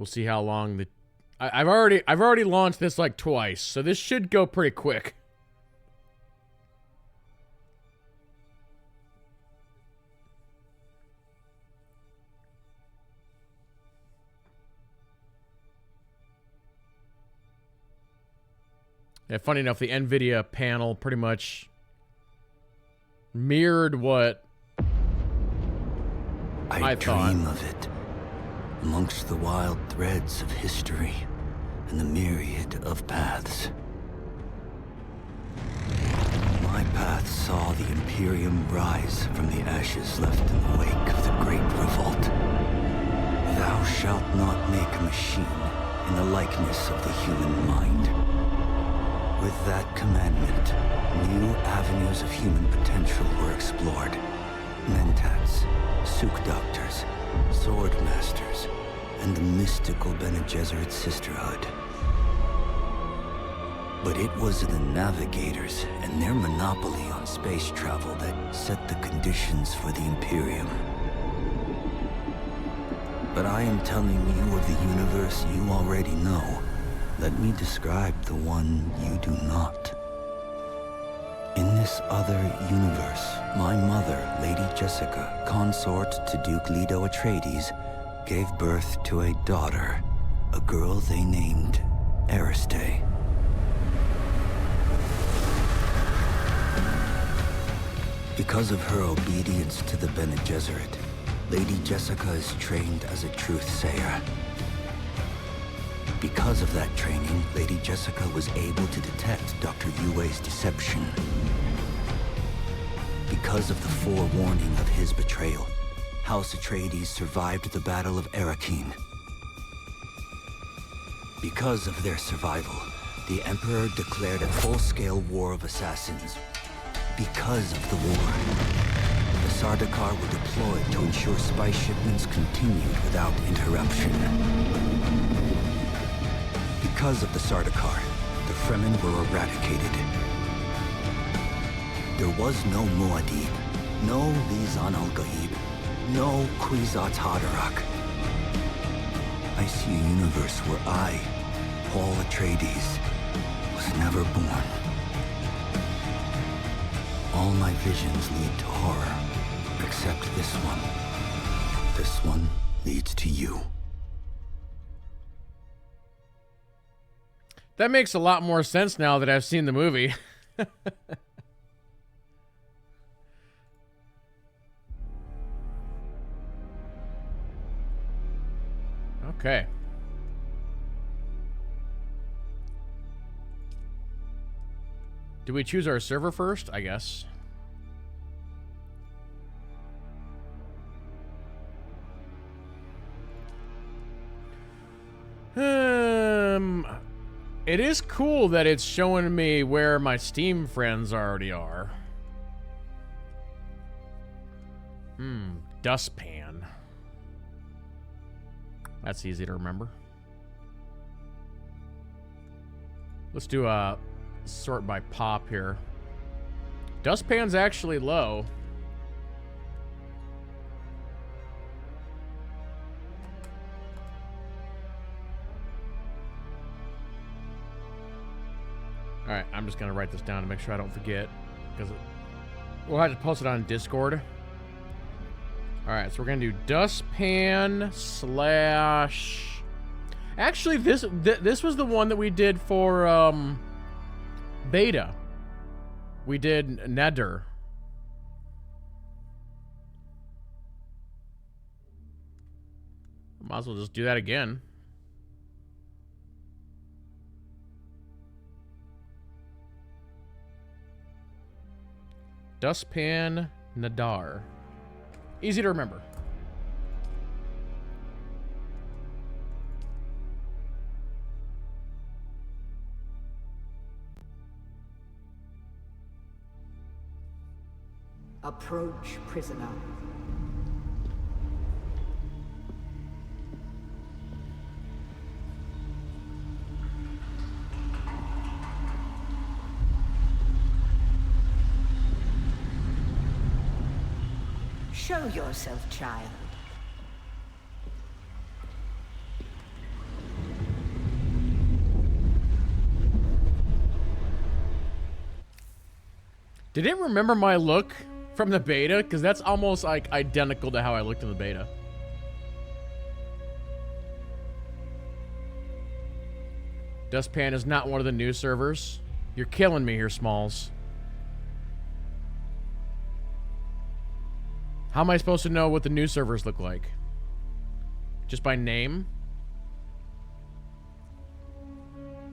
We'll see how long the... I've already launched this like twice, so this should go pretty quick. Yeah, funny enough, the NVIDIA panel pretty much mirrored what I thought. Dream of it, amongst the wild threads of history and the myriad of paths. My path saw the Imperium rise from the ashes left in the wake of the Great Revolt. Thou shalt not make a machine in the likeness of the human mind. With that commandment, new avenues of human potential were explored. Mentats, Suk Doctors, Sword Masters, and the mystical Bene Gesserit Sisterhood. But it was the Navigators and their monopoly on space travel that set the conditions for the Imperium. But I am telling you of the universe you already know. Let me describe the one you do not. In this other universe, my mother, Lady Jessica, consort to Duke Leto Atreides, gave birth to a daughter, a girl they named Ariste. Because of her obedience to the Bene Gesserit, Lady Jessica is trained as a truth-sayer. Because of that training, Lady Jessica was able to detect Dr. Yue's deception. Because of the forewarning of his betrayal, House Atreides survived the Battle of Arrakeen. Because of their survival, the Emperor declared a full-scale war of assassins. Because of the war, the Sardaukar were deployed to ensure spice shipments continued without interruption. Because of the Sardaukar, the Fremen were eradicated. There was no Muad'Dib, no Lisan al-Gaib, no Kwisatz Haderach. I see a universe where I, Paul Atreides, was never born. All my visions lead to horror, except this one. This one leads to you. That makes a lot more sense now that I've seen the movie. Okay. Do we choose our server first? I guess. It is cool that it's showing me where my Steam friends already are. Dustpan. That's easy to remember. Let's do a sort by pop here. Dustpan's actually low. Alright, I'm just gonna write this down to make sure I don't forget, because we'll have to post it on Discord. Alright, so we're gonna do dustpan slash... Actually, this was the one that we did for beta. We did Nether. Might as well just do that again. Dustpan Nadar. Easy to remember. Approach, prisoner. Show yourself, child. Did it remember my look from the beta? Because that's almost like identical to how I looked in the beta. Dustpan is not one of the new servers. You're killing me here, Smalls. How am I supposed to know what the new servers look like? Just by name?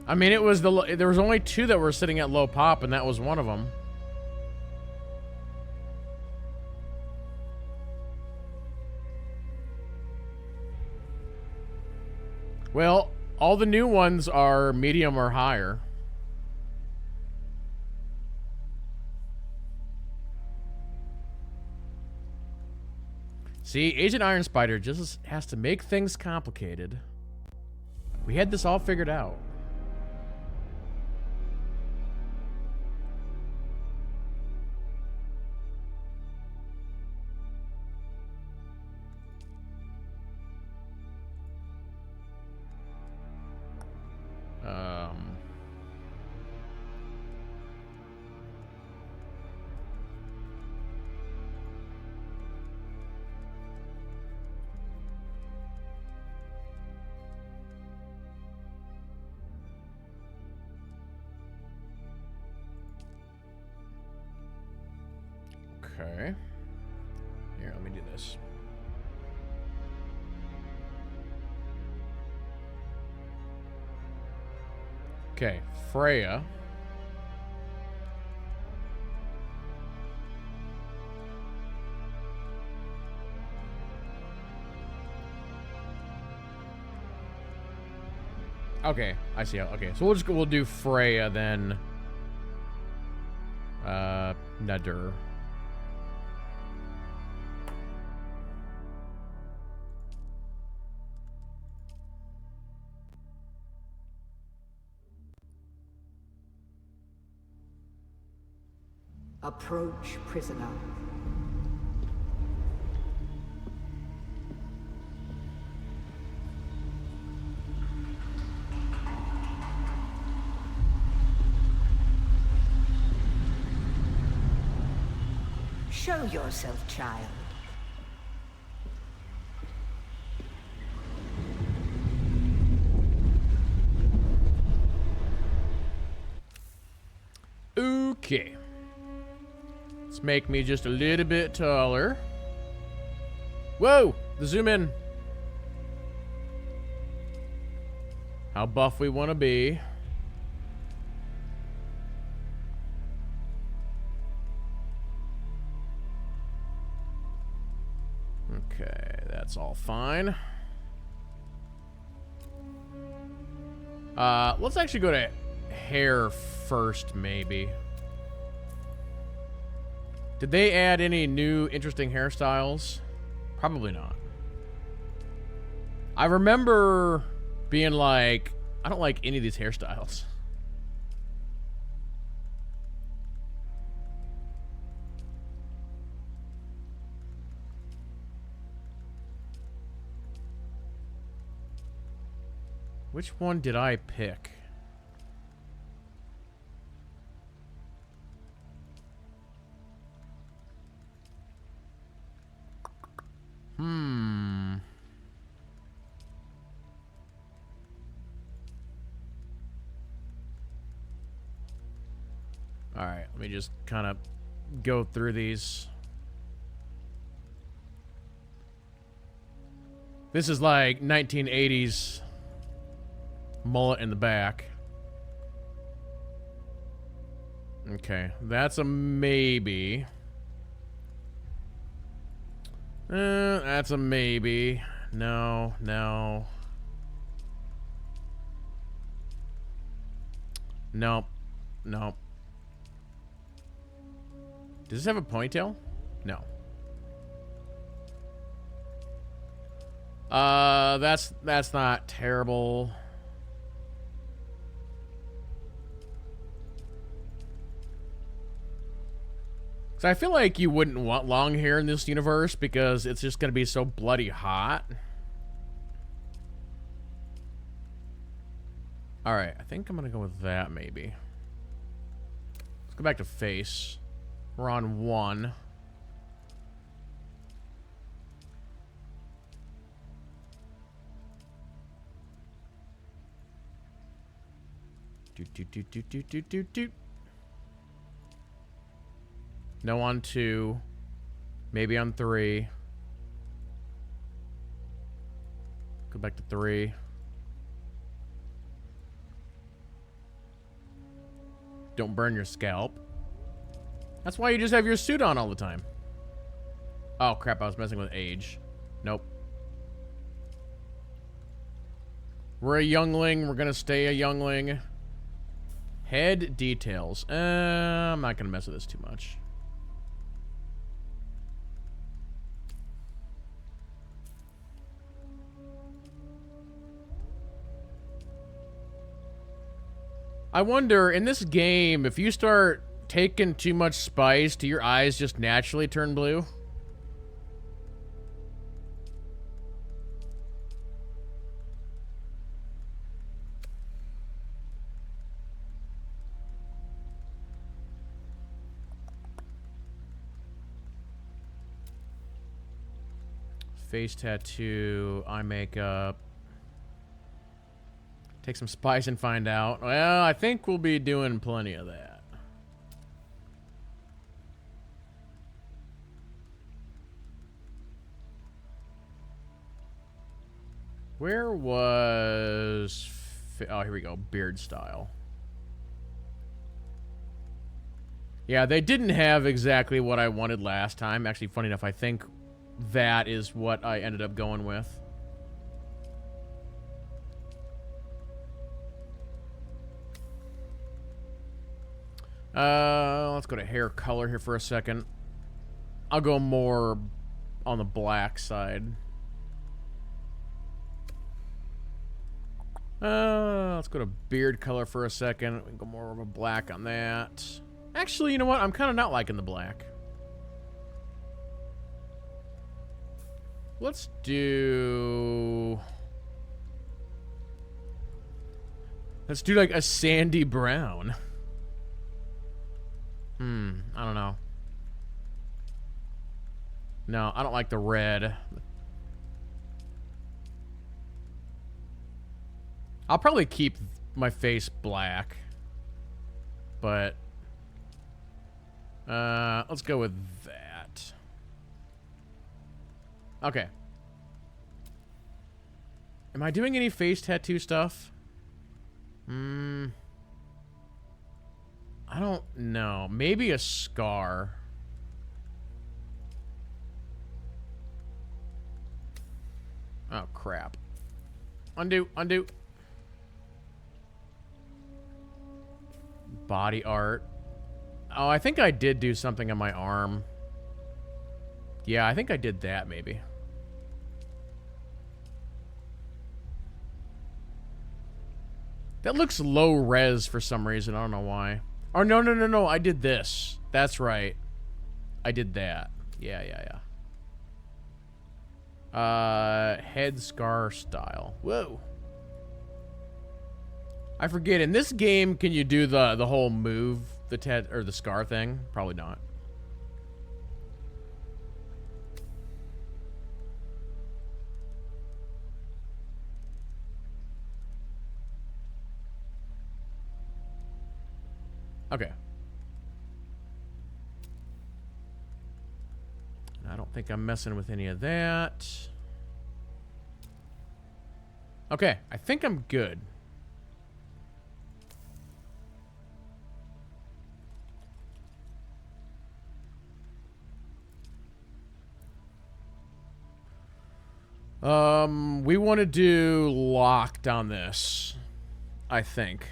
I mean, it was there was only 2 that were sitting at low pop, and that was one of them. Well, all the new ones are medium or higher. See, Agent Iron Spider just has to make things complicated. We had this all figured out. Okay. Here, let me do this. Okay, Freya. Okay, I see how. Okay, so we'll do Freya then. Nadir. Approach, prisoner. Show yourself, child. Okay. Let's make me just a little bit taller. Whoa! The zoom in. How buff we want to be. Okay, that's all fine. Let's actually go to hair first, maybe. Did they add any new interesting hairstyles? Probably not. I remember being like, I don't like any of these hairstyles. Which one did I pick? Alright, let me just kind of go through these. This is like 1980s mullet in the back. Okay, that's a maybe. That's a maybe. No, no. Nope. Nope. Does this have a ponytail? No. That's not terrible. So I feel like you wouldn't want long hair in this universe because it's just gonna be so bloody hot. Alright, I think I'm gonna go with that maybe. Let's go back to face. We're on 1. Doot. No on 2. Maybe on 3. Go back to 3. Don't burn your scalp. That's why you just have your suit on all the time. Oh, crap. I was messing with age. Nope. We're a youngling. We're going to stay a youngling. Head details. I'm not going to mess with this too much. I wonder, in this game, if you start taking too much spice, do your eyes just naturally turn blue? Face tattoo, eye makeup. Take some spice and find out. Well, I think we'll be doing plenty of that. Where was... Oh, here we go. Beard style. Yeah, they didn't have exactly what I wanted last time. Actually, funny enough, I think that is what I ended up going with. Let's go to hair color here for a second. I'll go more on the black side. Let's go to beard color for a second. We can go more of a black on that. Actually, you know what? I'm kind of not liking the black. Let's do... Let's do like a sandy brown. I don't know. No, I don't like the red. I'll probably keep my face black. But let's go with that. Okay. Am I doing any face tattoo stuff? I don't know. Maybe a scar. Oh, crap. Undo. Body art. Oh, I think I did do something on my arm. Yeah, I think I did that, maybe. That looks low res for some reason. I don't know why. Oh, no. I did this. That's right. I did that. Yeah. Head scar style. Whoa. I forget. In this game, can you do the whole move, the scar thing? Probably not. Okay. I don't think I'm messing with any of that. Okay, I think I'm good. We want to do locked on this, I think.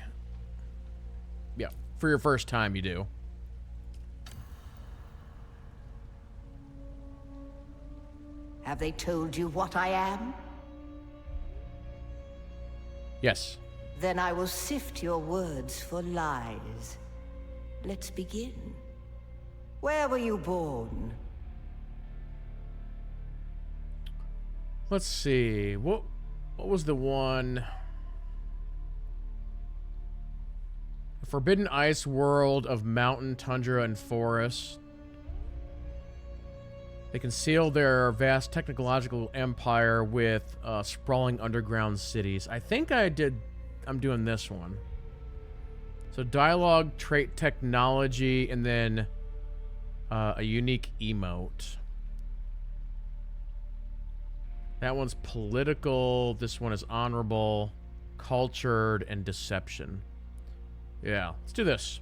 Yeah, for your first time, you do. Have they told you what I am? Yes. Then I will sift your words for lies. Let's begin. Where were you born? Let's see. What was the one? A forbidden ice world of mountain, tundra, and forest. They conceal their vast technological empire with sprawling underground cities. I think I'm doing this one. So dialogue, trait, technology, and then a unique emote. That one's political. This one is honorable, cultured, and deception. Yeah, let's do this.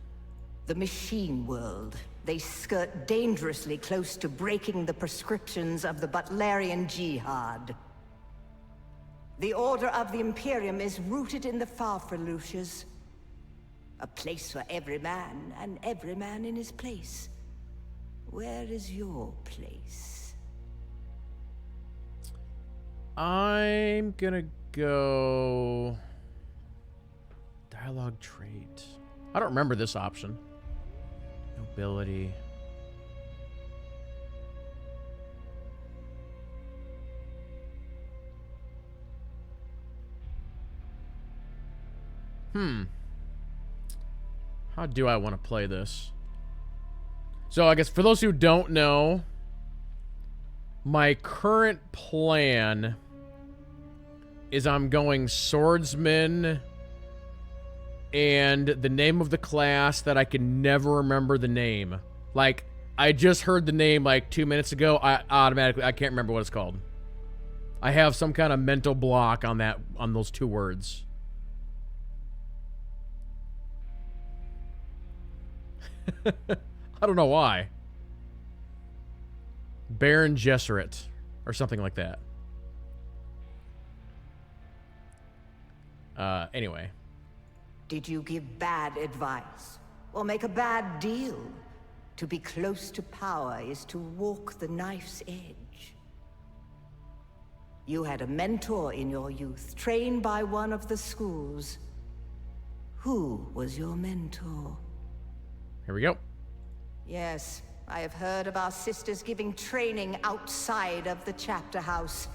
The machine world. They skirt dangerously close to breaking the prescriptions of the Butlerian Jihad. The Order of the Imperium is rooted in the Farfaluches. A place for every man, and every man in his place. Where is your place? I'm gonna go... Dialogue trait. I don't remember this option. Nobility. How do I want to play this? So I guess for those who don't know, my current plan is I'm going swordsman and the name of the class that I can never remember the name. Like, I just heard the name like 2 minutes ago. I can't remember what it's called. I have some kind of mental block on those two words. I don't know why. Baron Gesserit or something like that. Anyway. Did you give bad advice? Or make a bad deal? To be close to power is to walk the knife's edge. You had a mentor in your youth, trained by one of the schools. Who was your mentor? Here we go. Yes, I have heard of our sisters giving training outside of the chapter house.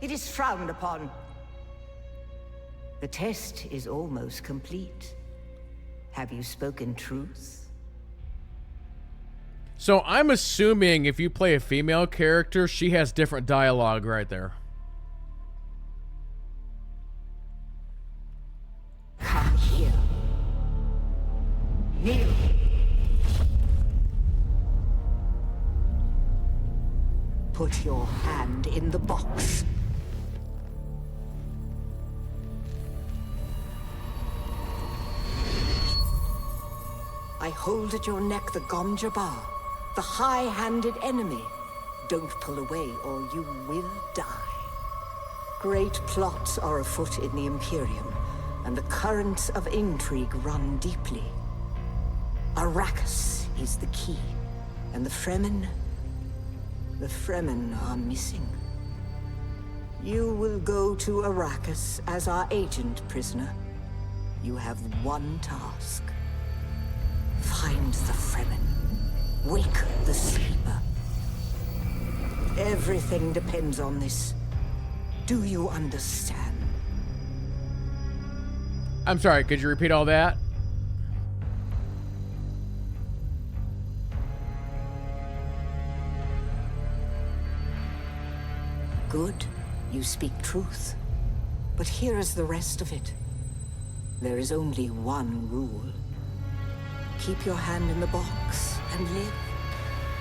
It is frowned upon. The test is almost complete. Have you spoken truth? So I'm assuming if you play a female character, she has different dialogue right there. Come here. Kneel. Put your hand in the box. I hold at your neck the Gomjabar, the high-handed enemy. Don't pull away or you will die. Great plots are afoot in the Imperium, and the currents of intrigue run deeply. Arrakis is the key, and the Fremen are missing. You will go to Arrakis as our agent, prisoner. You have one task. Find the Fremen. Wake the sleeper. Everything depends on this. Do you understand? I'm sorry, could you repeat all that? Good. You speak truth. But here is the rest of it. There is only one rule. Keep your hand in the box and live.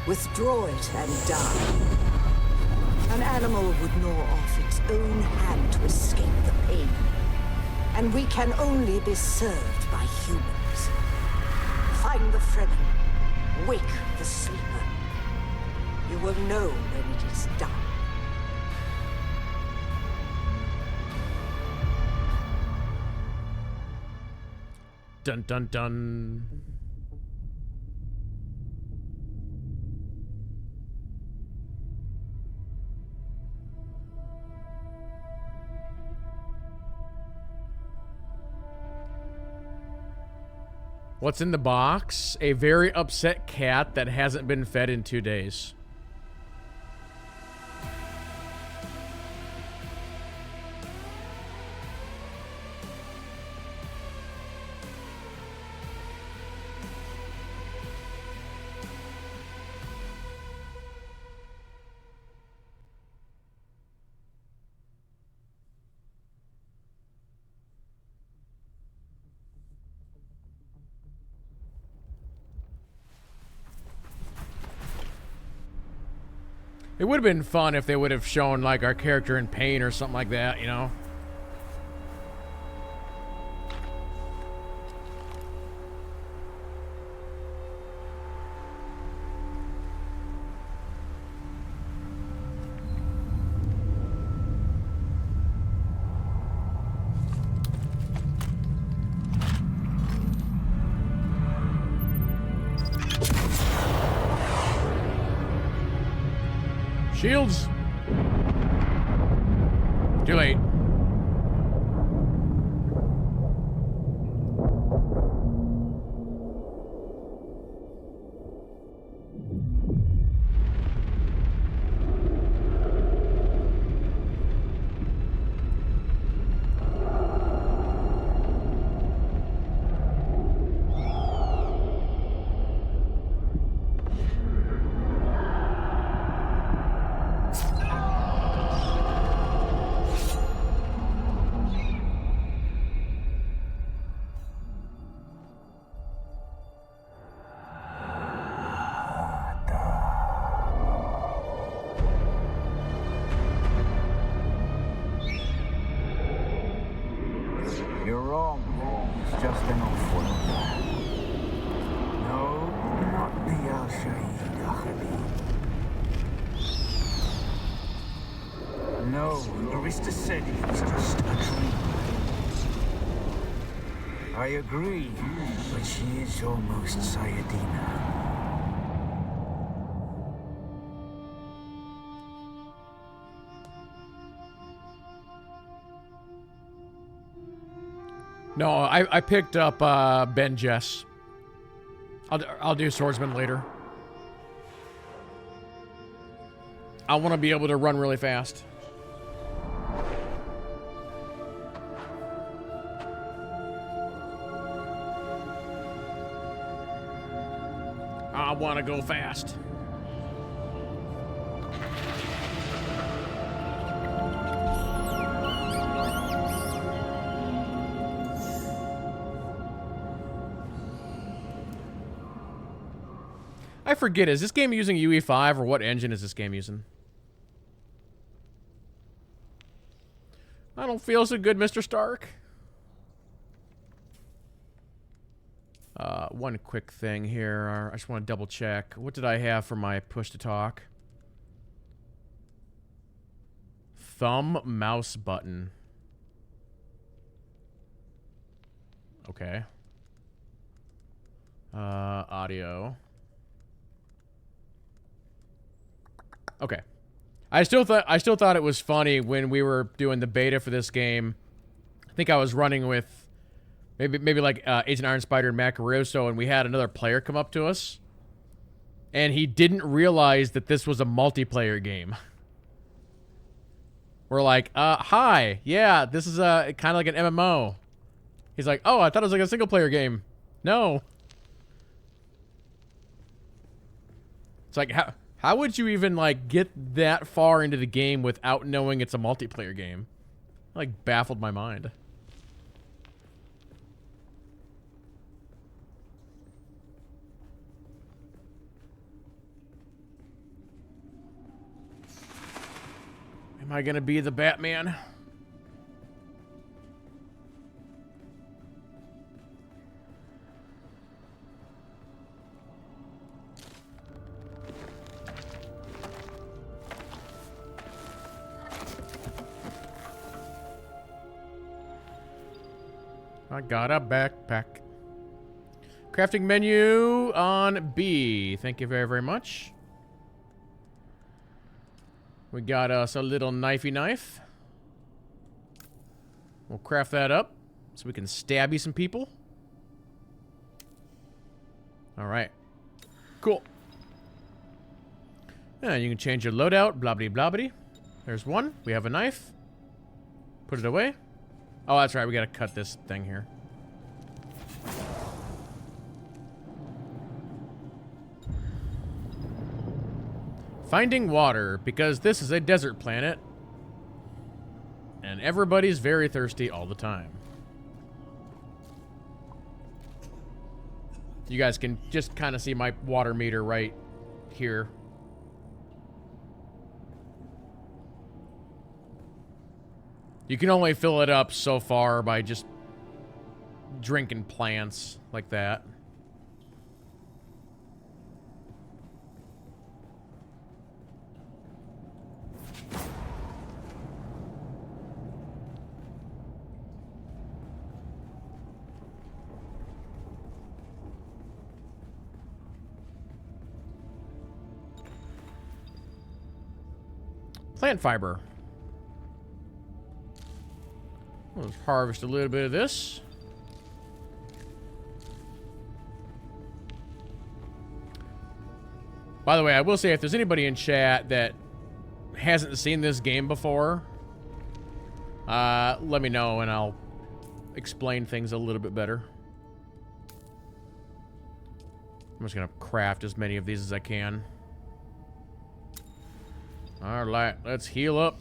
Withdraw it and die. An animal would gnaw off its own hand to escape the pain. And we can only be served by humans. Find the Fremen. Wake the sleeper. You will know when it is done. Dun dun dun. What's in the box? A very upset cat that hasn't been fed in 2 days. It would have been fun if they would have shown, like, our character in pain or something like that, you know? Shields! Too late. You're wrong. It's just an off-world. No, not the Al-Shaheed Ahadi. No, Arista said it was just a dream. I agree, but she is almost Sayadina. No, I picked up Ben Jess. I'll do swordsman later. I want to be able to run really fast. I want to go fast. I forget, is this game using UE5 or what engine is this game using? I don't feel so good, Mr. Stark. One quick thing here. I just want to double check. What did I have for my push to talk? Thumb mouse button. Okay. Audio. Okay. I still thought it was funny when we were doing the beta for this game. I think I was running with maybe like Agent Iron Spider and Matt Caruso, and we had another player come up to us, and he didn't realize that this was a multiplayer game. We're like, hi, yeah, this is kind of like an MMO. He's like, oh, I thought it was like a single player game. No. It's like, how would you even, like, get that far into the game without knowing it's a multiplayer game? It, like, baffled my mind. Am I gonna be the Batman? I got a backpack. Crafting menu on B. Thank you very, very much. We got us a little knifey knife. We'll craft that up so we can stabby some people. All right. Cool. And you can change your loadout. Blobbity blobbity. There's one. We have a knife. Put it away. Oh, that's right. We gotta cut this thing here. Finding water, because this is a desert planet. And everybody's very thirsty all the time. You guys can just kind of see my water meter right here. You can only fill it up so far by just drinking plants like that. Plant fiber. Let's harvest a little bit of this. By the way, I will say if there's anybody in chat that hasn't seen this game before, let me know and I'll explain things a little bit better. I'm just gonna craft as many of these as I can. Alright, let's heal up.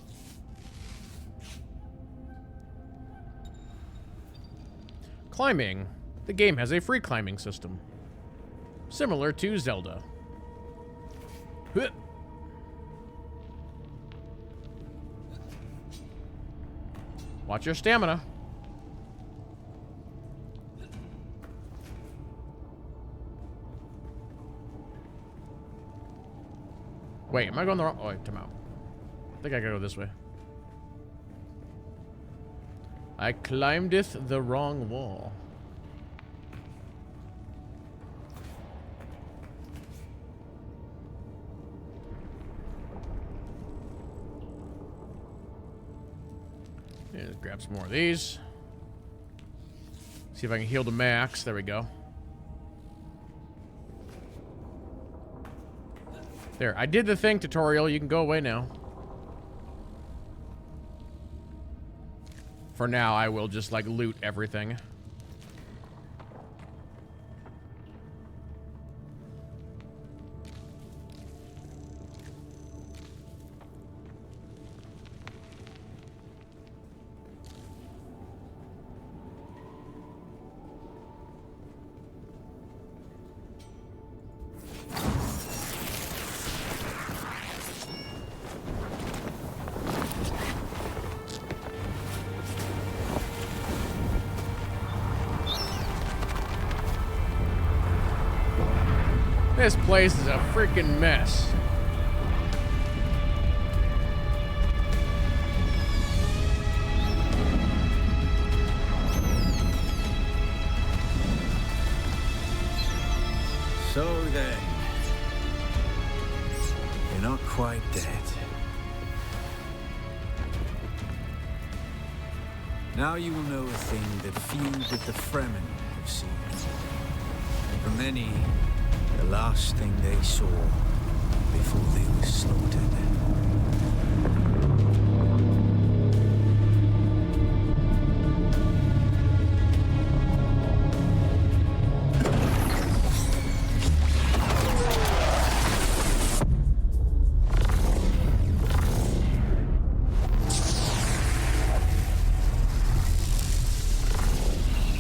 Climbing. The game has a free climbing system. Similar to Zelda. Huh. Watch your stamina. Wait, am I going the wrong... Oh, wait, time out. I think I gotta go this way. I climbedeth the wrong wall. Yeah, let's grab some more of these. See if I can heal to max. There we go. There, I did the thing tutorial. You can go away now. For now, I will just, like, loot everything. This place is a freaking mess. So then, you're not quite dead. Now you will know a thing that few but the Fremen have seen. For many, the last thing they saw before they were slaughtered.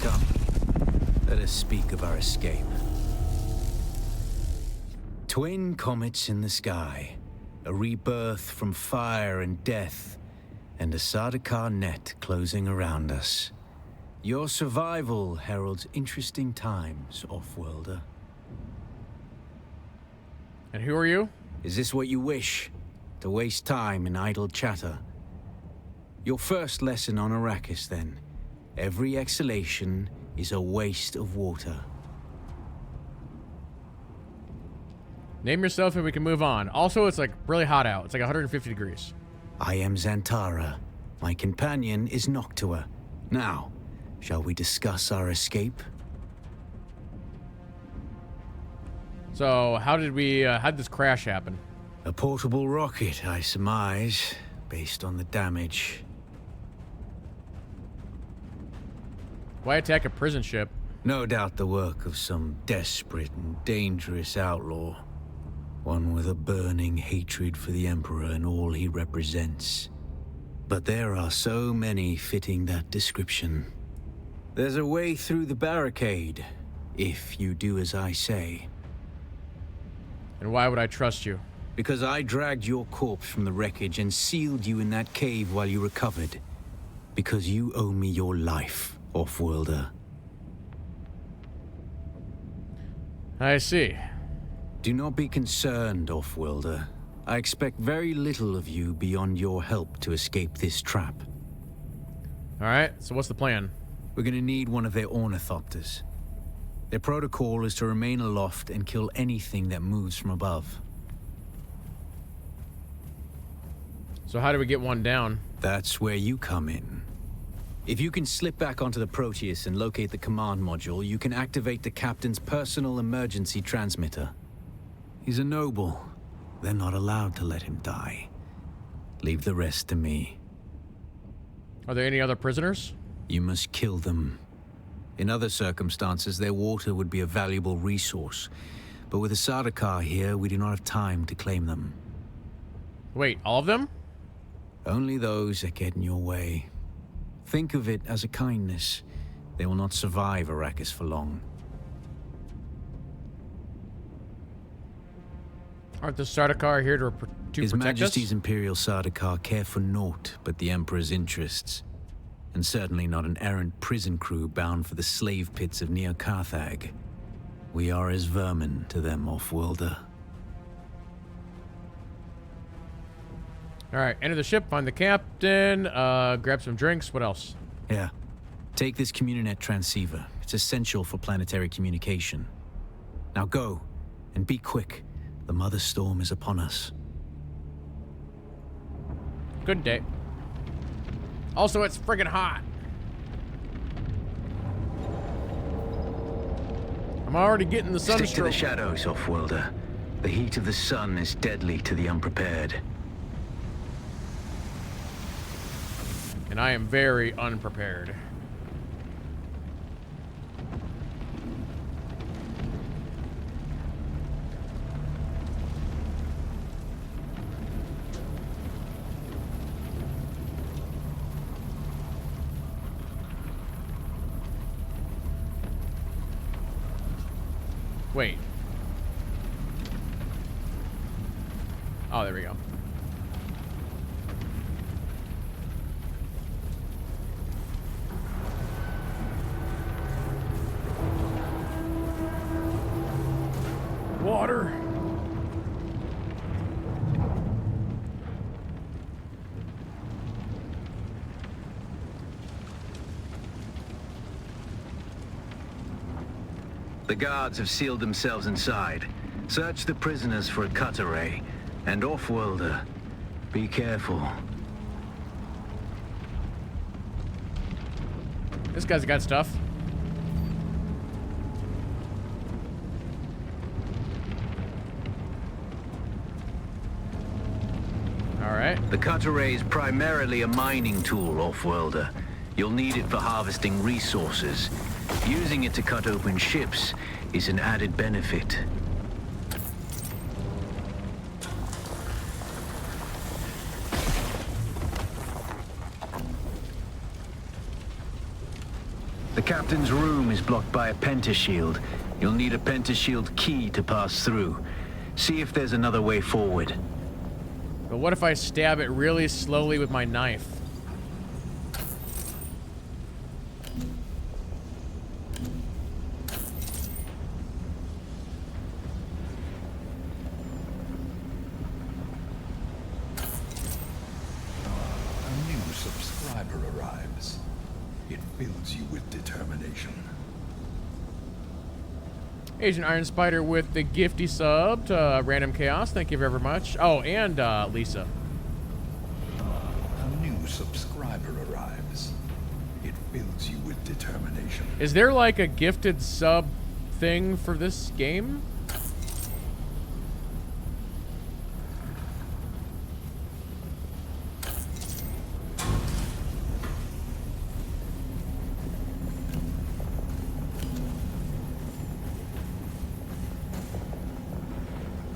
Come, let us speak of our escape. Twin comets in the sky, a rebirth from fire and death, and a Sardaukar net closing around us. Your survival heralds interesting times, Offworlder. And who are you? Is this what you wish? To waste time in idle chatter? Your first lesson on Arrakis, then. Every exhalation is a waste of water. Name yourself and we can move on. Also, it's like really hot out. It's like 150 degrees. I am Xantara. My companion is Noctua. Now, shall we discuss our escape? So, how did this crash happen? A portable rocket, I surmise, based on the damage. Why attack a prison ship? No doubt the work of some desperate and dangerous outlaw. One with a burning hatred for the Emperor and all he represents. But there are so many fitting that description. There's a way through the barricade, if you do as I say. And why would I trust you? Because I dragged your corpse from the wreckage and sealed you in that cave while you recovered. Because you owe me your life, Offworlder. I see. Do not be concerned, Offworlder. I expect very little of you beyond your help to escape this trap. Alright, so what's the plan? We're gonna need one of their ornithopters. Their protocol is to remain aloft and kill anything that moves from above. So how do we get one down? That's where you come in. If you can slip back onto the Proteus and locate the command module, you can activate the captain's personal emergency transmitter. He's a noble. They're not allowed to let him die. Leave the rest to me. Are there any other prisoners? You must kill them. In other circumstances, their water would be a valuable resource. But with a Sardaukar here, we do not have time to claim them. Wait, all of them? Only those that get in your way. Think of it as a kindness. They will not survive Arrakis for long. Aren't the Sardaukar here to His protect Majesty's us? Imperial Sardaukar care for naught but the Emperor's interests. And certainly not an errant prison crew bound for the slave pits of Neo Carthag. We are as vermin to them, Offworlder. Alright, enter the ship, find the captain, grab some drinks, what else? Yeah. Take this Communinet transceiver. It's essential for planetary communication. Now go, and be quick. The Mother Storm is upon us. Good day. Also, it's friggin' hot. I'm already getting the Stick to the sunstroke. shadows, Offworlder. The heat of the sun is deadly to the unprepared. And I am very unprepared. Wait. Oh, there we go. Water. The guards have sealed themselves inside. Search the prisoners for a cut array. And Offworlder, be careful. This guy's got stuff. Alright. The cut array is primarily a mining tool, Offworlder. You'll need it for harvesting resources. Using it to cut open ships is an added benefit. The captain's room is blocked by a pentashield. You'll need a pentashield key to pass through. See if there's another way forward. But what if I stab it really slowly with my knife? A new subscriber arrives. It fills you with determination. Agent Iron Spider with the gifty sub to Random Chaos. Thank you very much. Oh, and Lisa. A new subscriber arrives. It fills you with determination. Is there like a gifted sub thing for this game?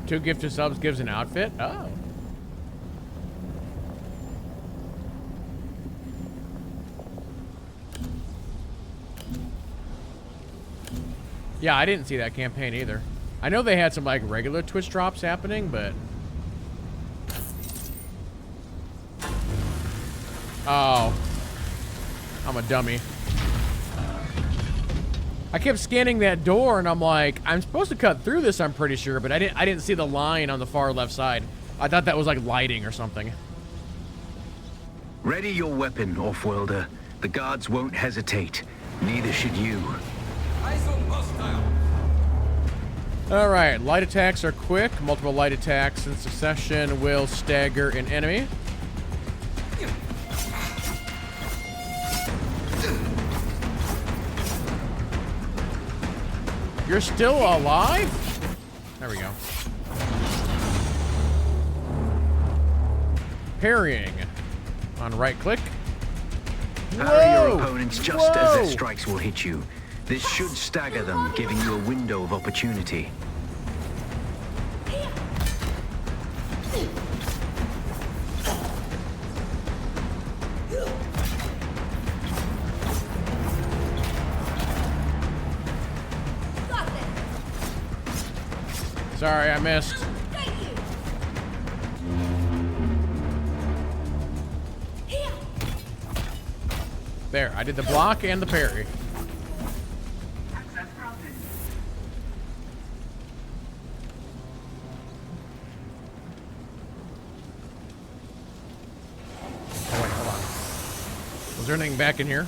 Two gifted subs gives an outfit? Oh. Yeah, I didn't see that campaign either. I know they had some like regular Twitch drops happening, but... Oh. I'm a dummy. I kept scanning that door, and I'm like, I'm supposed to cut through this, I'm pretty sure, but I didn't see the line on the far left side. I thought that was like lighting or something. Ready your weapon, Offworlder. The guards won't hesitate. Neither should you. All right, light attacks are quick. Multiple light attacks in succession will stagger an enemy. You're still alive? There we go. Parrying. On right click. Parry your opponents just as their strikes will hit you. This should stagger them, giving you a window of opportunity. Sorry, I missed. There, I did the block and the parry. Oh wait, hold on. Was there anything back in here?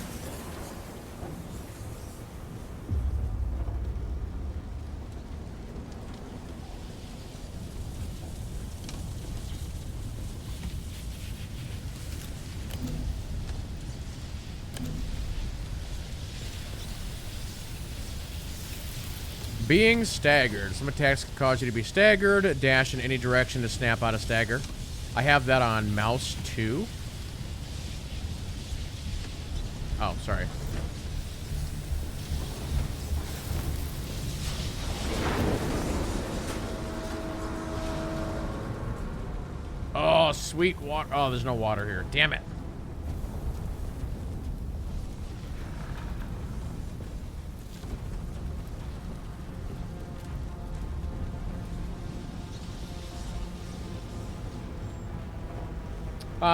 Being staggered. Some attacks can cause you to be staggered. Dash in any direction to snap out a stagger. I have that on mouse 2. Oh, sorry. Oh, sweet water. Oh, there's no water here. Damn it.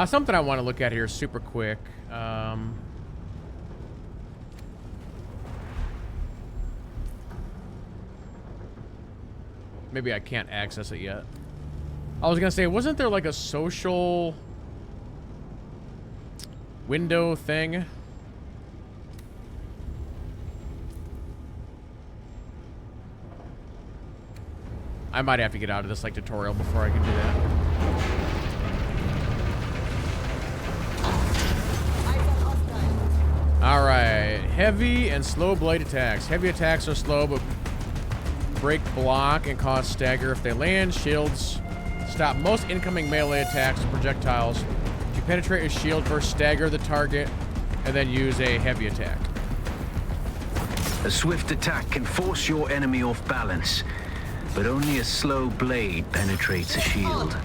Something I want to look at here super quick. Maybe I can't access it yet. I was gonna say, wasn't there like a social window thing? I might have to get out of this like tutorial before I can do that. Alright, heavy and slow blade attacks. Heavy attacks are slow, but break block and cause stagger if they land. Shields stop most incoming melee attacks and projectiles. If you penetrate a shield, first stagger the target, and then use a heavy attack. A swift attack can force your enemy off balance, but only a slow blade penetrates a shield.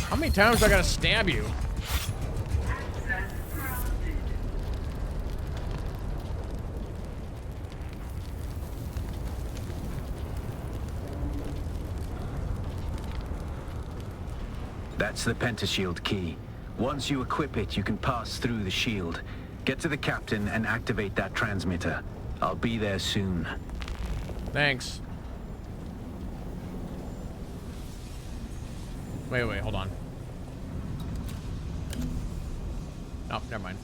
How many times do I gotta stab you? That's the pentashield key. Once you equip it, you can pass through the shield. Get to the captain and activate that transmitter. I'll be there soon. Thanks. Wait, hold on. Oh, never mind.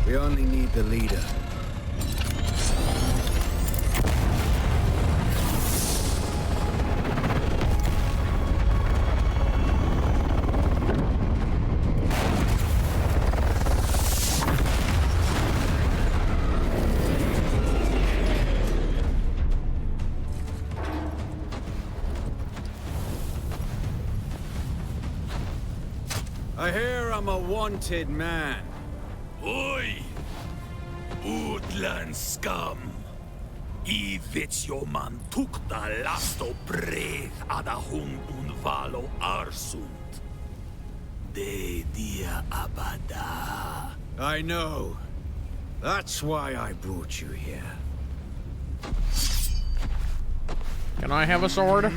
We only need the leader. I hear I'm a wanted man. Oi! Utland scum! I vits jo man tukta lasto brev ada hung unvalo arsund. De dia abada. I know. That's why I brought you here. Can I have a sword?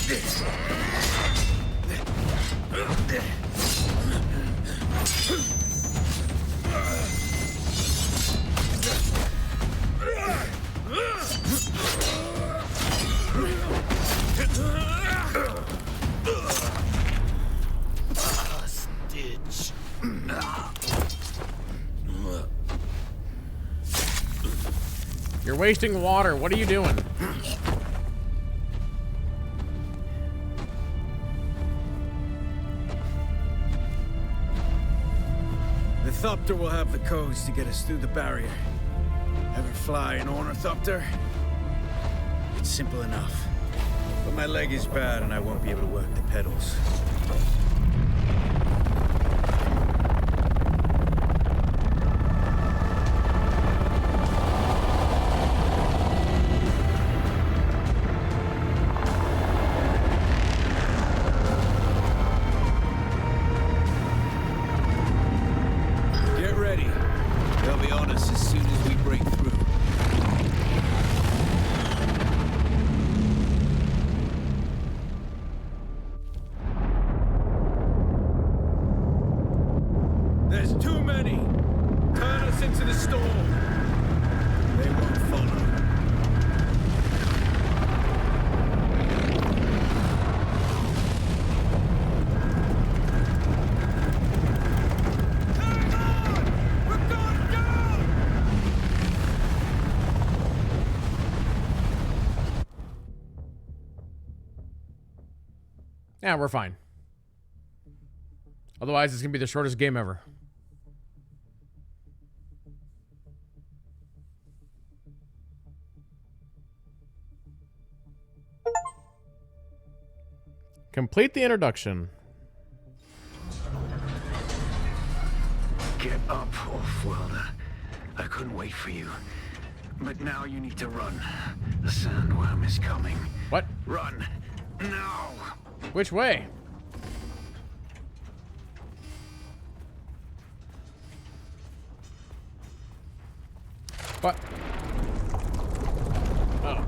Stitch. You're wasting water. What are you doing? The Thopter will have the codes to get us through the barrier. Ever fly an Ornithopter? It's simple enough. But my leg is bad and I won't be able to work the pedals. Get ready. They'll be on us as soon as we break through. There's too many! Turn us into the storm! They won't follow. Hang on! We're going down! Yeah, we're fine. Otherwise, it's gonna be the shortest game ever. Complete the introduction. Get up, Off-Worlder. I couldn't wait for you. But now you need to run. The sandworm is coming. What? Run! Now! Which way? What? Oh.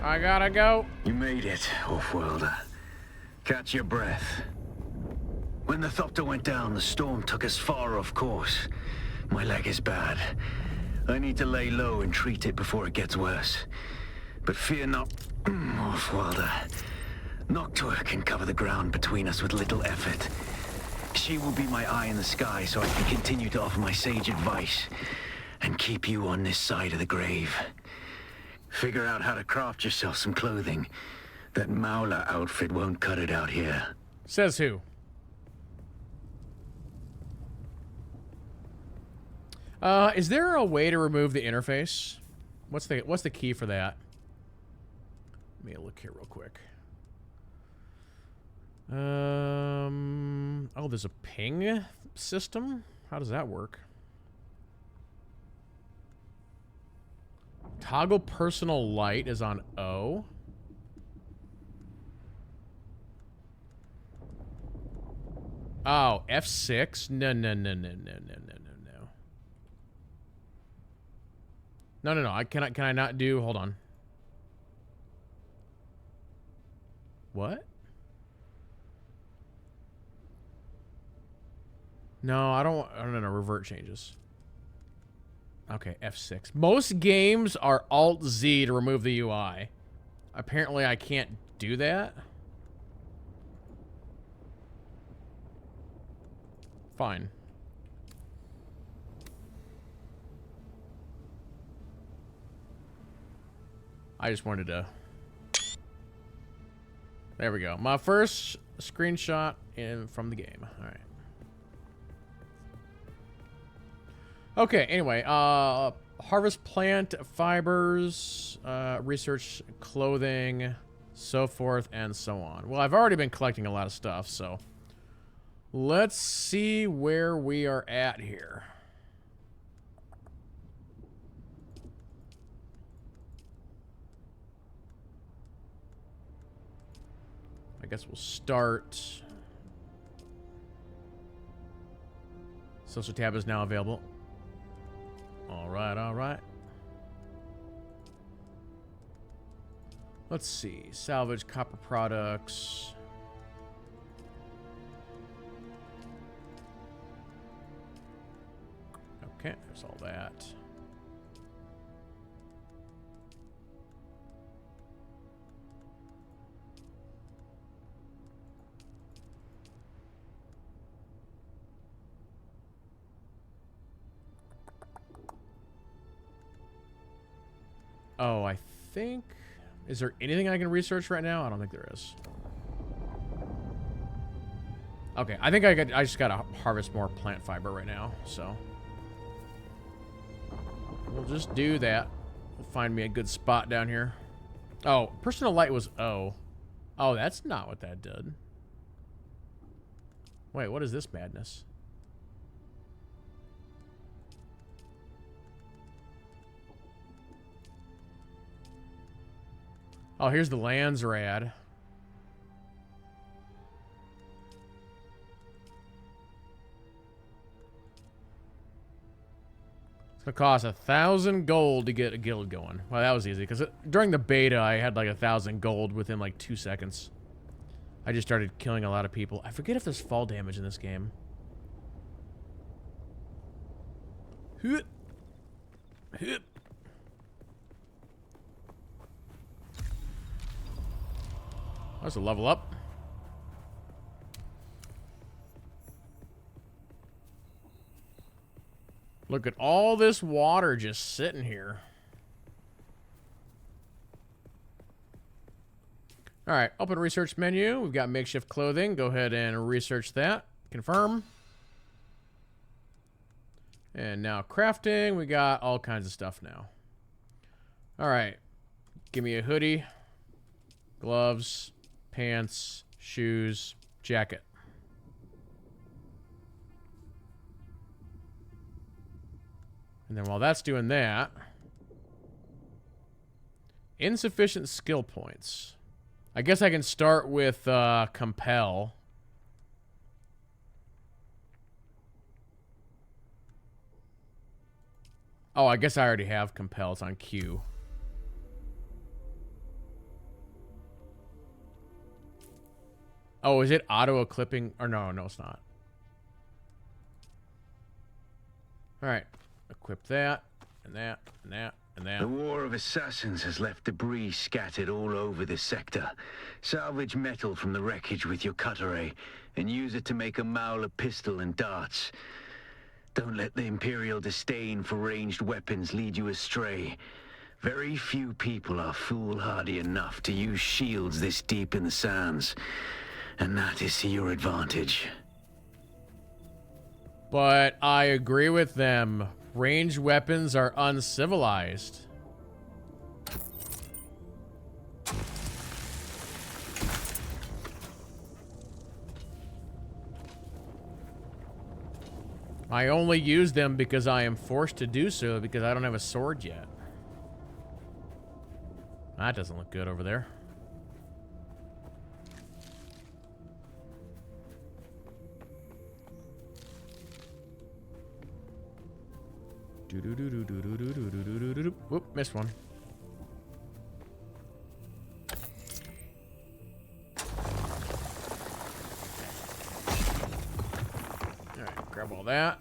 I gotta go. You made it, Off-Worlder. Catch your breath. When the Thopter went down, the storm took us far off course. My leg is bad. I need to lay low and treat it before it gets worse. But fear not, Off-Worlder. Noctua can cover the ground between us with little effort. She will be my eye in the sky so I can continue to offer my sage advice and keep you on this side of the grave. Figure out how to craft yourself some clothing. That Maula outfit won't cut it out here. Says who? Is there a way to remove the interface? What's the key for that? Let me look here real quick. Oh, there's a ping system? How does that work? Toggle personal light is on O. Oh, F6? No. No. Can I not do, hold on. What? No, I don't know, revert changes. Okay, F6. Most games are Alt-Z to remove the UI. Apparently I can't do that. Fine. I just wanted to There we go. My first screenshot from the game. All right. Okay, anyway, harvest plant fibers, research clothing, so forth and so on. Well, I've already been collecting a lot of stuff, so let's see where we are at here. I guess we'll start. Social tab is now available. All right, all right. Let's see. Salvage copper products. Okay, there's all that. Oh, I think... Is there anything I can research right now? I don't think there is. Okay, I think I just gotta harvest more plant fiber right now, so... We'll just do that. We'll find me a good spot down here. Oh, personal light was O. Oh, that's not what that did. Wait, what is this madness? Oh, here's the lands rad. It's gonna cost 1,000 gold to get a guild going. Well, that was easy because during the beta, I had like 1,000 gold within like 2 seconds. I just started killing a lot of people. I forget if there's fall damage in this game. Hup. Hup. That's a level up. Look at all this water just sitting here. All right, open research menu. We've got makeshift clothing. Go ahead and research that. Confirm. And now crafting. We got all kinds of stuff now. All right. Give me a hoodie, gloves, pants, shoes, jacket. And then while that's doing that, insufficient skill points. I guess I can start with compel. Oh, I guess I already have compel. It's on Q. Oh, is it auto-equipping? Or no, it's not. All right. Equip that, and that, and that, and that. The War of Assassins has left debris scattered all over this sector. Salvage metal from the wreckage with your cutter ray, and use it to make a Mauler pistol and darts. Don't let the Imperial disdain for ranged weapons lead you astray. Very few people are foolhardy enough to use shields this deep in the sands. And that is to your advantage. But I agree with them. Ranged weapons are uncivilized. I only use them because I am forced to do so because I don't have a sword yet. That doesn't look good over there. Whoop, missed one. Alright, grab all that.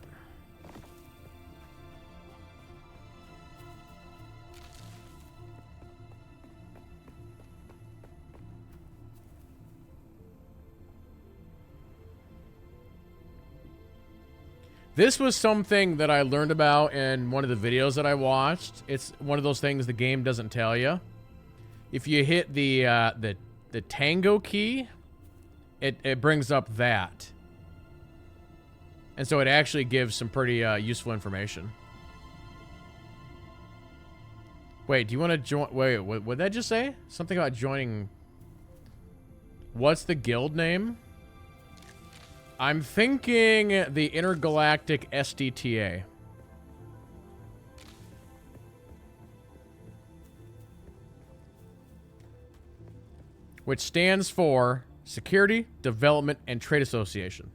This was something that I learned about in one of the videos that I watched. It's one of those things the game doesn't tell you. If you hit the the Tango key, it brings up that. And so it actually gives some pretty useful information. Wait, do you want to join? Wait, what did that just say? Something about joining. What's the guild name? I'm thinking the Intergalactic SDTA. Which stands for Security, Development, and Trade Association.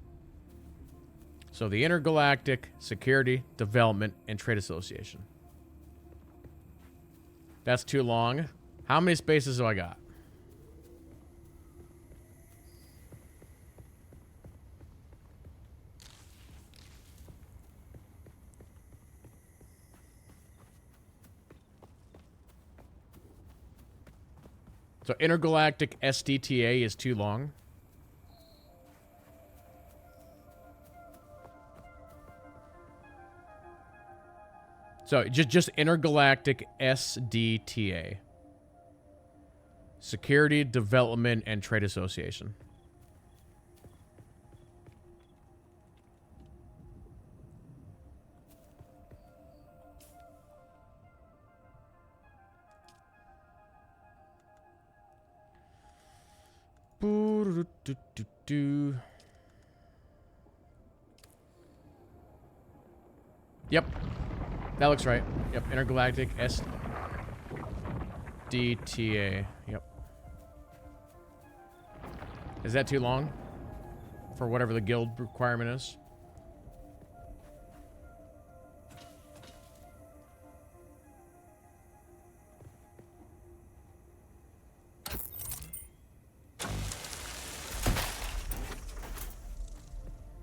So the Intergalactic Security, Development, and Trade Association. That's too long. How many spaces do I got? So Intergalactic SDTA is too long. So just Intergalactic SDTA. Security, Development, and Trade Association. Yep. That looks right. Yep. Intergalactic SDTA. Yep. Is that too long? For whatever the guild requirement is?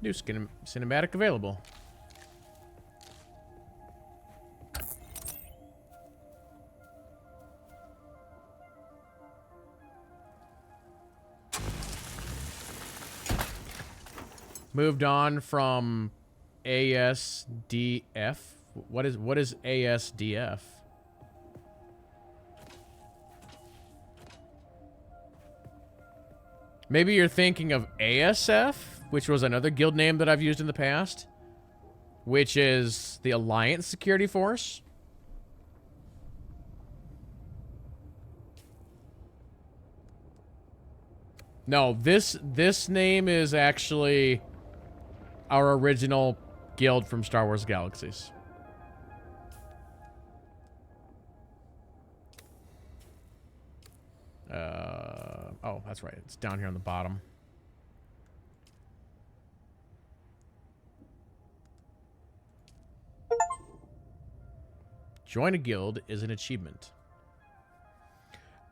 New cinematic available. Moved on from ASDF. What is ASDF? Maybe you're thinking of ASF, which was another guild name that I've used in the past, which is the Alliance Security Force. No, this name is actually our original guild from Star Wars Galaxies. Oh, that's right. It's down here on the bottom. Join a guild is an achievement.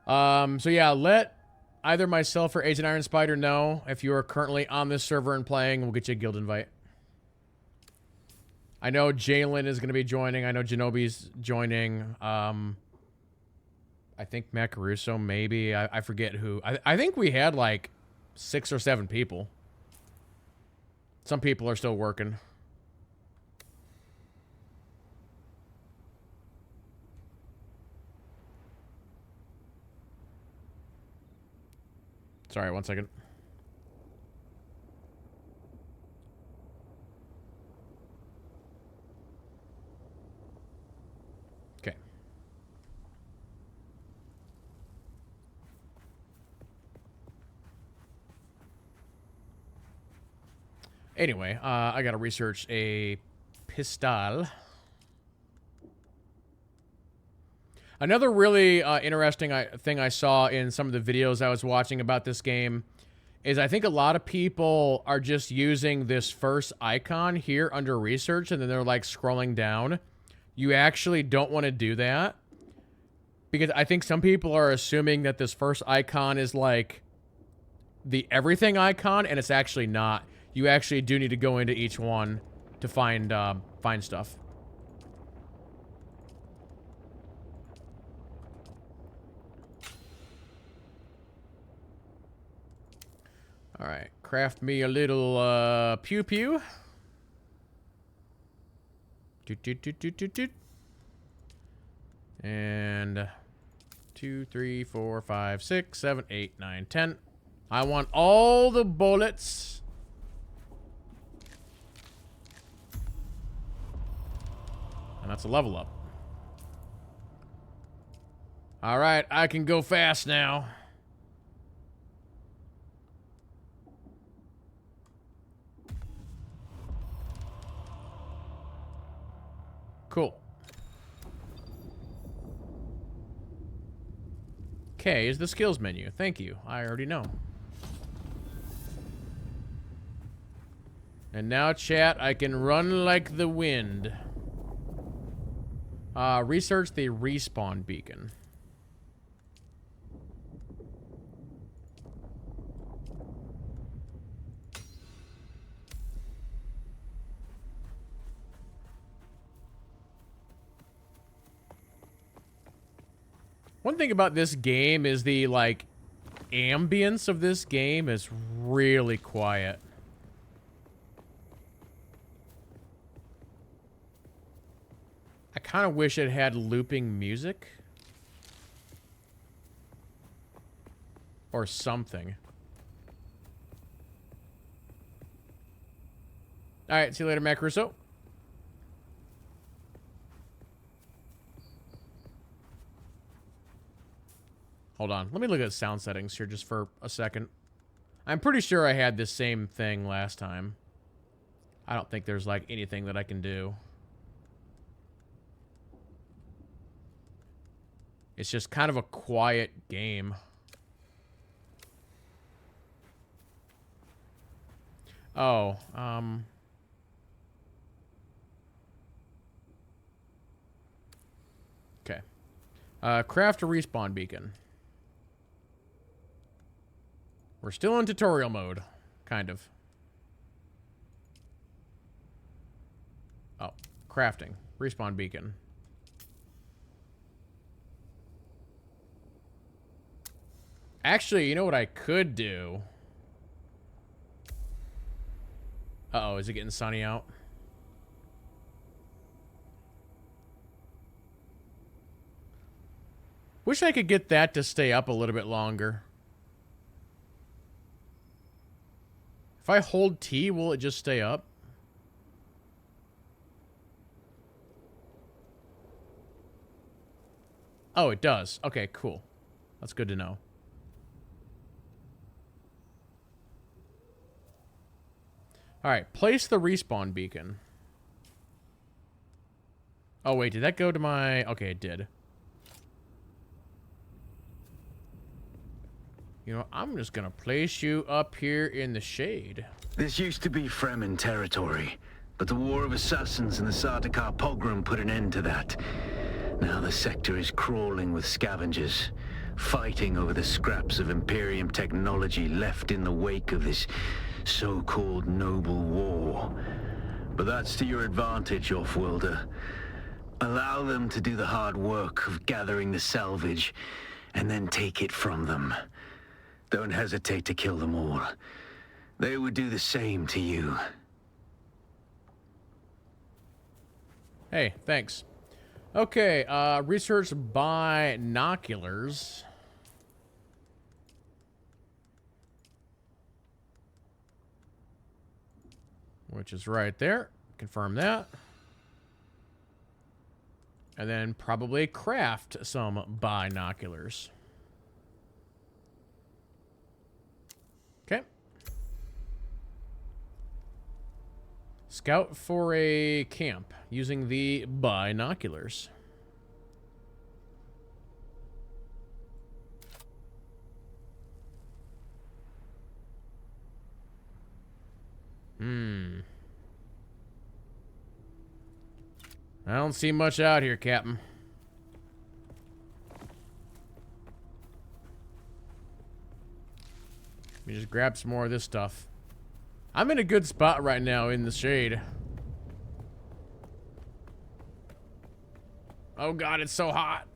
So yeah, let either myself or Agent Iron Spider know if you are currently on this server and playing. We'll get you a guild invite. I know Jalen is going to be joining. I know Genobi's joining. I think Matt Caruso, maybe. I forget who. I think we had like 6 or 7 people. Some people are still working. Sorry, one second. Okay. Anyway, I gotta research a pistol. Another really interesting thing I saw in some of the videos I was watching about this game is I think a lot of people are just using this first icon here under research and then they're like scrolling down. You actually don't want to do that because I think some people are assuming that this first icon is like the everything icon and it's actually not. You actually do need to go into each one to find stuff. All right, craft me a little pew pew. Doot, doot, doot, doot, doot, doot. And 2, 3, 4, 5, 6, 7, 8, 9, 10. I want all the bullets. And that's a level up. All right, I can go fast now. Cool. K is the skills menu. Thank you. I already know. And now, chat, I can run like the wind. Research the respawn beacon. One thing about this game is the, like, ambience of this game is really quiet. I kind of wish it had looping music. Or something. Alright, see you later, Mac Russo. Hold on. Let me look at sound settings here just for a second. I'm pretty sure I had this same thing last time. I don't think there's, like, anything that I can do. It's just kind of a quiet game. Oh, okay. Craft a respawn beacon. We're still in tutorial mode. Kind of. Oh, crafting. Respawn beacon. Actually, you know what I could do? Uh-oh, is it getting sunny out? Wish I could get that to stay up a little bit longer. If I hold T, will it just stay up? Oh, it does. Okay, cool. That's good to know. Alright, place the respawn beacon. Oh, wait, did that go to my... Okay, it did. You know, I'm just gonna place you up here in the shade. This used to be Fremen territory, but the War of Assassins and the Sardaukar pogrom put an end to that. Now the sector is crawling with scavengers, fighting over the scraps of Imperium technology left in the wake of this so-called noble war. But that's to your advantage, Offworlder. Allow them to do the hard work of gathering the salvage, and then take it from them. Don't hesitate to kill them all. They would do the same to you. Hey, thanks. Okay, research binoculars. Which is right there. Confirm that. And then probably craft some binoculars. Okay. Scout for a camp using the binoculars. I don't see much out here, Captain. Let me just grab some more of this stuff. I'm in a good spot right now in the shade. Oh god, it's so hot.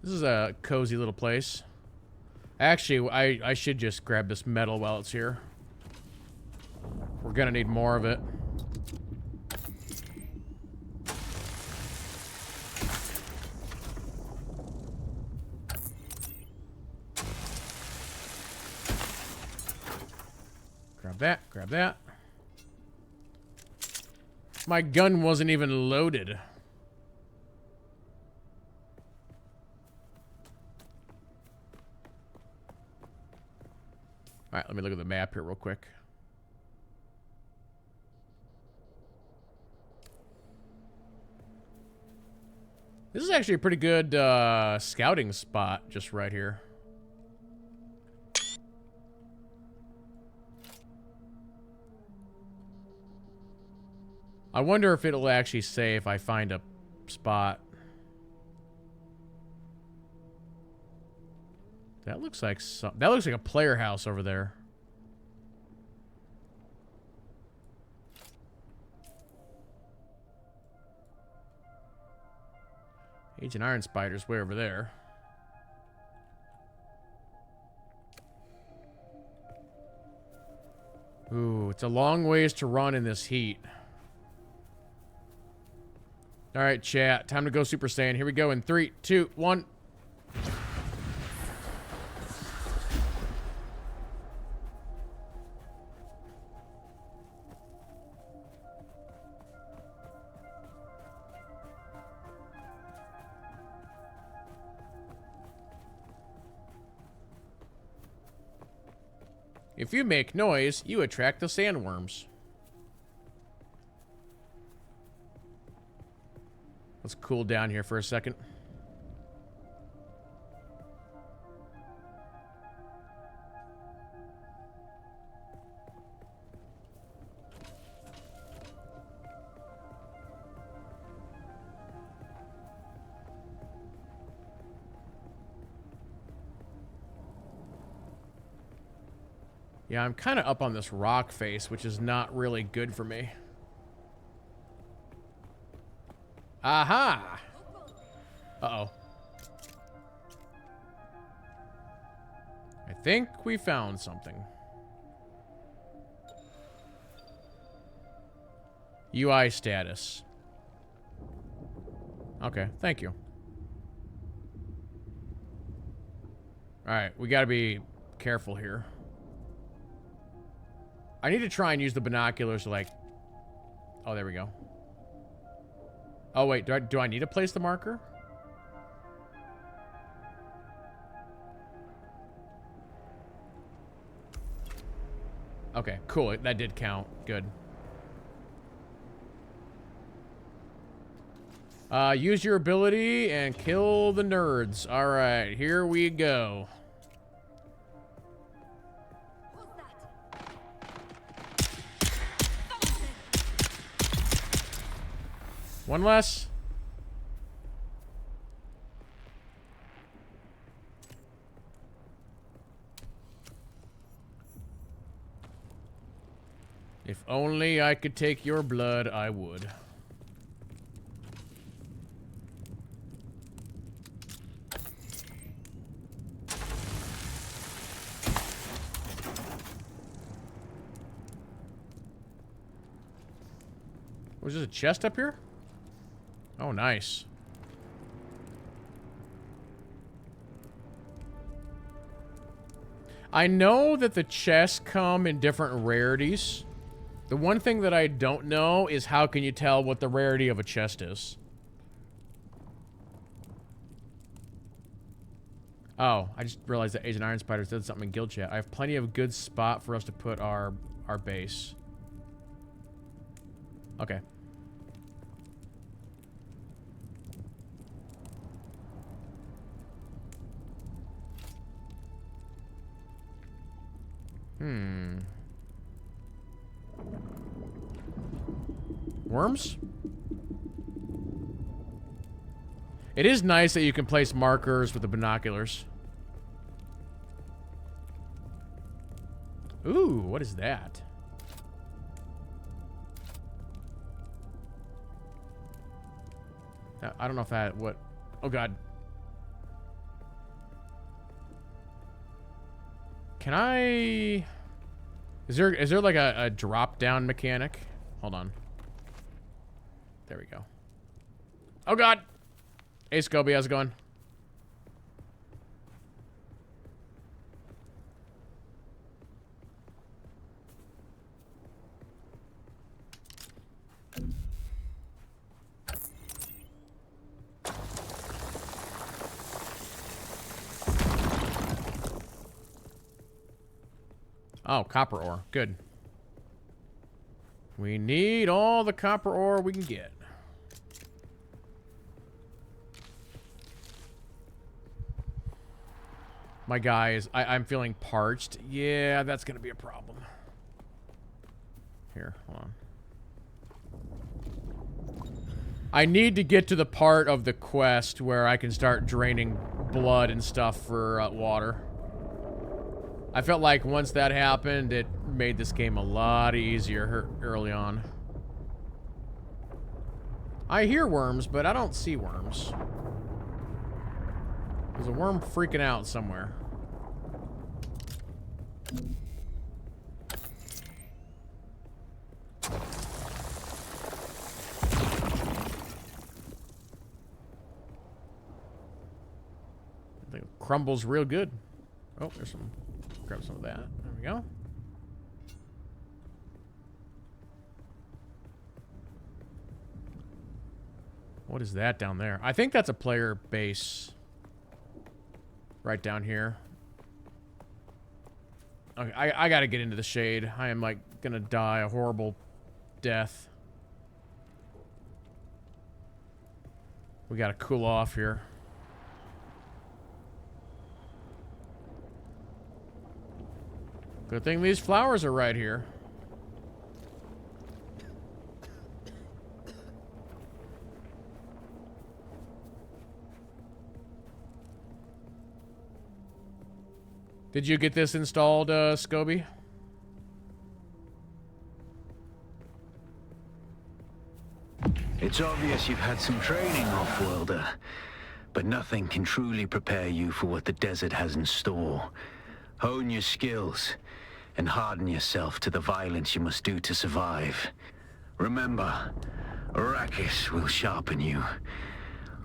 This is a cozy little place. Actually, I should just grab this metal while it's here. We're gonna need more of it. Grab that, grab that. My gun wasn't even loaded. Alright, let me look at the map here real quick. This is actually a pretty good scouting spot just right here. I wonder if it'll actually say if I find a spot. That looks like a player house over there. Agent Iron Spider's way over there. Ooh, it's a long ways to run in this heat. Alright, chat. Time to go Super Saiyan. Here we go in 3, 2, 1. If you make noise, you attract the sandworms. Let's cool down here for a second. Yeah, I'm kind of up on this rock face, which is not really good for me. Aha! Uh-oh. I think we found something. UI status. Okay, thank you. Alright, we gotta be careful here. I need to try and use the binoculars to, like... Oh, there we go. Oh, wait. Do I need to place the marker? Okay, cool. That did count. Good. Use your ability and kill the nerds. Alright, here we go. One less. If only I could take your blood, I would. Was this a chest up here? Oh, nice. I know that the chests come in different rarities. The one thing that I don't know is how can you tell what the rarity of a chest is? Oh, I just realized that Agent Iron Spider said something in guild chat. I have plenty of good spot for us to put our base. Okay. Worms? It is nice that you can place markers with the binoculars. Ooh, what is that? I don't know if that... What? Oh, God. Can I... Is there like a drop down mechanic? Hold on. There we go. Oh god! Hey Scobie, how's it going? Oh, copper ore. Good. We need all the copper ore we can get. My guys, I'm feeling parched. Yeah, that's gonna be a problem. Here, hold on. I need to get to the part of the quest where I can start draining blood and stuff for water. I felt like once that happened, it made this game a lot easier early on. I hear worms, but I don't see worms. There's a worm freaking out somewhere. I think it crumbles real good. Oh, there's some. Grab some of that. There we go. What is that down there? I think that's a player base. Right down here. Okay, I gotta get into the shade. I am like gonna die a horrible death. We gotta cool off here. Good thing these flowers are right here. Did you get this installed, Scobie? It's obvious you've had some training, off-worlder, but nothing can truly prepare you for what the desert has in store. Hone your skills and harden yourself to the violence you must do to survive. Remember, Arrakis will sharpen you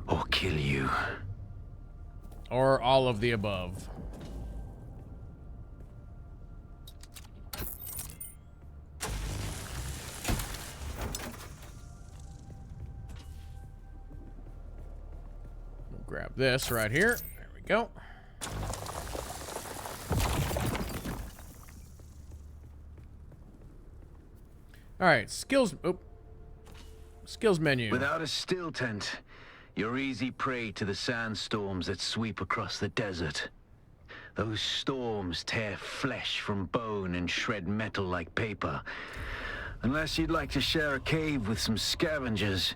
or kill you. Or all of the above. We'll grab this right here. There we go. All right, skills. Oh, skills menu. Without a still tent, you're easy prey to the sandstorms that sweep across the desert. Those storms tear flesh from bone and shred metal like paper. Unless you'd like to share a cave with some scavengers,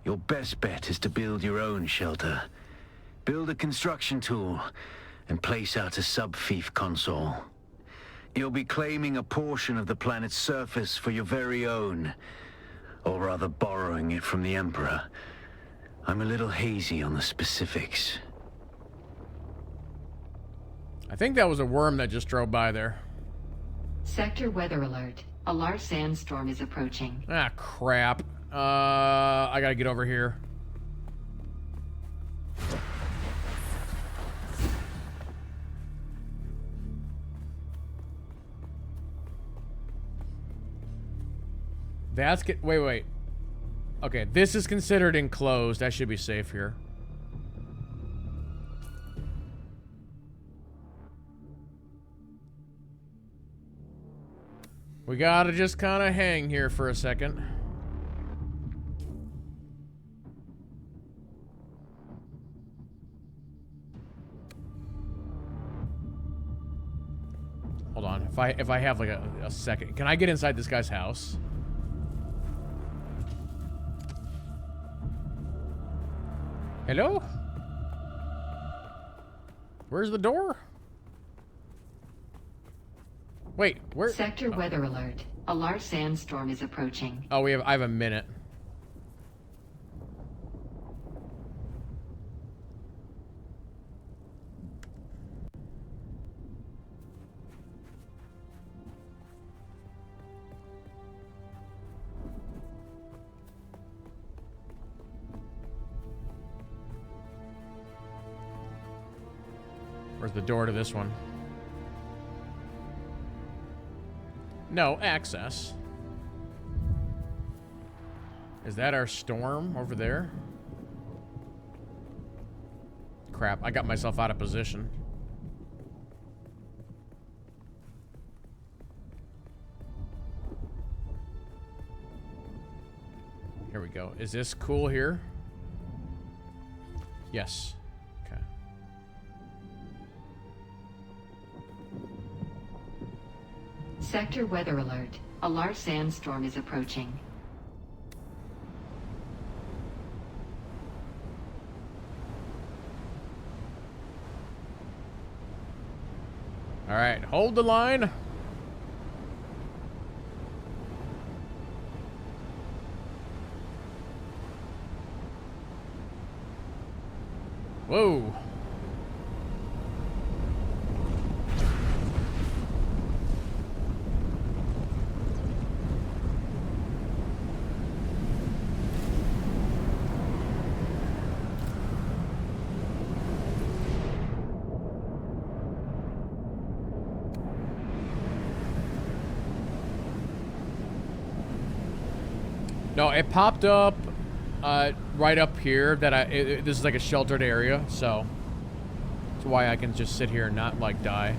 your best bet is to build your own shelter. Build a construction tool and place out a sub-fief console. You'll be claiming a portion of the planet's surface for your very own, or rather borrowing it from the Emperor. I'm a little hazy on the specifics. I think that was a worm that just drove by there. Sector weather alert. A large sandstorm is approaching. Ah, crap. I gotta get over here. That's wait. Okay, this is considered enclosed. I should be safe here. We gotta just kind of hang here for a second. Hold on. If I have like a second, can I get inside this guy's house? Hello? Where's the door? Wait, where? Sector weather alert. A large sandstorm is approaching. Oh, I have a minute. Where's the door to this one? No, access. Is that our storm over there? Crap, I got myself out of position. Here we go. Is this cool here? Yes. Okay. Sector weather alert. A large sandstorm is approaching. All right, hold the line. Whoa. No, it popped up right up here that this is like a sheltered area, so that's why I can just sit here and not like die.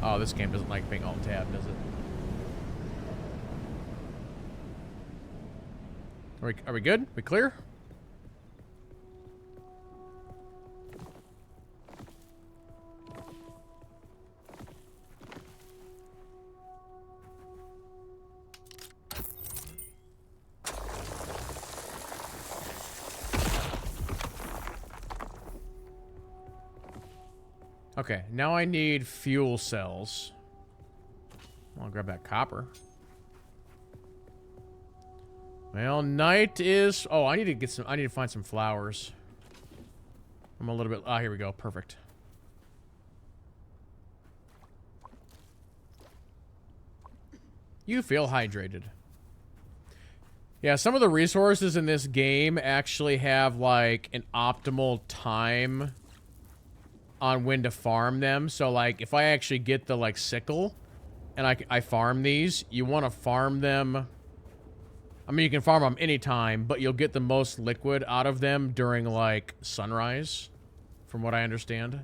Oh, this game doesn't like being alt-tab, does it? Are we good? We clear? Okay, now I need fuel cells. I'll grab that copper. Well, night is... Oh, I need to get some... I need to find some flowers. I'm a little bit... Ah, here we go. Perfect. You feel hydrated. Yeah, some of the resources in this game actually have, like, an optimal time on when to farm them. So, like, if I actually get the, like, sickle and I farm these, you want to farm them... I mean, you can farm them anytime, but you'll get the most liquid out of them during, like, sunrise, from what I understand.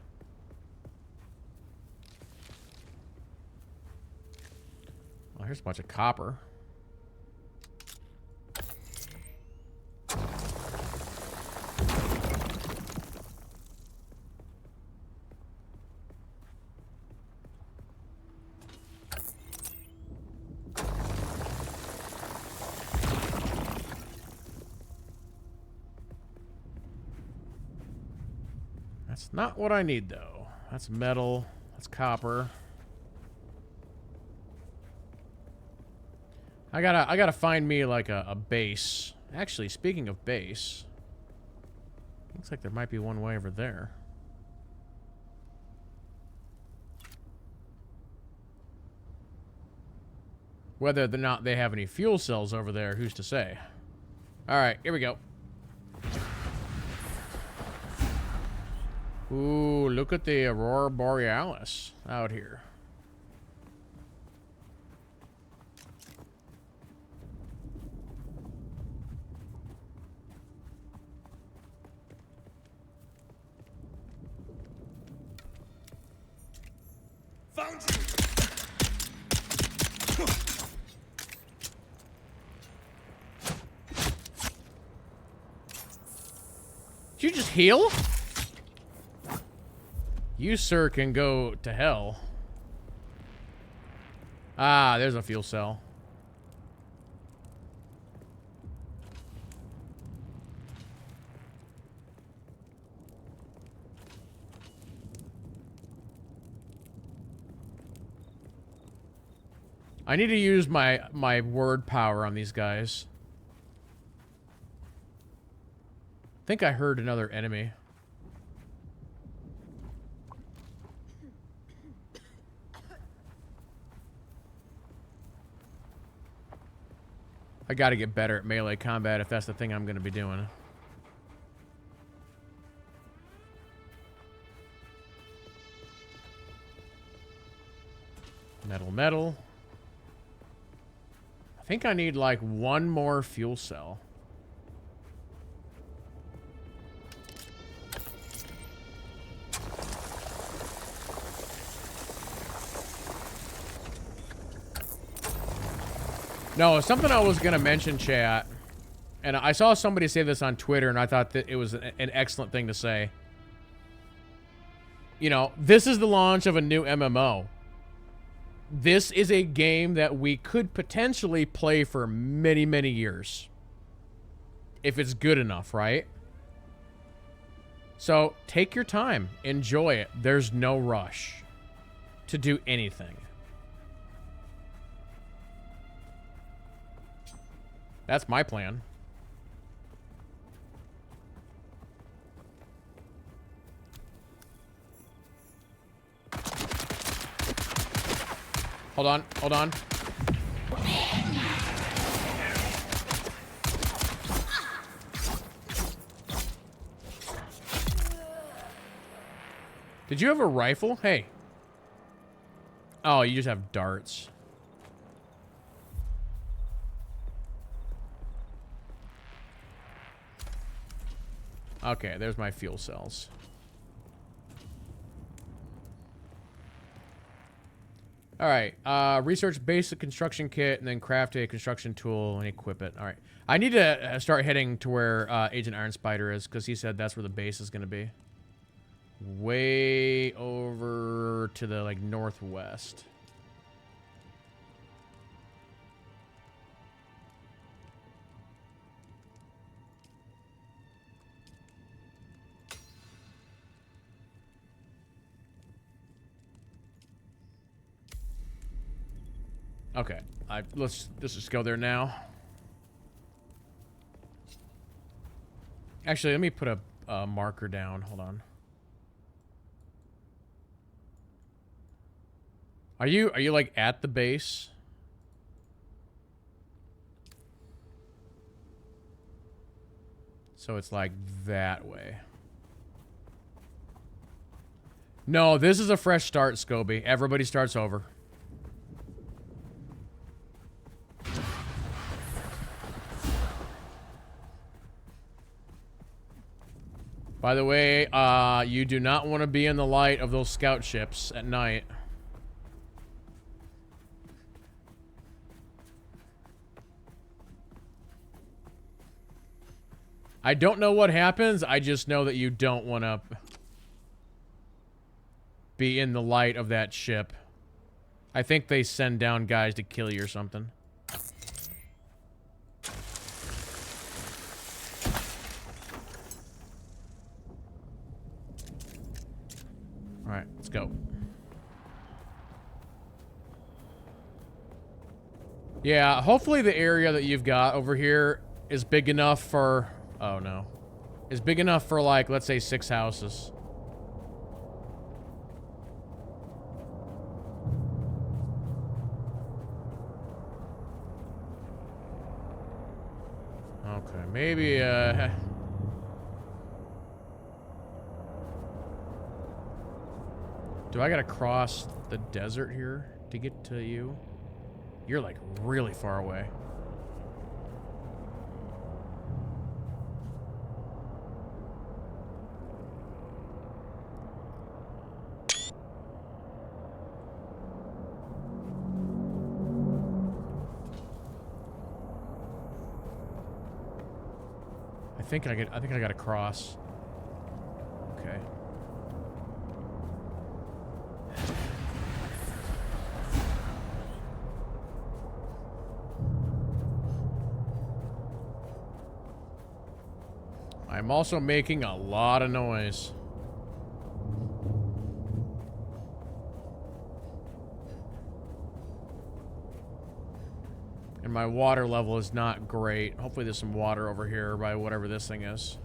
Well, here's a bunch of copper. That's not what I need, though. That's metal. That's copper. I gotta find me like a base. Actually, speaking of base, looks like there might be one way over there. Whether or not they have any fuel cells over there, who's to say? All right, here we go. Ooh, look at the Aurora Borealis out here. Found you! Did you just heal? You, sir, can go to hell. Ah, there's a fuel cell. I need to use my word power on these guys. I think I heard another enemy. I gotta get better at melee combat if that's the thing I'm gonna be doing. Metal, metal. I think I need like one more fuel cell. No, something I was gonna mention, chat, and I saw somebody say this on Twitter, and I thought that it was an excellent thing to say. You know, this is the launch of a new MMO. This is a game that we could potentially play for many, many years. If it's good enough, right? So, take your time. Enjoy it. There's no rush to do anything. That's my plan. Hold on, hold on. Did you have a rifle? Hey. Oh, you just have darts. Okay, there's my fuel cells. Alright, research basic construction kit and then craft a construction tool and equip it. Alright. I need to start heading to where Agent Iron Spider is, because he said that's where the base is going to be. Way over to the, like, northwest. Okay, let's just go there now. Actually, let me put a marker down. Hold on. Are you like at the base? So it's like that way. No, this is a fresh start, Scobie. Everybody starts over. By the way, you do not want to be in the light of those scout ships at night. I don't know what happens. I just know that you don't want to be in the light of that ship. I think they send down guys to kill you or something. Alright, let's go. Yeah, hopefully the area that you've got over here is big enough for... Oh, no. Is big enough for, like, let's say 6 houses. Okay, maybe, Do I gotta cross the desert here to get to you? You're like really far away. I think I gotta cross. Okay. I'm also making a lot of noise. And my water level is not great. Hopefully there's some water over here by whatever this thing is.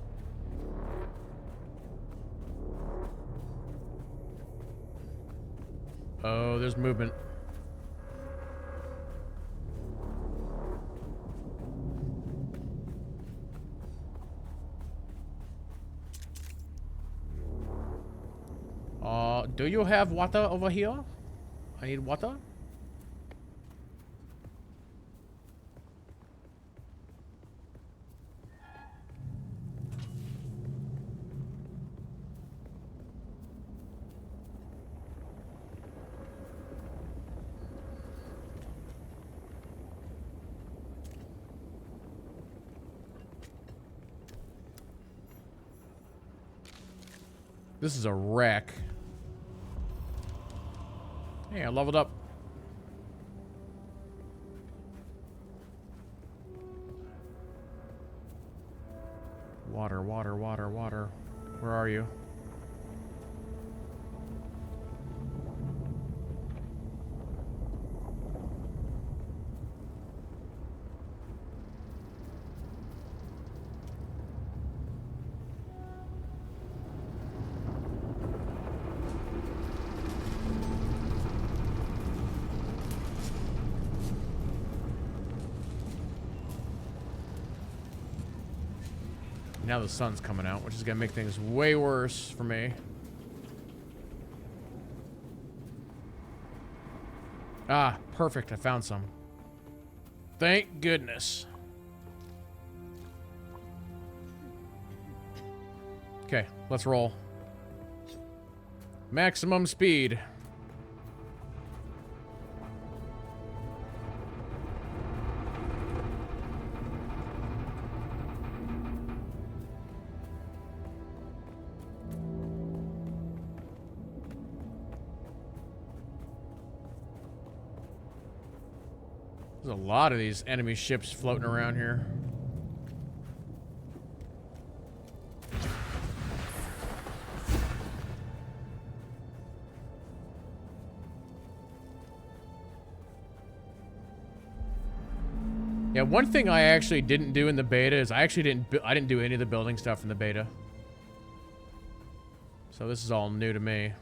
Oh, there's movement. Do you have water over here? I need water. This is a wreck. Hey, I leveled up. Water, water, water, water. Where are you? Now the sun's coming out, which is gonna make things way worse for me. Ah, perfect. I found some. Thank goodness. Okay, let's roll. Maximum speed. There's a lot of these enemy ships floating around here. Yeah, one thing I actually didn't do in the beta is I didn't do any of the building stuff in the beta. So this is all new to me.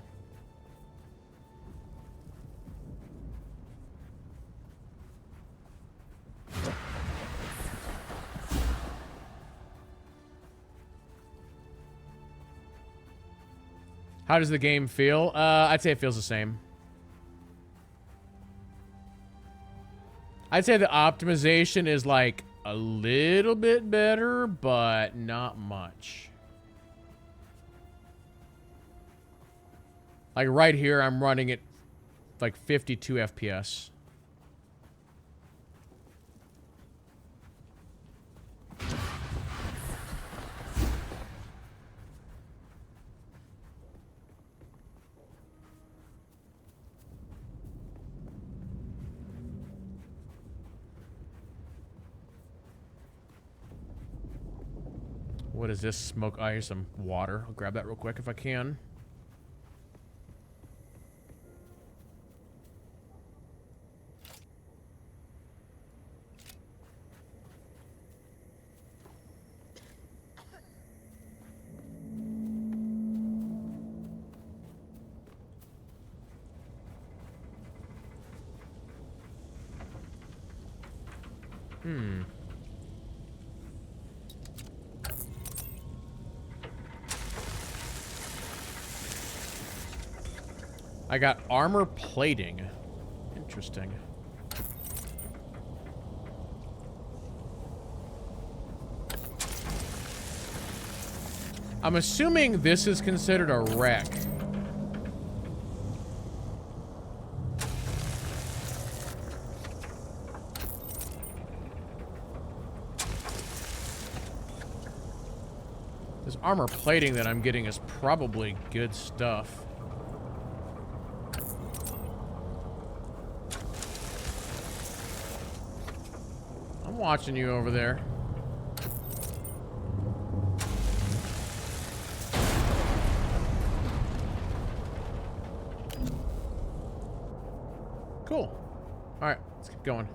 How does the game feel? I'd say it feels the same. I'd say the optimization is like a little bit better, but not much. Like right here, I'm running it like 52 FPS. What is this? Smoke. I hear some water. I'll grab that real quick if I can. I got armor plating. Interesting. I'm assuming this is considered a wreck. This armor plating that I'm getting is probably good stuff. I'm watching you over there. Cool. All right, let's keep going.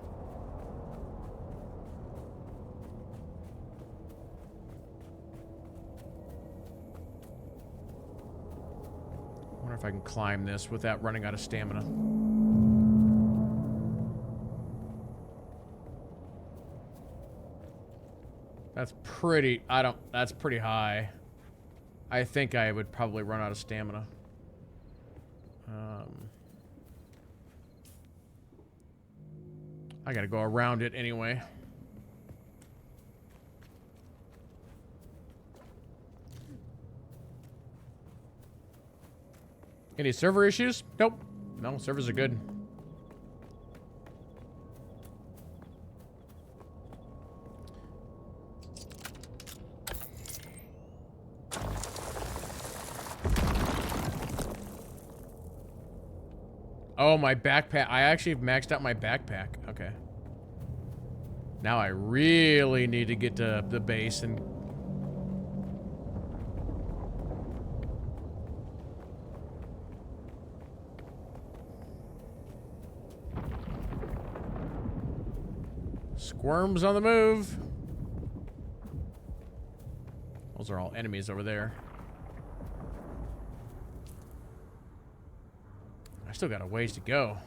wonder if I can climb this without running out of stamina. That's pretty... That's pretty high. I think I would probably run out of stamina. I gotta go around it anyway. Any server issues? Nope. No, servers are good. Oh, my backpack. I actually maxed out my backpack. Okay. Now I really need to get to the base and... Squirms on the move. Those are all enemies over there. I still got a ways to go.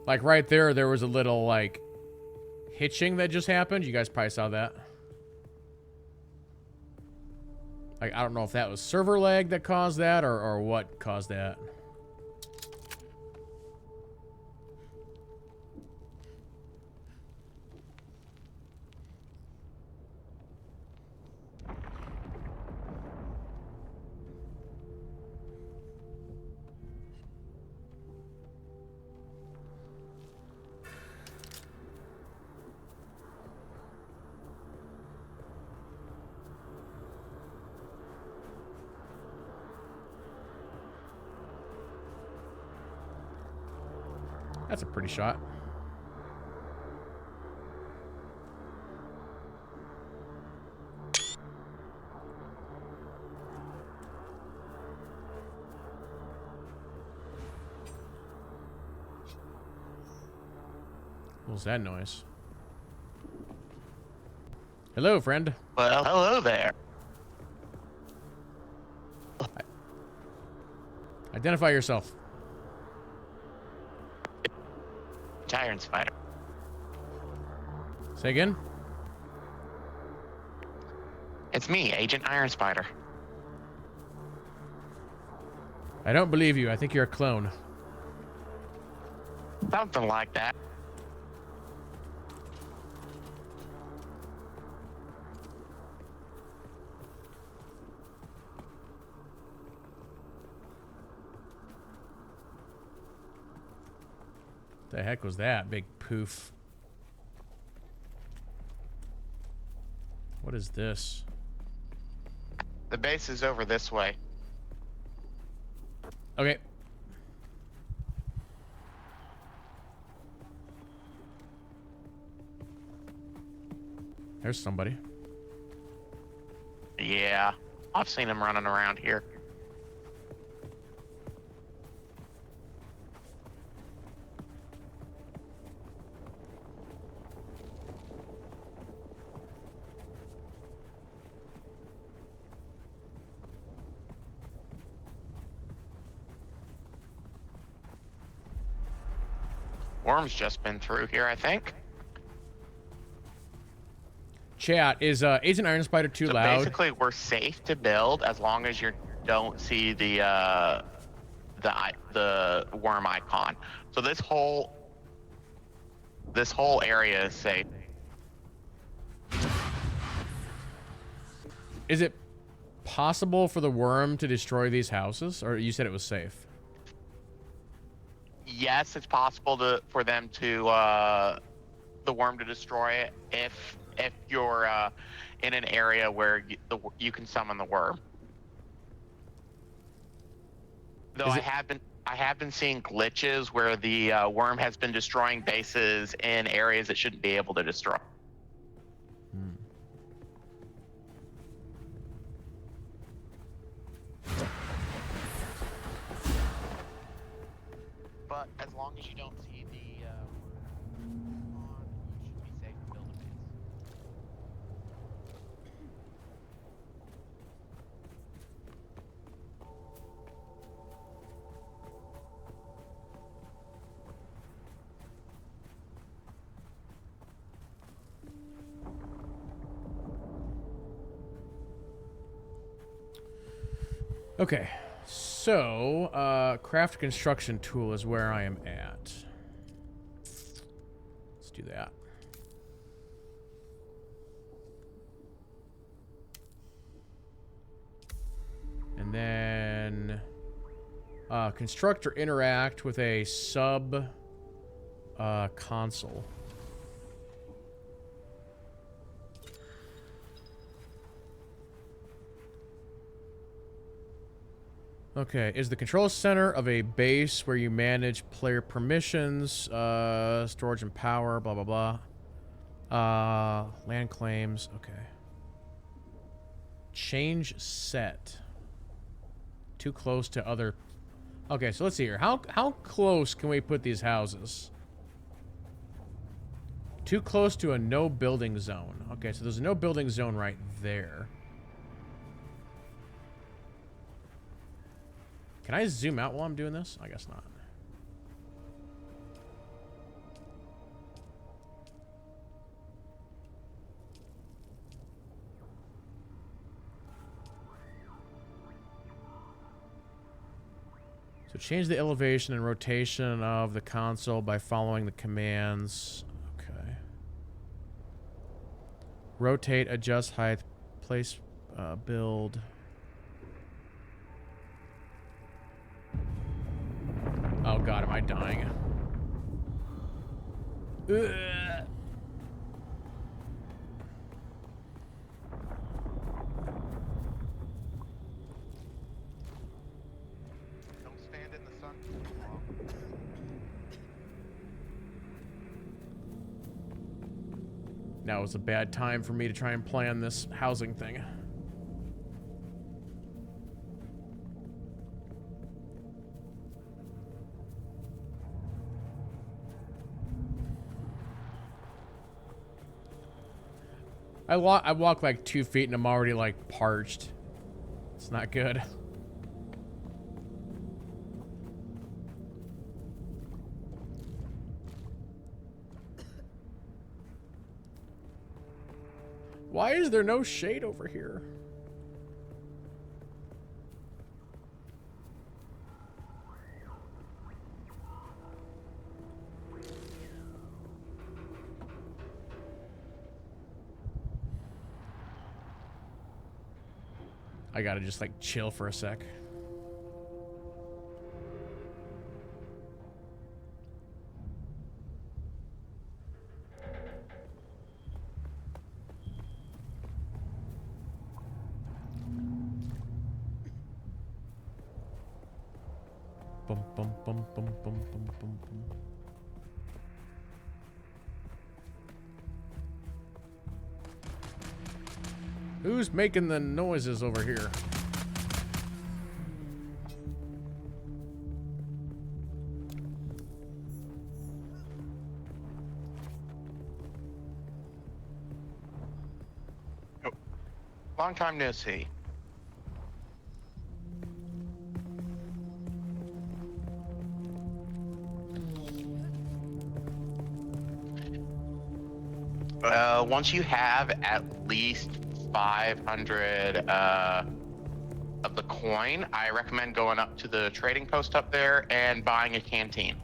Like right there, there was a little like hitching that just happened. You guys probably saw that. Like, I don't know if that was server lag that caused that or what caused that. That's a pretty shot. What was that noise? Hello, friend. Well, hello there. Identify yourself. Iron Spider. Say again? It's me, Agent Iron Spider. I don't believe you. I think you're a clone. Something like that. The heck was that? Big poof. What is this? The base is over this way. Okay. There's somebody. Yeah, I've seen him running around here. Worm's just been through here, I think. Chat, is Agent Iron Spider too loud? Basically, we're safe to build as long as you don't see the worm icon. So this whole area is safe. Is it possible for the worm to destroy these houses? Or you said it was safe? Yes, it's possible for them to the worm to destroy it if you're in an area where you can summon the worm. Though I have been seeing glitches where the worm has been destroying bases in areas it shouldn't be able to destroy. But but as long as you don't see the on, you should be safe to build a base. Okay, so craft construction tool is where I am at. Let's do that. And then construct or interact with a sub console. Okay, is the control center of a base where you manage player permissions, storage and power, blah, blah, blah. Land claims, okay. Change set. Too close to other... Okay, so let's see here. How close can we put these houses? Too close to a no building zone. Okay, so there's a no building zone right there. Can I zoom out while I'm doing this? I guess not. So change the elevation and rotation of the console by following the commands. Okay. Rotate, adjust height, place, build. Oh god, am I dying? Ugh. Don't stand in the sun too long. Now is a bad time for me to try and plan this housing thing. I walk like 2 feet and I'm already like parched. It's not good. Why is there no shade over here? I gotta just like chill for a sec. Bum bum bum bum bum bum bum bum. Who's making the noises over here? Oh. Long time no see. Once you have at least 500 of the coin, I recommend going up to the trading post up there and buying a canteen.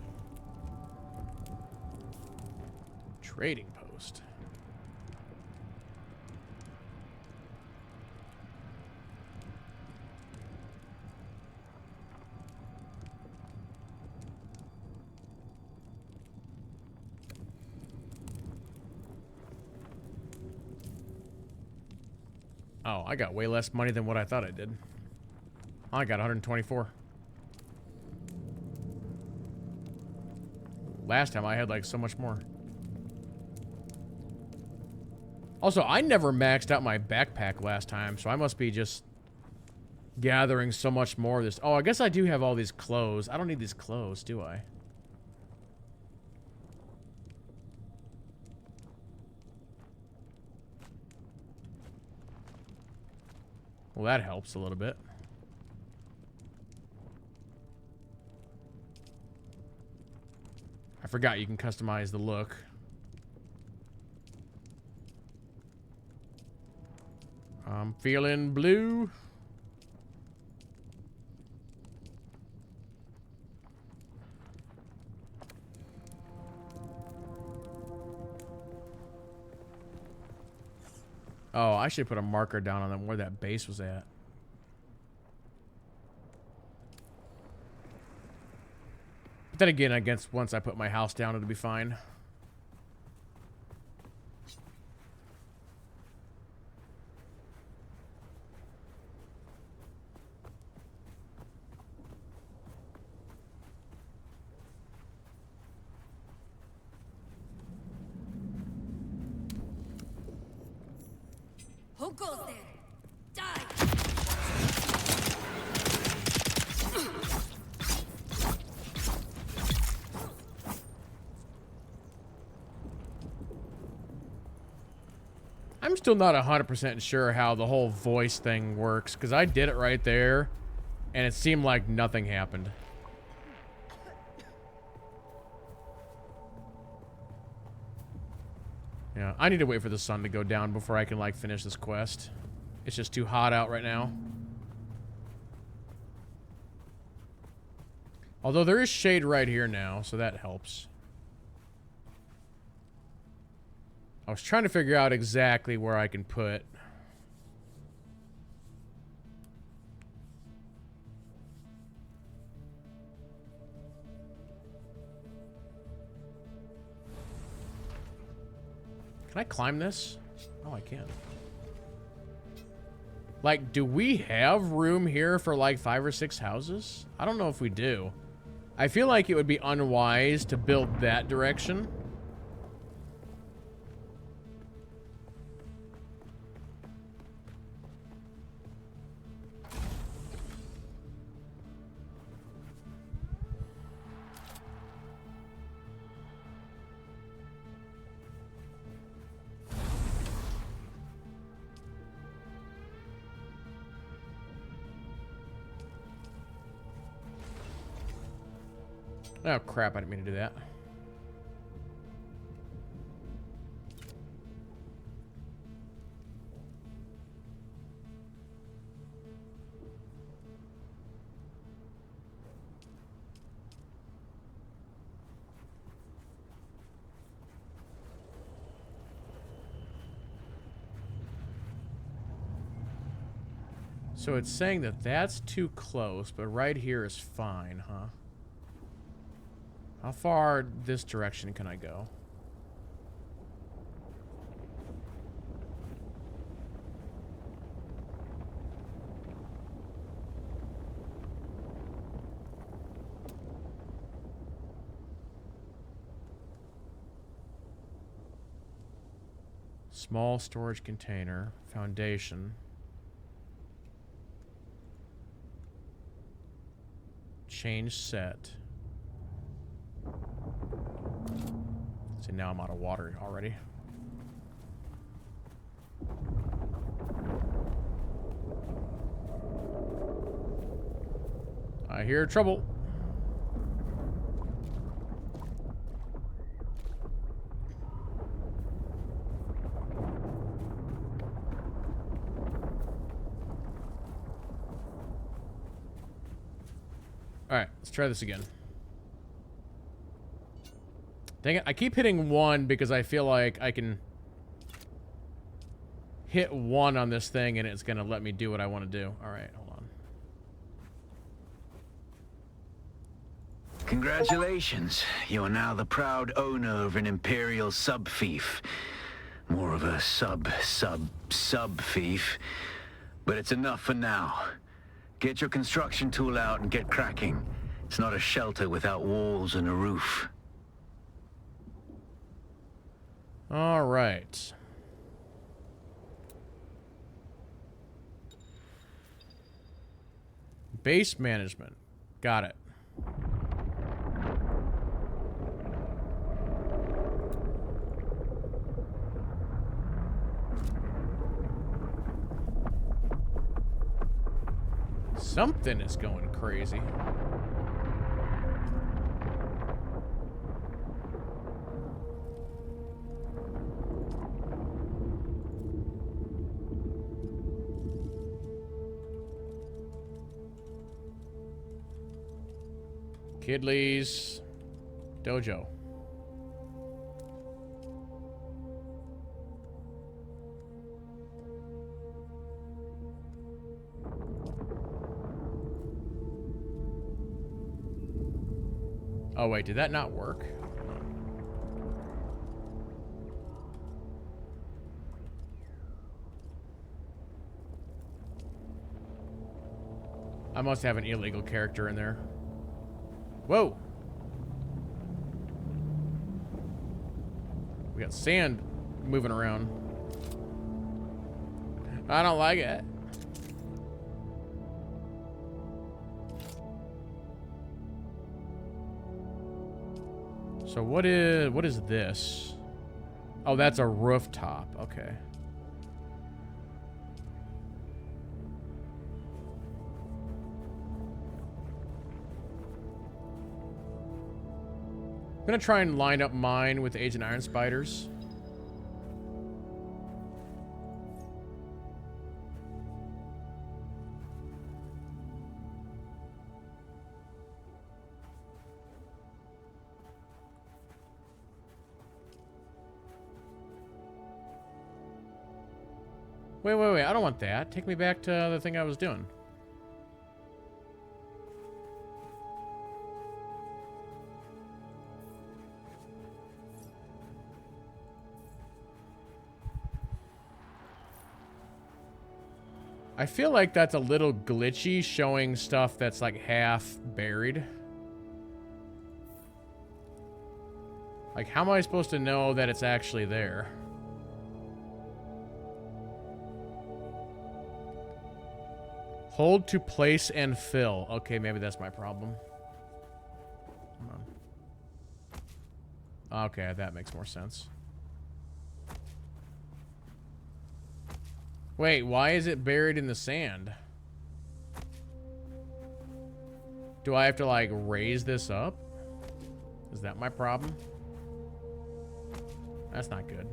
Trading post. Oh, I got way less money than what I thought I did. I got 124. Last time I had like so much more. Also, I never maxed out my backpack last time, so I must be just gathering so much more of this. Oh, I guess I do have all these clothes. I don't need these clothes, do I? Well, that helps a little bit. I forgot you can customize the look. I'm feeling blue. Oh, I should put a marker down on them where that base was at. But then again, I guess once I put my house down, it'll be fine. Who goes there? Die! I'm still not 100% sure how the whole voice thing works, because I did it right there, and it seemed like nothing happened. Yeah, I need to wait for the sun to go down before I can, like, finish this quest. It's just too hot out right now. Although there is shade right here now, so that helps. I was trying to figure out exactly where I can put... Can I climb this? Oh, I can. Like, do we have room here for like 5 or 6 houses? I don't know if we do. I feel like it would be unwise to build that direction. Oh, crap. I didn't mean to do that. So it's saying that that's too close, but right here is fine, huh? How far this direction can I go? Small storage container, foundation. Change set. See, now I'm out of water already. I hear trouble. Alright, let's try this again. Dang it, I keep hitting 1 because I feel like I can hit 1 on this thing and it's gonna let me do what I want to do. Alright, hold on. Congratulations. You are now the proud owner of an Imperial sub-fief. More of a sub-fief. But it's enough for now. Get your construction tool out and get cracking. It's not a shelter without walls and a roof. All right. Base management. Got it. Something is going crazy. KidLee's dojo. Oh wait, did that not work? I must have an illegal character in there. Whoa! We got sand moving around. I don't like it. So what is this? Oh, that's a rooftop. Okay. I'm gonna try and line up mine with Agent Iron Spider's. Wait, I don't want that. Take me back to the thing I was doing. I feel like that's a little glitchy, showing stuff that's like half buried. Like, how am I supposed to know that it's actually there? Hold to place and fill. Okay, maybe that's my problem. Hold on. Okay, that makes more sense. Wait, why is it buried in the sand? Do I have to, like, raise this up? Is that my problem? That's not good.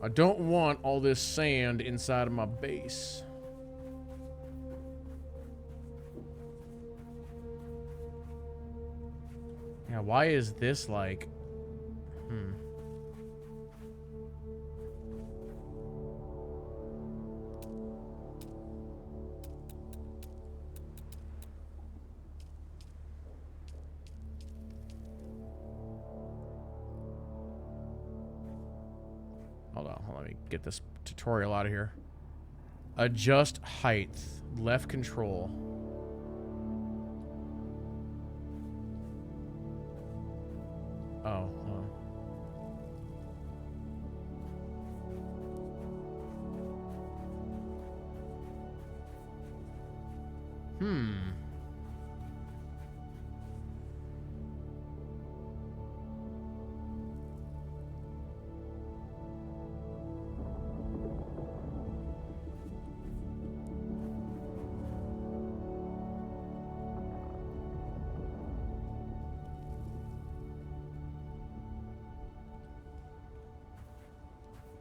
I don't want all this sand inside of my base. Yeah, why is this like... Hold on, let me get this tutorial out of here. Adjust height, left control. Oh, hold on.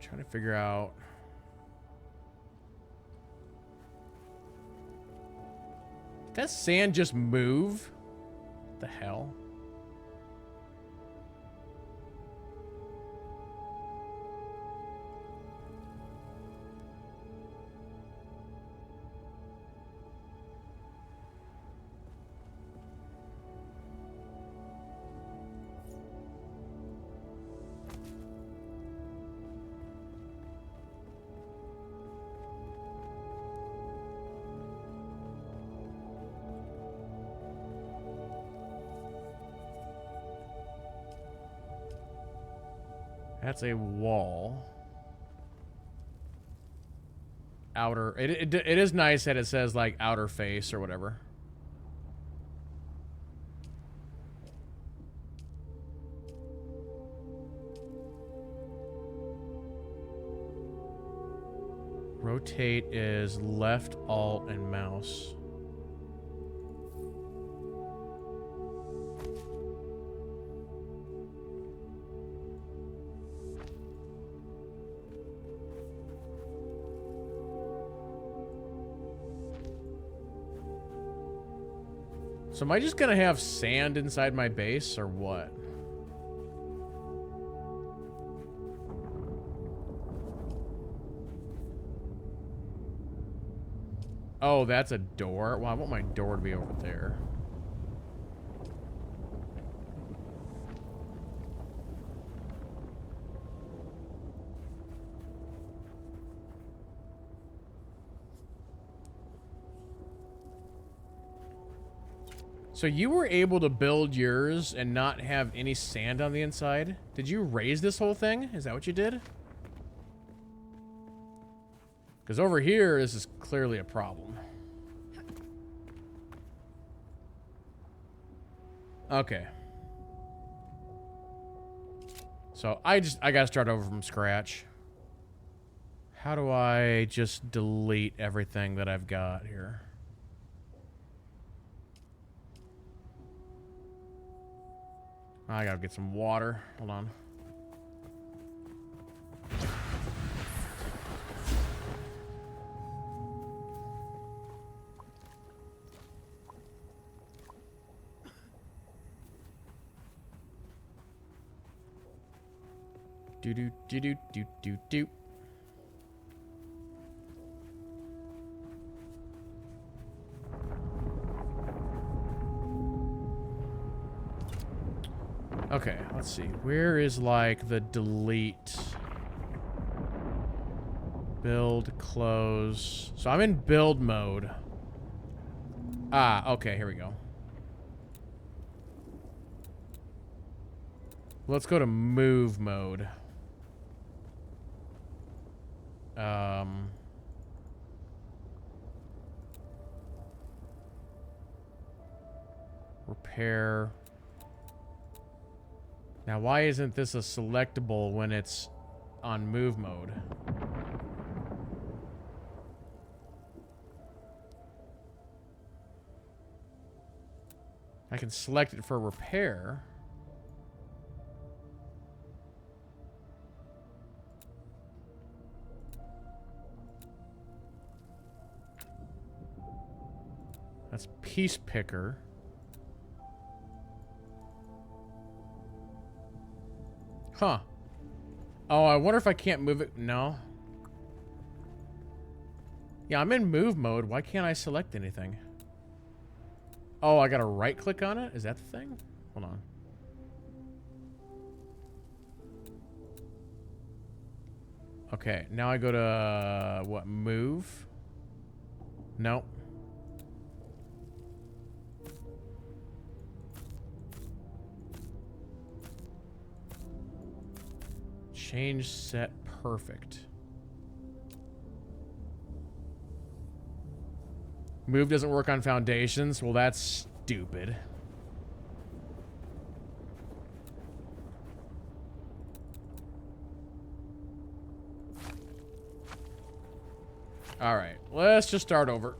Trying to figure out. Did that sand just move? What the hell? That's a wall. Outer. It is nice that it says like outer face or whatever. Rotate is left, alt, and mouse. So am I just gonna have sand inside my base, or what? Oh, that's a door? Well, I want my door to be over there. So you were able to build yours and not have any sand on the inside? Did you raise this whole thing? Is that what you did? Because over here, this is clearly a problem. Okay. So I gotta start over from scratch. How do I just delete everything that I've got here? I gotta get some water. Hold on. Do do do do do do do. Okay, let's see. Where is like the delete? Build, close. So I'm in build mode. Ah, okay, here we go. Let's go to move mode. Repair. Now, why isn't this a selectable when it's on move mode? I can select it for repair. That's piece picker. Huh. Oh, I wonder if I can't move it. No. Yeah, I'm in move mode. Why can't I select anything? Oh, I gotta right click on it? Is that the thing? Hold on. Okay, now I go to what? Move? Nope. Change set perfect. Move doesn't work on foundations. Well, that's stupid. All right, let's just start over.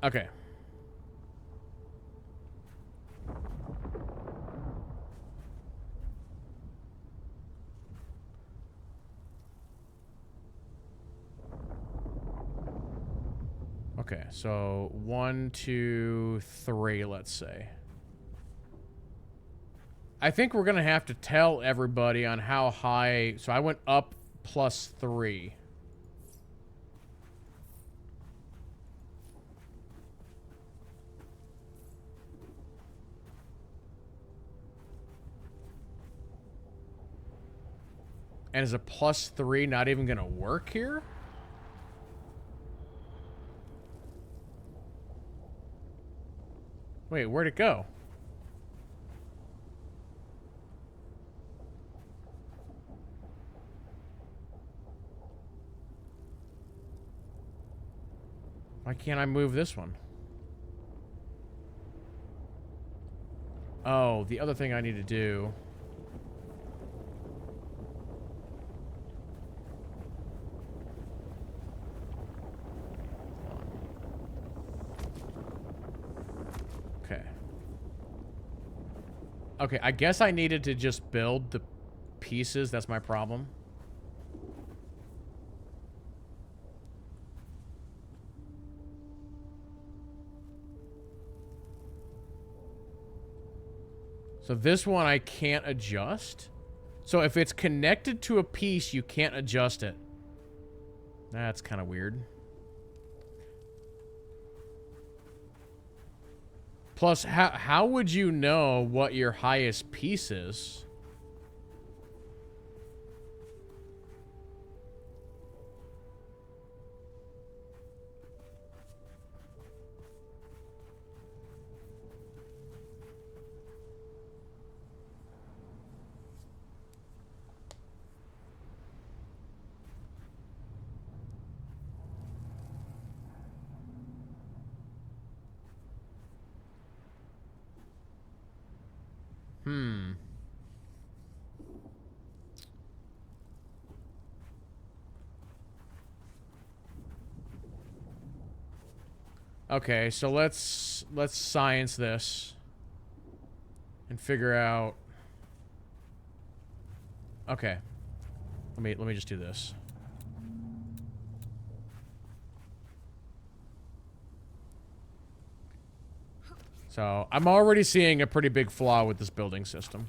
Okay. Okay, so 1, 2, 3, let's say. I think we're gonna have to tell everybody on how high. So I went up +3. And is a +3 not even gonna work here? Wait, where'd it go? Why can't I move this one? Oh, the other thing I need to do. Okay. Okay, I guess I needed to just build the pieces. That's my problem. So this one I can't adjust. So if it's connected to a piece, you can't adjust it. That's kind of weird. Plus, how would you know what your highest piece is? Hmm. Okay, so let's science this and figure out. Okay. Let me just do this. So, I'm already seeing a pretty big flaw with this building system.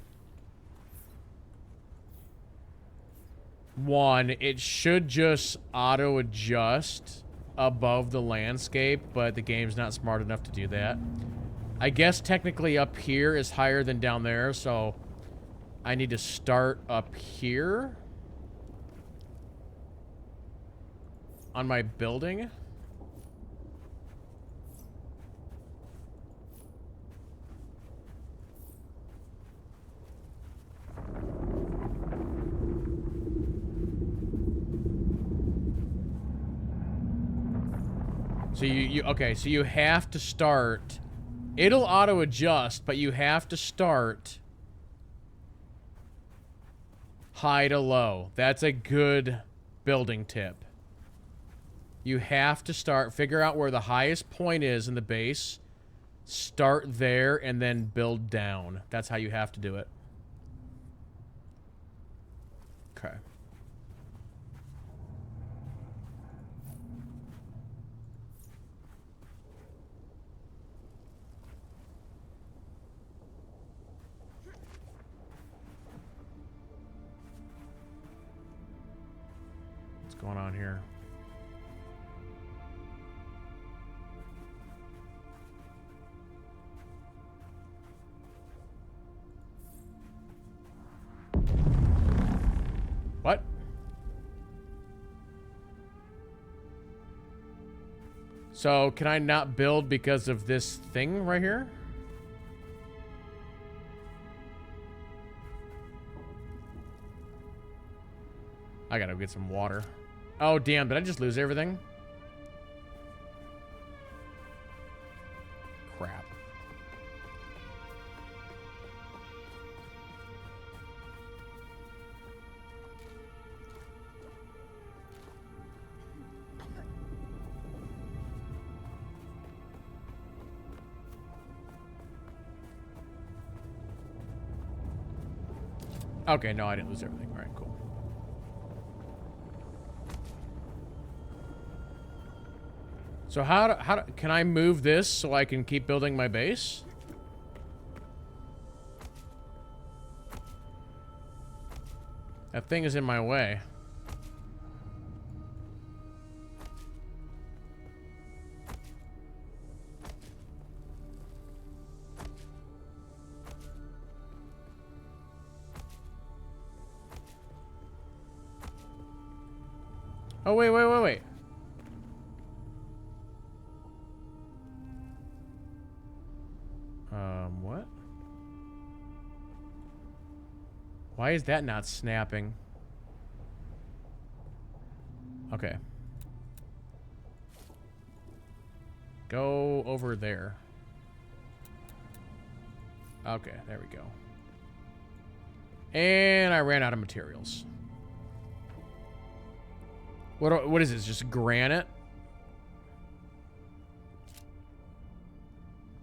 One, it should just auto-adjust above the landscape, but the game's not smart enough to do that. I guess technically up here is higher than down there, so I need to start up here on my building. So okay, so you have to start. It'll auto adjust, but you have to start high to low. That's a good building tip. You have to figure out where the highest point is in the base, start there, and then build down. That's how you have to do it. Okay. Going on here? What? So, can I not build because of this thing right here? I gotta go get some water. Oh, damn. Did I just lose everything? Crap. Okay, no, I didn't lose everything. All right, cool. So can I move this so I can keep building my base? That thing is in my way. Oh, wait. What? Why is that not snapping? Okay. Go over there. Okay, there we go. And I ran out of materials. What is this? Just granite?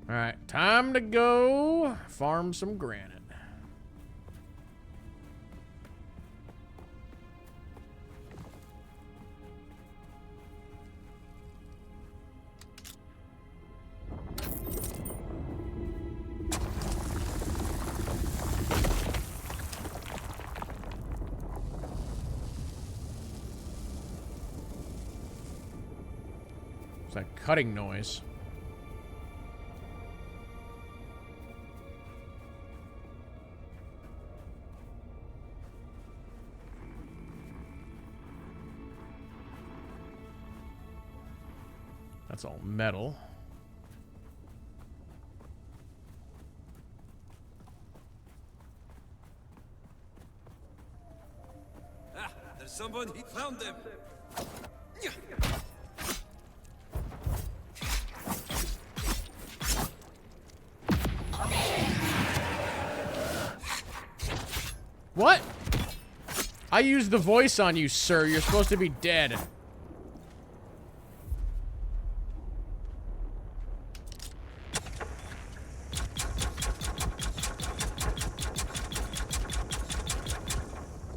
All right, time to go farm some granite. It's that cutting noise. That's all metal. Ah, there's someone. He found them. What? I used the voice on you, sir. You're supposed to be dead.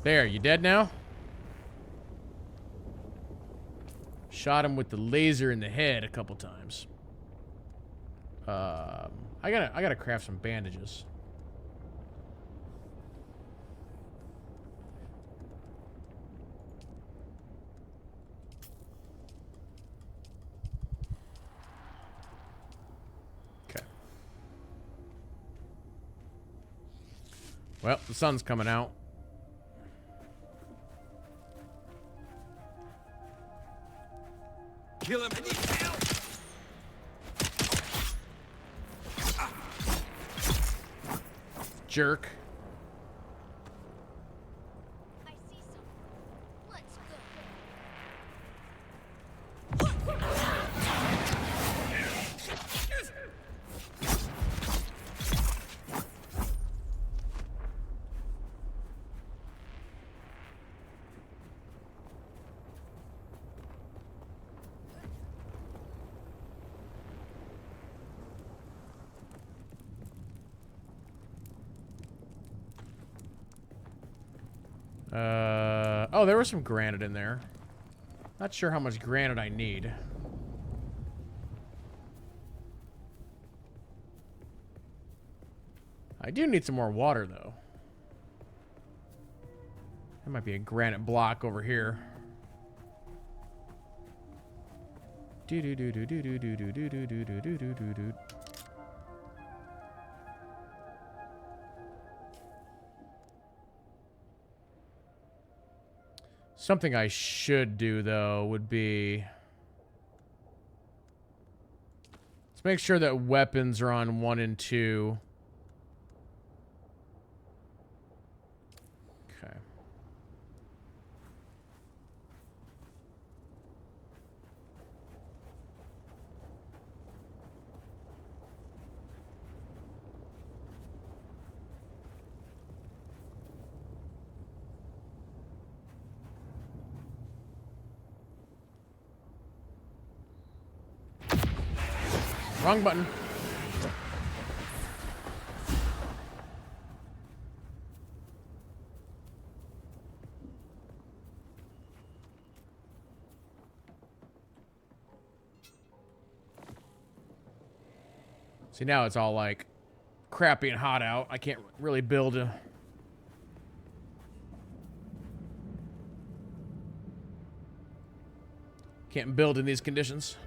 There, you dead now? Shot him with the laser in the head a couple times. I gotta craft some bandages. Okay. Well, the sun's coming out. Kill him. I need help. Jerk. I see something. Let's Oh, there was some granite in there. Not sure how much granite I need. I do need some more water, though. There might be a granite block over here. Do do do do do do do do do do do do do do do do. Something I should do, though, would be... Let's make sure that weapons are on 1 and 2. Okay. Wrong button. See, now it's all like crappy and hot out. I can't really build a... Can't build in these conditions.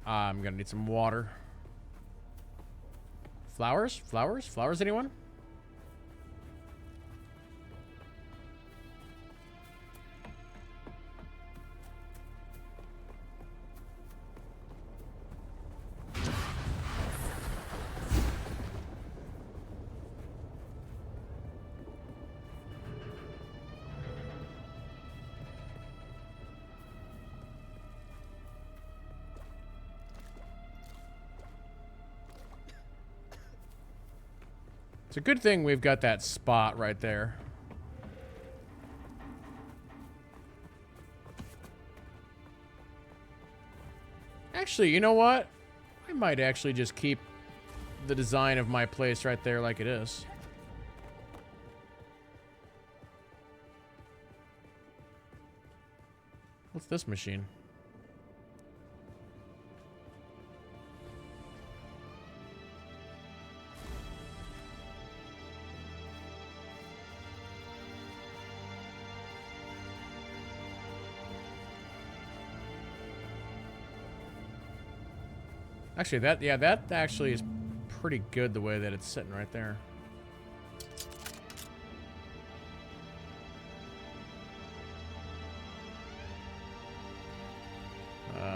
I'm gonna need some water. Flowers? Flowers? Flowers, anyone? It's a good thing we've got that spot right there. Actually, you know what? I might actually just keep the design of my place right there like it is. What's this machine? Actually, that actually is pretty good the way that it's sitting right there.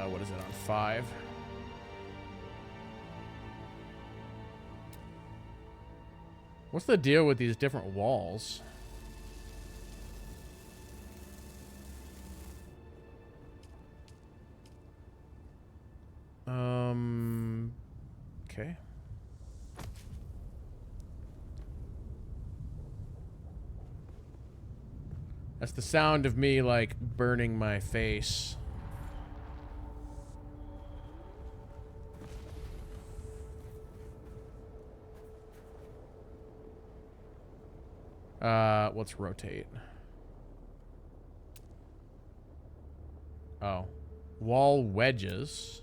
What is it on 5? What's the deal with these different walls? Okay. That's the sound of me, like, burning my face. Let's rotate. Oh. Wall wedges.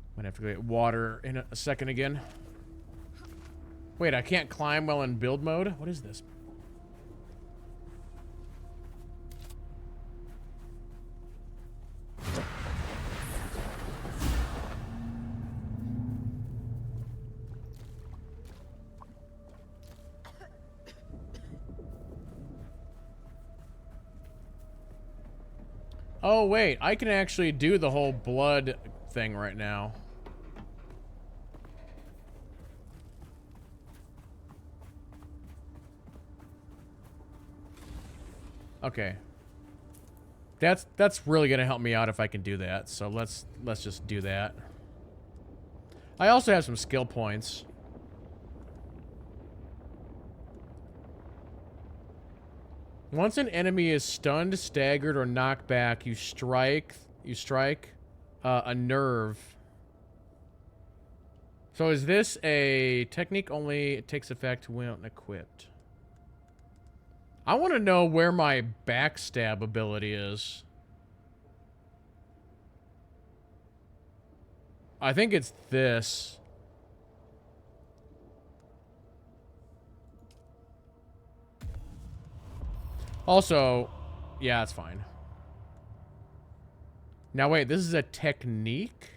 I'm gonna have to go get water in a second again. Wait, I can't climb while in build mode? What is this? Oh, wait, I can actually do the whole blood thing right now. Okay. That's really gonna help me out if I can do that. So let's just do that. I also have some skill points. Once an enemy is stunned, staggered, or knocked back, you strike a nerve. So is this a technique only? It takes effect when equipped. I want to know where my backstab ability is. I think it's this. Also, yeah, it's fine. Now wait, this is a technique?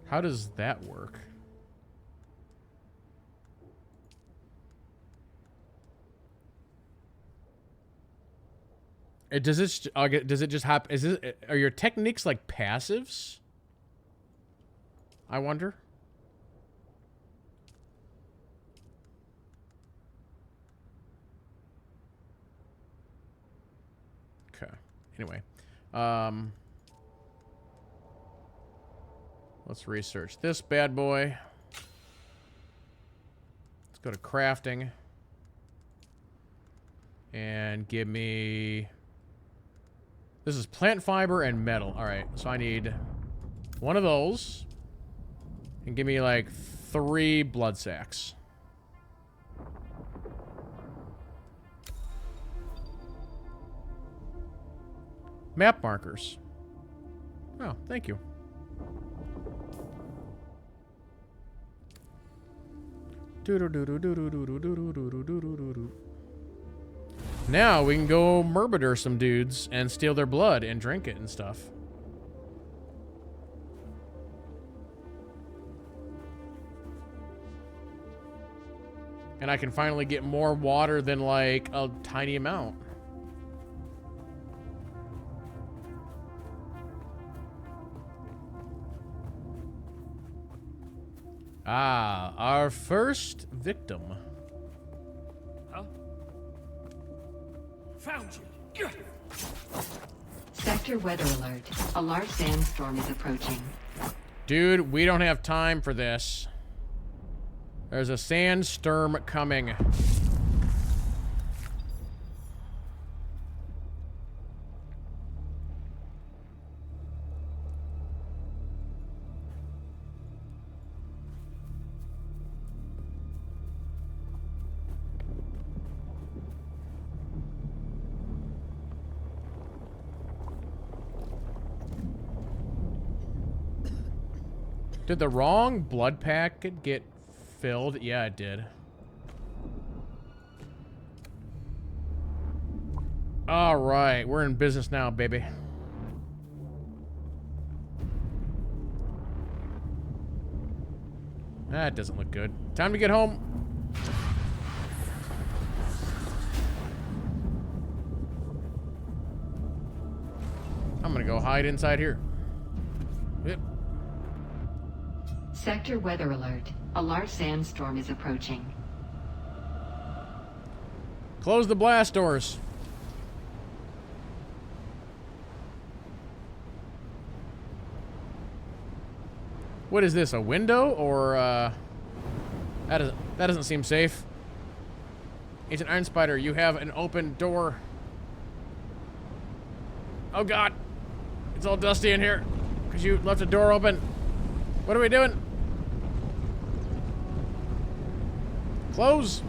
How does that work? Does it just happen? Are your techniques like passives? I wonder. Okay. Anyway, let's research this bad boy. Let's go to crafting and give me. This is plant fiber and metal. All right, so I need one of those. And give me like 3 blood sacks. Map markers. Oh, thank you. Now we can go murder some dudes and steal their blood and drink it and stuff. And I can finally get more water than like a tiny amount. Ah, our first victim. Found you. Sector weather alert. A large sandstorm is approaching. Dude, we don't have time for this. There's a sandstorm coming. Did the wrong blood packet get filled? Yeah, it did. All right, we're in business now, baby. That doesn't look good. Time to get home. I'm gonna go hide inside here. Yep. Sector weather alert. A large sandstorm is approaching. Close the blast doors. What is this, a window or that doesn't seem safe. Agent Iron Spider, you have an open door. Oh god. It's all dusty in here because you left a door open. What are we doing? Close.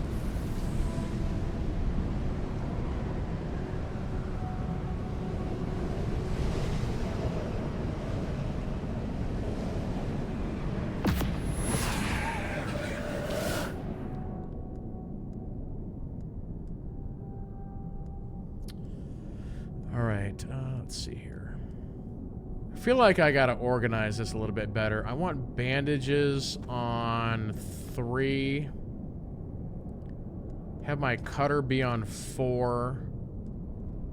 All right, let's see here. I feel like I gotta organize this a little bit better. I want bandages on 3. Have my cutter be on 4.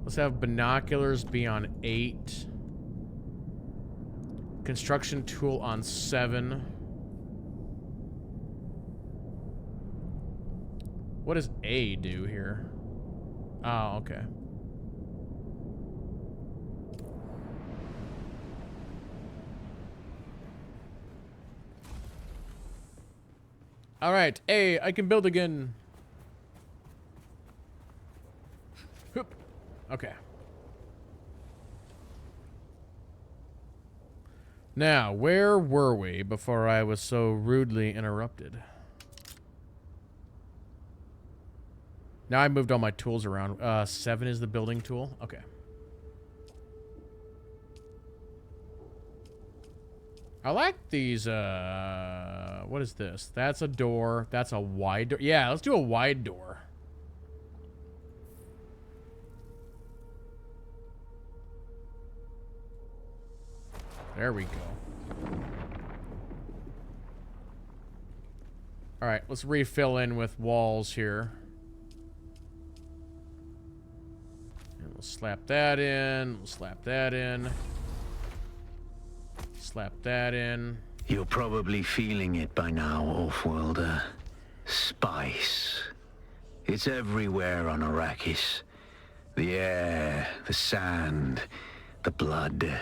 Let's have binoculars be on 8. Construction tool on 7. What does A do here? Oh, okay. All right, A, I can build again. Hoop. Okay. Now, where were we before I was so rudely interrupted? Now I moved all my tools around. 7 is the building tool. Okay. I like these, what is this? That's a door. That's a wide door. Yeah, let's do a wide door. There we go. All right, let's refill in with walls here. And we'll slap that in. We'll slap that in. Slap that in. You're probably feeling it by now, Offworlder. Spice. It's everywhere on Arrakis. The air, the sand, the blood.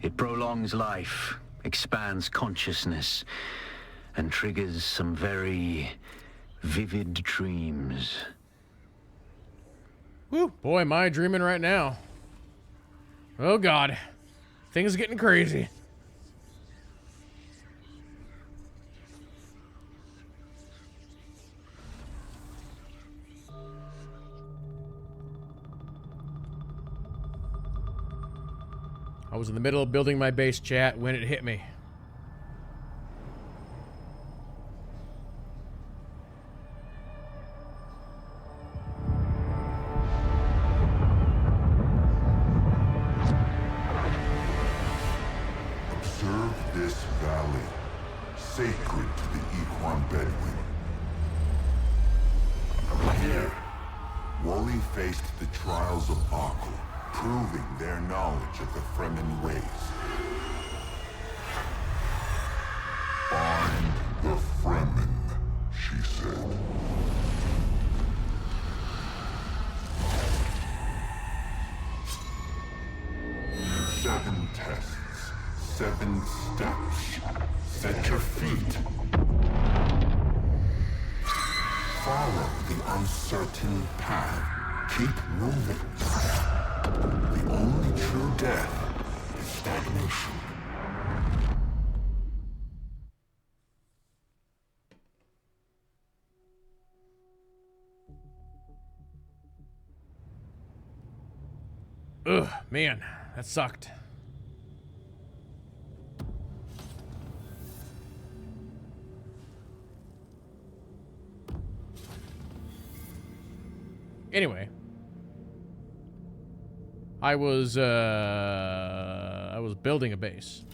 It prolongs life, expands consciousness, and triggers some very vivid dreams. Woo, boy, am I dreaming right now. Oh god. Things are getting crazy. I was in the middle of building my base, chat, when it hit me. Observe this valley, sacred to the Equan Bedouin. Here, Wally faced the trials of Akul, proving their knowledge of the Fremen ways. Find the Fremen, she said. 7 steps. Set your feet. Follow the uncertain path. Keep moving. The only true death is stagnation. Ugh, man, that sucked. Anyway, I was building a base.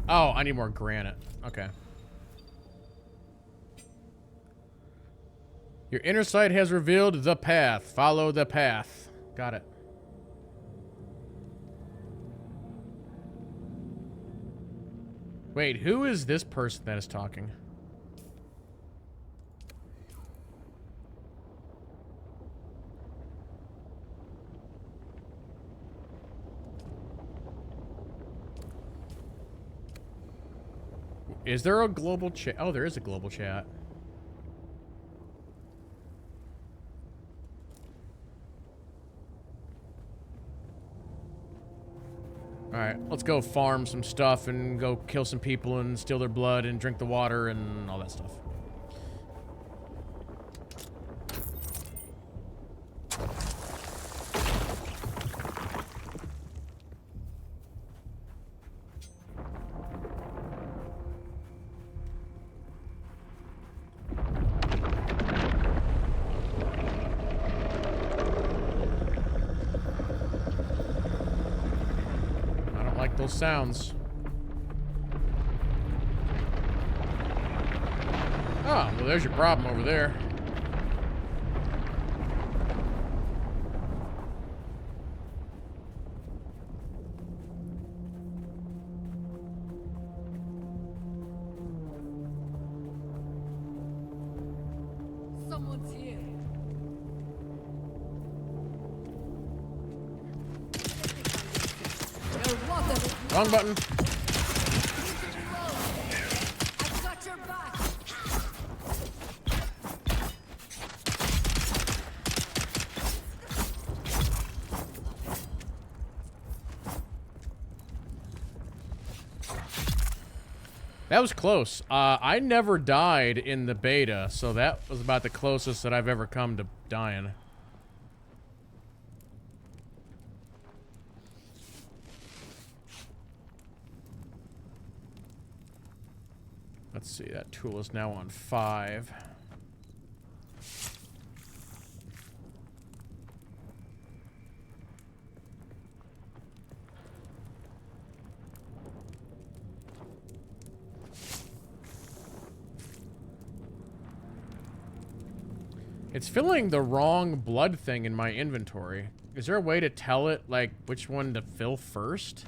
Oh, I need more granite. Okay. Your inner sight has revealed the path. Follow the path. Got it. Wait, who is this person that is talking? Is there a global chat? Oh, there is a global chat. Alright, let's go farm some stuff and go kill some people and steal their blood and drink the water and all that stuff. Those sounds. Oh, well, there's your problem over there. Someone's here. Wrong button. I've got your back. That was close. I never died in the beta, so that was about the closest that I've ever come to dying. Let's see, that tool is now on 5. It's filling the wrong blood thing in my inventory. Is there a way to tell it, like, which one to fill first?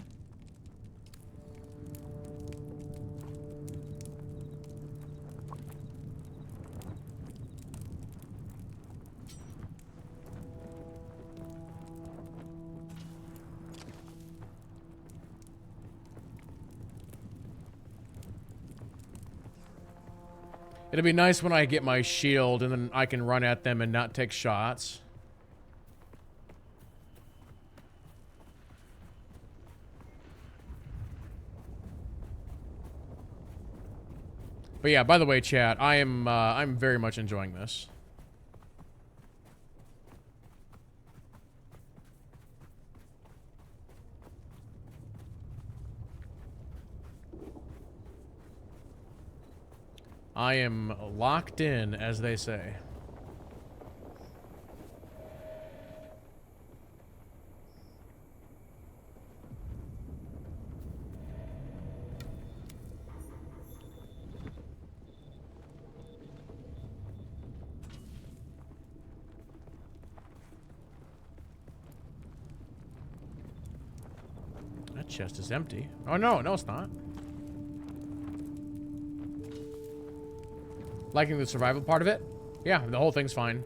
It'll be nice when I get my shield and then I can run at them and not take shots. But yeah, by the way, chat, I'm very much enjoying this. I am locked in, as they say. That chest is empty. Oh, no, no, it's not. Liking the survival part of it? Yeah, the whole thing's fine.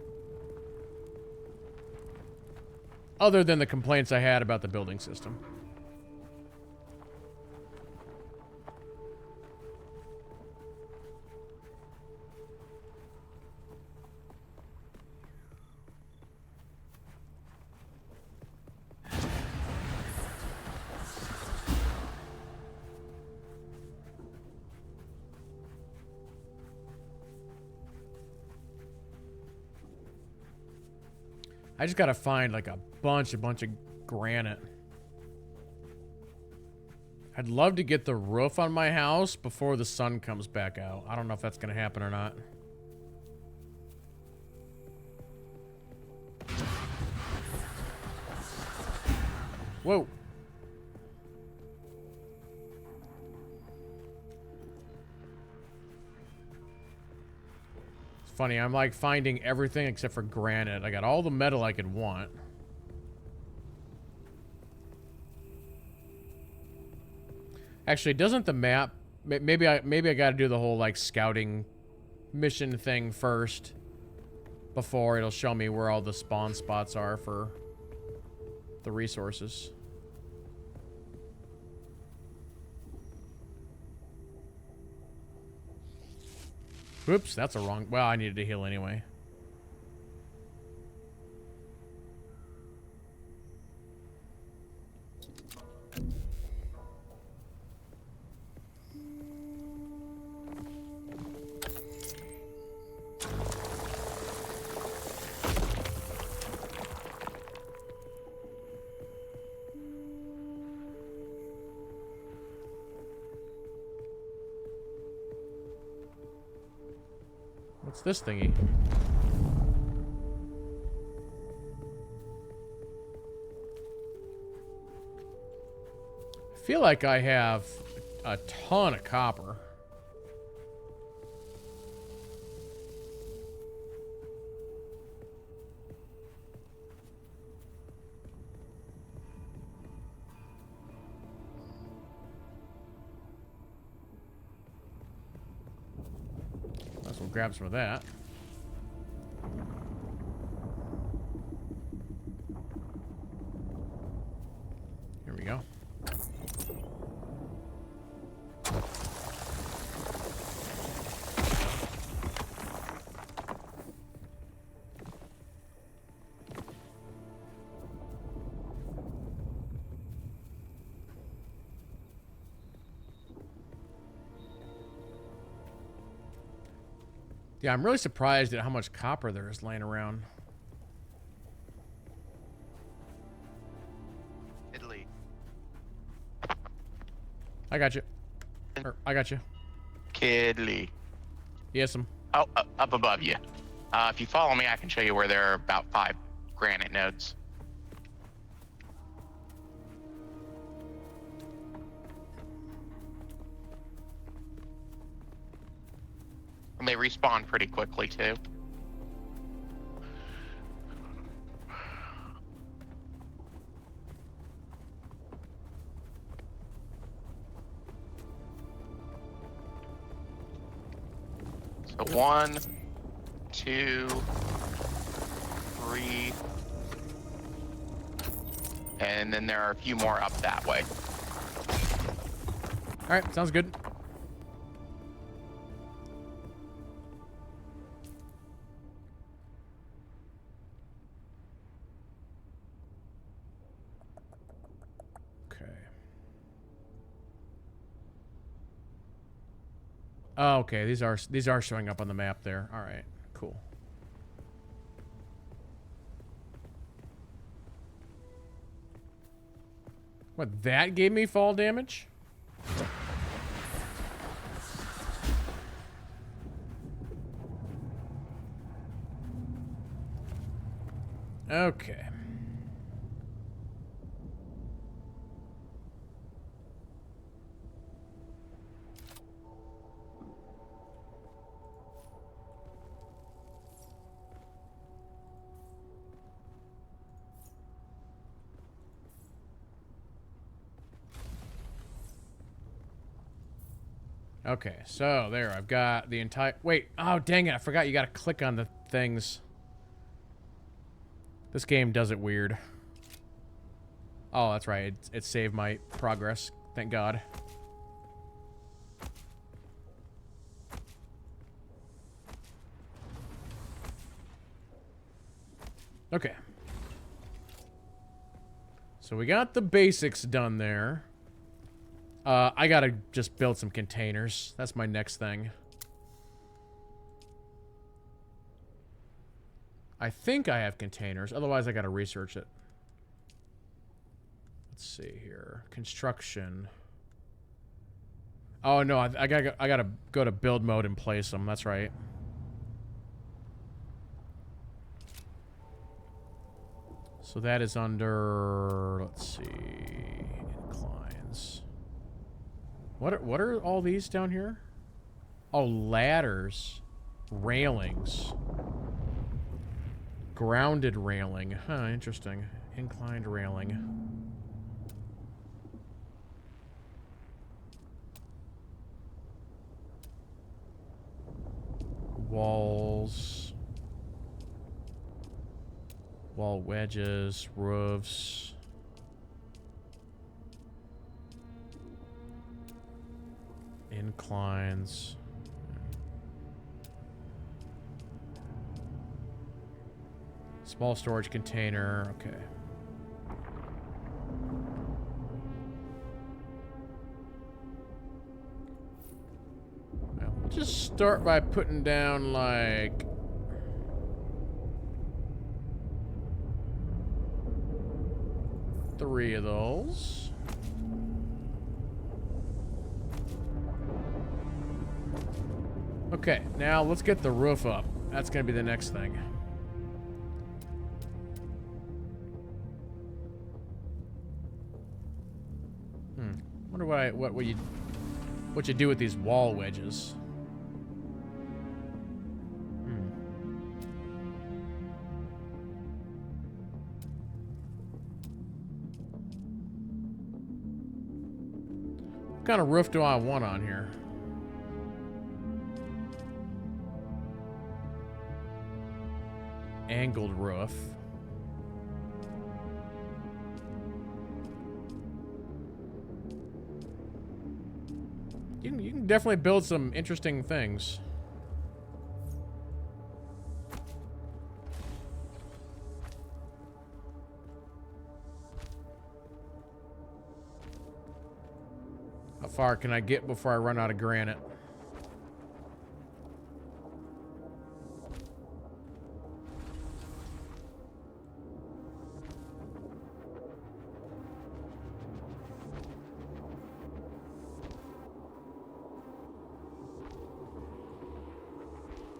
Other than the complaints I had about the building system. I just gotta find like a bunch of granite. I'd love to get the roof on my house before the sun comes back out. I don't know if that's gonna happen or not. Whoa. It's funny, I'm like finding everything except for granite. I got all the metal I could want. Actually, doesn't the map... Maybe I gotta do the whole, like, scouting mission thing first before it'll show me where all the spawn spots are for the resources. Oops, that's a wrong... Well, I needed to heal anyway. What's this thingy? I feel like I have a ton of copper. We'll grab some of that. Here we go. Yeah, I'm really surprised at how much copper there is laying around. KidLee. I got you. I got you. KidLee. Yes, Oh, up above you. If you follow me, I can show you where there are about 5 granite nodes. And they respawn pretty quickly, too. So 1, 2, 3, and then there are a few more up that way. All right, sounds good. Oh, okay, these are showing up on the map there. All right, cool. What, that gave me fall damage? Okay. Okay, so there, I've got the entire... Wait, oh dang it, I forgot you gotta click on the things. This game does it weird. Oh, that's right, it saved my progress, thank God. Okay. So we got the basics done there. I gotta just build some containers. That's my next thing. I think I have containers. Otherwise, I gotta research it. Let's see here. Construction. Oh no, I gotta go to build mode and place them. That's right. So that is under. Let's see. Inclines. What are all these down here? Oh, ladders, railings, grounded railing. Huh, interesting. Inclined railing. Walls, wall wedges, roofs. Inclines. Small storage container. Okay. Well, we'll just start by putting down like three of those. Okay, now let's get the roof up. That's gonna be the next thing. Wonder what you do with these wall wedges. What kind of roof do I want on here? Angled roof. You can definitely build some interesting things. How far can I get before I run out of granite?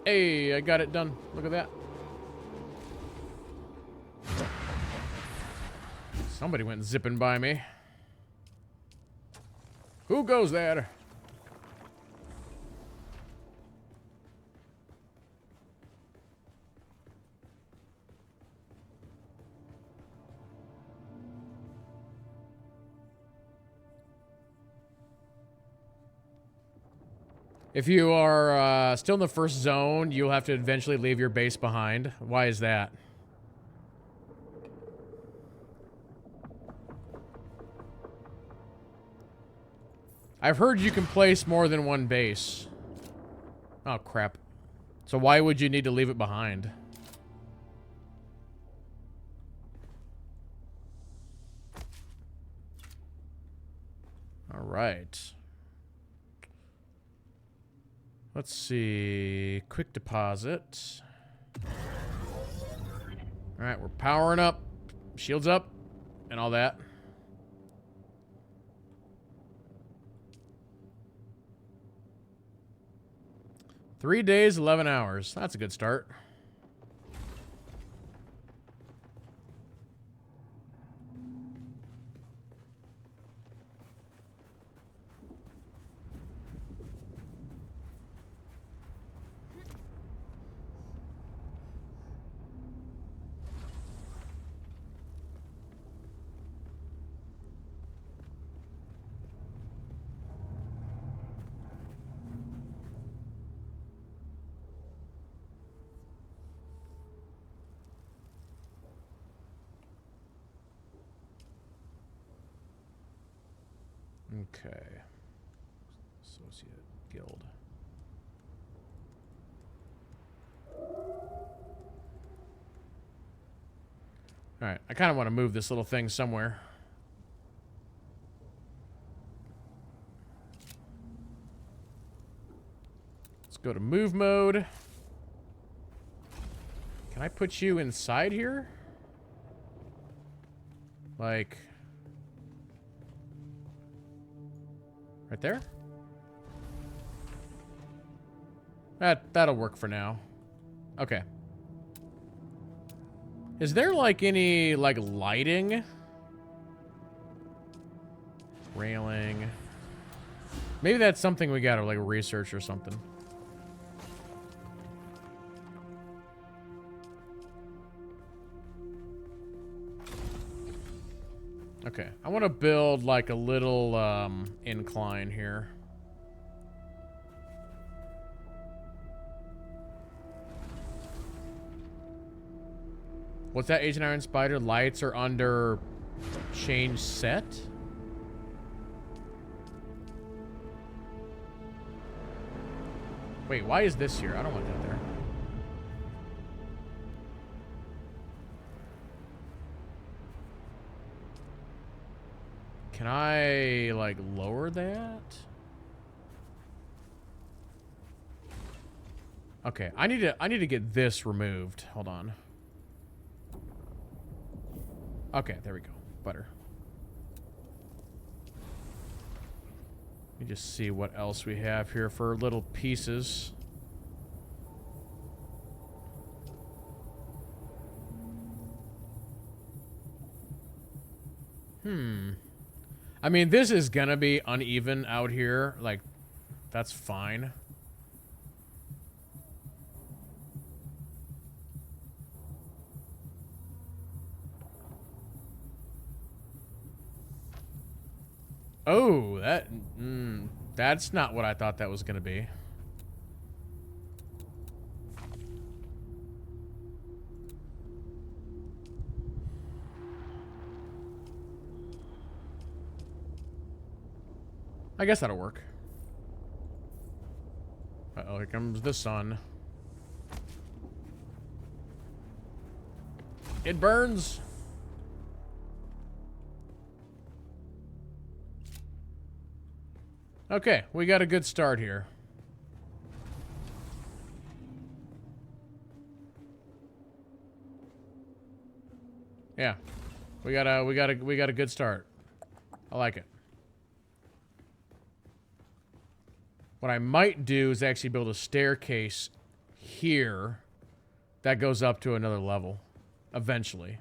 Hey, I got it done. Look at that. Somebody went zipping by me. Who goes there? If you are still in the first zone, you'll have to eventually leave your base behind. Why is that? I've heard you can place more than one base. Oh, crap. So why would you need to leave it behind? All right. Let's see. Quick deposit. All right, we're powering up. Shields up. And all that. Three days, 11 hours. That's a good start. Okay. Associate guild. Alright, I kind of want to move this little thing somewhere. Let's go to move mode. Can I put you inside here? Like... right there? That'll work for now. Okay. Is there, like, any, like, lighting? Railing. Maybe that's something we gotta, like, research or something. Okay. I want to build, like, a little, incline here. What's that, Agent Iron Spider? Lights are under change set? Wait, why is this here? I don't want that there. Can I, like, lower that? Okay, I need to get this removed. Hold on. Okay, there we go. Better. Let me just see what else we have here for little pieces. I mean, this is gonna be uneven out here. Like, that's fine. Oh, that's not what I thought that was gonna be. I guess that'll work. Uh-oh, here comes the sun. It burns! Okay, we got a good start here. Yeah. We got a good start. I like it. What I might do is actually build a staircase here that goes up to another level eventually.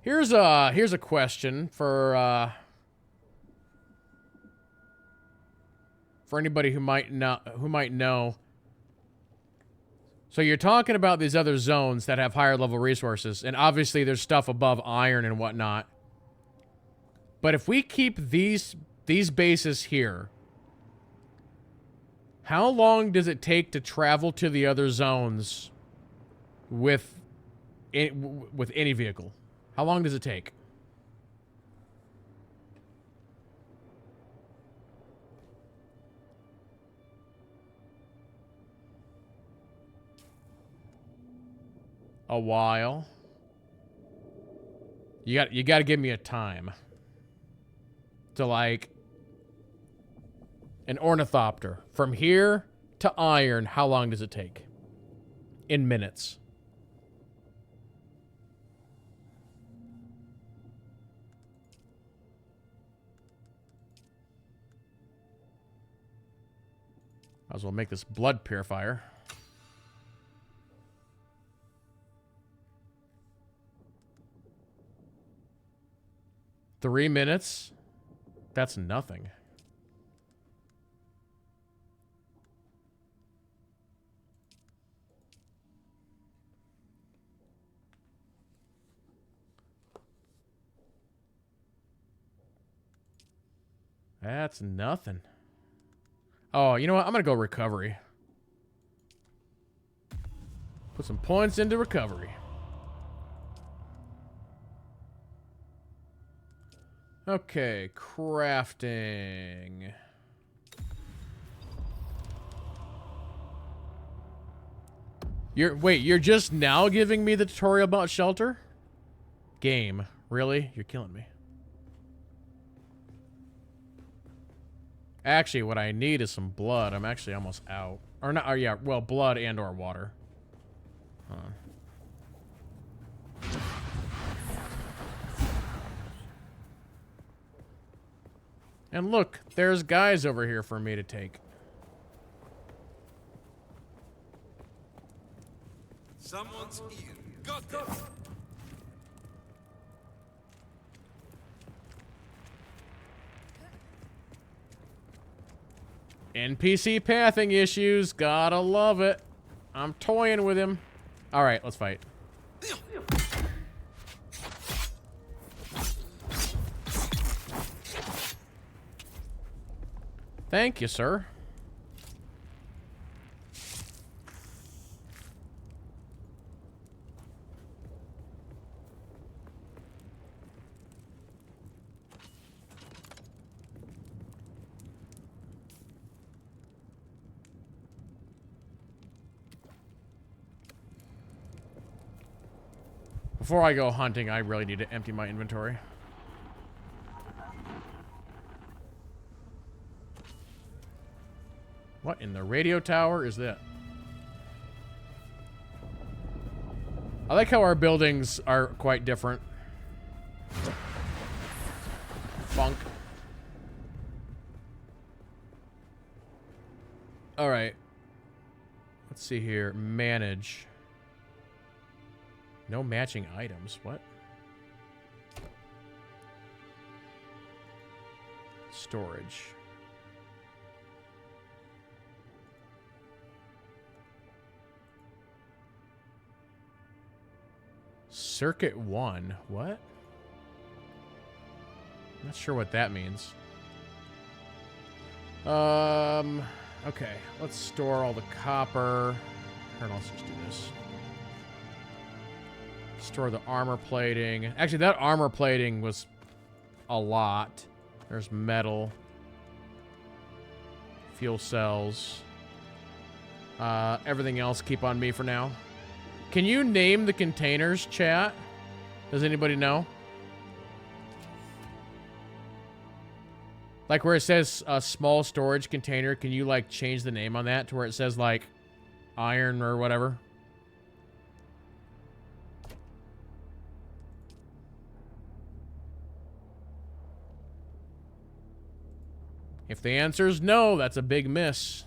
Here's a question for anybody who might know. So you're talking about these other zones that have higher level resources, and obviously there's stuff above iron and whatnot. But if we keep these bases here, how long does it take to travel to the other zones with any vehicle? How long does it take? A while. You got to give me a time. To, like, an ornithopter. From here to iron, how long does it take? In minutes. Might as well make this blood purifier. $3 That's nothing. That's nothing. Oh, you know what? I'm gonna go recovery. Put some points into recovery. Okay, crafting. You're just now giving me the tutorial about shelter? Game. Really? You're killing me. Actually, what I need is some blood. I'm actually almost out. Or not, oh yeah, well, blood and or water. Hold on. And look, there's guys over here for me to take. Someone's here. Got them. NPC pathing issues. Gotta love it. I'm toying with him. All right, let's fight. Thank you, sir. Before I go hunting, I really need to empty my inventory. What in the radio tower is that? I like how our buildings are quite different. Funk. Alright. Let's see here. Manage. No matching items. What? Storage. Circuit 1. What? Not sure what that means. Okay. Let's store all the copper. Here, let's just do this. Store the armor plating. Actually, that armor plating was a lot. There's metal. Fuel cells. Everything else keep on me for now. Can you name the containers, chat? Does anybody know? Like where it says a small storage container, can you like change the name on that to where it says like iron or whatever? If the answer is no, that's a big miss.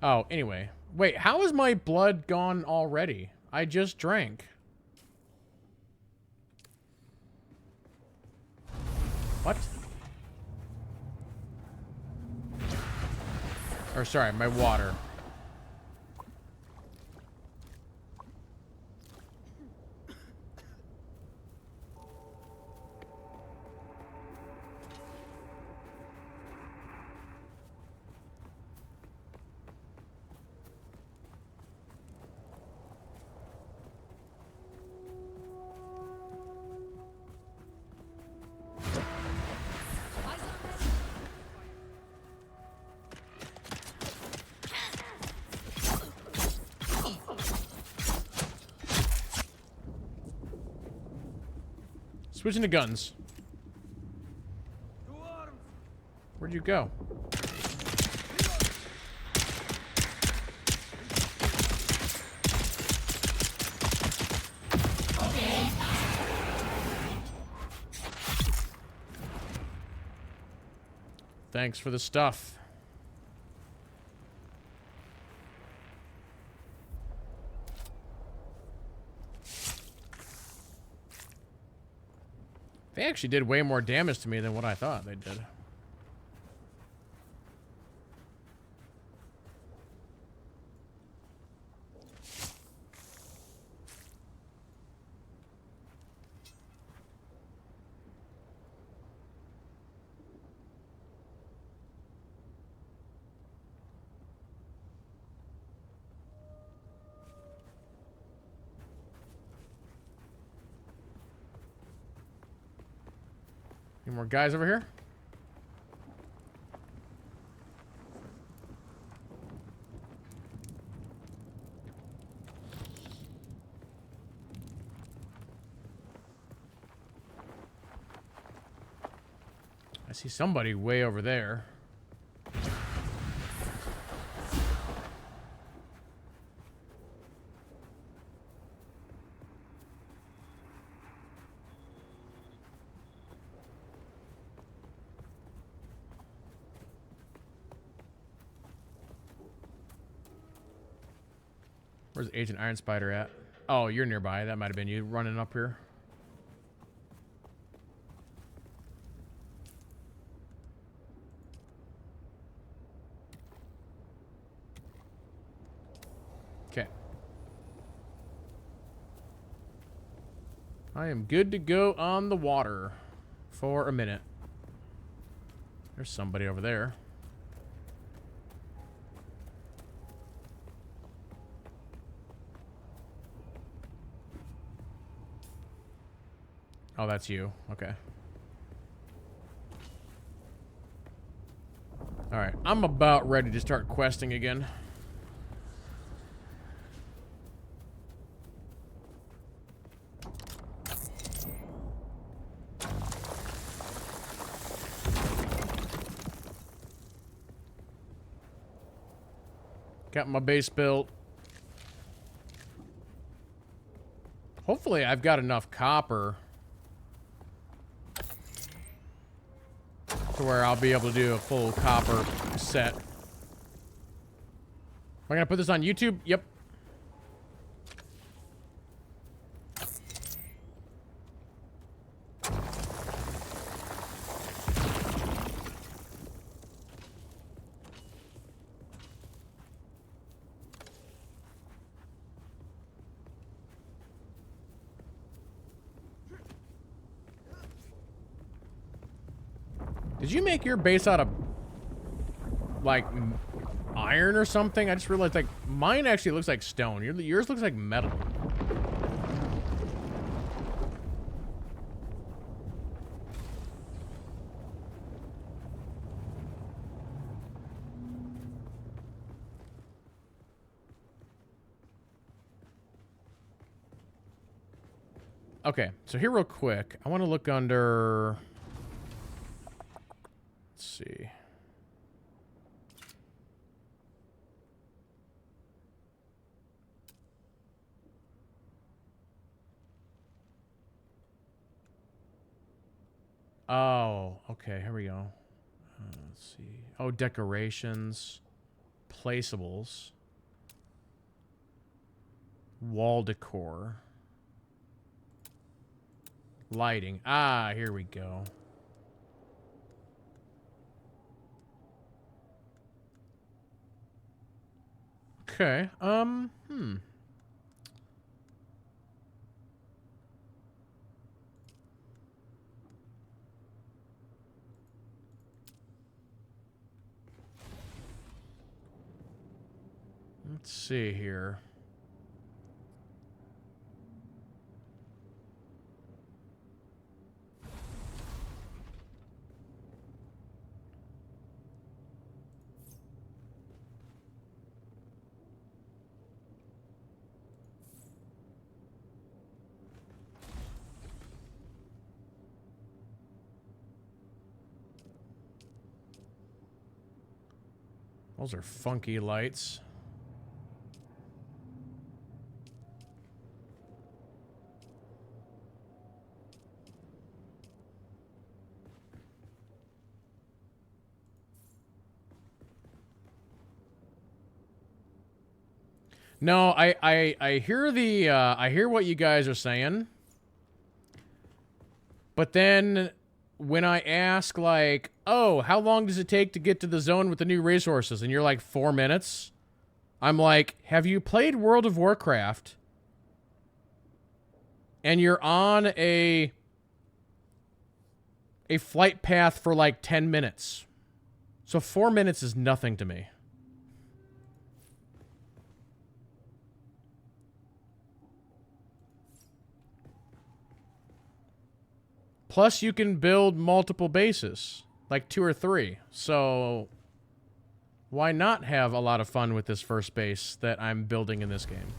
Oh, anyway. Wait, how is my blood gone already? I just drank. What? Or sorry, my water. Switching to guns. Where'd you go? Thanks for the stuff. They actually did way more damage to me than what I thought they did. Any more guys over here? see somebody way over there. Where's Agent Iron Spider at? Oh, you're nearby. That might have been you running up here. Okay. I am good to go on the water for a minute. There's somebody over there. Oh, that's you. Okay. Alright, I'm about ready to start questing again. Got my base built. Hopefully I've got enough copper to where I'll be able to do a full copper set. Am I gonna put this on YouTube? Yep. Did you make your base out of, like, iron or something? I just realized, like, mine actually looks like stone. Yours looks like metal. Okay, so here real quick, I want to look under... Let's see. Oh, okay, here we go. Let's see. Oh, decorations, placeables, wall decor, lighting. Ah, here we go. Okay, Let's see here. Those are funky lights. No, I hear the I hear what you guys are saying. But then when I ask, like, oh, how long does it take to get to the zone with the new resources? And you're like, 4 minutes. I'm like, have you played World of Warcraft? And you're on a flight path for like 10 minutes. So 4 minutes is nothing to me. Plus, you can build multiple bases, like 2 or 3. So, why not have a lot of fun with this first base that I'm building in this game?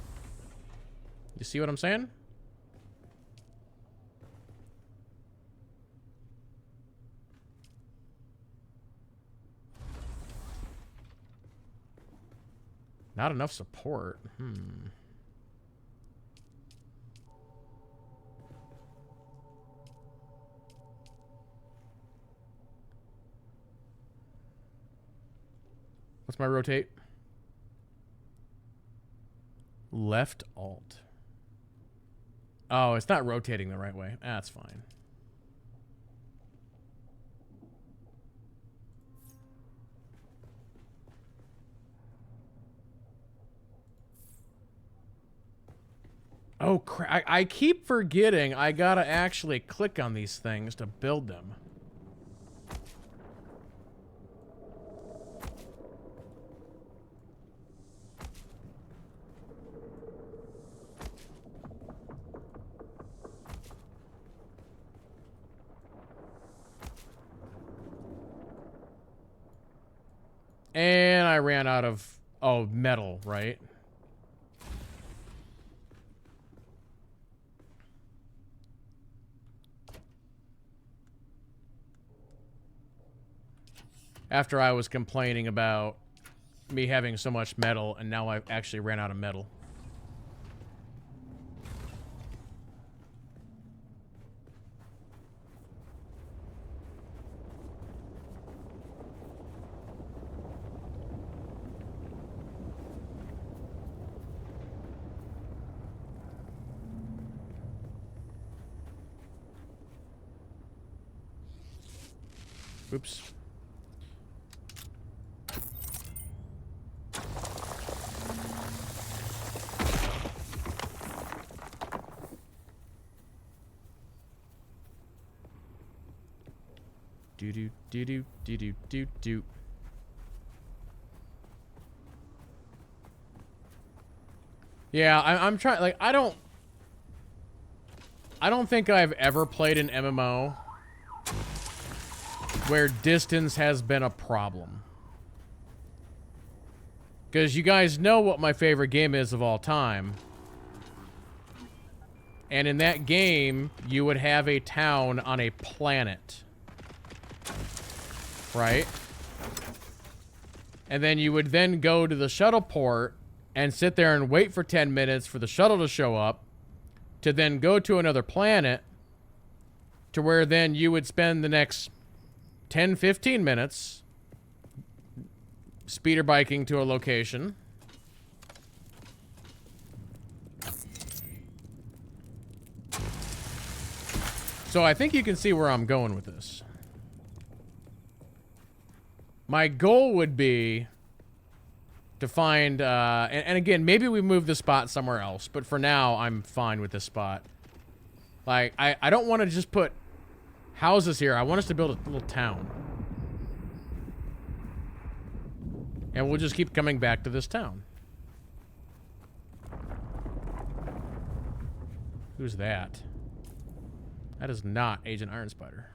You see what I'm saying? Not enough support. What's my rotate? Left alt. Oh, it's not rotating the right way. That's fine. Oh, crap. I keep forgetting I gotta actually click on these things to build them. And I ran out of, oh, metal, right? After I was complaining about me having so much metal, and now I actually ran out of metal. Oops. Do. Yeah, I'm trying, like, I don't think I've ever played an MMO where distance has been a problem. Because you guys know what my favorite game is of all time. And in that game, you would have a town on a planet. Right? And then you would then go to the shuttle port and sit there and wait for 10 minutes for the shuttle to show up, to then go to another planet, to where then you would spend the next 10, 15 minutes speeder biking to a location. So I think you can see where I'm going with this. My goal would be to find, and again, maybe we move the spot somewhere else, but for now, I'm fine with this spot. Like, I don't want to just put houses here. I want us to build a little town. And we'll just keep coming back to this town. Who's that? That is not Agent Iron Spider.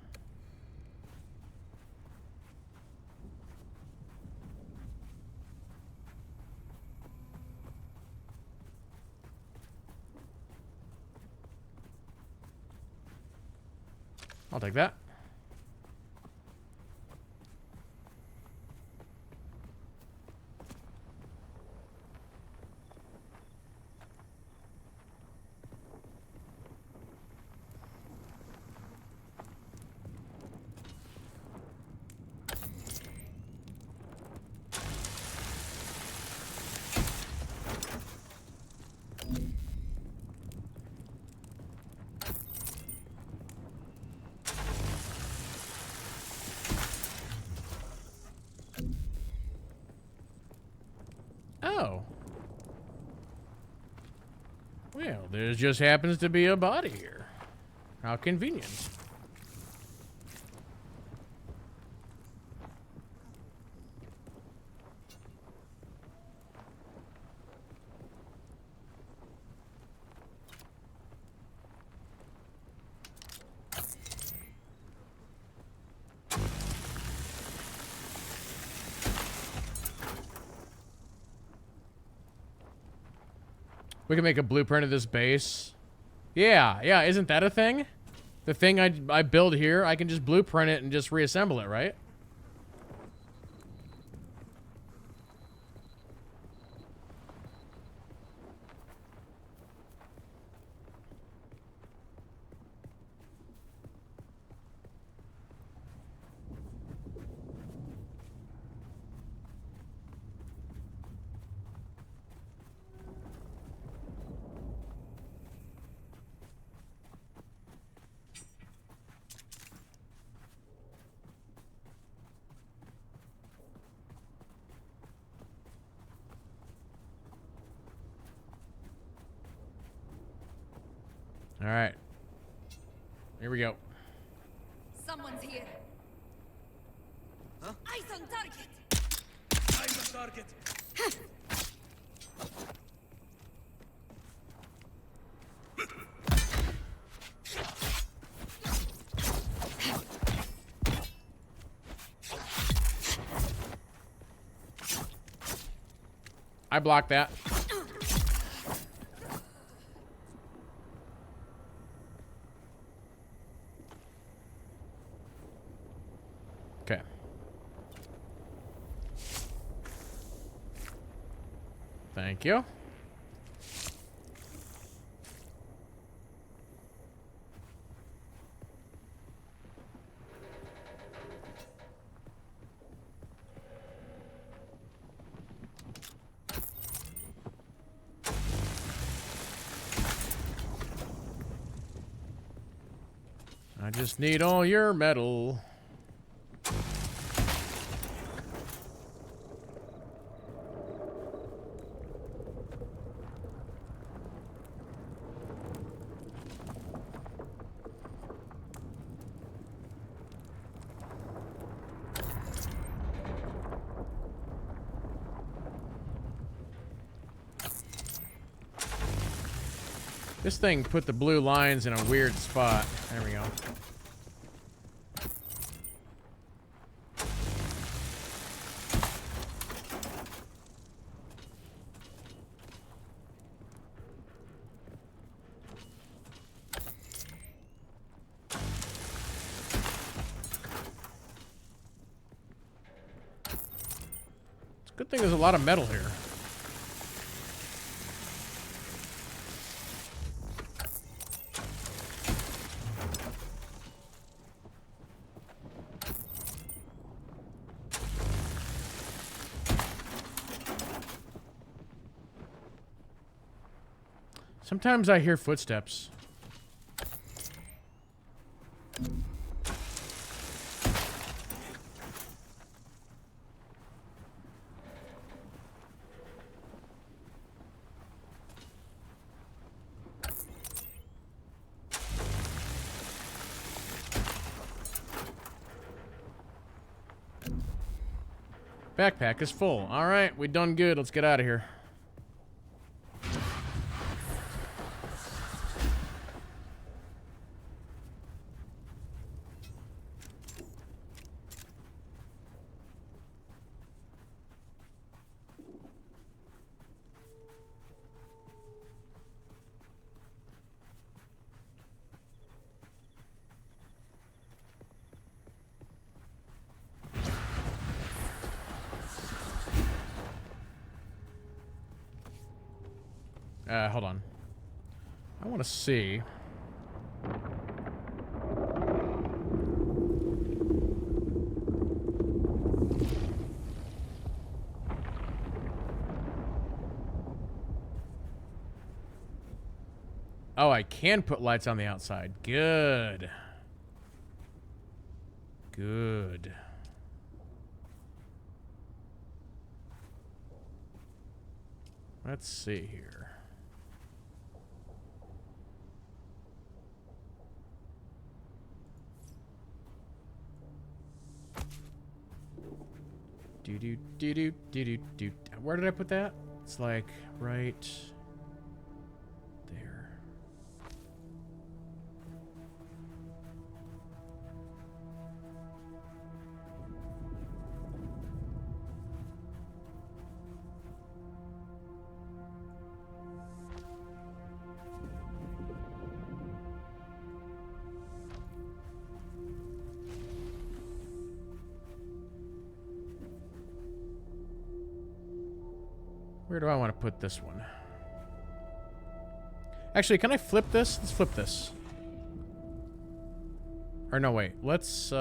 I'll take that. Oh. Well, there just happens to be a body here. How convenient. We can make a blueprint of this base. Yeah, isn't that a thing? The thing I build here, I can just blueprint it and just reassemble it, right? All right. Here we go. Someone's here. Huh? Eyes on target. I'm the target. I blocked that. Okay. Thank you. I just need all your metal. This thing put the blue lines in a weird spot. There we go. It's a good thing there's a lot of metal here. Sometimes I hear footsteps. Backpack is full. All right, we done good. Let's get out of here. Hold on. I want to see. Oh, I can put lights on the outside. Good. Good. Let's see here. Do. Where did I put that? It's like right there. Where do I want to put this one? Actually, can I flip this? Let's flip this. Or no, wait. Let's, Can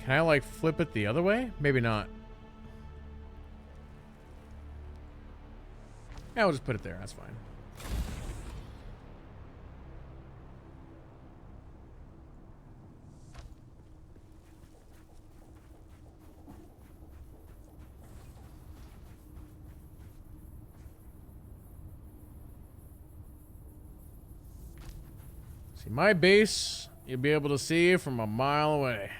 I, like, flip it the other way? Maybe not. Yeah, we'll just put it there. That's fine. See, my base, you'll be able to see from a mile away.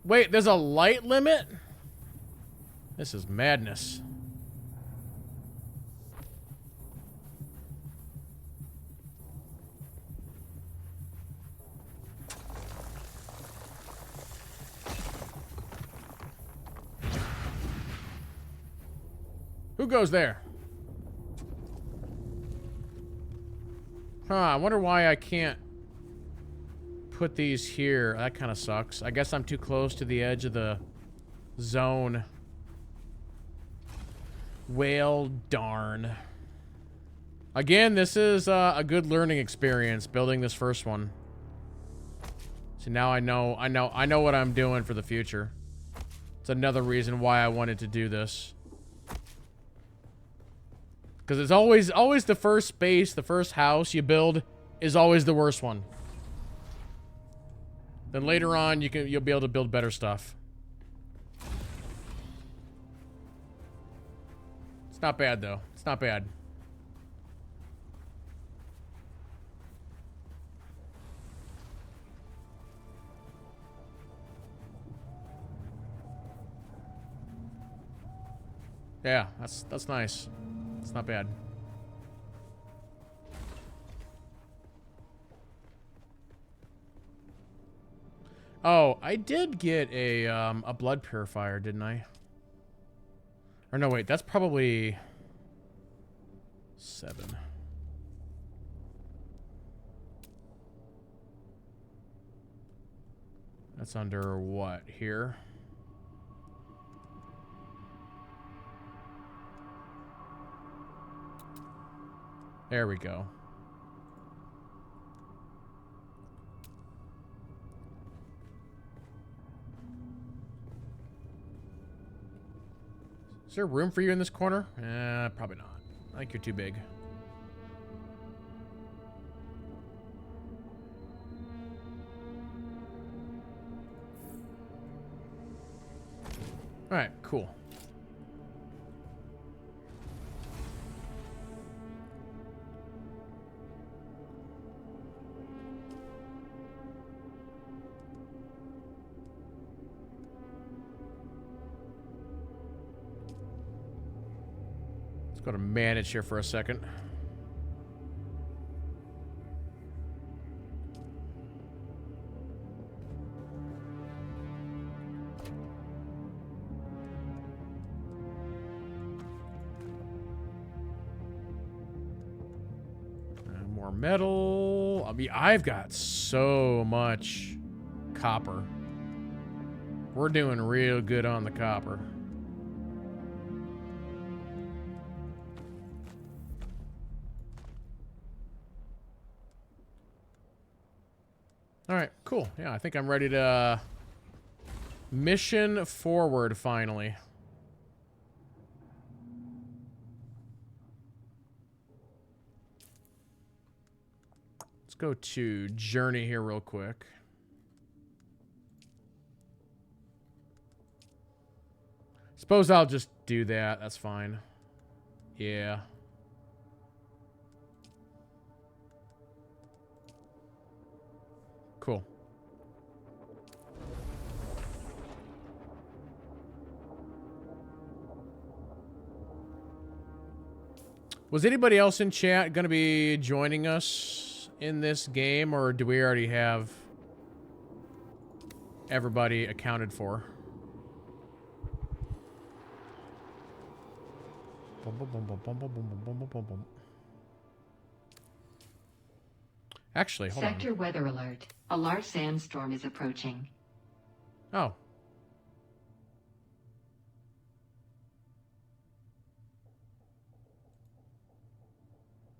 Wait, there's a light limit? This is madness. Who goes there? Huh, I wonder why I can't put these here. That kind of sucks. I guess I'm too close to the edge of the zone. Well, darn. Again, this is a good learning experience building this first one. So now I know what I'm doing for the future. It's another reason why I wanted to do this. Because it's always the first space, the first house you build is always the worst one. Then later on, you'll be able to build better stuff. It's not bad though. It's not bad. Yeah, that's nice. It's not bad. Oh, I did get a blood purifier, didn't I? Or no, wait, that's probably 7. That's under what here? There we go. Is there room for you in this corner? Probably not. I think you're too big. Alright, cool. Go to manage here for a second. More metal. I mean, I've got so much copper. We're doing real good on the copper. Alright, cool. Yeah, I think I'm ready to mission forward finally. Let's go to journey here real quick. Suppose I'll just do that. That's fine. Yeah. Cool. Was anybody else in chat going to be joining us in this game, or do we already have everybody accounted for? Actually, hold on. Sector weather alert. A large sandstorm is approaching. Oh.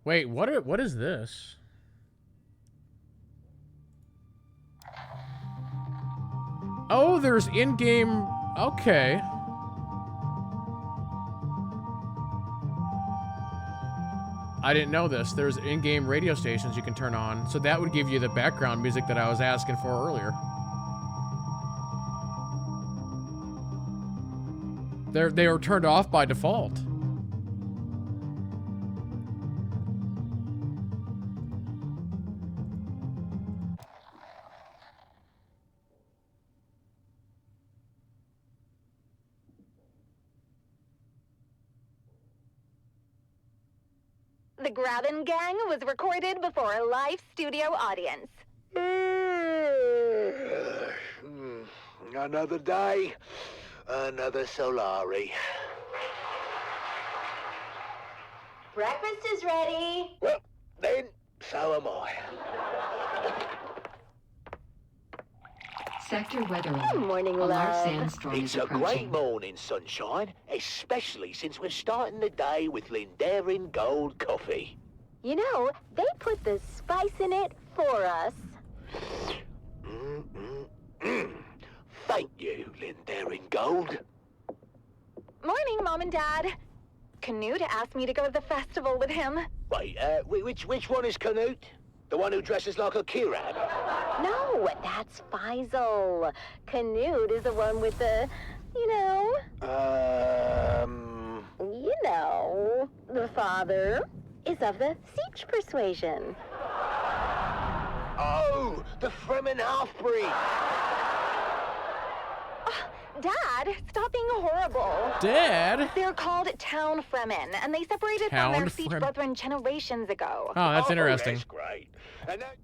Wait, what is this? Oh, there's in-game... Okay. I didn't know this. There's in-game radio stations you can turn on. So that would give you the background music that I was asking for earlier. They were turned off by default. The Grabbin' Gang was recorded before a live studio audience. Another day, another Solari. Breakfast is ready. Well, then, so am I. Sector weather Good alert. morning, A large love. sandstorm It's is a great approaching. morning, sunshine, especially since we're starting the day with Lindarin Gold coffee. You know, they put the spice in it for us. Thank you, Lindarin Gold. Morning, Mom and Dad. Canute asked me to go to the festival with him. Wait, which one is Canute? The one who dresses like a Kiran? No, that's Faisal. Canute is the one with the, you know, the father is of the Siege persuasion. Oh, the Fremen half-breed. Dad, stop being horrible. Dad? They're called Town Fremen, and they separated from their Town Siege Fremen. brethren generations ago. Oh, that's interesting. That's great. And that...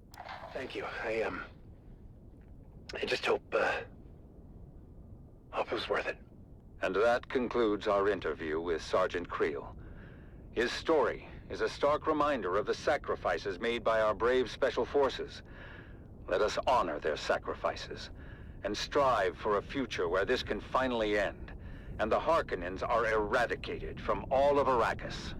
Thank you. I just hope it was worth it. And that concludes our interview with Sergeant Creel. His story is a stark reminder of the sacrifices made by our brave special forces. Let us honor their sacrifices and strive for a future where this can finally end and the Harkonnens are eradicated from all of Arrakis.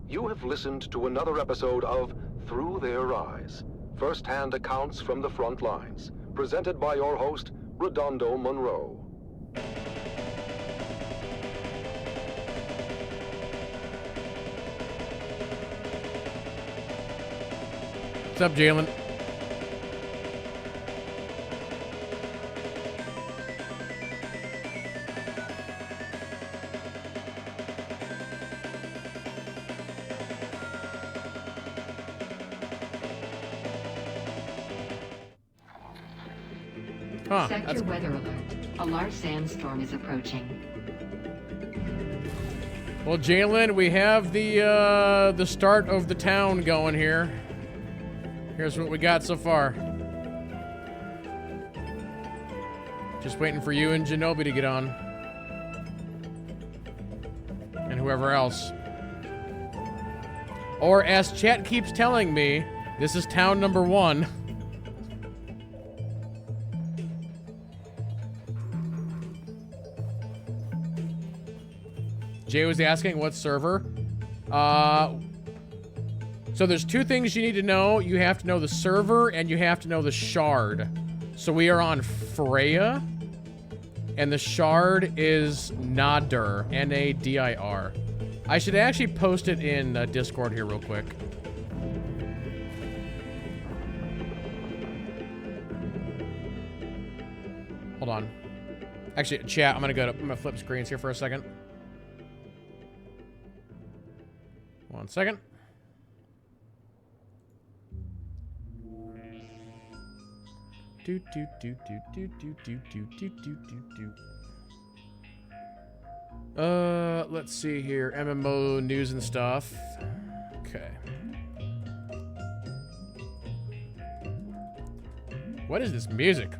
You have listened to another episode of Through Their Eyes, first-hand accounts from the front lines, presented by your host, Redondo Monroe. What's up, Jalen? Huh, Sector weather alert. A large sandstorm is approaching. well, Jalen, we have the start of the town going here. Here's what we got so far. Just waiting for you and Genobi to get on. And whoever else. Or as chat keeps telling me, this is town number 1. Jay was asking what server. So there's 2 things you need to know. You have to know the server and you have to know the shard. So we are on Freya. And the shard is Nadir. Nadir. I should actually post it in Discord here real quick. Hold on. Actually, chat, I'm gonna flip screens here for a second. 1 second. Do do do do do do do do do do do do. Let's see here. MMO news and stuff. Okay. What is this music?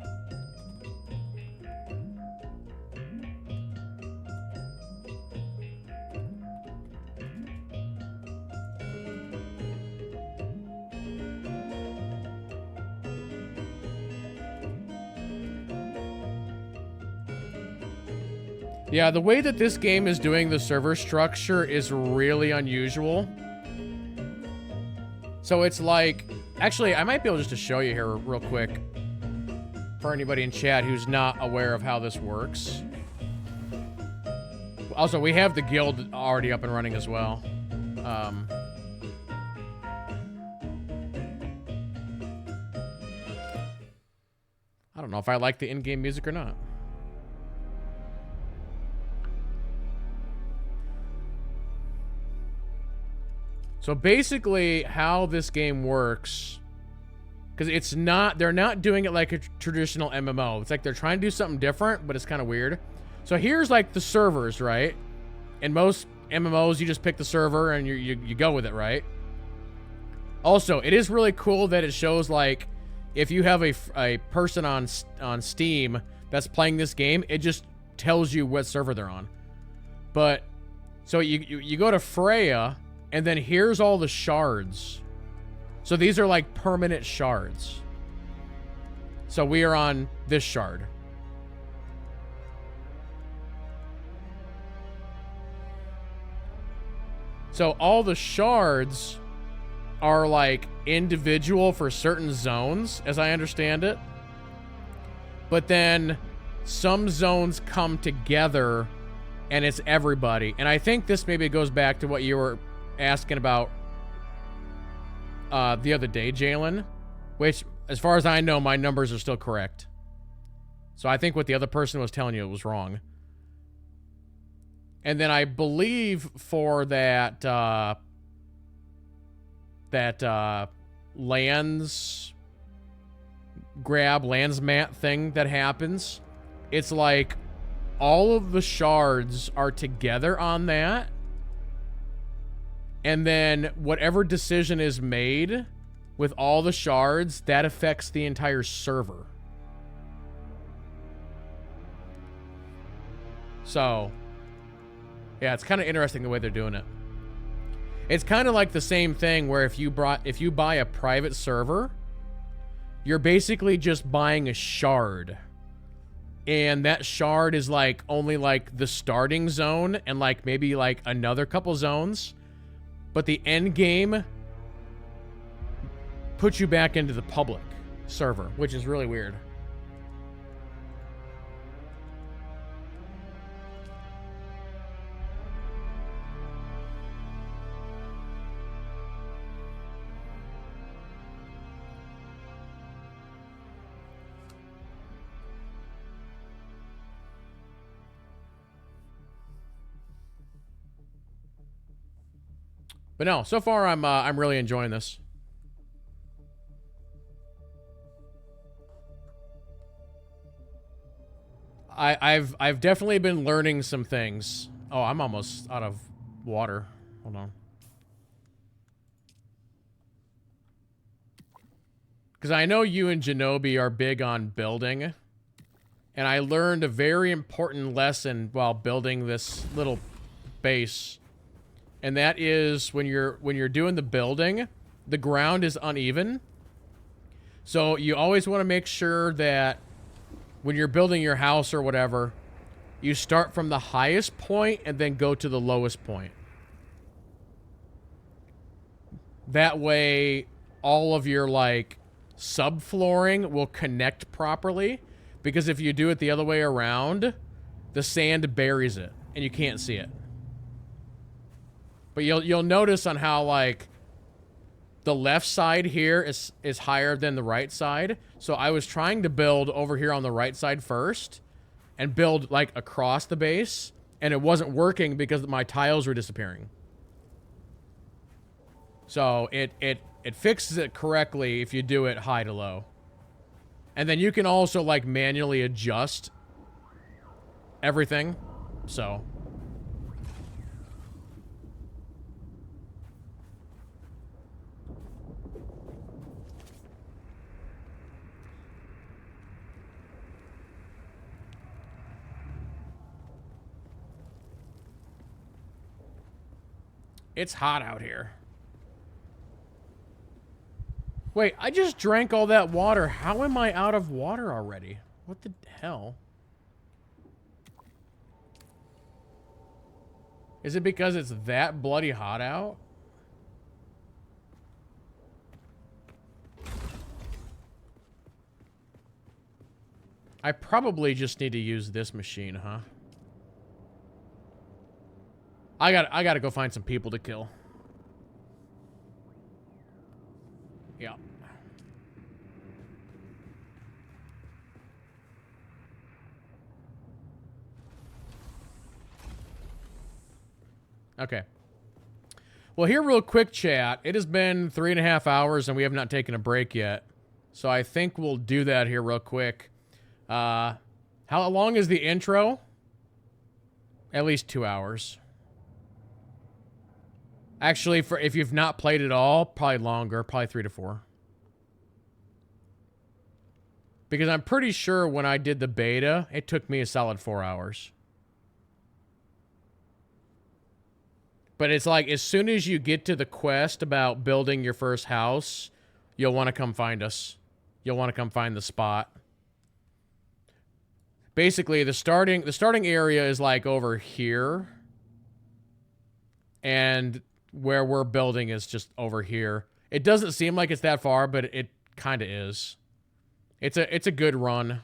Yeah, the way that this game is doing the server structure is really unusual. So it's like... Actually, I might be able just to show you here real quick. For anybody in chat who's not aware of how this works. Also, we have the guild already up and running as well. I don't know if I like the in-game music or not. So basically how this game works, because it's not, they're not doing it like a traditional MMO. It's like they're trying to do something different, but it's kind of weird. So here's like the servers, right? In most MMOs, you just pick the server and you go with it, right? Also, it is really cool that it shows like if you have a person on Steam that's playing this game, it just tells you what server they're on. But so you go to Freya, and then here's all the shards. So these are like permanent shards. So we are on this shard. So all the shards are like individual for certain zones, as I understand it. But then some zones come together and it's everybody. And I think this maybe goes back to what you were asking about the other day, Jalen, which, as far as I know, my numbers are still correct. So I think what the other person was telling you was wrong. And then I believe for that lands mat thing that happens, it's like all of the shards are together on that. And then whatever decision is made with all the shards, that affects the entire server. So, yeah, it's kind of interesting the way they're doing it. It's kind of like the same thing where if you buy a private server, you're basically just buying a shard. And that shard is like only like the starting zone and like maybe like another couple zones. But the end game puts you back into the public server, which is really weird. But no, so far I'm really enjoying this. I've definitely been learning some things. Oh, I'm almost out of water. Hold on. Because I know you and Genobi are big on building. And I learned a very important lesson while building this little base. And that is when you're doing the building, the ground is uneven. So you always want to make sure that when you're building your house or whatever, you start from the highest point and then go to the lowest point. That way, all of your like subflooring will connect properly. Because if you do it the other way around, the sand buries it and you can't see it. But you'll notice on how like the left side here is higher than the right side. So I was trying to build over here on the right side first and build like across the base, and it wasn't working because my tiles were disappearing. So it fixes it correctly if you do it high to low. And then you can also like manually adjust everything. So it's hot out here. Wait, I just drank all that water. How am I out of water already? What the hell? Is it because it's that bloody hot out? I probably just need to use this machine, huh? I gotta go find some people to kill. Yeah. Okay. Well, here real quick, chat. It has been 3.5 hours and we have not taken a break yet. So I think we'll do that here real quick. How long is the intro? At least 2 hours. Actually, if you've not played it all, probably longer. Probably 3 to 4. Because I'm pretty sure when I did the beta, it took me a solid 4 hours. But it's like, as soon as you get to the quest about building your first house, you'll want to come find us. You'll want to come find the spot. Basically, the starting area is like over here. And where we're building is just over here. It doesn't seem like it's that far, but it kind of is. It's a good run.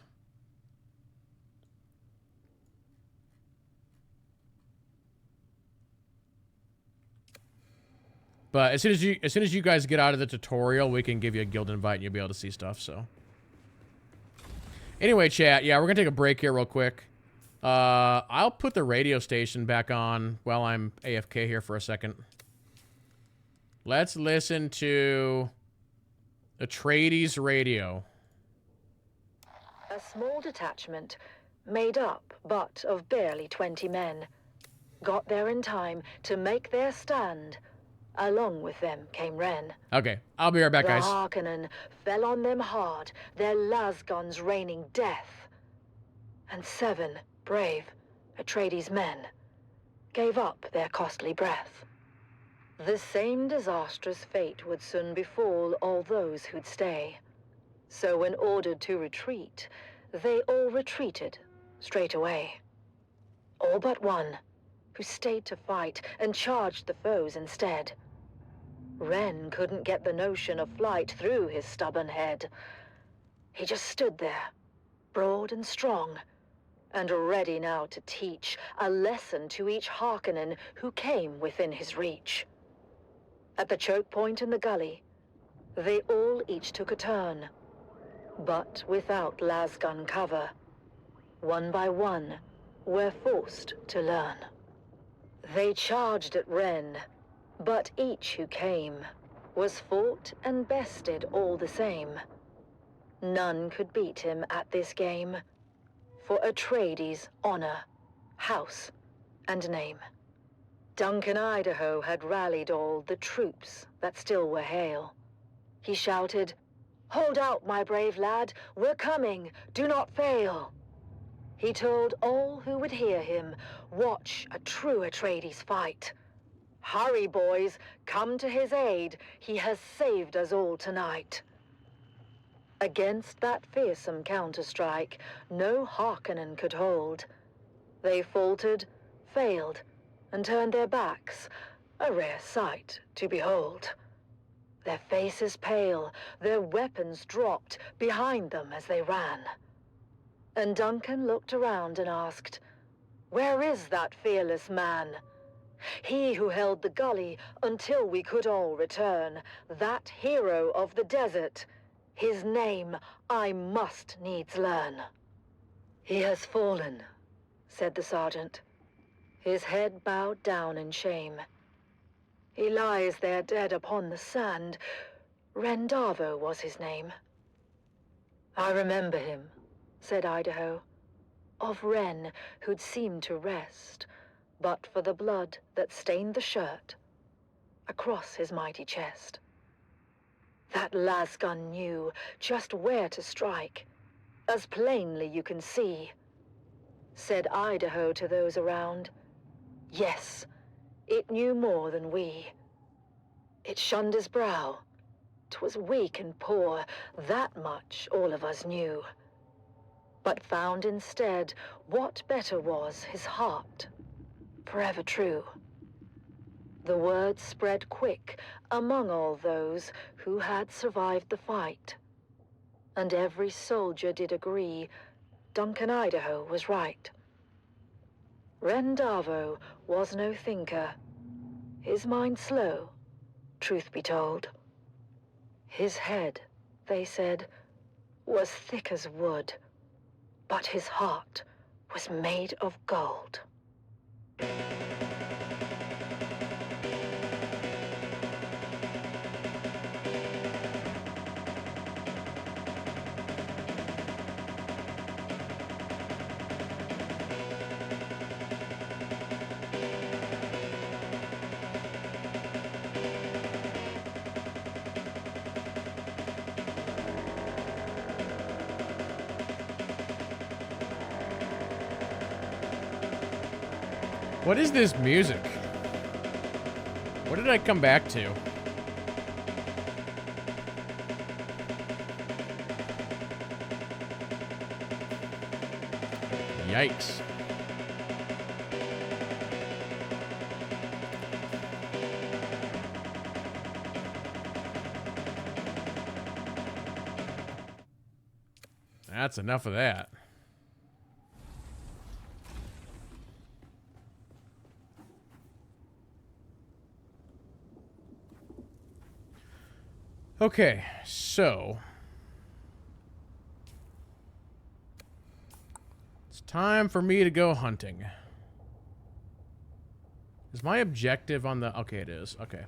But as soon as you guys get out of the tutorial, we can give you a guild invite and you'll be able to see stuff, so. Anyway, chat, yeah, we're gonna take a break here real quick. I'll put the radio station back on while I'm AFK here for a second. Let's listen to Atreides radio. A small detachment, made up but of barely 20 men, got there in time to make their stand. Along with them came Ren. Okay, I'll be right back, guys. The Harkonnen fell on them hard, their lasguns raining death. And 7 brave Atreides men gave up their costly breath. The same disastrous fate would soon befall all those who'd stay. So when ordered to retreat, they all retreated straight away. All but one, who stayed to fight and charged the foes instead. Ren couldn't get the notion of flight through his stubborn head. He just stood there, broad and strong, and ready now to teach a lesson to each Harkonnen who came within his reach. At the choke point in the gully, they all each took a turn, but without lasgun cover. One by one, were forced to learn. They charged at Ren, but each who came was fought and bested all the same. None could beat him at this game, for Atreides' honor, house, and name. Duncan Idaho had rallied all the troops that still were hale. He shouted, "Hold out, my brave lad, we're coming, do not fail." He told all who would hear him, watch a true Atreides fight. Hurry, boys, come to his aid, he has saved us all tonight. Against that fearsome counterstrike, no Harkonnen could hold. They faltered, failed, and turned their backs, a rare sight to behold. Their faces pale, their weapons dropped behind them as they ran. And Duncan looked around and asked, "Where is that fearless man? He who held the gully until we could all return, that hero of the desert. His name I must needs learn." "He has fallen," said the sergeant, his head bowed down in shame. "He lies there dead upon the sand. Rendavo was his name." "I remember him," said Idaho, "of Ren who'd seemed to rest, but for the blood that stained the shirt across his mighty chest. That lasgun knew just where to strike, as plainly you can see," said Idaho to those around. "Yes, it knew more than we. It shunned his brow. 'Twas weak and poor, that much all of us knew. But found instead what better was his heart, forever true." The word spread quick among all those who had survived the fight. And every soldier did agree Duncan Idaho was right. Rendavo was no thinker, his mind slow, truth be told. His head, they said, was thick as wood, but his heart was made of gold. What is this music? What did I come back to? Yikes. That's enough of that. Okay, so it's time for me to go hunting. Is my objective on the... Okay, it is. Okay.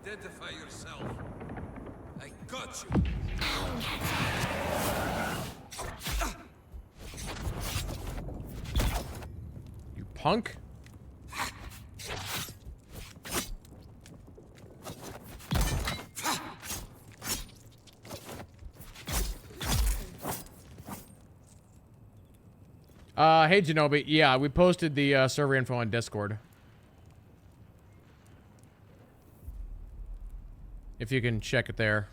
Identify yourself. I got you. You punk. Hey, Genobi. Yeah, we posted the server info on Discord. If you can check it there.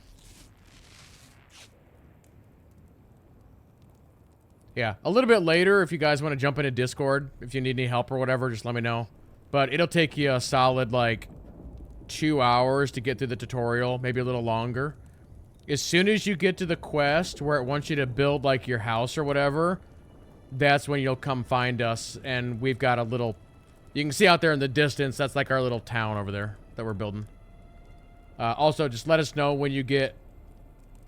Yeah, a little bit later, if you guys want to jump into Discord, if you need any help or whatever, just let me know. But it'll take you a solid, like, 2 hours to get through the tutorial, maybe a little longer. As soon as you get to the quest where it wants you to build, like, your house or whatever, that's when you'll come find us. And we've got a little... You can see out there in the distance, that's like our little town over there that we're building. Also, just let us know when you get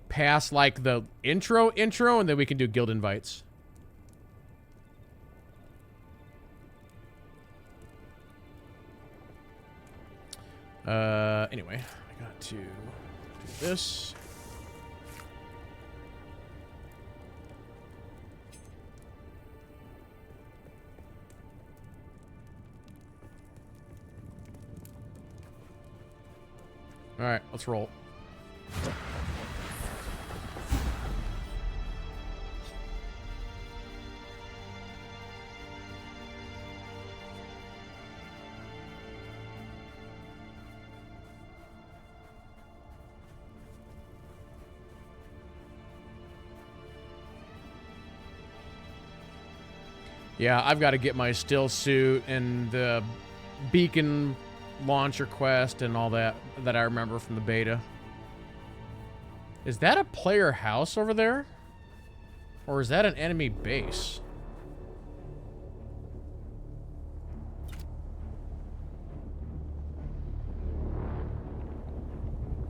past, like, the intro, and then we can do guild invites. Anyway, I got to do this. All right, let's roll. Yeah, I've got to get my still suit and the beacon launcher quest and all that I remember from the beta. Is that a player house over there? Or is that an enemy base?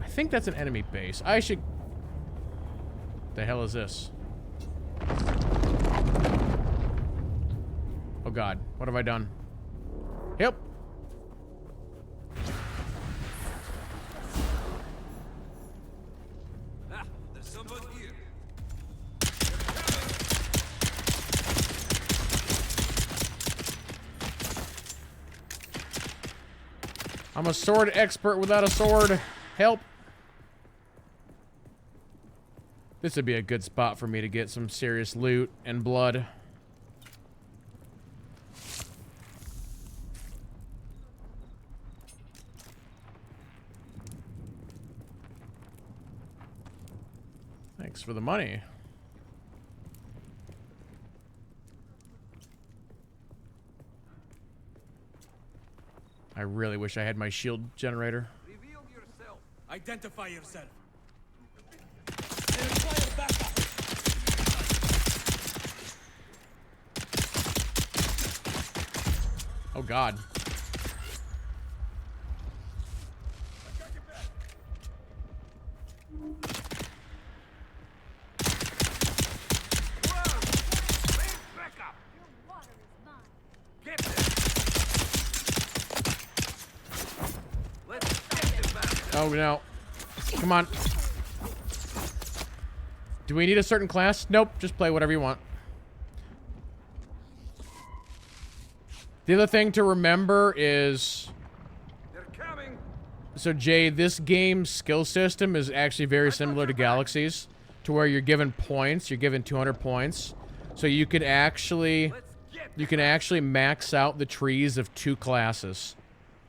I think that's an enemy base. I should... The hell is this? Oh god, what have I done? Yep. There's someone here. I'm a sword expert without a sword. Help. This would be a good spot for me to get some serious loot and blood. Thanks for the money. I really wish I had my shield generator. Reveal yourself. Identify yourself. They require backup. Oh god. Oh no. Come on. Do we need a certain class? Nope, just play whatever you want. The other thing to remember is... They're coming. So Jay, this game's skill system is actually very similar to Galaxy's, to where you're given points. You're given 200 points, so you can actually max out the trees of 2 classes.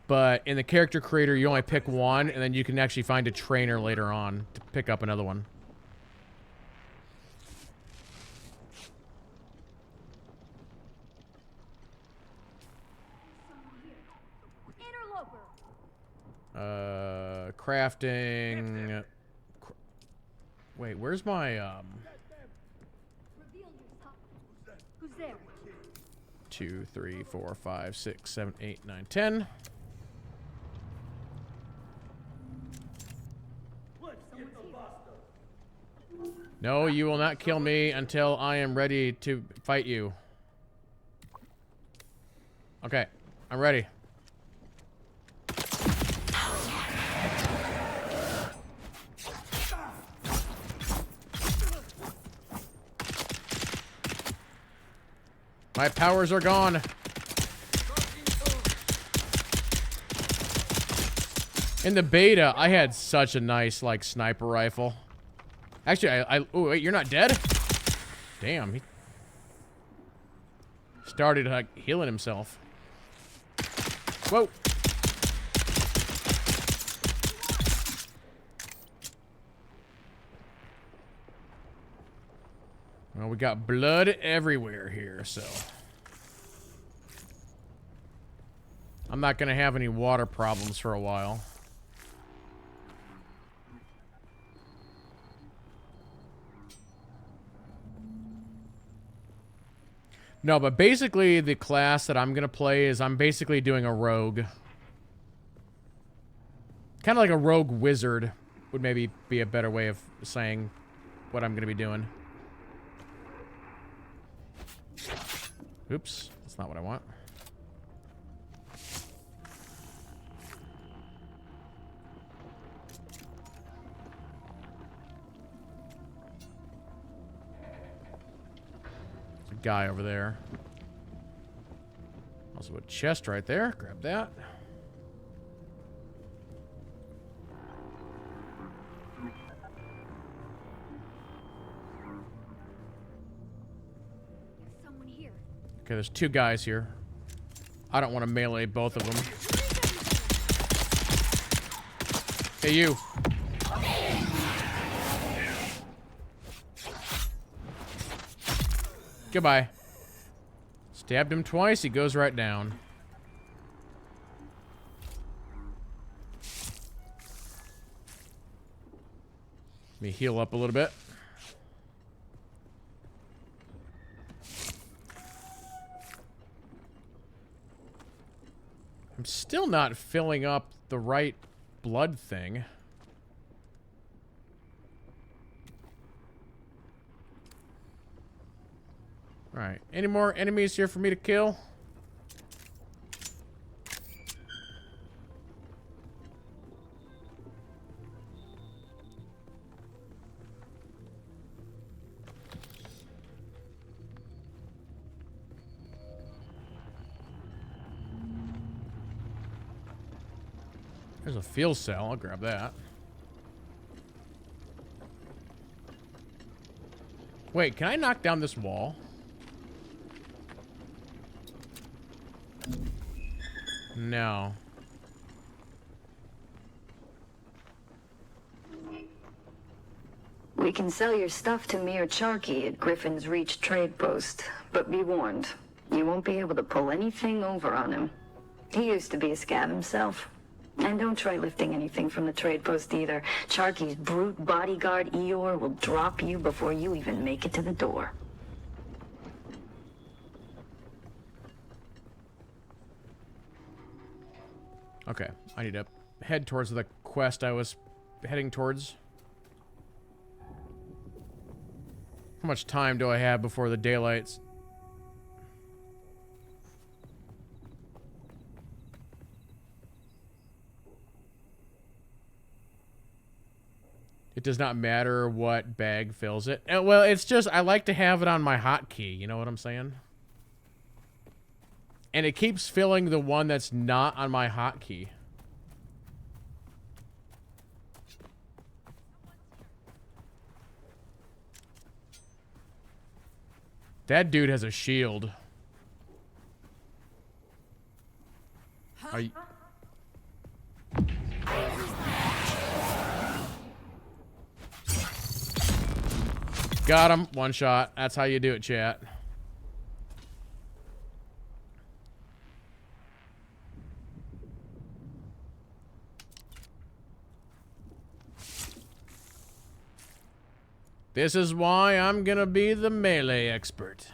But in the character creator, you only pick one, and then you can actually find a trainer later on to pick up another one. Crafting. Wait, where's my Who's there? 2, 3, 4, 5, 6, 7, 8, 9, 10. No, you will not kill me until I am ready to fight you. Okay, I'm ready. My powers are gone. In the beta, I had such a nice, like, sniper rifle. Actually, oh, wait, you're not dead? Damn, he started, like, healing himself. Whoa. Well, we got blood everywhere here, so I'm not gonna have any water problems for a while. No, but basically the class that I'm gonna play is I'm basically doing a rogue. Kind of like a rogue wizard would maybe be a better way of saying what I'm gonna be doing. Oops, that's not what I want. There's a guy over there. Also a chest right there. Grab that. Okay, there's 2 guys here. I don't want to melee both of them. Hey, you. Goodbye. Stabbed him twice, he goes right down. Let me heal up a little bit. I'm still not filling up the right blood thing. Alright, any more enemies here for me to kill? There's a fuel cell. I'll grab that. Wait, can I knock down this wall? No. We can sell your stuff to Mir Charkey at Griffin's Reach trade post, but be warned, you won't be able to pull anything over on him. He used to be a scav himself. And don't try lifting anything from the trade post either. Charkey's brute bodyguard Eeyore will drop you before you even make it to the door. Okay, I need to head towards the quest I was heading towards. How much time do I have before the daylights? It does not matter what bag fills it. Well, it's just, I like to have it on my hotkey, you know what I'm saying? And it keeps filling the one that's not on my hotkey. That dude has a shield. Are you... Got him. One shot. That's how you do it, chat. This is why I'm gonna be the melee expert.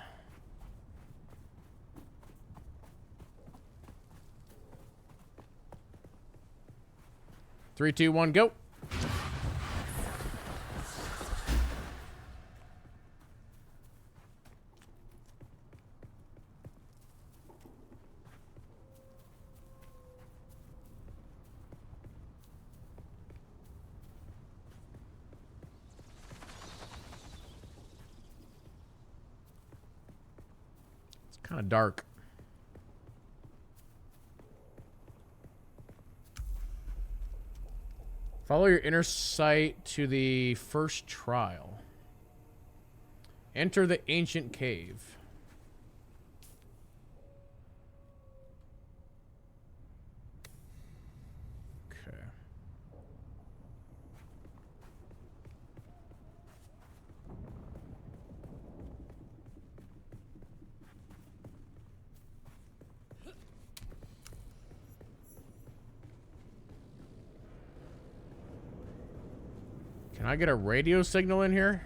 Three, two, one, go. Kind of dark. Follow your inner sight to the first trial. Enter the ancient cave. Okay. Can I get a radio signal in here?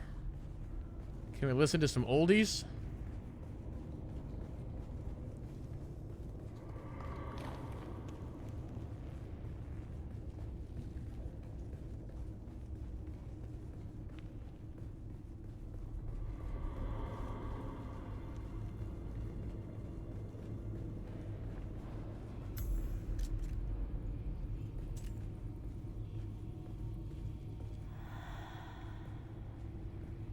Can we listen to some oldies?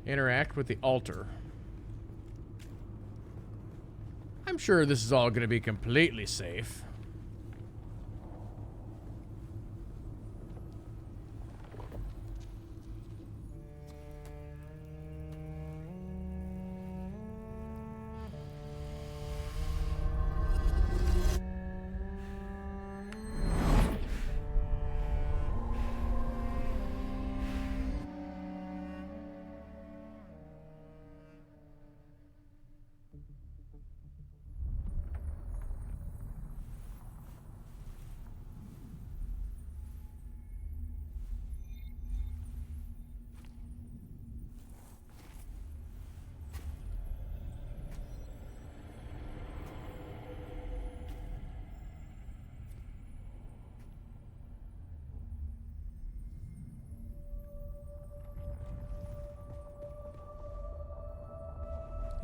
Interact with the altar. I'm sure this is all going to be completely safe.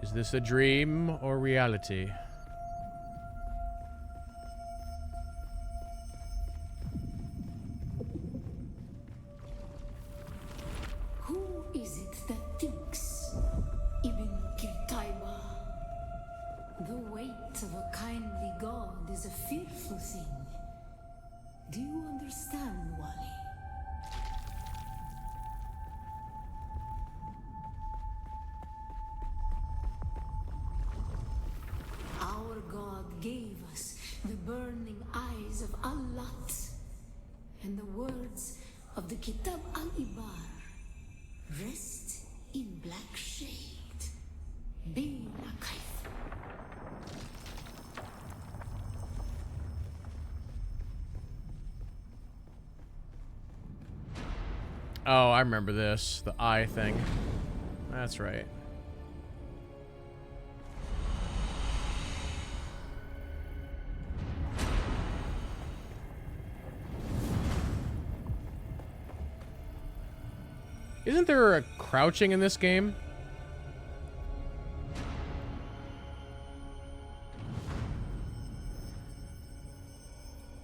Is this a dream or reality? Who is it that thinks, Ibn Kirtaiba? The weight of a kindly god is a fearful thing. Do you understand, Wally? Our God gave us the burning eyes of Allat and the words of the Kitab al-Ibar. Rest in black shade. Be Nakaif. Oh, I remember this. The eye thing. That's right. Isn't there a crouching in this game?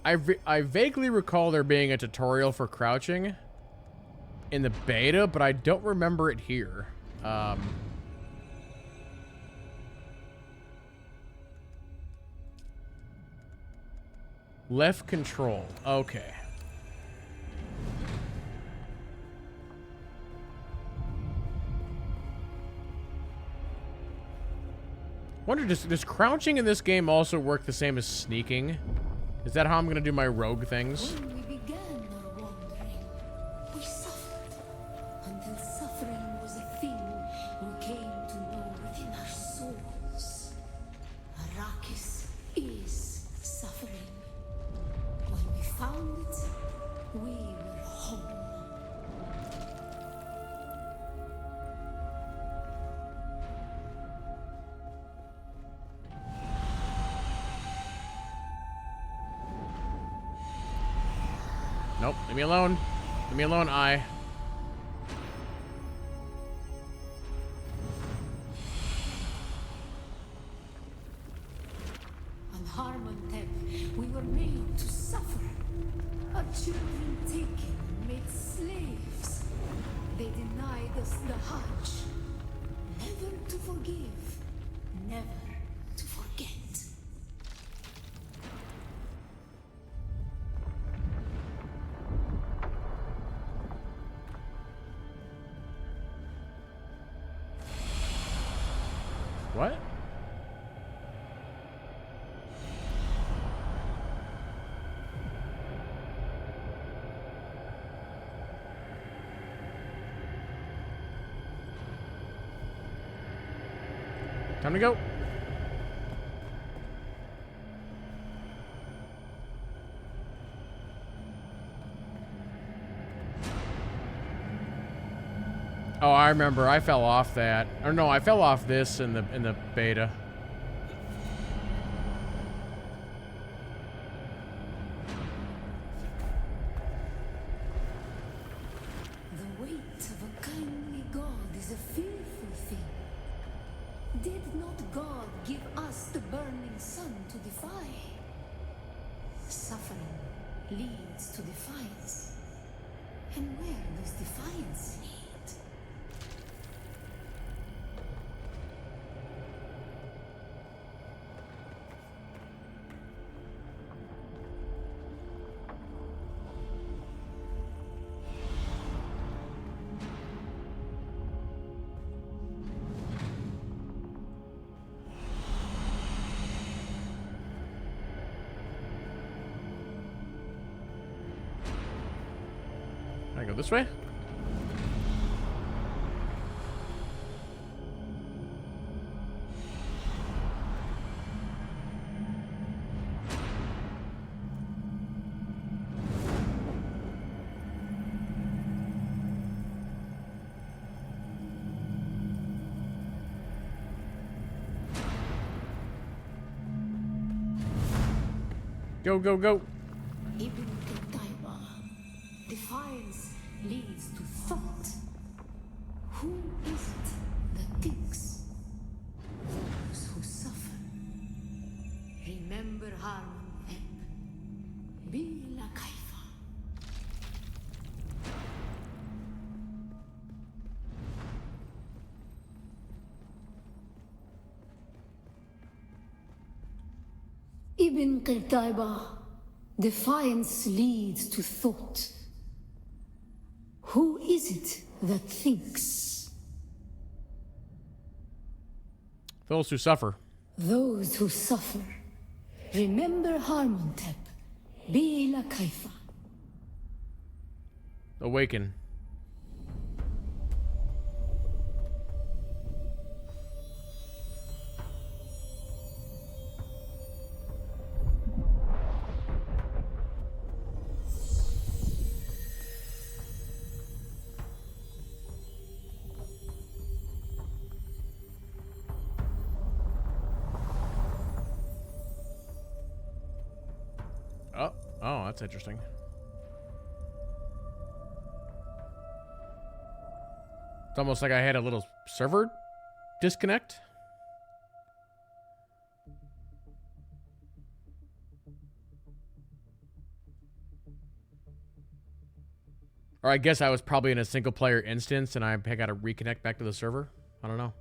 I vaguely recall there being a tutorial for crouching in the beta, but I don't remember it here. Left control. Okay. Wonder, does crouching in this game also work the same as sneaking? Is that how I'm gonna do my rogue things? When we began our wandering, we suffered until suffering was a thing we came to know within our souls. Arrakis is suffering. When we found it, we were home. Nope, leave me alone. Leave me alone, I. On Harmontep, we were made to suffer. Our children taken and made slaves. They denied us the Hajj. Never to forgive, never to forget. What? Time to go. Oh, I remember. I fell off that. Or no, I fell off this in the beta. The weight of a kindly God is a fearful thing. Did not God give us the burning sun to defy? Suffering leads to defiance. And where does defiance lead? Can I go this way? Go, go, go. Ibn Qutayba. Defiance leads to thought. Who is it that thinks? Those who suffer. Remember Harmontep. Bila Kaifa. Ibn Qutayba. Defiance leads to thought. Who is it that thinks? Those who suffer. Those who suffer. Remember Harmontep. Bila Kaifa. Awaken. Oh, that's interesting. It's almost like I had a little server disconnect. Or I guess I was probably in a single player instance and I got to reconnect back to the server. I don't know.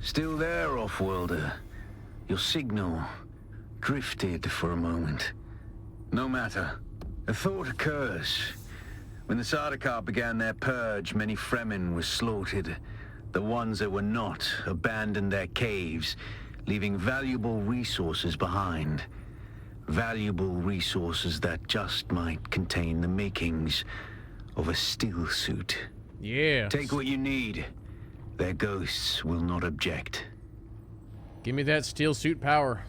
Still there, off-worlder? Your signal drifted for a moment. No matter. A thought occurs. When the Sardaukar began their purge, many Fremen were slaughtered. The ones that were not abandoned their caves, leaving valuable resources behind. Valuable resources that just might contain the makings of a steel suit. Yeah. Take what you need. Their ghosts will not object. Give me that steel suit power.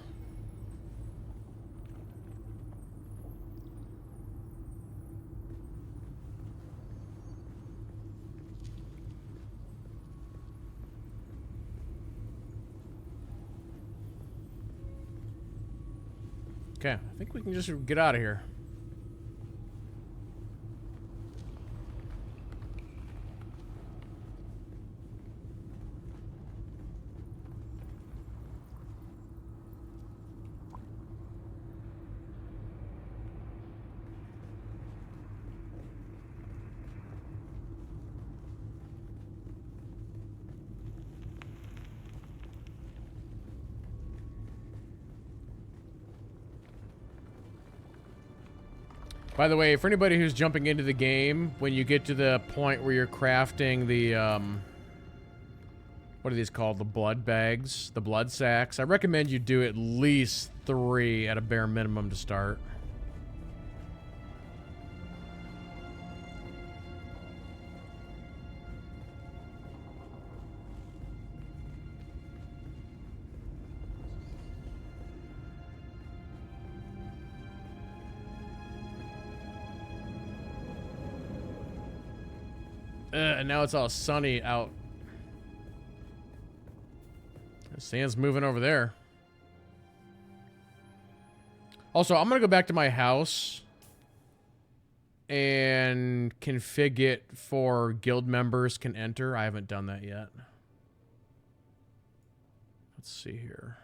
Okay, I think we can just get out of here. By the way, for anybody who's jumping into the game, when you get to the point where you're crafting the, what are these called? The blood bags, the blood sacks. I recommend you do at least 3 at a bare minimum to start. And now it's all sunny out. The sand's moving over there. Also, I'm gonna go back to my house and config it for guild members can enter. I haven't done that yet. Let's see here.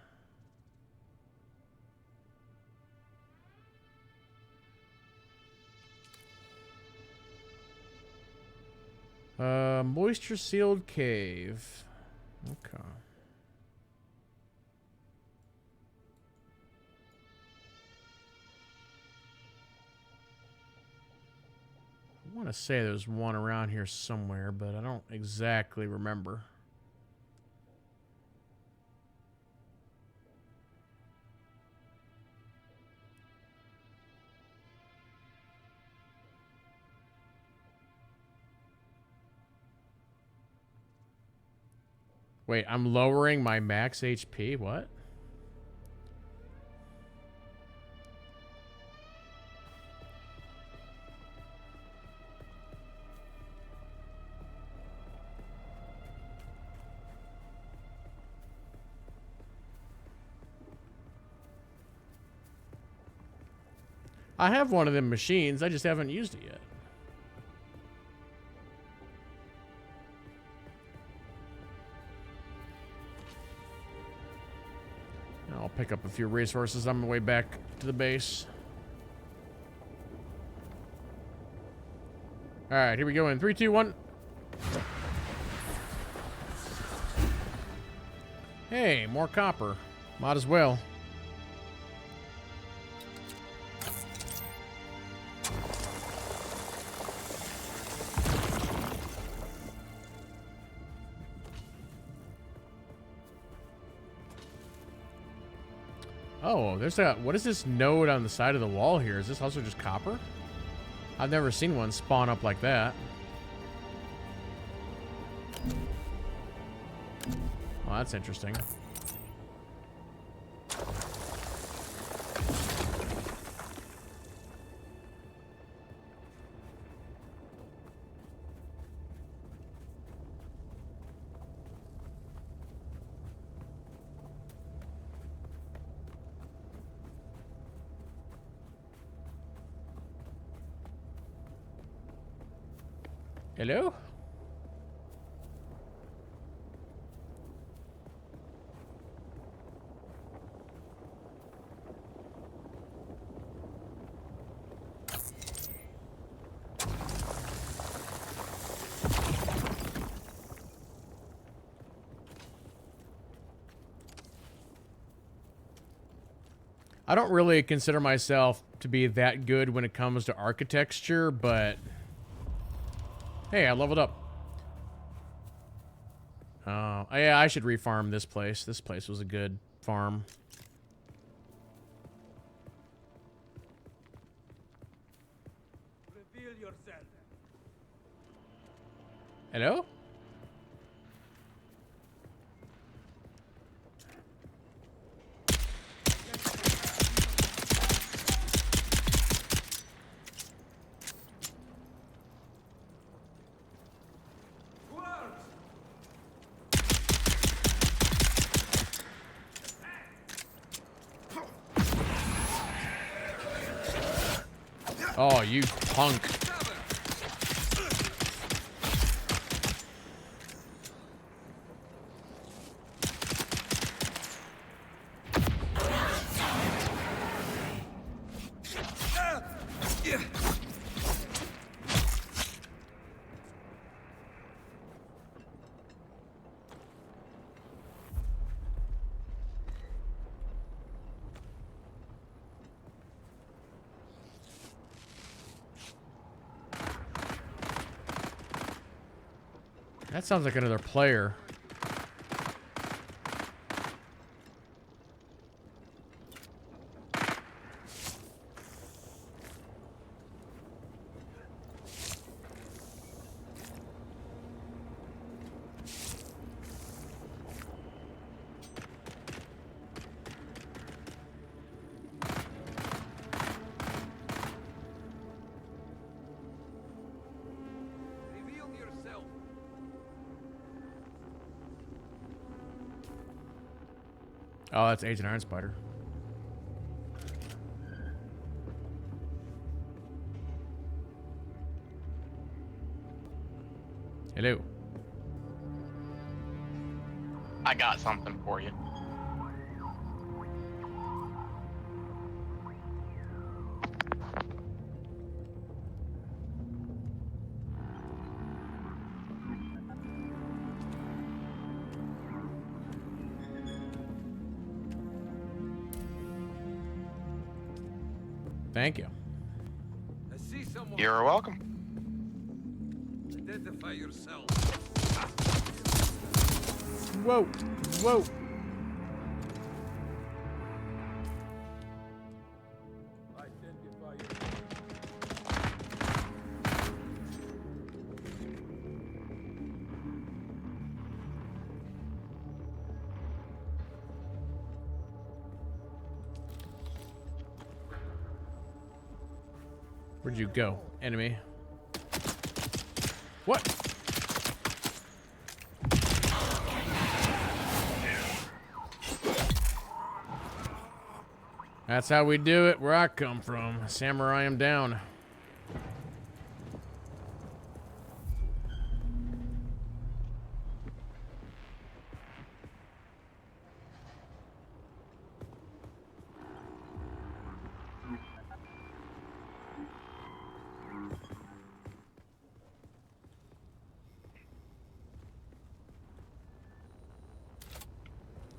Moisture sealed cave. Okay. I want to say there's one around here somewhere, but I don't exactly remember. Wait, I'm lowering my max HP? What? I have one of them machines, I just haven't used it yet. I'll pick up a few resources on my way back to the base. Alright, here we go in 3, 2, 1. Hey, more copper. Might as well. Oh, there's a... What is this node on the side of the wall here? Is this also just copper? I've never seen one spawn up like that. Oh, that's interesting. Hello? I don't really consider myself to be that good when it comes to architecture, but hey, I leveled up. Yeah, I should refarm this place. This place was a good farm. Reveal yourself. Hello? Oh, you punk. That sounds like another player. Reveal yourself. Oh, that's Agent Iron Spider. Hello. I got something for you. Thank you. I see someone. You're welcome. Identify yourself. Whoa. Whoa. Identify yourself. Where'd you go, enemy? What? That's how we do it where I come from. Samurai am down.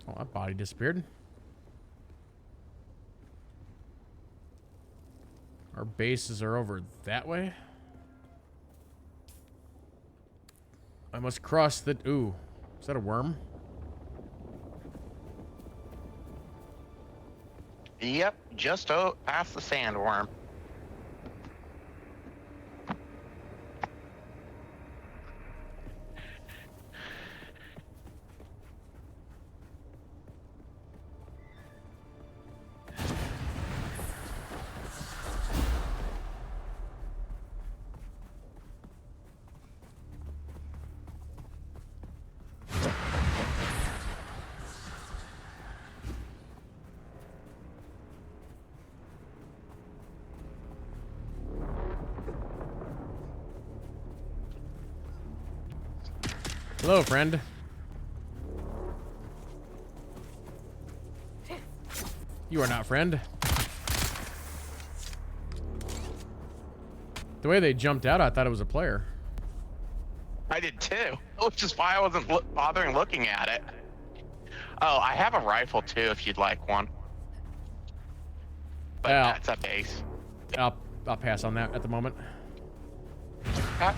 Oh, that body disappeared. Our bases are over that way. I must cross the... Ooh. Is that a worm? Yep, just past the sandworm. Hello, friend. You are not friend. The way they jumped out, I thought it was a player. I did too, which is why I wasn't bothering looking at it. Oh, I have a rifle too, if you'd like one. but that's a base. I'll pass on that at the moment. Okay.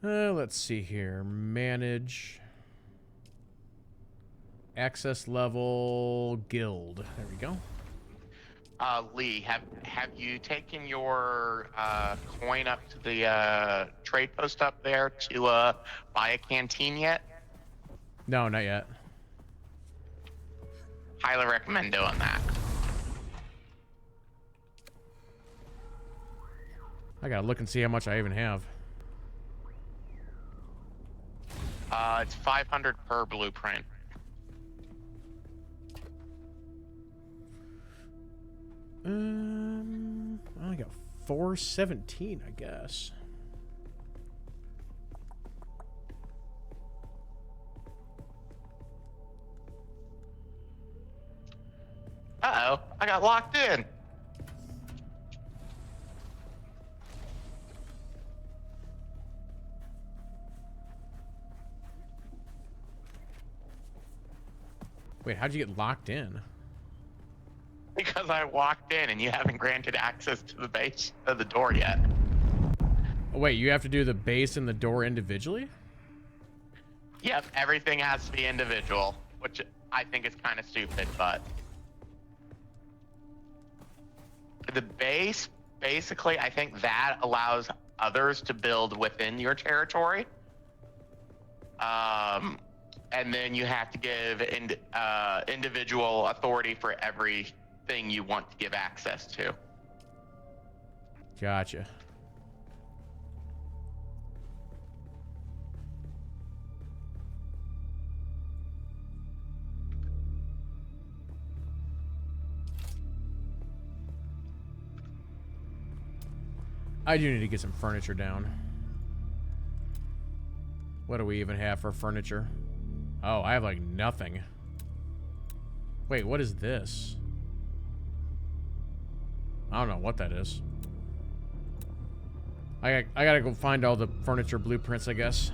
Let's see here. Manage. Access level guild. There we go. Lee, have you taken your coin up to the trade post up there to buy a canteen yet? No, not yet. Highly recommend doing that. I gotta look and see how much I even have. It's 500 per blueprint. I only got 417, I guess. Uh-oh, I got locked in. Wait, how'd you get locked in? Because I walked in and you haven't granted access to the base of the door yet. Oh, wait, you have to do the base and the door individually? Yep, everything has to be individual, which I think is kind of stupid, but... The base, basically, I think that allows others to build within your territory. And then you have to give individual authority for everything you want to give access to. Gotcha. I do need to get some furniture down. What do we even have for furniture? Oh, I have like nothing. Wait, what is this? I don't know what that is. I gotta go find all the furniture blueprints, I guess.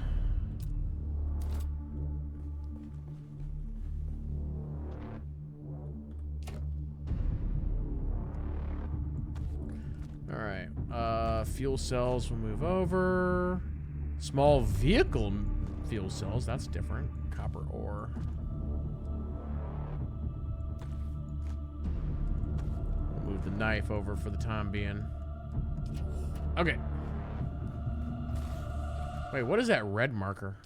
Alright, fuel cells will move over. Small vehicle fuel cells, that's different. Copper ore. We'll move the knife over for the time being. Okay. Wait, what is that red marker?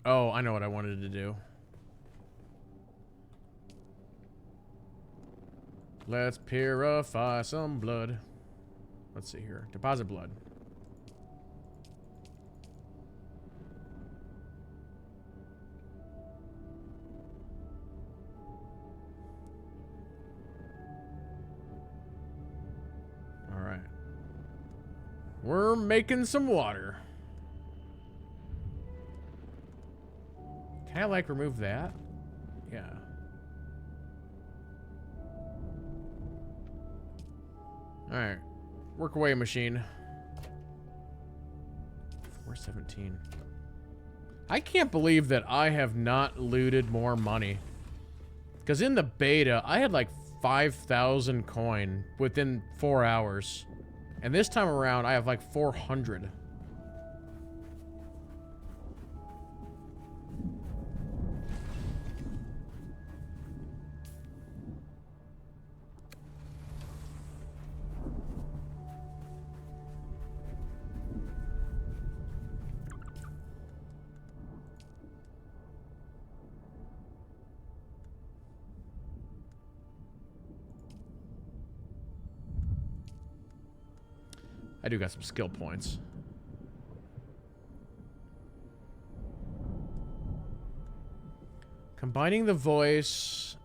Oh, I know what I wanted to do. Let's purify some blood. Let's see here. Deposit blood. All right. We're making some water. Can I, like, remove that? Yeah. Alright. Work away, machine. 417. I can't believe that I have not looted more money. Because in the beta, I had like 5,000 coin within 4 hours. And this time around, I have like 400. I do got some skill points. Combining the voice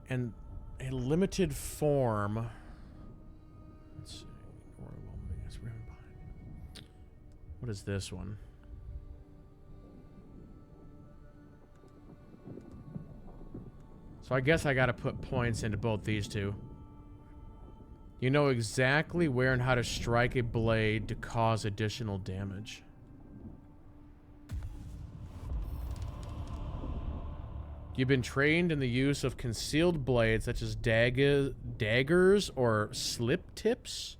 and a limited form. Let's see. What is this one? So I guess I gotta put points into both these two. You know exactly where and how to strike a blade to cause additional damage. You've been trained in the use of concealed blades such as daggers or slip tips.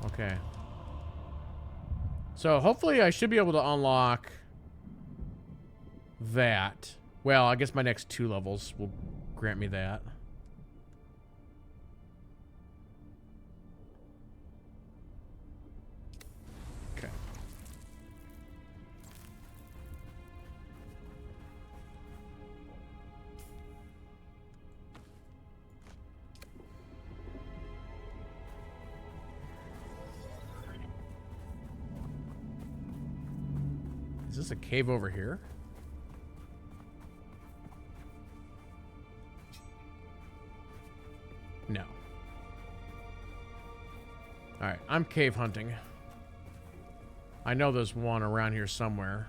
Okay. So hopefully I should be able to unlock that. Well, I guess my next 2 levels will grant me that. Okay. Is this a cave over here? No. Alright, I'm cave hunting. I know there's one around here somewhere.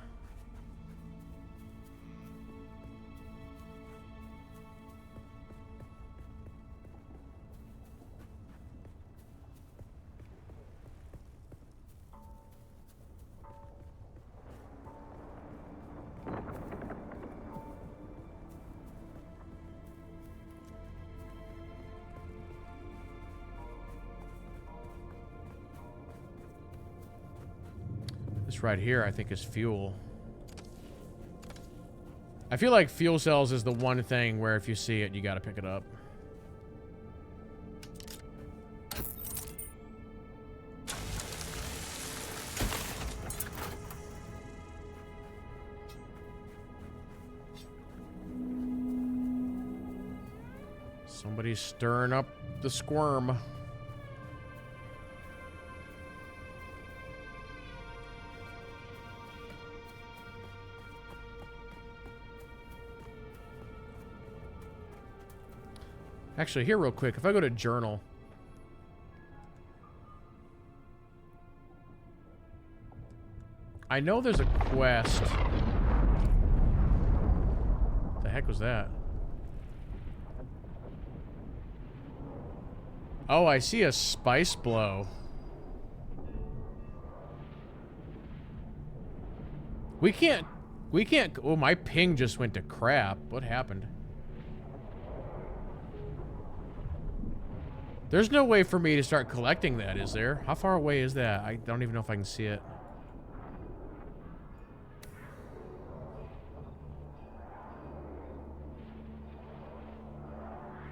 This right here, I think, is fuel. I feel like fuel cells is the one thing where if you see it, you gotta pick it up. Somebody's stirring up the squirm. Actually, here real quick, if I go to journal. I know there's a quest. The heck was that? Oh, I see a spice blow. We can't, oh, my ping just went to crap. What happened? There's no way for me to start collecting that, is there? How far away is that? I don't even know if I can see it.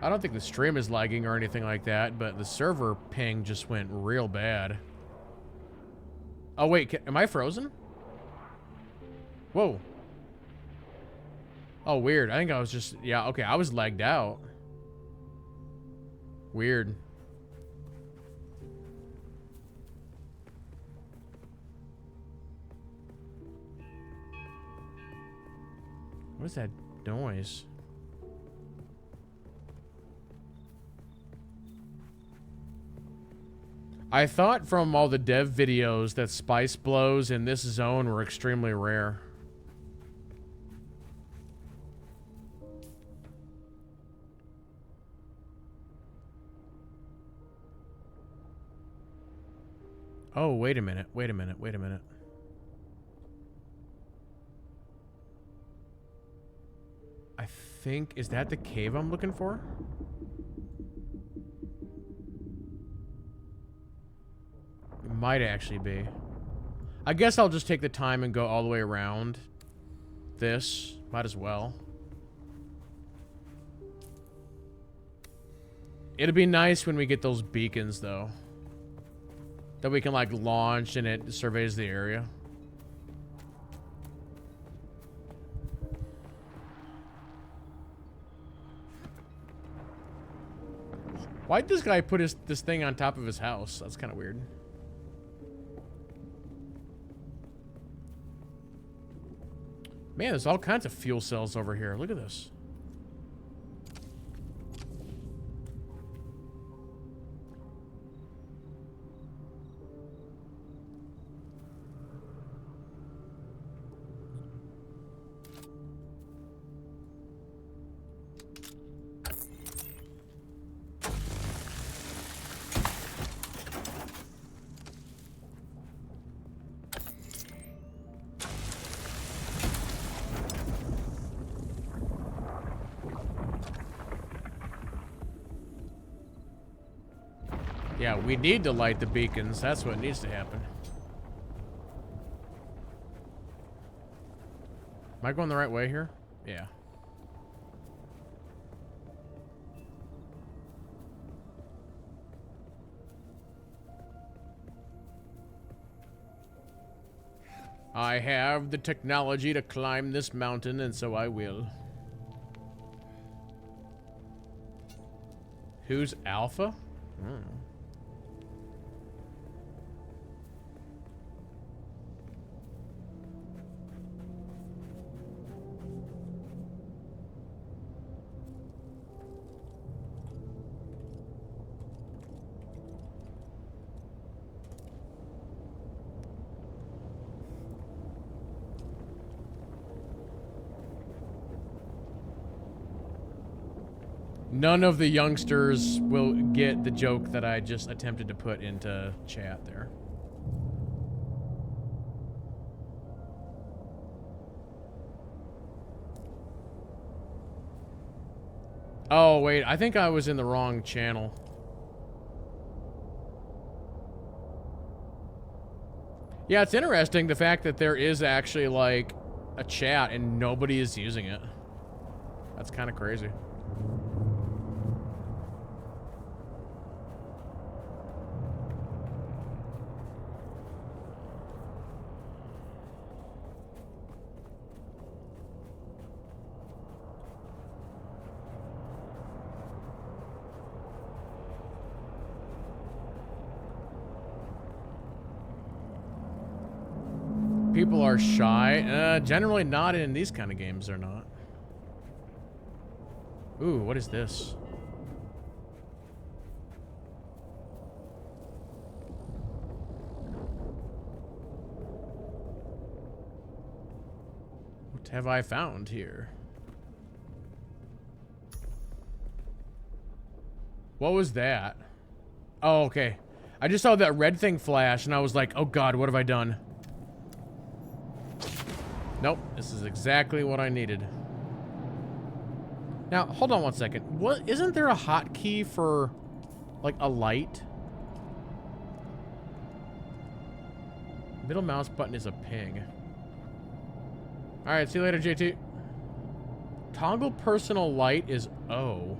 I don't think the stream is lagging or anything like that, but the server ping just went real bad. Oh, wait, am I frozen? Whoa. Oh, weird. I think I was just, yeah, okay, I was lagged out. Weird. What is that noise? I thought from all the dev videos that spice blows in this zone were extremely rare. Oh, wait a minute, wait a minute, wait a minute. I think, is that the cave I'm looking for? It might actually be. I guess I'll just take the time and go all the way around this. Might as well. It'll be nice when we get those beacons, though. That we can, like, launch and it surveys the area. Why'd this guy put this thing on top of his house? That's kind of weird. Man, there's all kinds of fuel cells over here. Look at this. Yeah, we need to light the beacons. That's what needs to happen. Am I going the right way here? Yeah. I have the technology to climb this mountain, and so I will. Who's Alpha? Hmm. None of the youngsters will get the joke that I just attempted to put into chat there. Oh, wait. I think I was in the wrong channel. Yeah, it's interesting the fact that there is actually, like, a chat and nobody is using it. That's kind of crazy. People are shy. Generally not in these kind of games, they're not. Ooh, what is this? What have I found here? What was that? Oh, okay. I just saw that red thing flash and I was like, oh god, what have I done? Nope, this is exactly what I needed. Now, hold on one second. What, isn't there a hotkey for, like, a light? Middle mouse button is a ping. Alright, see you later, JT. Toggle personal light is O.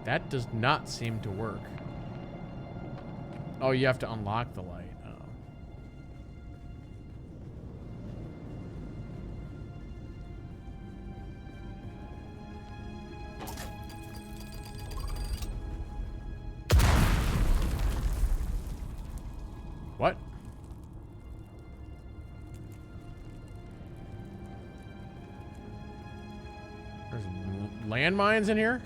That does not seem to work. Oh, you have to unlock the light. What? There's landmines in here?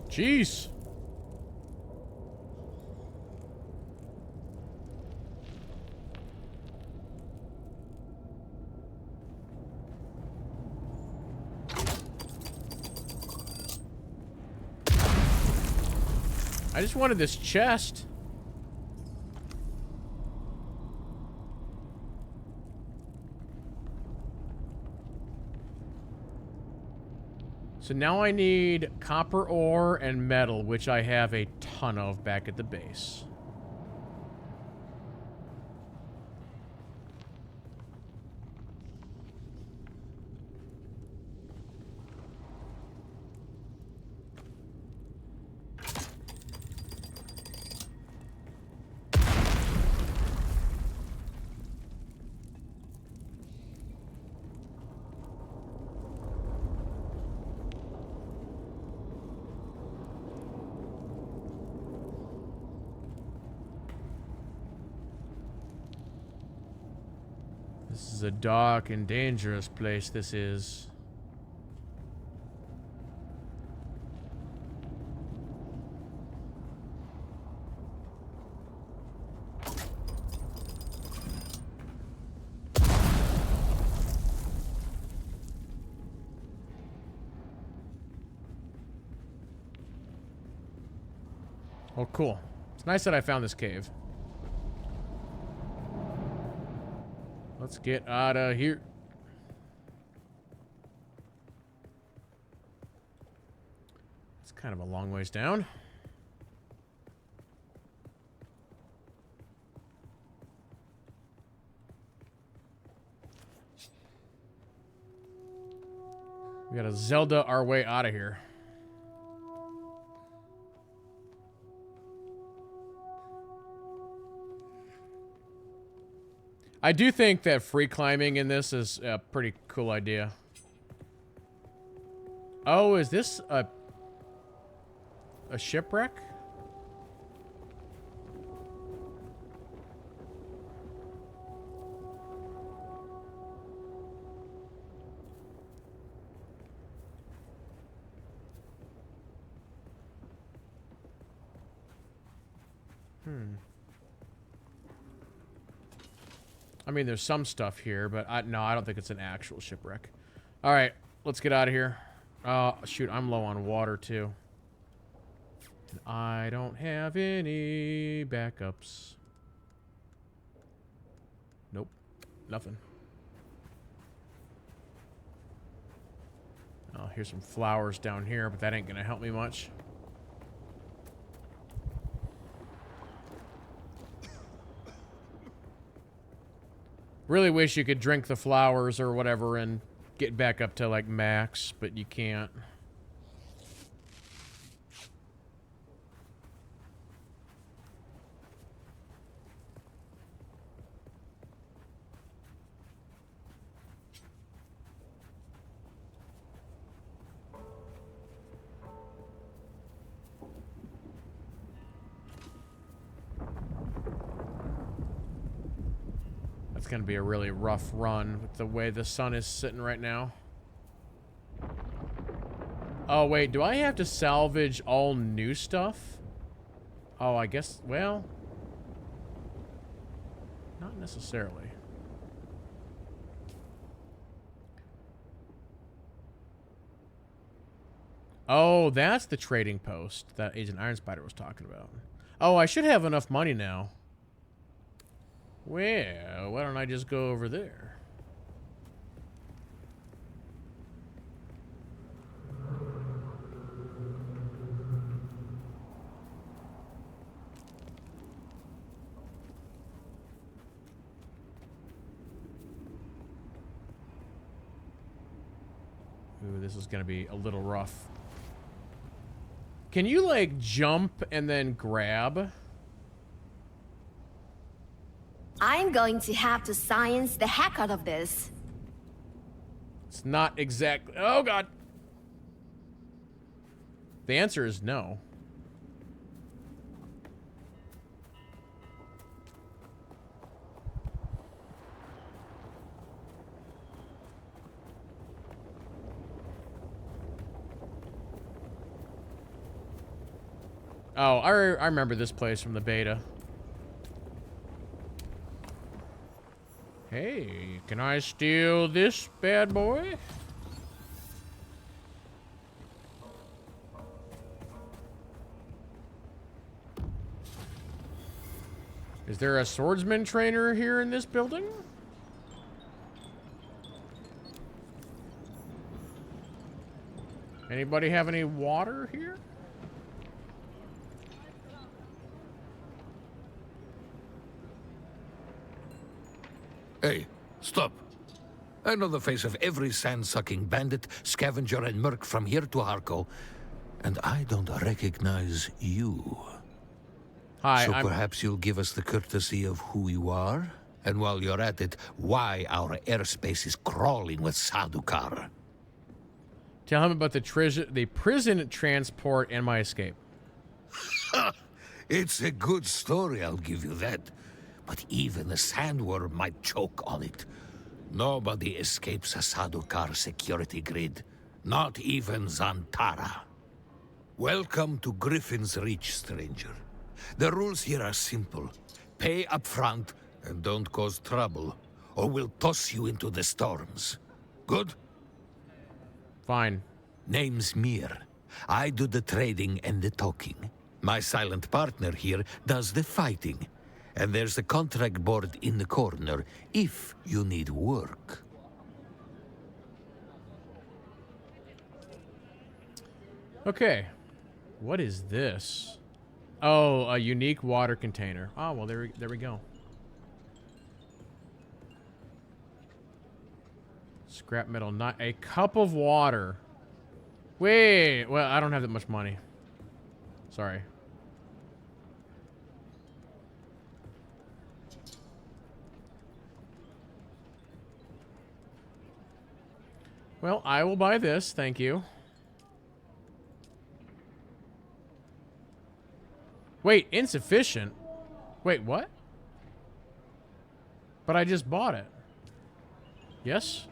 Jeez. I just wanted this chest. So now I need copper ore and metal, which I have a ton of back at the base. This is a dark and dangerous place, this is. Oh, cool. It's nice that I found this cave. Let's get out of here. It's kind of a long ways down. We gotta Zelda our way out of here. I do think that free climbing in this is a pretty cool idea. Oh, is this a shipwreck? I mean, there's some stuff here, but no, I don't think it's an actual shipwreck. All right, let's get out of here. Shoot, I'm low on water, too. And I don't have any backups. Nope, nothing. Oh, here's some flowers down here, but that ain't gonna help me much. Really wish you could drink the flowers or whatever and get back up to like max, but you can't. It's going to be a really rough run with the way the sun is sitting right now. Oh, wait. Do I have to salvage all new stuff? Oh, I guess... Well... Not necessarily. Oh, that's the trading post that Agent Iron Spider was talking about. Oh, I should have enough money now. Well, why don't I just go over there? Ooh, this is gonna be a little rough. Can you, like, jump and then grab? I'm going to have to science the heck out of this. It's not exactly... Oh, God. The answer is no. Oh, I remember this place from the beta. Hey, can I steal this bad boy? Is there a swordsman trainer here in this building? Anybody have any water here? Hey, stop. I know the face of every sand-sucking bandit, scavenger, and merc from here to Harko, and I don't recognize you. Hi, so perhaps you'll give us the courtesy of who you are? And while you're at it, why our airspace is crawling with Sadukar. Tell him about the prison transport and my escape. It's a good story, I'll give you that. But even the sandworm might choke on it. Nobody escapes a Sadukar security grid. Not even Zantara. Welcome to Griffin's Reach, stranger. The rules here are simple. Pay up front and don't cause trouble, or we'll toss you into the storms. Good? Fine. Name's Mir. I do the trading and the talking. My silent partner here does the fighting. And there's a contract board in the corner if you need work. Okay. What is this? Oh, a unique water container. Oh, well, there we go. Scrap metal, not a cup of water. Wait, well, I don't have that much money. Sorry. Well, I will buy this, thank you. Wait, insufficient? Wait, what? But I just bought it. Yes?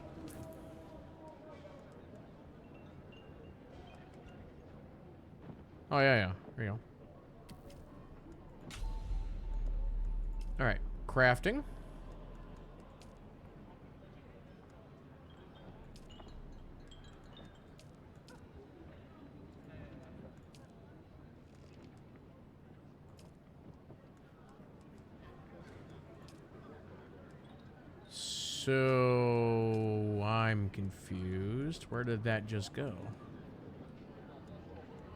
Oh, yeah. There you go. Alright, crafting. So, I'm confused. Where did that just go?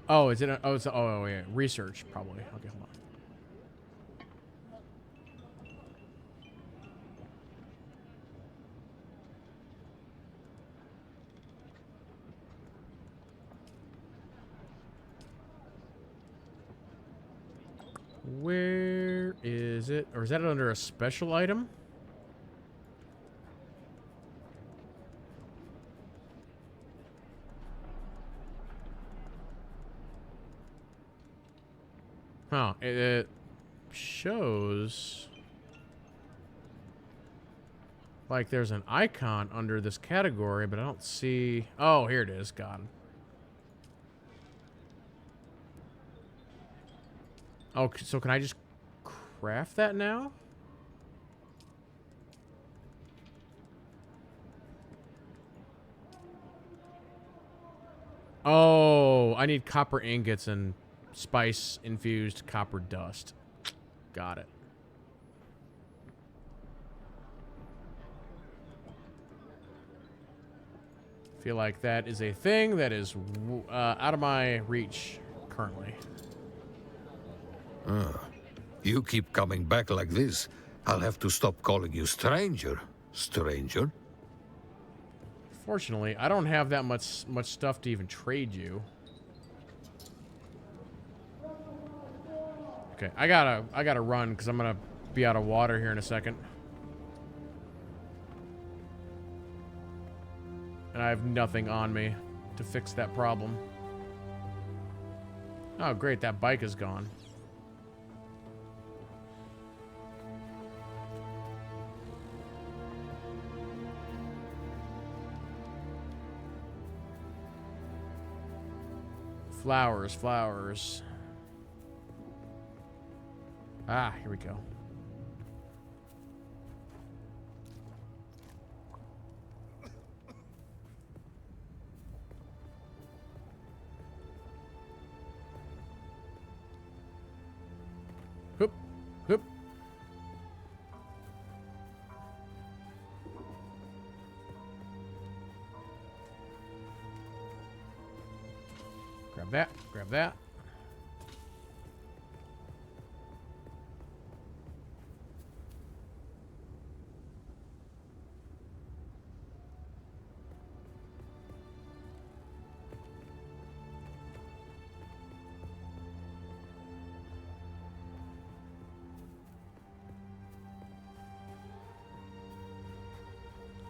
Oh, is it? Oh, yeah. Research, probably. Okay, hold on. Where is it? Or is that under a special item? Huh. It shows like there's an icon under this category, but I don't see... Oh, here it is. Got it. Oh, so can I just craft that now? Oh, I need copper ingots and spice-infused copper dust. Got it. Feel like that is a thing that is out of my reach currently. You keep coming back like this, I'll have to stop calling you stranger. Stranger? Fortunately, I don't have that much stuff to even trade you. Okay, I gotta run because I'm gonna be out of water here in a second. And I have nothing on me to fix that problem. Oh, great, that bike is gone. Flowers, flowers. Ah, here we go. Hoop, hoop. Grab that, grab that.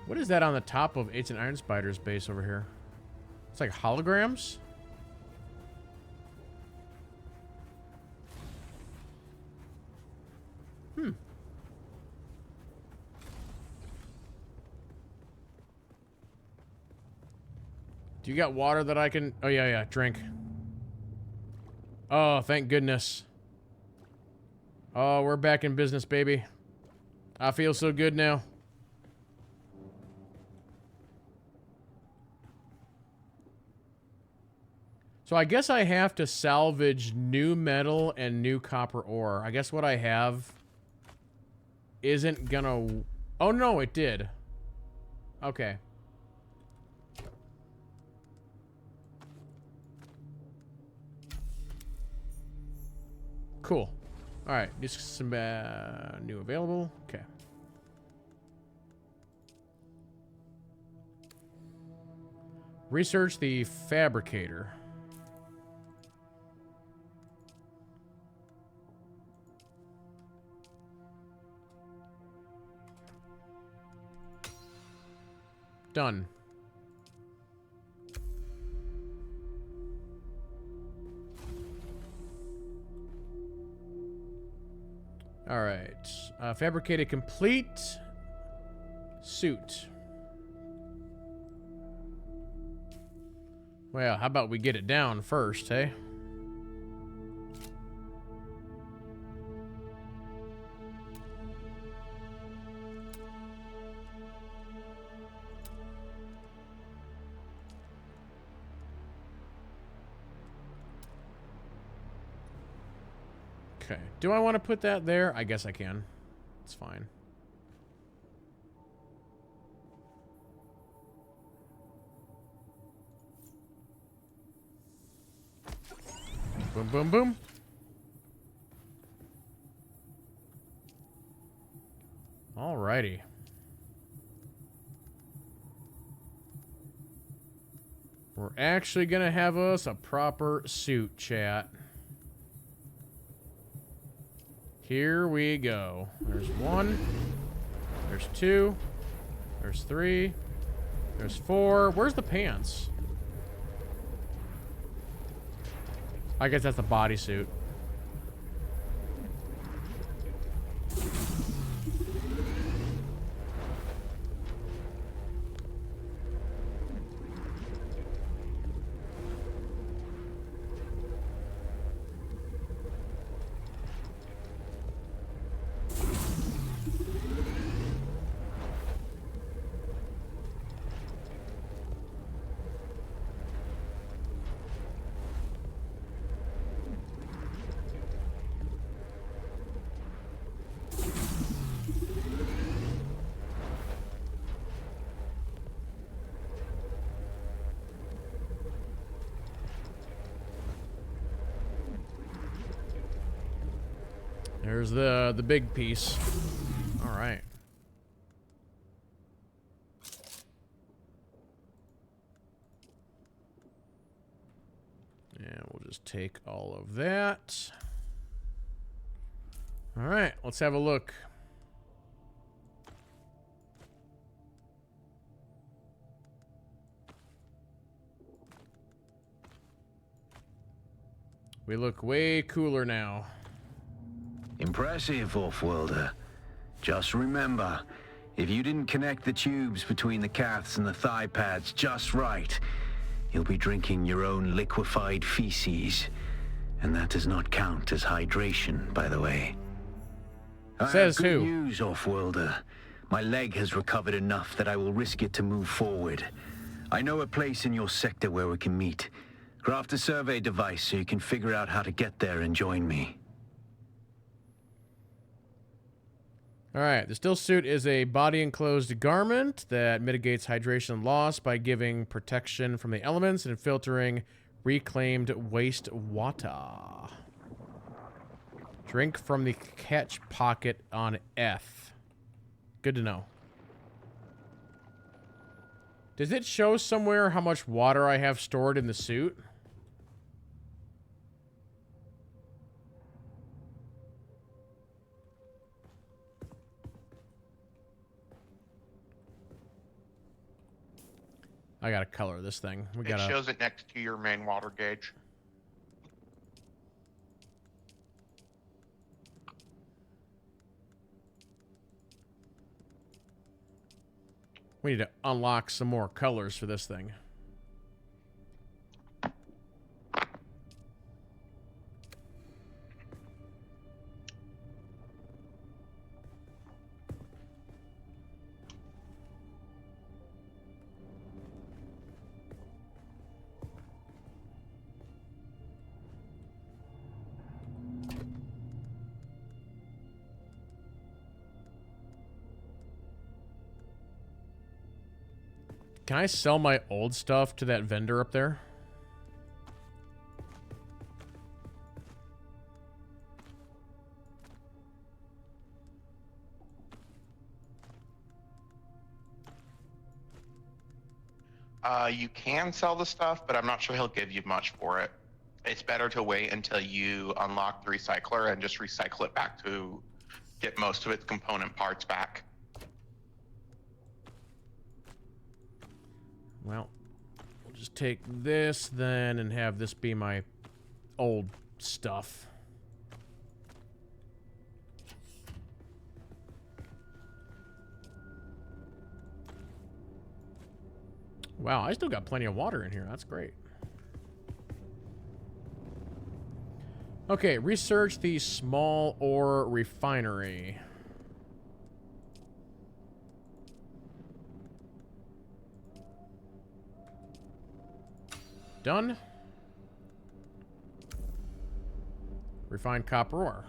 What is that on the top of Ancient Iron Spider's base over here? It's like holograms? Do you got water that I can... Oh, yeah, yeah. Drink. Oh, thank goodness. Oh, we're back in business, baby. I feel so good now. So I guess I have to salvage new metal and new copper ore. I guess what I have isn't gonna... Oh, no, it did. Okay. Cool. Alright, just some new available. Okay. Research the fabricator. Done. All right. Fabricated complete suit. Well, how about we get it down first, hey? Okay. Do I want to put that there? I guess I can. It's fine. Boom, boom, boom. Alrighty. We're actually gonna have us a proper suit, chat. Here we go. There's one. There's two. There's three. There's four. Where's the pants? I guess that's the bodysuit. There's the big piece. All right. And we'll just take all of that. All right, let's have a look. We look way cooler now. Impressive, Off-worlder. Just remember, if you didn't connect the tubes between the calves and the thigh pads just right, you'll be drinking your own liquefied feces. And that does not count as hydration, by the way. Says I have good who? news, Off-worlder. My leg has recovered enough that I will risk it to move forward. I know a place in your sector where we can meet. Craft a survey device so you can figure out how to get there and join me. Alright, the still suit is a body-enclosed garment that mitigates hydration loss by giving protection from the elements and filtering reclaimed waste water. Drink from the catch pocket on F. Good to know. Does it show somewhere how much water I have stored in the suit? I gotta color this thing. It shows it next to your main water gauge. We need to unlock some more colors for this thing. Can I sell my old stuff to that vendor up there? You can sell the stuff, but I'm not sure he'll give you much for it. It's better to wait until you unlock the recycler and just recycle it back to get most of its component parts back. Well, we'll just take this then and have this be my old stuff. Wow, I still got plenty of water in here. That's great. Okay, research the small ore refinery. Done. Refined copper ore.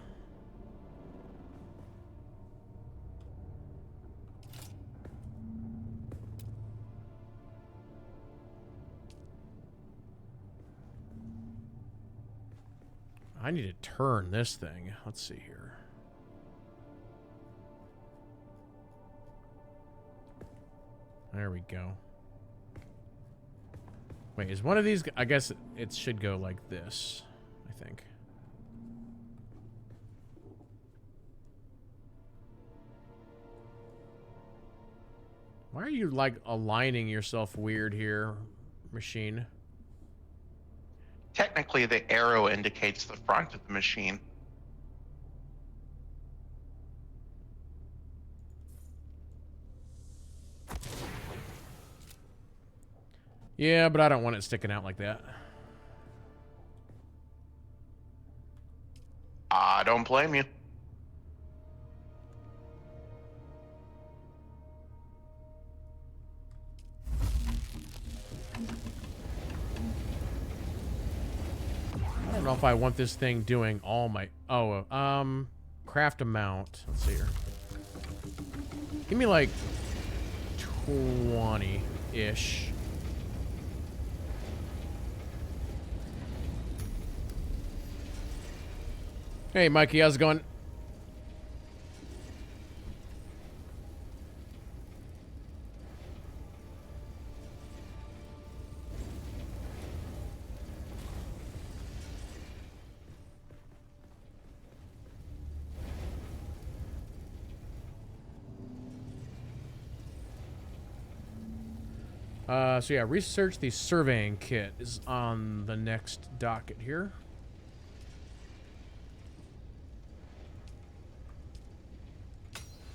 I need to turn this thing. Let's see here. There we go. Wait, is one of these... I guess it should go like this, I think. Why are you, like, aligning yourself weird here, machine? Technically, the arrow indicates the front of the machine. Yeah, but I don't want it sticking out like that. I don't blame you. I don't know if I want this thing doing all my... Oh, craft amount. Let's see here. Give me like 20-ish. Hey, Mikey, how's it going? So yeah, research the surveying kit is on the next docket here.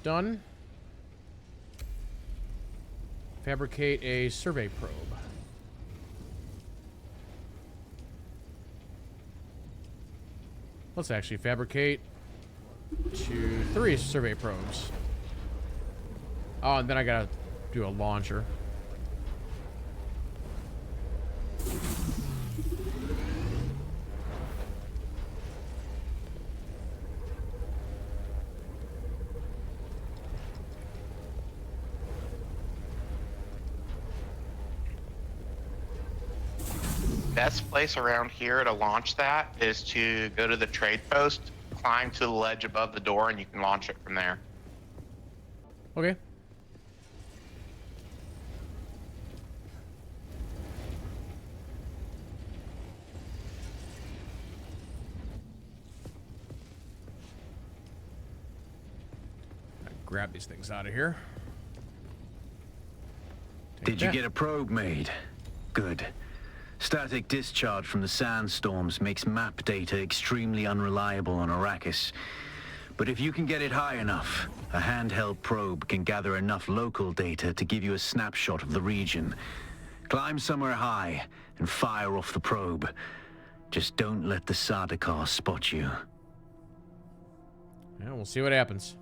Done. Fabricate a survey probe. Let's actually fabricate 3 survey probes. Oh, and then I gotta do a launcher. Best place around here to launch that is to go to the trade post, climb to the ledge above the door, and you can launch it from there. Okay. Grab these things out of here. Did you get a probe made? Good. Static discharge from the sandstorms makes map data extremely unreliable on Arrakis. But if you can get it high enough, a handheld probe can gather enough local data to give you a snapshot of the region. Climb somewhere high and fire off the probe. Just don't let the Sardaukar spot you. Yeah, we'll see what happens.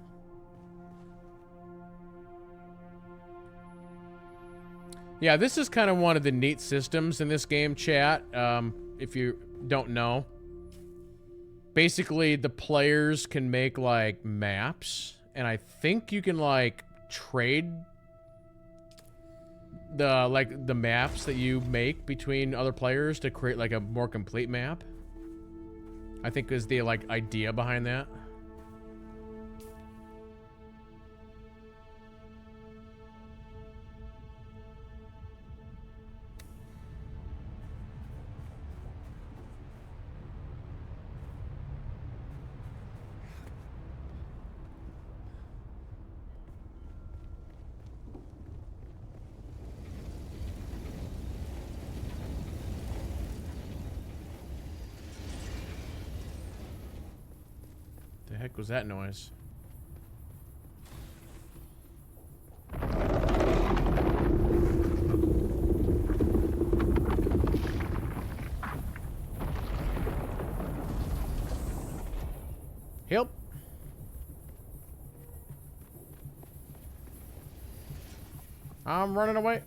Yeah, this is kind of one of the neat systems in this game, chat. If you don't know. Basically, the players can make, like, maps. And I think you can, like, trade the maps that you make between other players to create like a more complete map. I think is the like idea behind that. The heck was that noise? Help! I'm running away.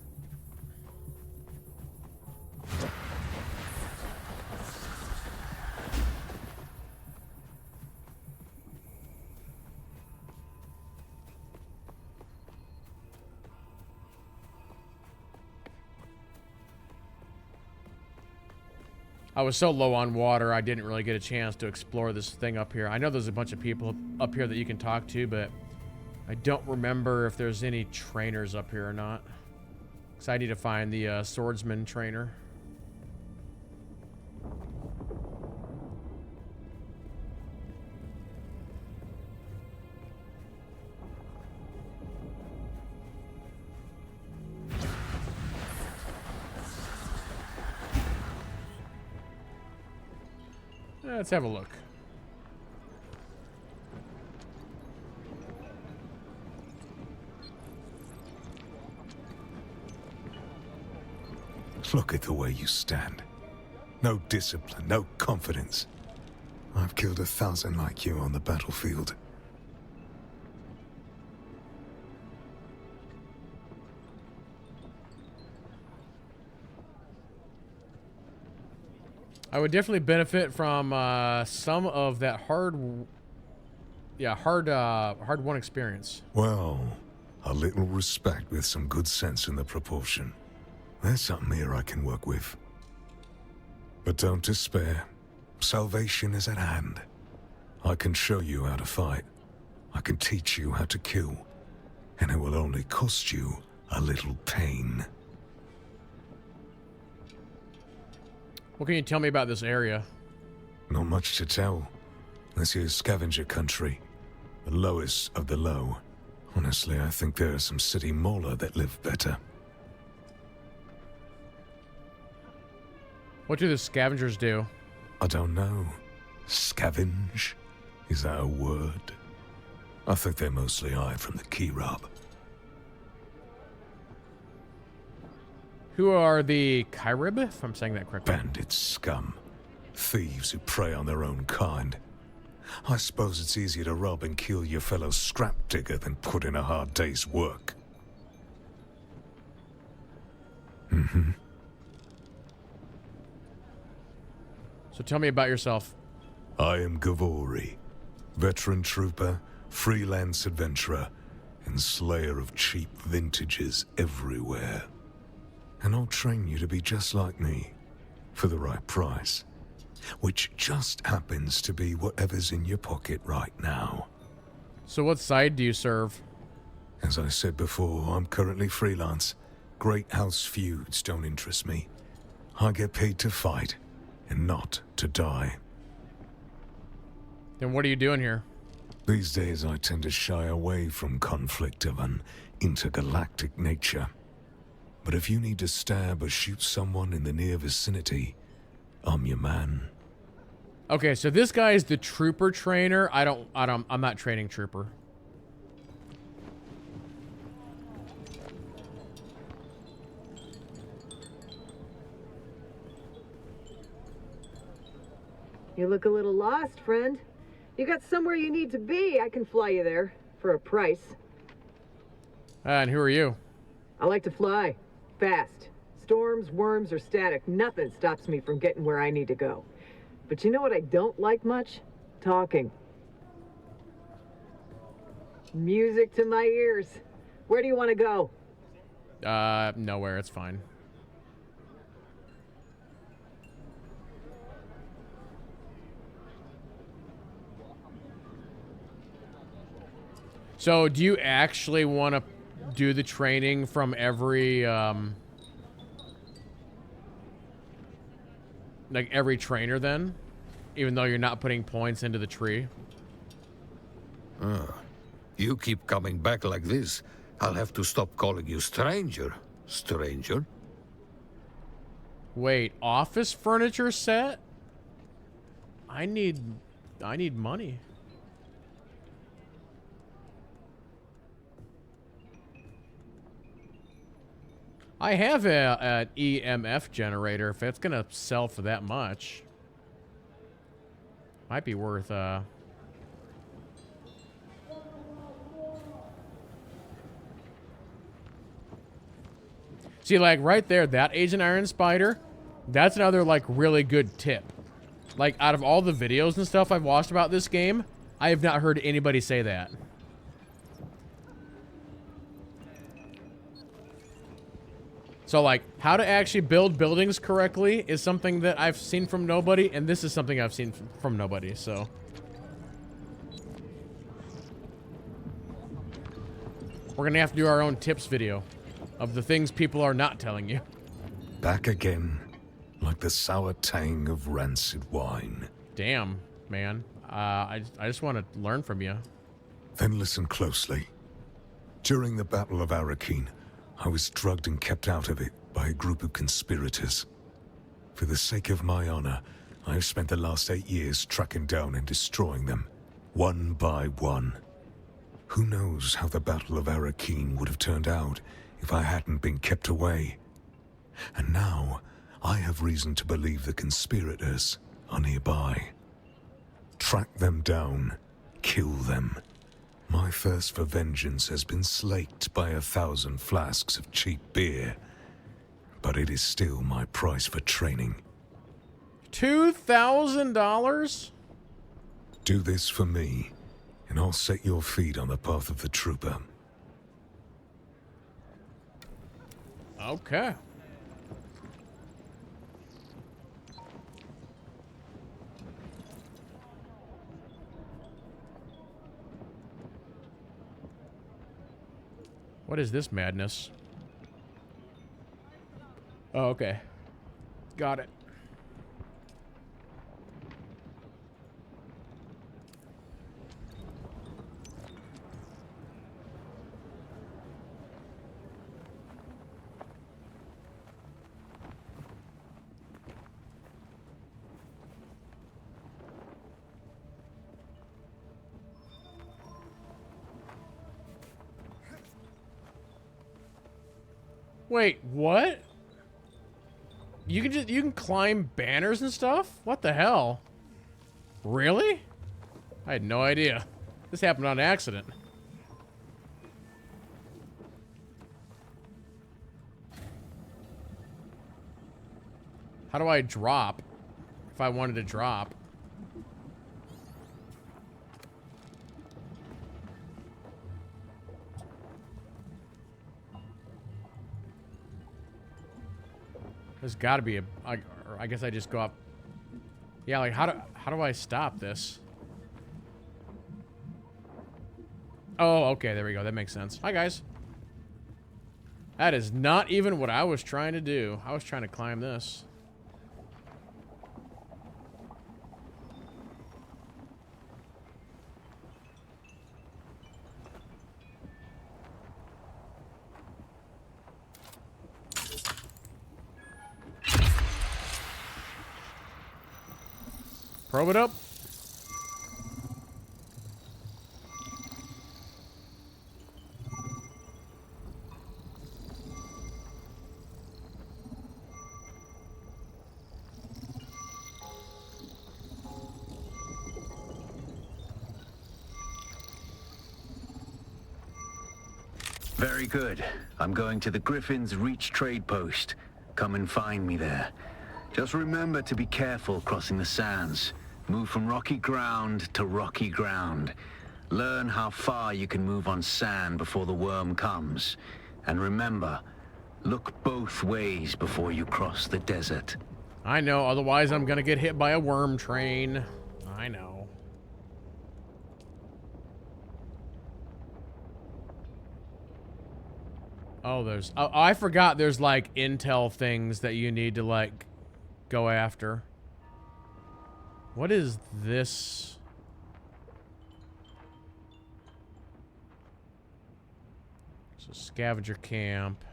I was so low on water, I didn't really get a chance to explore this thing up here. I know there's a bunch of people up here that you can talk to, but I don't remember if there's any trainers up here or not. Because I need to find the swordsman trainer. Let's have a look. Look at the way you stand. No discipline, no confidence. I've killed 1,000 like you on the battlefield. I would definitely benefit from some of that hard won experience. Well, a little respect with some good sense in the proportion. There's something here I can work with. But don't despair. Salvation is at hand. I can show you how to fight. I can teach you how to kill. And it will only cost you a little pain. What can you tell me about this area? Not much to tell. This here's scavenger country. The lowest of the low. Honestly, I think there are some city mauler that live better. What do the scavengers do? I don't know. Scavenge? Is that a word? I think they mostly hide from the key rob. Who are the Kyrib, if I'm saying that correctly? Bandit scum. Thieves who prey on their own kind. I suppose it's easier to rob and kill your fellow scrap digger than put in a hard day's work. Mm-hmm. So tell me about yourself. I am Gavori, veteran trooper, freelance adventurer, and slayer of cheap vintages everywhere. And I'll train you to be just like me, for the right price. Which just happens to be whatever's in your pocket right now. So what side do you serve? As I said before, I'm currently freelance. Great house feuds don't interest me. I get paid to fight, and not to die. Then what are you doing here? These days I tend to shy away from conflict of an intergalactic nature. But if you need to stab or shoot someone in the near vicinity, I'm your man. Okay, so this guy is the trooper trainer. I'm not training trooper. You look a little lost, friend. You got somewhere you need to be. I can fly you there for a price. And who are you? I like to fly. Fast. Storms, worms, or static, nothing stops me from getting where I need to go. But you know what I don't like much? Talking. Music to my ears. Where do you want to go? Nowhere. It's fine. So, do you actually want to do the training from every, like every trainer then? Even though you're not putting points into the tree? You keep coming back like this, I'll have to stop calling you stranger, stranger. Wait, office furniture set? I need money. I have an EMF generator. If it's gonna sell for that much, might be worth See, like right there, that Agent Iron Spider, that's another like really good tip. Like out of all the videos and stuff I've watched about this game, I have not heard anybody say that. So like, how to actually build buildings correctly is something that I've seen from nobody, and this is something I've seen from nobody, so. We're gonna have to do our own tips video of the things people are not telling you. Back again, like the sour tang of rancid wine. Damn, man. I just want to learn from you. Then listen closely. During the Battle of Arakeen, I was drugged and kept out of it by a group of conspirators. For the sake of my honor, I have spent the last 8 years tracking down and destroying them, one by one. Who knows how the Battle of Arakeen would have turned out if I hadn't been kept away. And now, I have reason to believe the conspirators are nearby. Track them down, kill them. My thirst for vengeance has been slaked by 1,000 flasks of cheap beer, but it is still my price for training. $2,000? Do this for me, and I'll set your feet on the path of the trooper. Okay. What is this madness? Oh, okay. Got it. Wait, what? You can climb banners and stuff? What the hell? Really? I had no idea. This happened on accident. How do I drop? If I wanted to drop. There's got to be a. I guess I just go up. Yeah, like how do I stop this? Oh, okay, there we go. That makes sense. Hi, guys. That is not even what I was trying to do. I was trying to climb this. Probe it up. Very good. I'm going to the Griffin's Reach trade post. Come and find me there. Just remember to be careful crossing the sands. Move from rocky ground to rocky ground. Learn how far you can move on sand before the worm comes. And remember, Look both ways before you cross the desert. I know, otherwise I'm gonna get hit by a worm train. I know. Oh, there's... Oh, I forgot there's, like, intel things that you need to, like, go after. What is this? So, scavenger camp.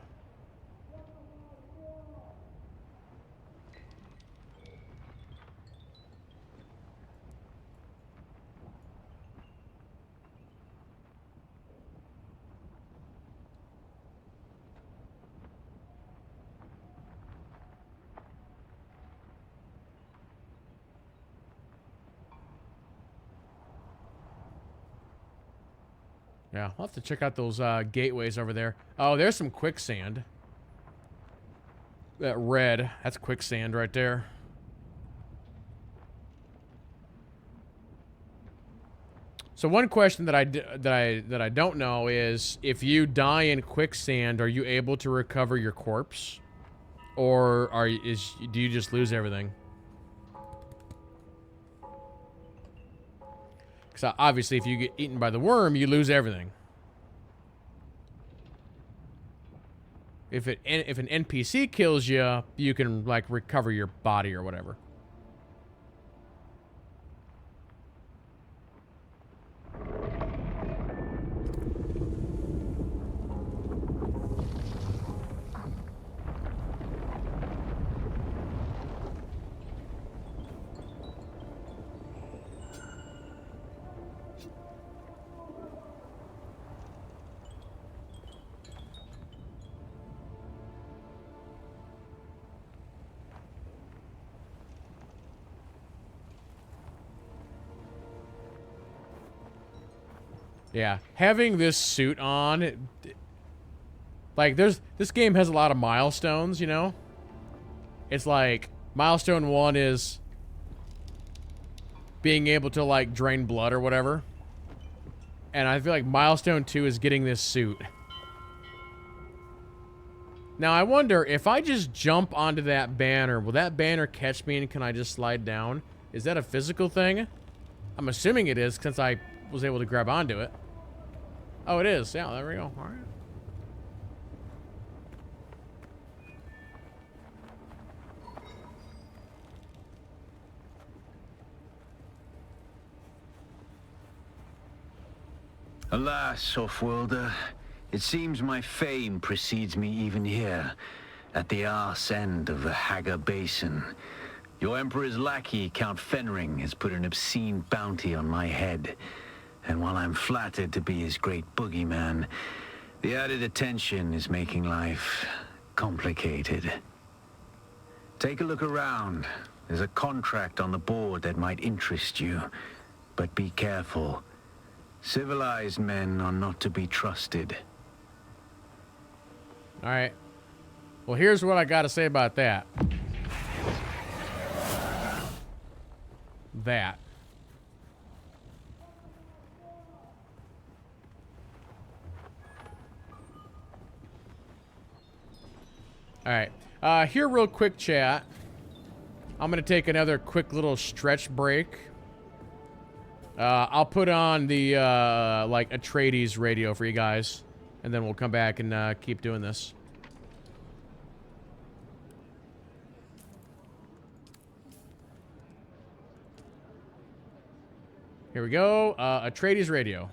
Yeah, I'll have to check out those gateways over there. Oh, there's some quicksand. That red, that's quicksand right there. So one question that I don't know is, if you die in quicksand, are you able to recover your corpse, or do you just lose everything? Because obviously, if you get eaten by the worm, you lose everything. If an NPC kills you, you can, like, recover your body or whatever. Yeah, having this suit on, like, this game has a lot of milestones, you know? It's like, milestone 1 is being able to, like, drain blood or whatever. And I feel like milestone 2 is getting this suit. Now, I wonder, if I just jump onto that banner, will that banner catch me and can I just slide down? Is that a physical thing? I'm assuming it is, since I was able to grab onto it. Oh, it is. Yeah, there we go. All right. Alas, Offworlder, it seems my fame precedes me even here, at the arse end of the Haga Basin. Your Emperor's lackey, Count Fenring, has put an obscene bounty on my head. And while I'm flattered to be his great boogeyman, the added attention is making life complicated. Take a look around. There's a contract on the board that might interest you. But be careful. Civilized men are not to be trusted. Alright. Well, here's what I gotta say about that. That. Alright. Here, real quick, chat. I'm gonna take another quick little stretch break. I'll put on the, like, Atreides radio for you guys. And then we'll come back and, keep doing this. Here we go. Atreides radio.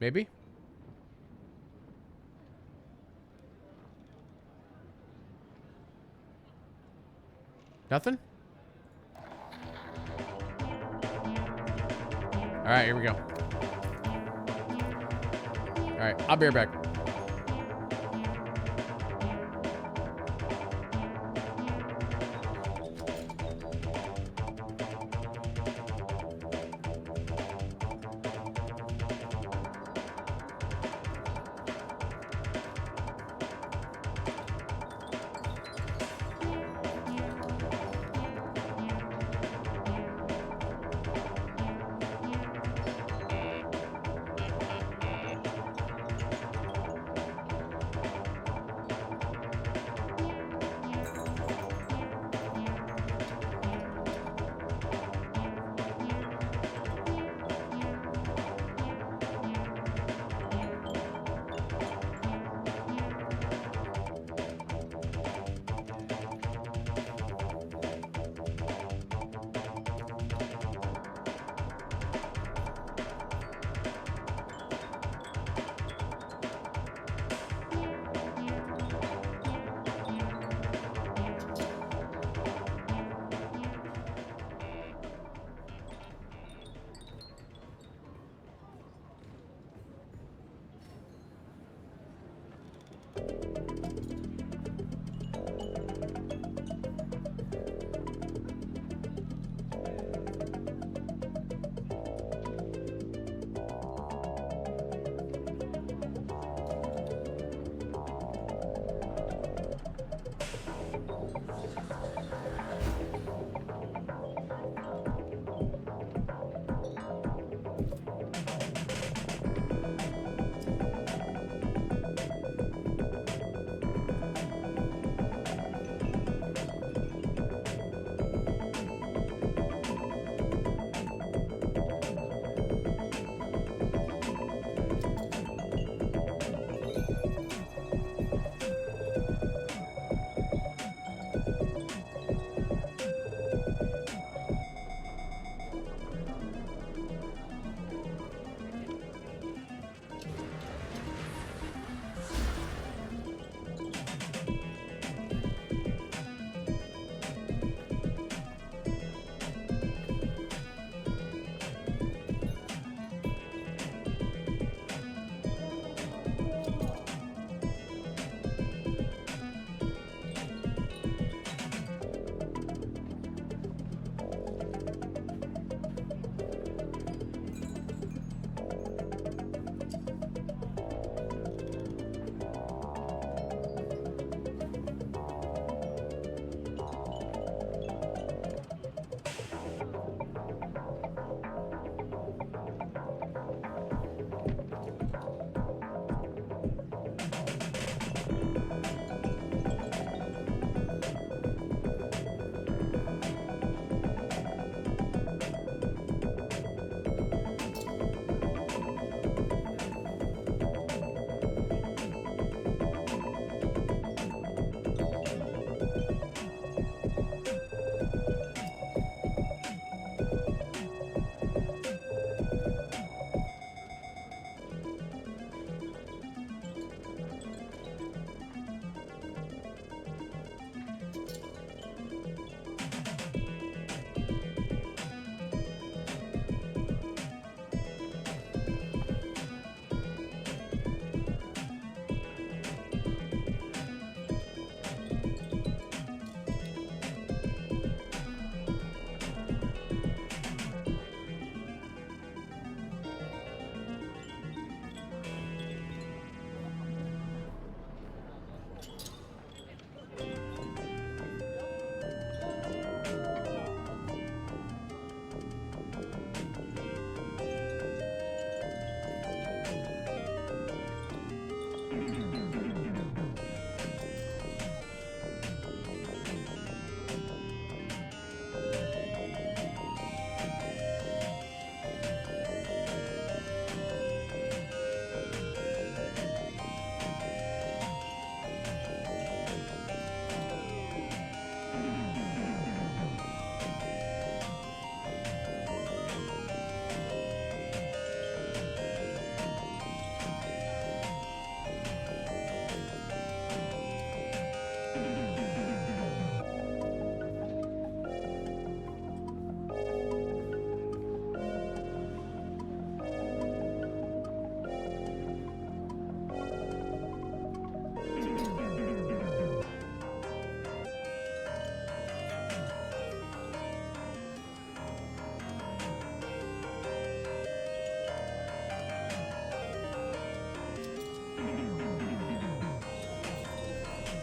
Maybe? Nothing? Alright, here we go. Alright, I'll be right back.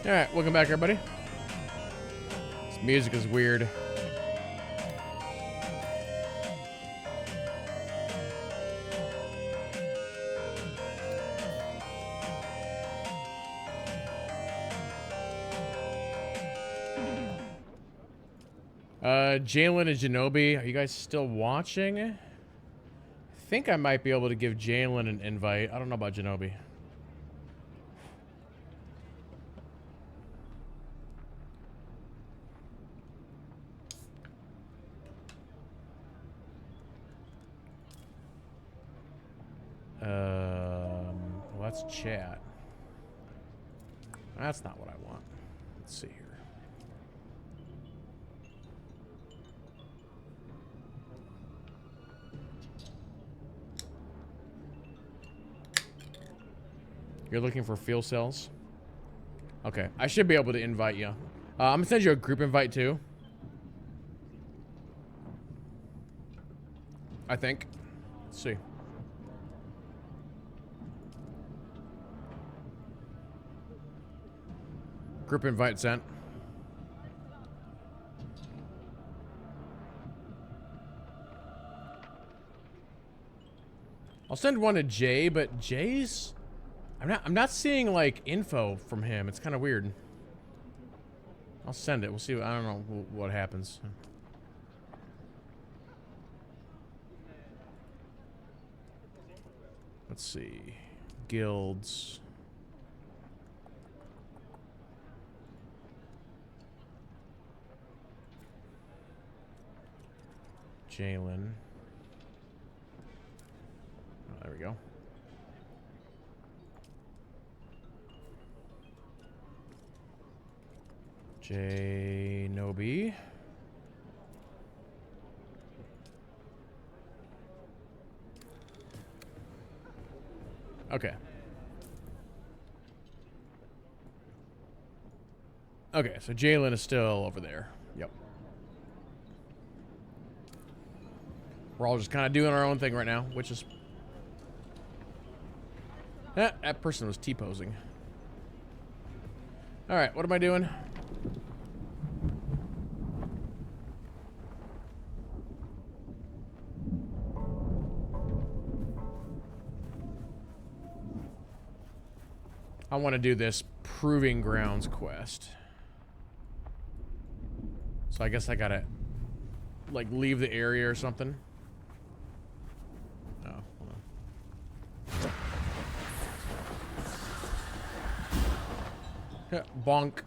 Alright, welcome back, everybody. This music is weird. Jalen and Janobi, are you guys still watching? I think I might be able to give Jalen an invite. I don't know about Janobi. Let's chat. That's not what I want. Let's see here. You're looking for fuel cells? Okay, I should be able to invite you. I'm gonna send you a group invite too. I think. Let's see. Group invite sent. I'll send one to Jay, but Jay's I'm not seeing like info from him. It's kind of weird. I'll send it. We'll see. I don't know what happens. Let's see. Guilds. Jalen. Oh, there we go. J Nobi. Okay. Okay, so Jalen is still over there. Yep. We're all just kind of doing our own thing right now, which is... that person was T-posing. Alright, what am I doing? I want to do this Proving Grounds quest. So I guess I gotta, like, leave the area or something. Oh, hold on. Yeah, bonk.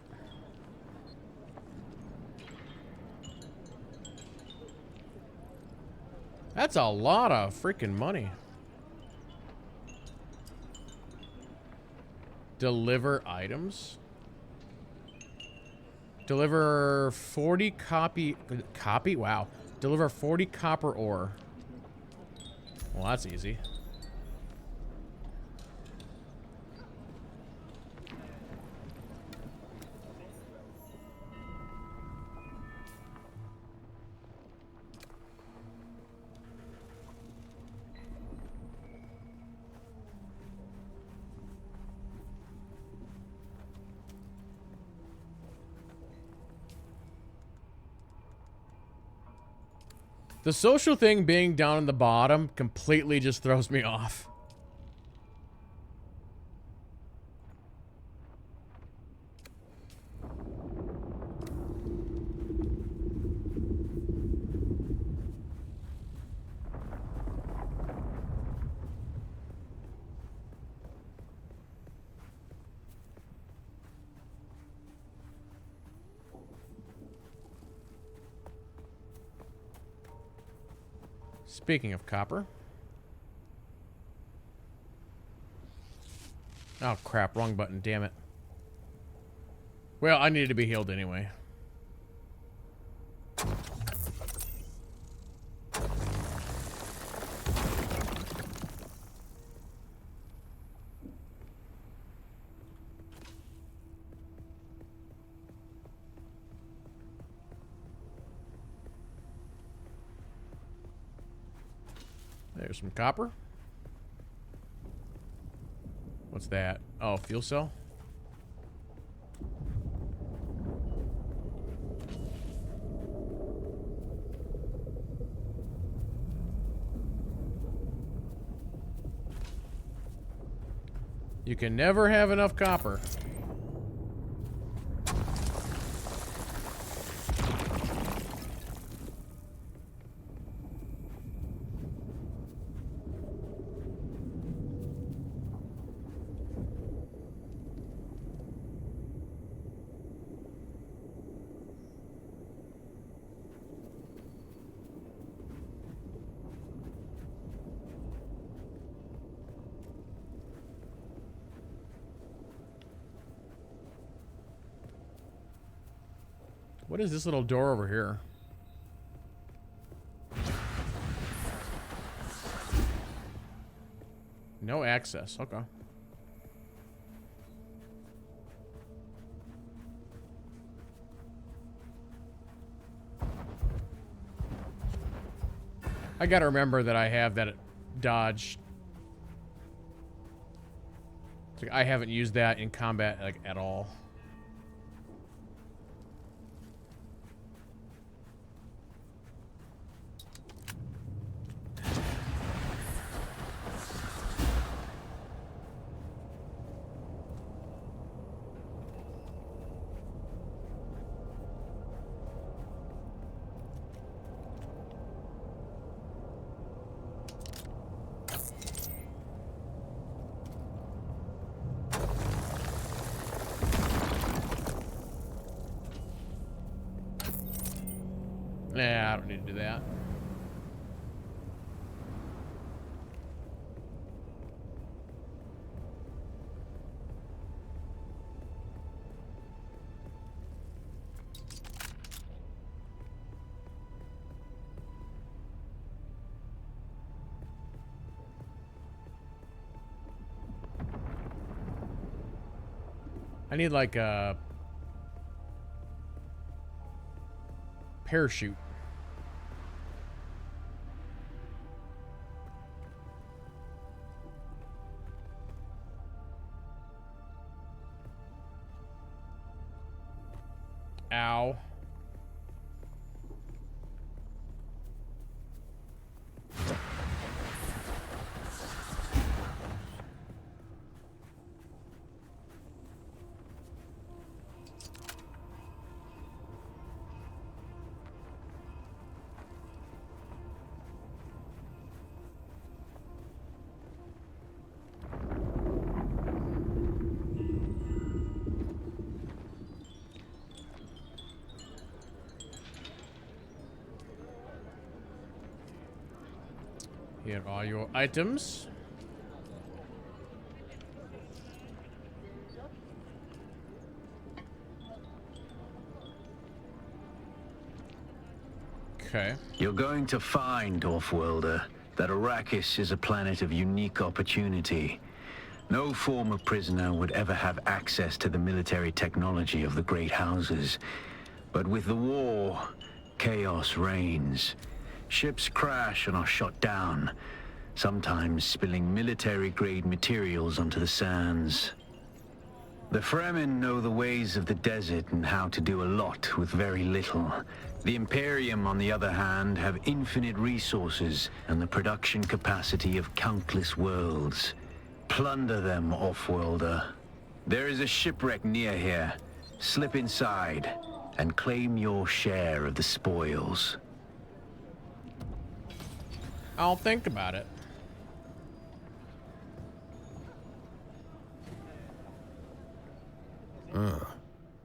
That's a lot of freaking money. Deliver items. Deliver 40 copy. Wow. Deliver 40 copper ore. Well, that's easy. The social thing being down in the bottom completely just throws me off. Speaking of copper. Oh crap, wrong button, damn it. Well, I needed to be healed anyway. There's some copper. What's that? Oh, fuel cell? You can never have enough copper. What is this little door over here? No access. Okay. I gotta remember that I have that dodge. It's like I haven't used that in combat like at all. Nah, I don't need to do that. I need like a parachute. Ow. Here are your items. Okay. You're going to find, Offworlder, that Arrakis is a planet of unique opportunity. No former prisoner would ever have access to the military technology of the Great Houses. But with the war, chaos reigns. Ships crash and are shot down, sometimes spilling military-grade materials onto the sands. The Fremen know the ways of the desert and how to do a lot with very little. The Imperium, on the other hand, have infinite resources and the production capacity of countless worlds. Plunder them, Offworlder. There is a shipwreck near here. Slip inside and claim your share of the spoils. I'll think about it.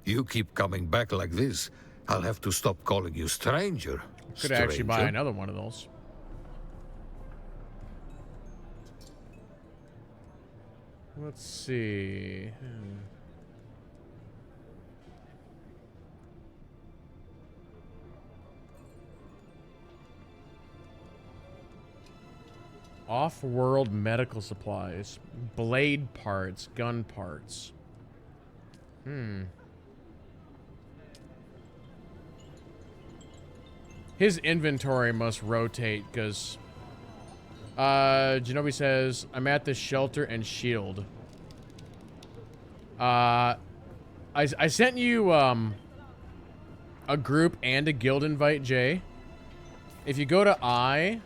You keep coming back like this, I'll have to stop calling you stranger. Could actually buy another one of those. Let's see. Off-world medical supplies, blade parts, gun parts. His inventory must rotate because Genobi says, I'm at the shelter and shield. I sent you a group and a guild invite, Jay. If you go to I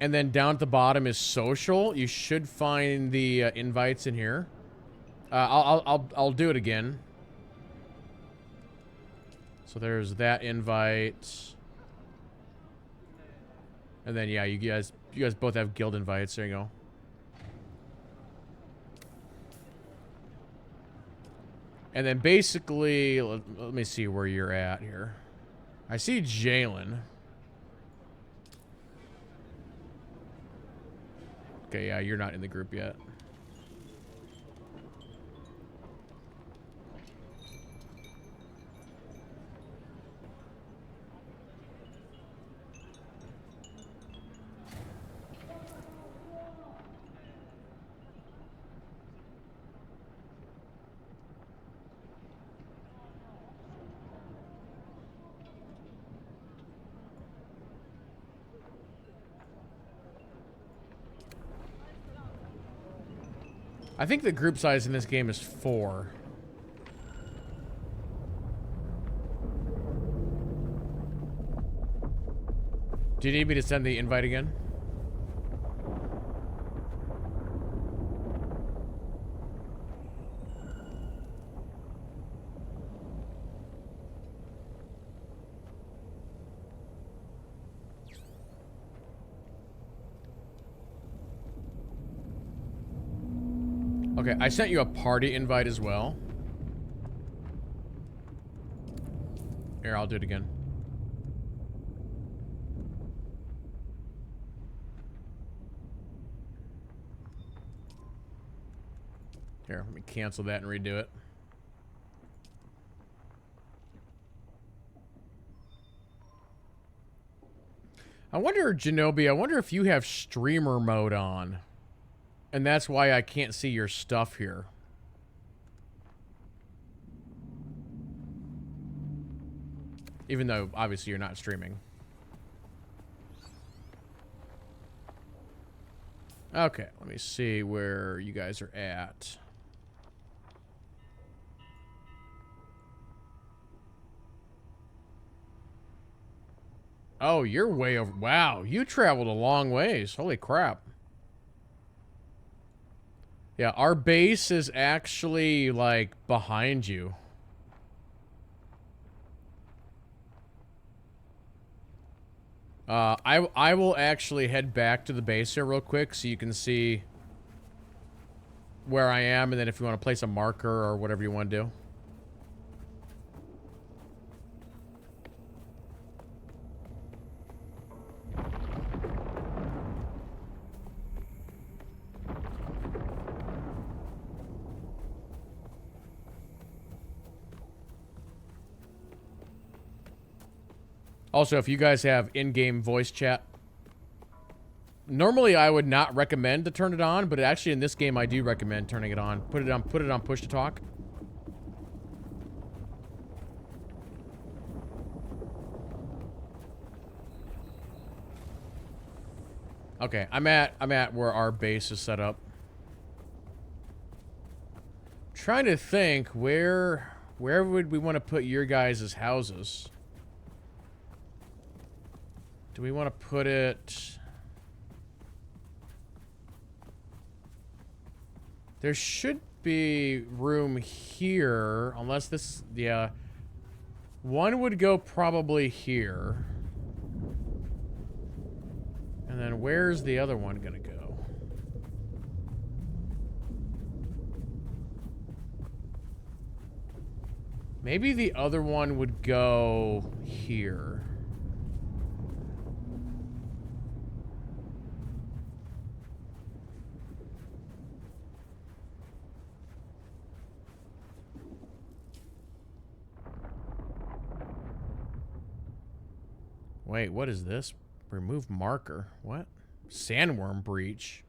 and then down at the bottom is social, you should find the invites in here. I'll do it again. So there's that invite. And then yeah, you guys both have guild invites. There you go. And then basically, let me see where you're at here. I see Jalen. Okay, yeah, you're not in the group yet. I think the group size in this game is 4. Do you need me to send the invite again? Okay, I sent you a party invite as well. Here, I'll do it again. Here, let me cancel that and redo it. I wonder, Genobi, I wonder if you have streamer mode on. And that's why I can't see your stuff here. Even though, obviously, you're not streaming. Okay, let me see where you guys are at. Oh, you're way over. Wow, you traveled a long ways. Holy crap. Yeah, our base is actually, like, behind you. I will actually head back to the base here real quick so you can see where I am, and then if you want to place a marker or whatever you want to do. Also, if you guys have in-game voice chat, normally I would not recommend to turn it on, but actually in this game I do recommend turning it on. Put it on push to talk. Okay, I'm at where our base is set up. Trying to think where would we want to put your guys' houses? Do we want to put it... There should be room here, unless this... Yeah. One would go probably here. And then where's the other one gonna go? Maybe the other one would go here. Wait, what is this? Remove marker. What? Sandworm breach.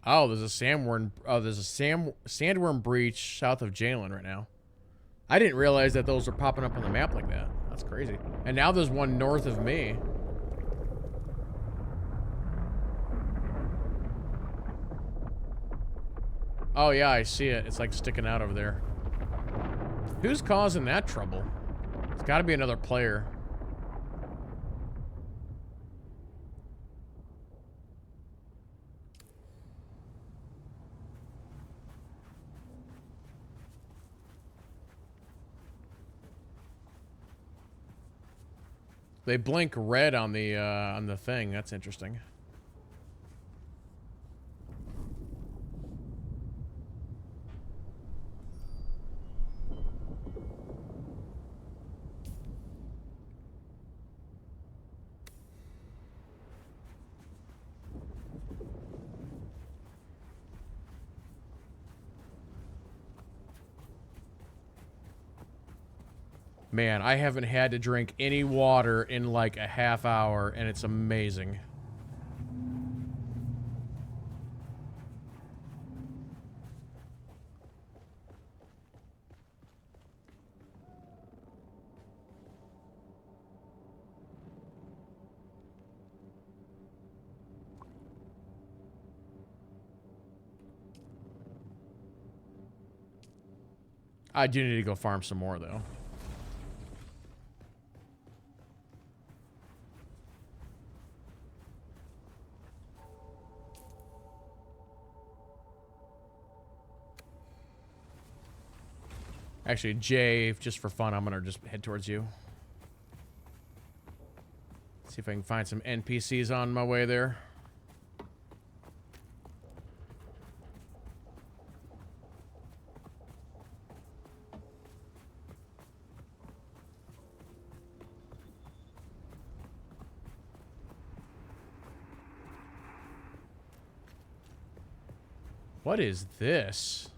Oh, there's a sandworm. Oh, there's a sandworm breach south of Jalen right now. I didn't realize that those were popping up on the map like that. That's crazy. And now there's one north of me. Oh yeah, I see it. It's like sticking out over there. Who's causing that trouble? It's got to be another player. They blink red on the thing. That's interesting. Man, I haven't had to drink any water in like a half hour, and it's amazing. I do need to go farm some more, though. Actually, Jay, just for fun, I'm gonna just head towards you. See if I can find some NPCs on my way there. What is this?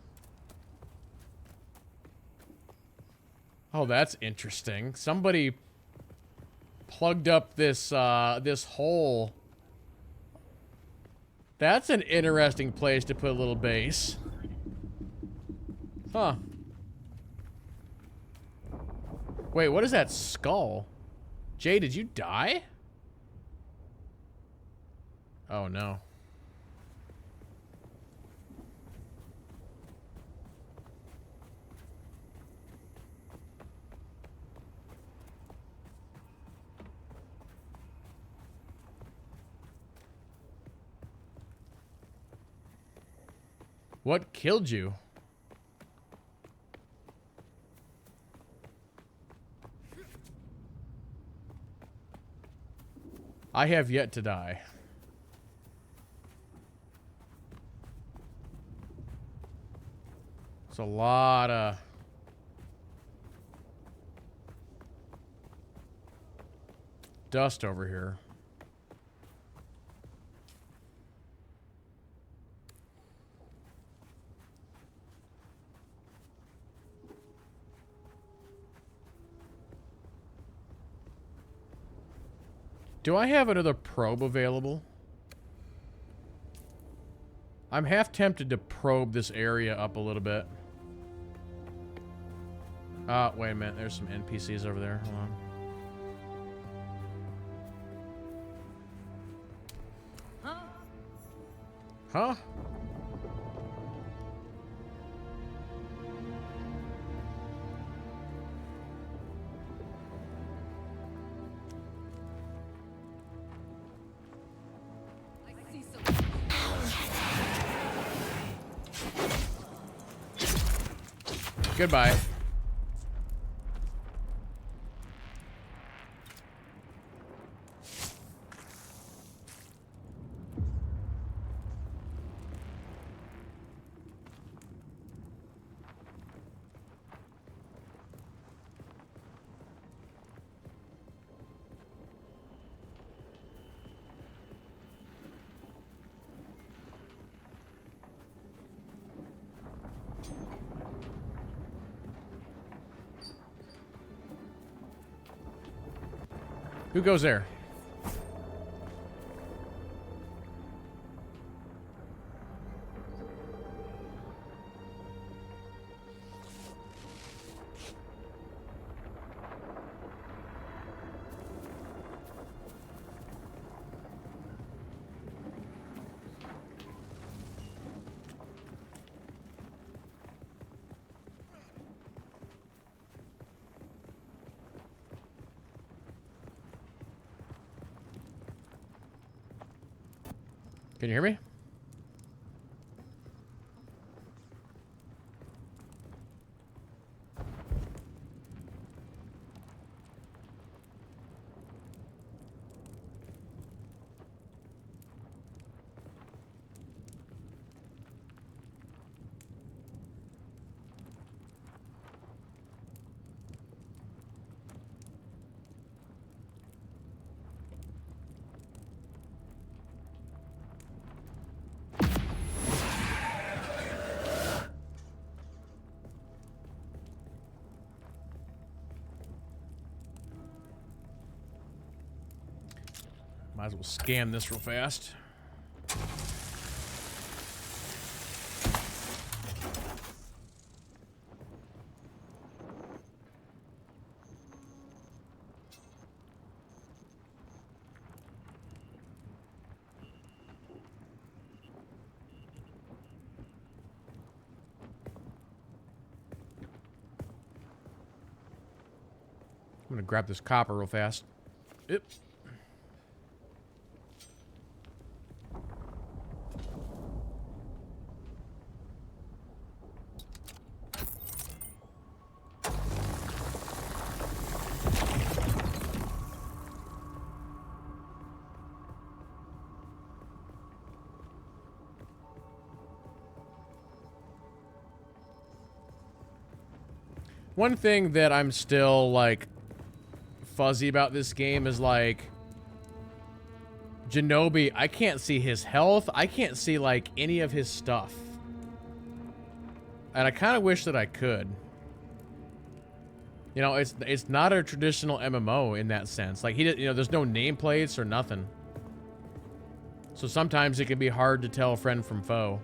Oh, that's interesting. Somebody plugged up this this hole. That's an interesting place to put a little base. Huh. Wait, what is that skull? Jay, did you die? Oh no. What killed you? I have yet to die. It's a lot of... dust over here. Do I have another probe available? I'm half tempted to probe this area up a little bit. Wait a minute. There's some NPCs over there. Hold on. Huh? Goodbye. Who goes there? Can you hear me? Might as well scan this real fast. gonna grab this copper real fast. Yep. One thing that I'm still, like, fuzzy about this game is, like, Shinobi, I can't see his health. I can't see, like, any of his stuff. And I kind of wish that I could. You know, it's not a traditional MMO in that sense. Like, you know, there's no nameplates or nothing. So sometimes it can be hard to tell friend from foe.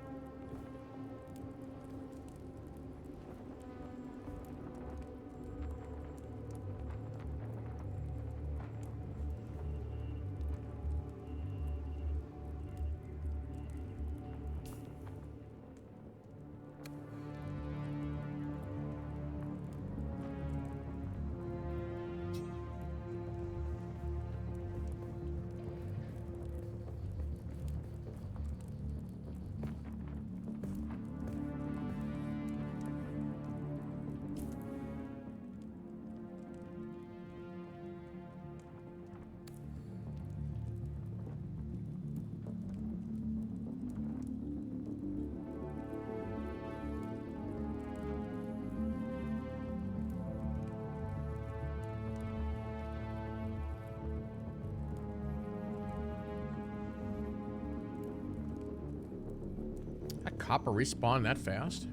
That copper respawn that fast?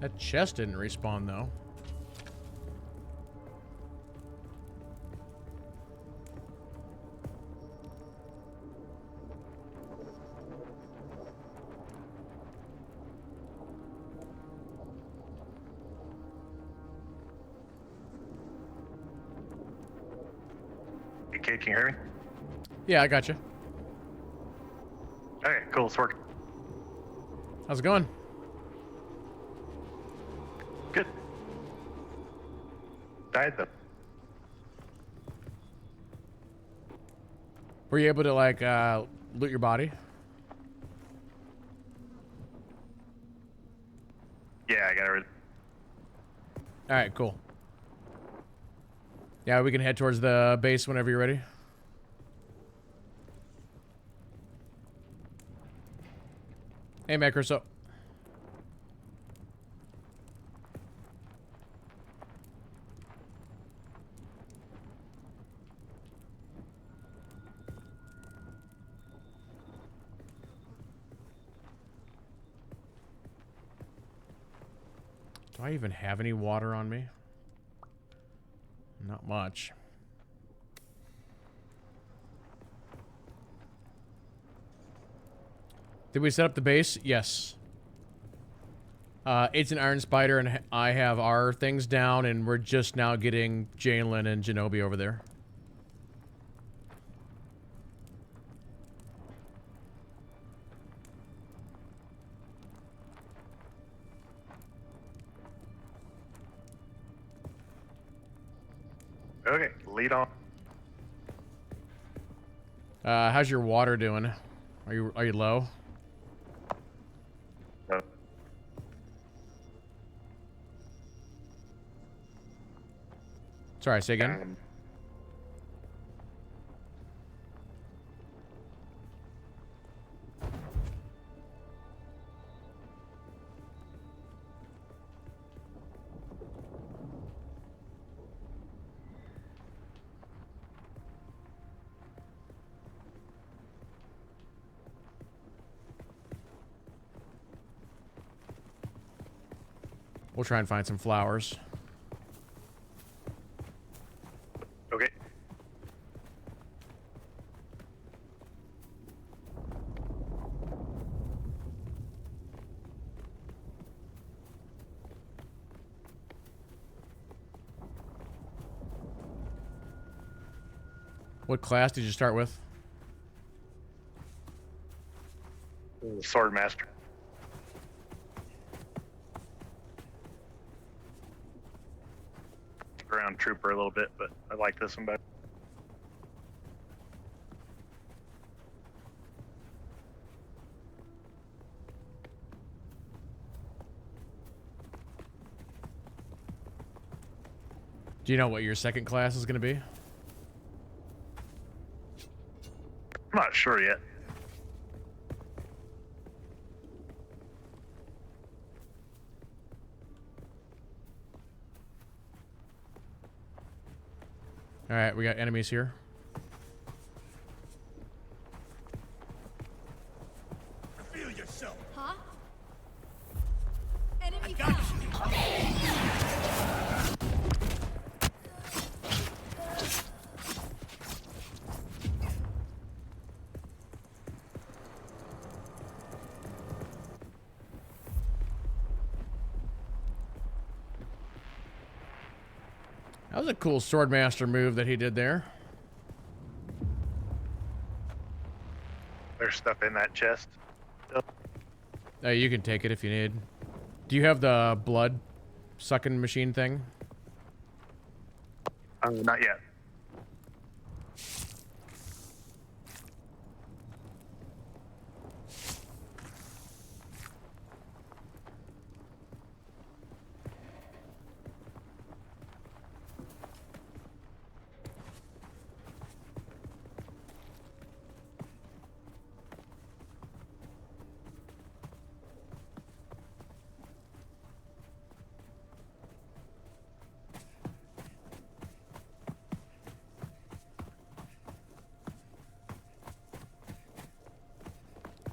That chest didn't respawn though. Hey, Kate, can you hear me? Yeah, I got you. Okay, cool. It's working. How's it going? Good. Died though. Were you able to, like, loot your body? Yeah, I got rid. Alright, cool. Yeah, we can head towards the base whenever you're ready. Hey, Macroso. Do I even have any water on me? Not much. Did we set up the base? Yes. It's an Iron Spider, and I have our things down, and we're just now getting Jalen and Shinobi over there. Okay, lead on. How's your water doing? Are you low? No. Sorry, say again. We'll try and find some flowers. Okay. What class did you start with? Sword Master. on Trooper a little bit, but I like this one better. Do you know what your second class is going to be? I'm not sure yet. All right, we got enemies here. Feel yourself. Huh? Enemy found. That was a cool Swordmaster move that he did there. There's stuff in that chest. You can take it if you need. Do you have the blood sucking machine thing? Not yet.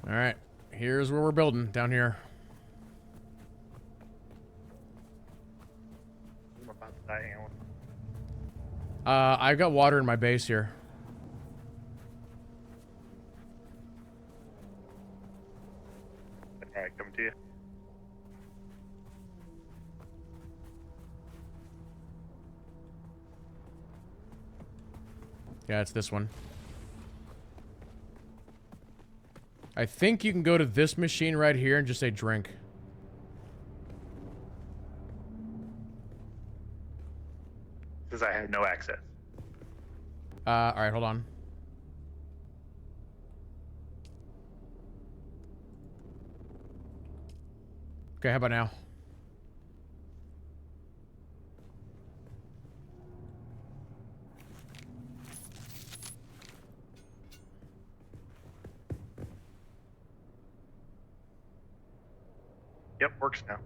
All right, here's where we're building down here. I'm about to die. Hang on. I've got water in my base here. All right, coming to you. Yeah, it's this one. I think you can go to this machine right here and just say drink. Says I have no access. All right, hold on. Okay, how about now? Yep, works now.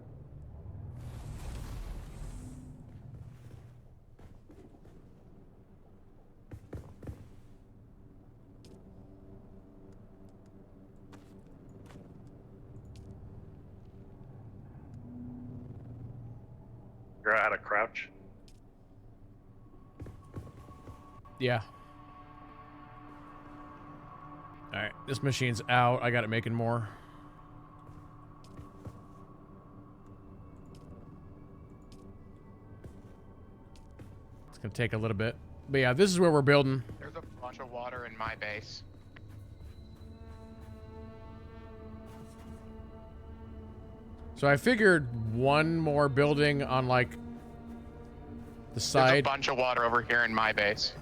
Figure out how to crouch. Yeah. All right, this machine's out. I got it making more. It's gonna take a little bit. But yeah, this is where we're building. There's a bunch of water in my base. So I figured one more building on like the There's a side. bunch of water over here in my base.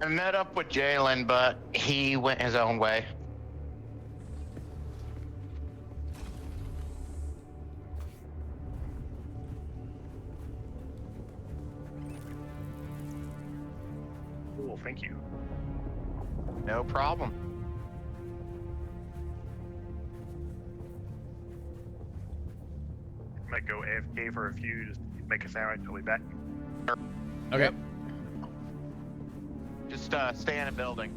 I met up with Jalen, but he went his own way. Cool, thank you. No problem. Might go AFK for a few, just make a sandwich, I'll be back. Okay. Yep. Just stay in a building.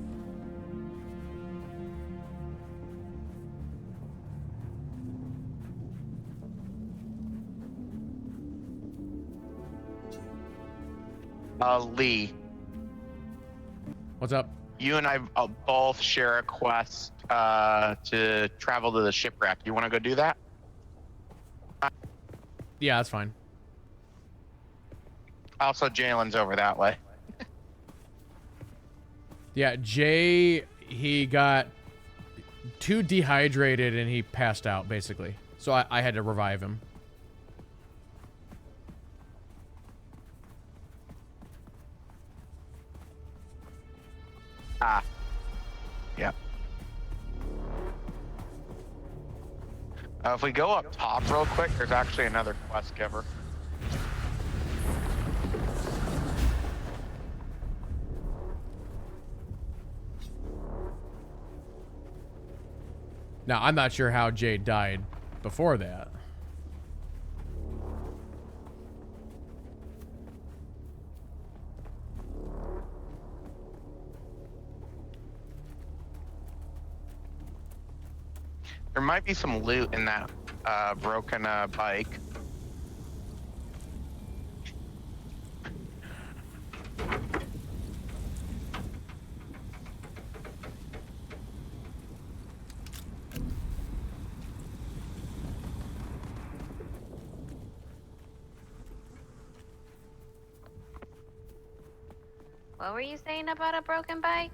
Lee. What's up? You and I both share a quest to travel to the shipwreck. You want to go do that? Yeah, that's fine. Also, Jalen's over that way. Yeah, Jay, he got too dehydrated and he passed out, basically. So I had to revive him. Ah. Yep. If we go up top real quick, there's actually another quest giver. Now, I'm not sure how Jay died before that. There might be some loot in that broken bike. What were you saying about a broken bike?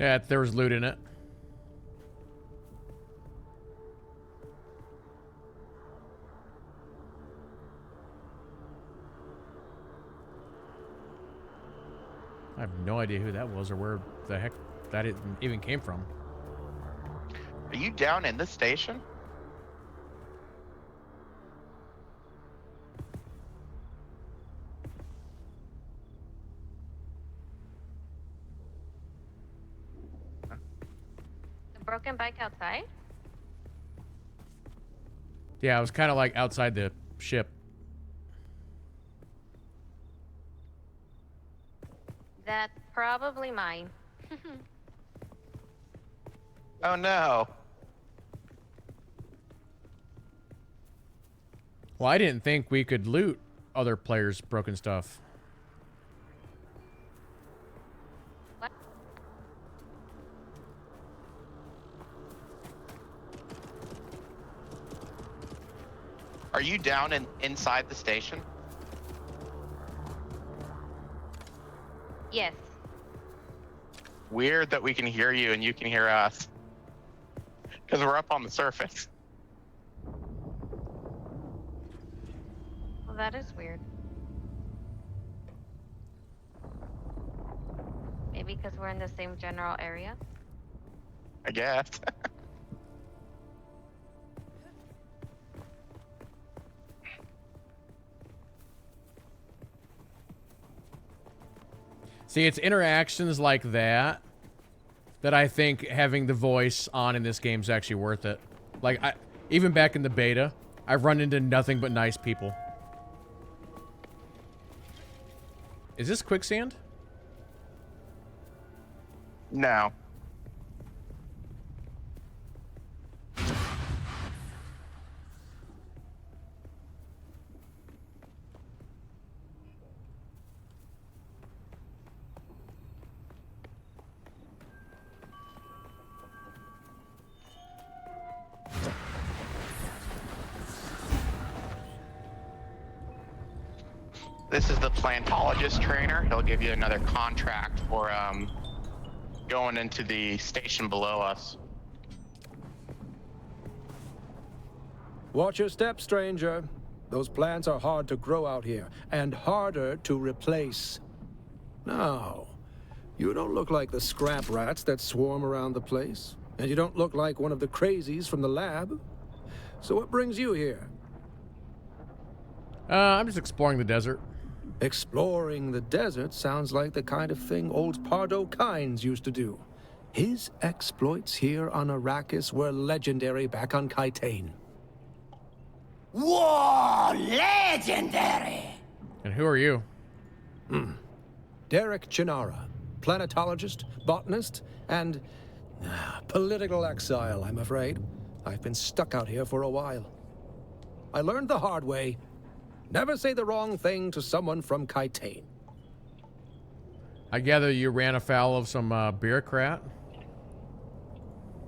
Yeah, there was loot in it. I have no idea who that was or where the heck that even came from. Are you down in the station? The broken bike outside? Yeah, it was kind of like outside the ship. That's probably mine. Oh no. Well, I didn't think we could loot other players' broken stuff. What? Are you down inside the station? Yes. Weird that we can hear you and you can hear us. Because we're up on the surface. Well, that is weird. Maybe because we're in the same general area? I guess. See, it's interactions like that that I think having the voice on in this game is actually worth it. Like, even back in the beta, I've run into nothing but nice people. Is this quicksand? No. This is the plantologist trainer. He'll give you another contract for going into the station below us. Watch your step, stranger. Those plants are hard to grow out here, and harder to replace. Now, you don't look like the scrap rats that swarm around the place, and you don't look like one of the crazies from the lab. So what brings you here? I'm just exploring the desert. Exploring the desert sounds like the kind of thing old Pardo Kynes used to do. His exploits here on Arrakis were legendary back on Kaitane. Whoa, legendary! And who are you? Derek Chinara, planetologist, botanist, and political exile, I'm afraid. I've been stuck out here for a while. I learned the hard way. Never say the wrong thing to someone from Kaitane. I gather you ran afoul of some bureaucrat?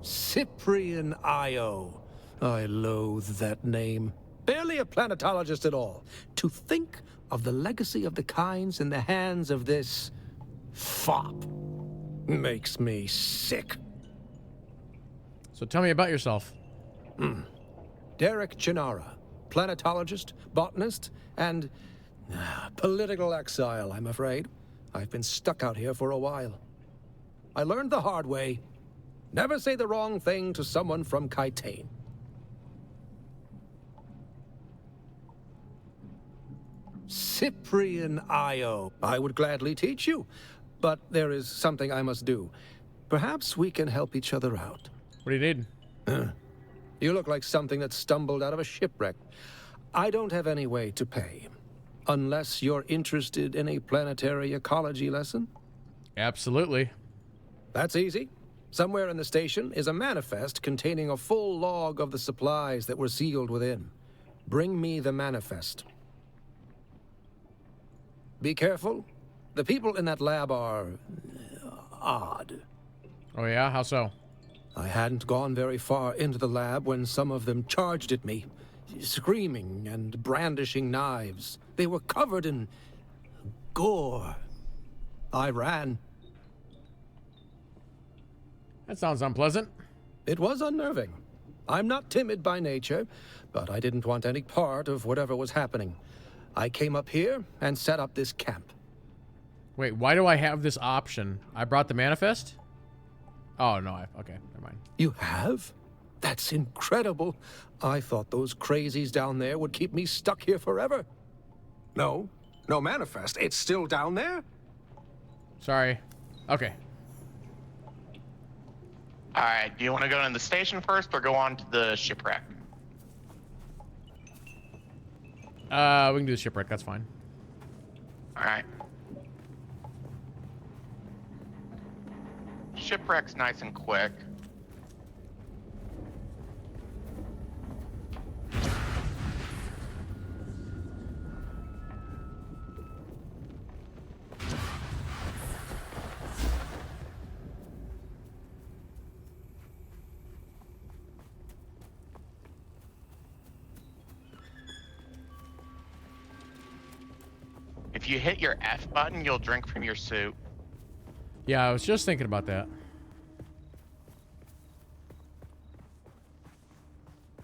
Cyprian Io. I loathe that name. Barely a planetologist at all. To think of the legacy of the Kynes in the hands of this fop. Makes me sick. So tell me about yourself. Derek Chinara, planetologist, botanist, and political exile, I'm afraid. I've been stuck out here for a while. I learned the hard way. Never say the wrong thing to someone from Kaitain. Cyprian Io. I would gladly teach you, but there is something I must do. Perhaps we can help each other out. What do you need? You look like something that stumbled out of a shipwreck. I don't have any way to pay. Unless you're interested in a planetary ecology lesson? Absolutely. That's easy. Somewhere in the station is a manifest containing a full log of the supplies that were sealed within. Bring me the manifest. Be careful. The people in that lab are odd. Oh yeah? How so? I hadn't gone very far into the lab when some of them charged at me, screaming and brandishing knives. They were covered in gore. I ran. That sounds unpleasant. It was unnerving. I'm not timid by nature, but I didn't want any part of whatever was happening. I came up here and set up this camp. Wait, why do I have this option? I brought the manifest? Oh, no, okay, never mind. You have? That's incredible. I thought those crazies down there would keep me stuck here forever. No manifest. It's still down there? Sorry. Okay. All right, do you want to go in the station first or go on to the shipwreck? We can do the shipwreck, that's fine. All right. Shipwreck's nice and quick. If you hit your F button, you'll drink from your suit. Yeah, I was just thinking about that.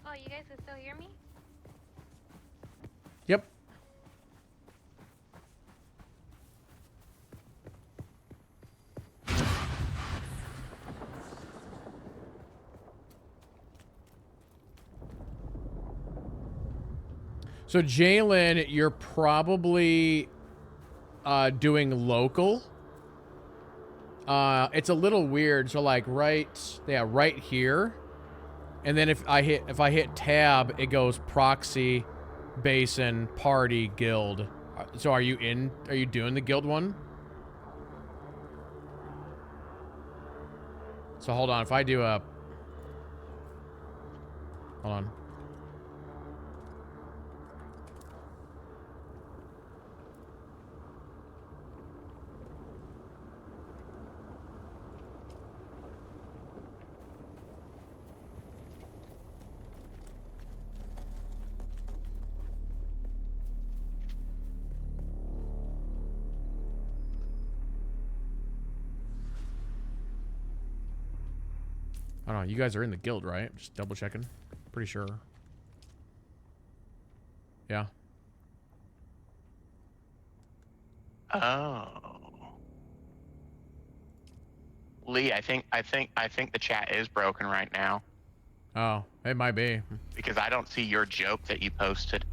Oh, you guys can still hear me? Yep. So Jalen, you're probably doing local. It's a little weird. So like right here, and then if I hit tab, it goes proxy, basin, party, guild. So are you doing the guild one? So hold on. If I do a, hold on. I don't know. You guys are in the guild, right? Just double checking. Pretty sure. Yeah. Oh. Lee, I think the chat is broken right now. Oh, it might be. Because I don't see your joke that you posted.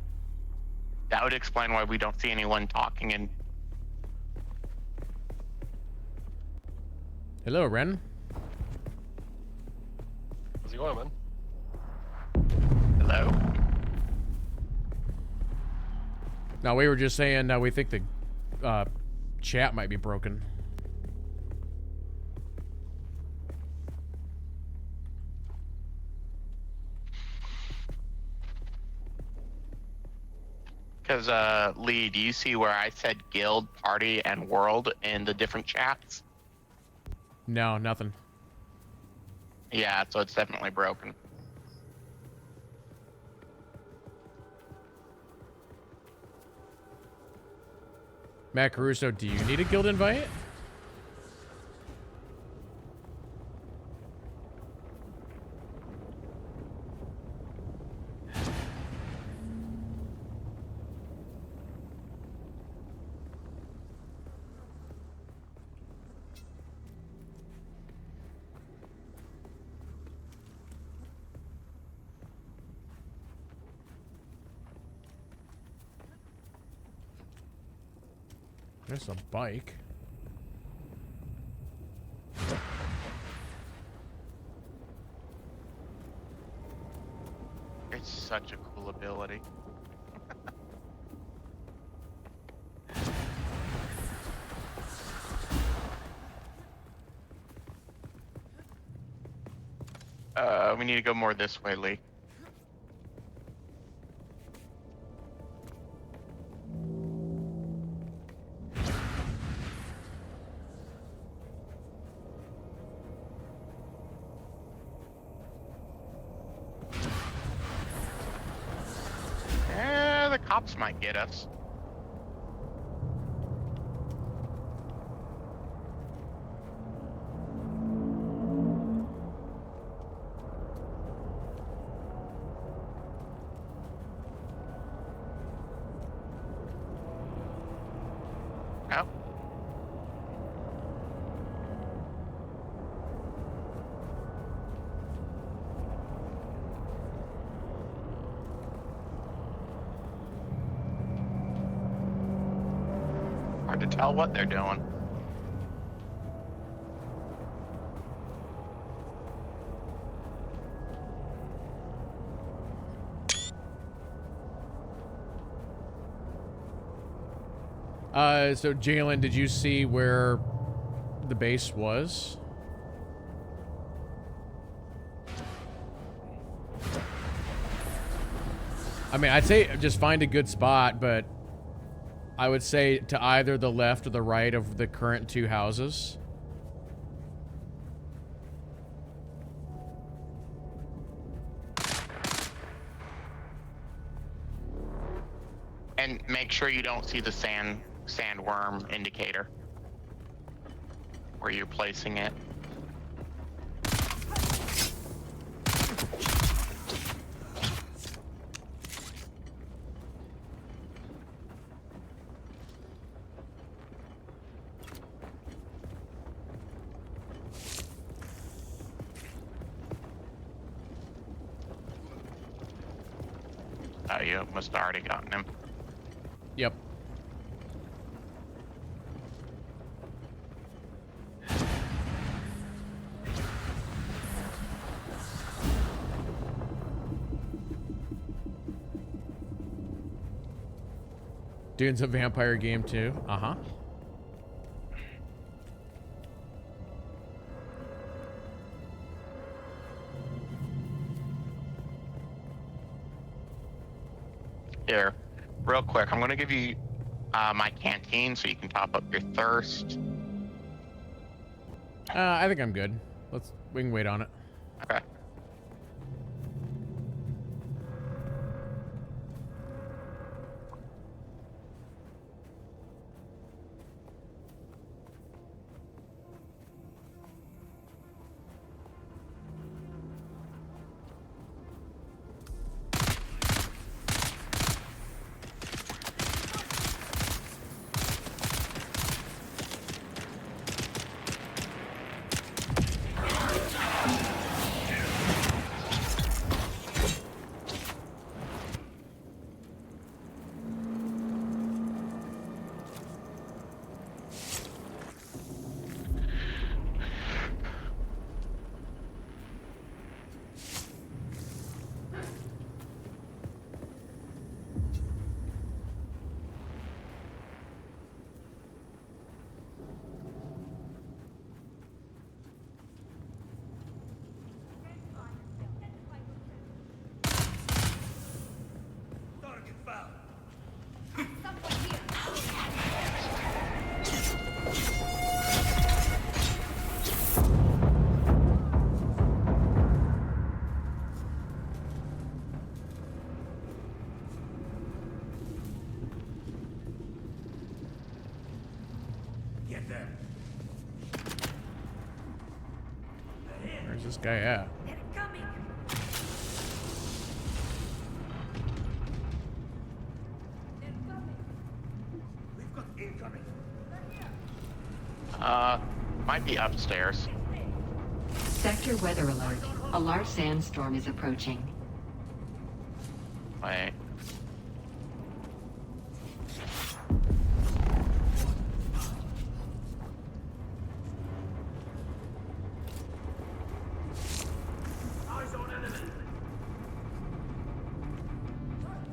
That would explain why we don't see anyone talking and... Hello, Ren. How's it going, man? Hello? No, we were just saying we think the chat might be broken. Because, Lee, do you see where I said guild, party, and world in the different chats? No, nothing. Yeah, so it's definitely broken. Matt Caruso, do you need a guild invite? There's a bike. It's such a cool ability. We need to go more this way, Lee. The cops might get us. Oh. Hard to tell what they're doing. So Jalen, did you see where the base was? I mean, I'd say just find a good spot, but I would say to either the left or the right of the current two houses. And make sure you don't see the sandworm indicator where you're placing it. Oh, you must have already gotten him. Yep. Dune's a vampire game too. Uh-huh. Here, real quick, I'm going to give you my canteen so you can top up your thirst. I think I'm good. We can wait on it. Okay. Where's this guy at? Might be upstairs. Sector weather alert. A large sandstorm is approaching. Wait.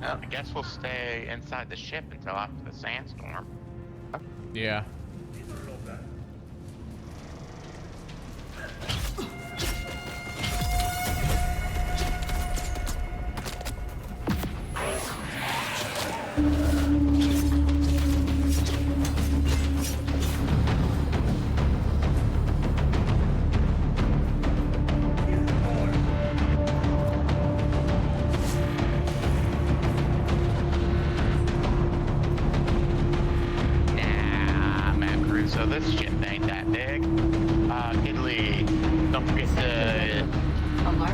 Well, I guess we'll stay inside the ship until after the sandstorm. Yeah. So this ship ain't that big. KidLee, don't forget to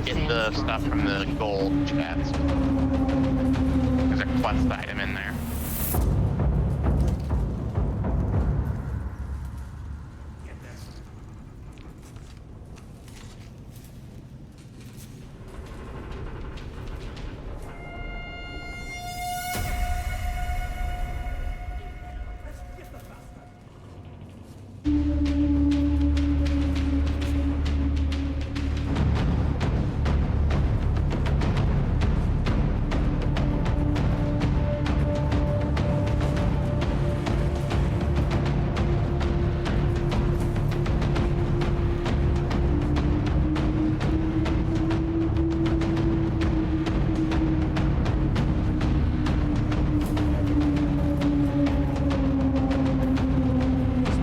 get the stuff from the gold chest. There's a quest item in there.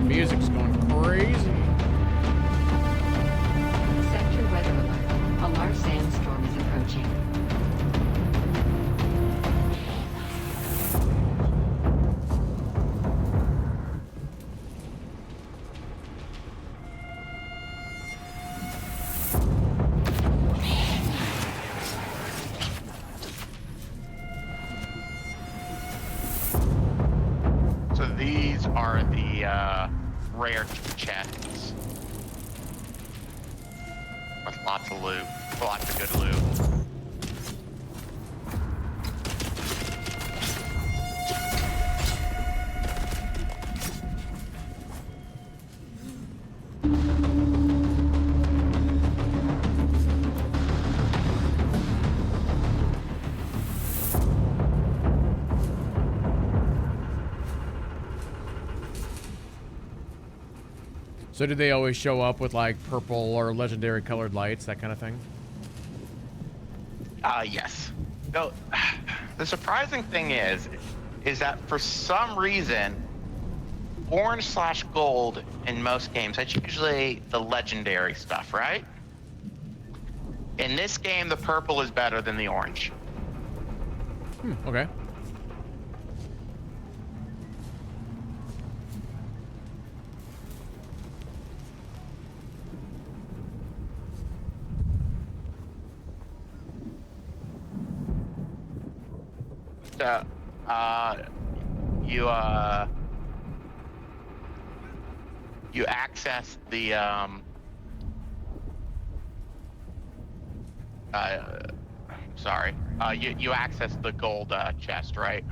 Music's going crazy. Sector weather alert. A large sandstorm is approaching. So these are the rare chests with lots of loot, lots of good loot. So do they always show up with like purple or legendary colored lights, that kind of thing? Yes. So, the surprising thing is that for some reason, orange/gold in most games, that's usually the legendary stuff, right? In this game, the purple is better than the orange. Okay. So, you access the you access the gold chest, right?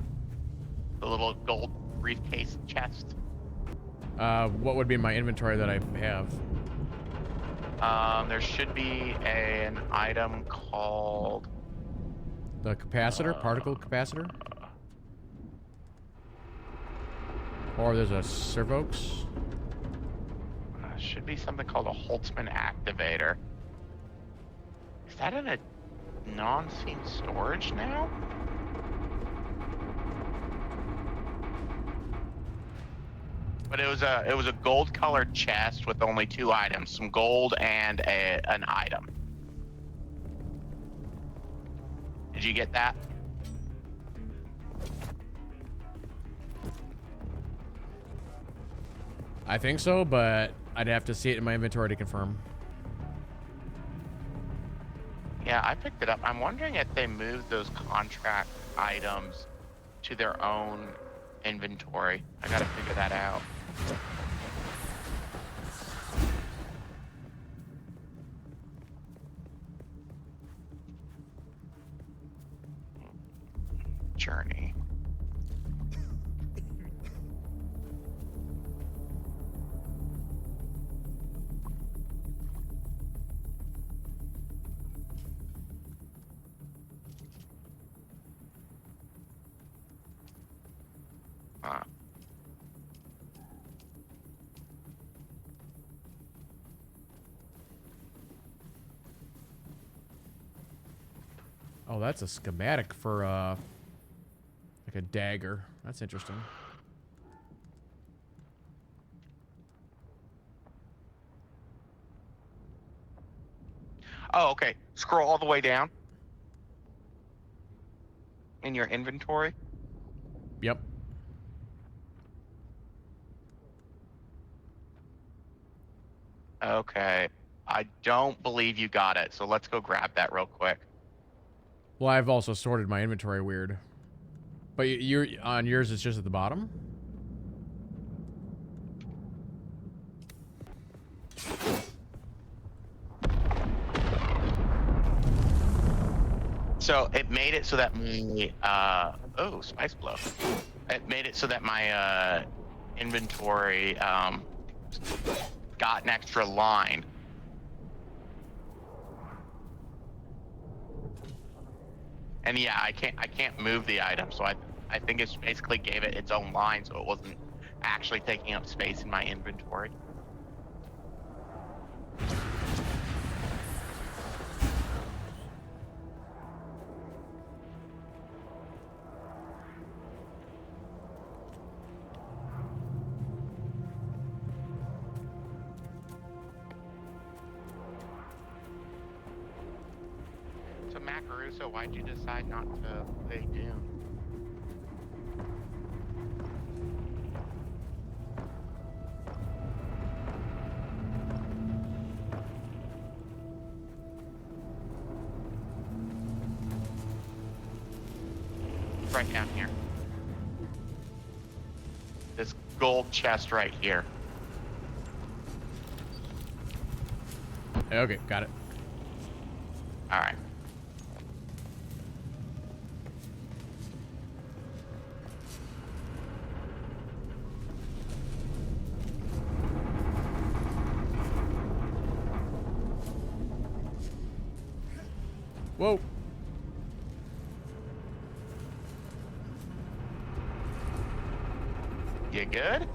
The little gold briefcase chest. What would be in my inventory that I have? There should be an item called The capacitor, particle capacitor? Or there's a Servox? Should be something called a Holtzman activator. Is that in a non-seam storage now? But it was a gold colored chest with only 2 items, some gold and an item. Did you get that? I think so, but I'd have to see it in my inventory to confirm. Yeah, I picked it up. I'm wondering if they moved those contract items to their own inventory. I gotta figure that out. Journey. Oh, that's a schematic for like a dagger. That's interesting. Oh, okay. Scroll all the way down in your inventory. Yep. Okay. I don't believe you got it, so let's go grab that real quick. Well, I've also sorted my inventory weird. But you're on yours, it's just at the bottom? So it made it so that my oh, spice blow. It made it so that my inventory got an extra line. And yeah, I can't move the item, so I think it's basically gave it its own line, so it wasn't actually taking up space in my inventory. So Matt Caruso, why'd you decide not to play Dune? Right down here. This gold chest right here. Okay, got it. All right. Whoa. You good?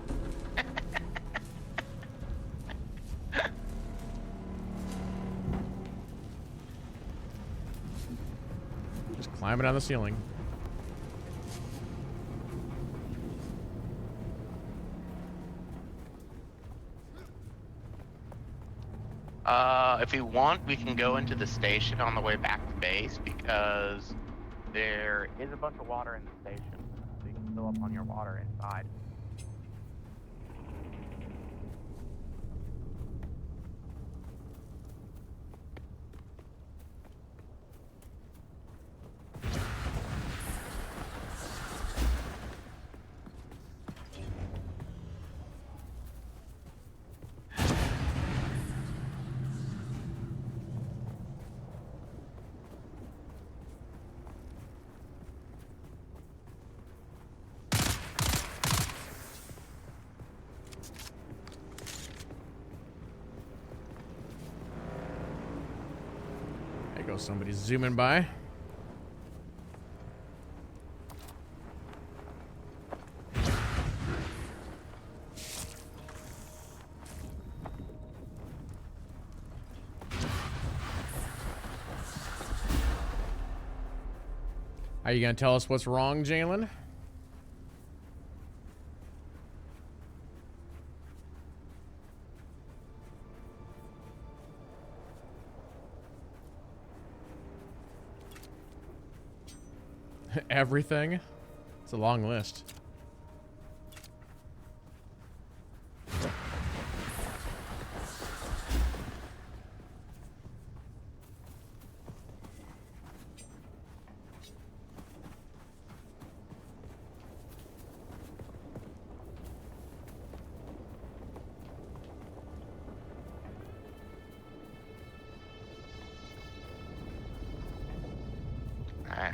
Just climbing on the ceiling. If we want, we can go into the station on the way back to base because there is a bunch of water in the station, so you can fill up on your water inside. There goes somebody zooming by. Are you gonna tell us what's wrong, Jalen? Everything? It's a long list.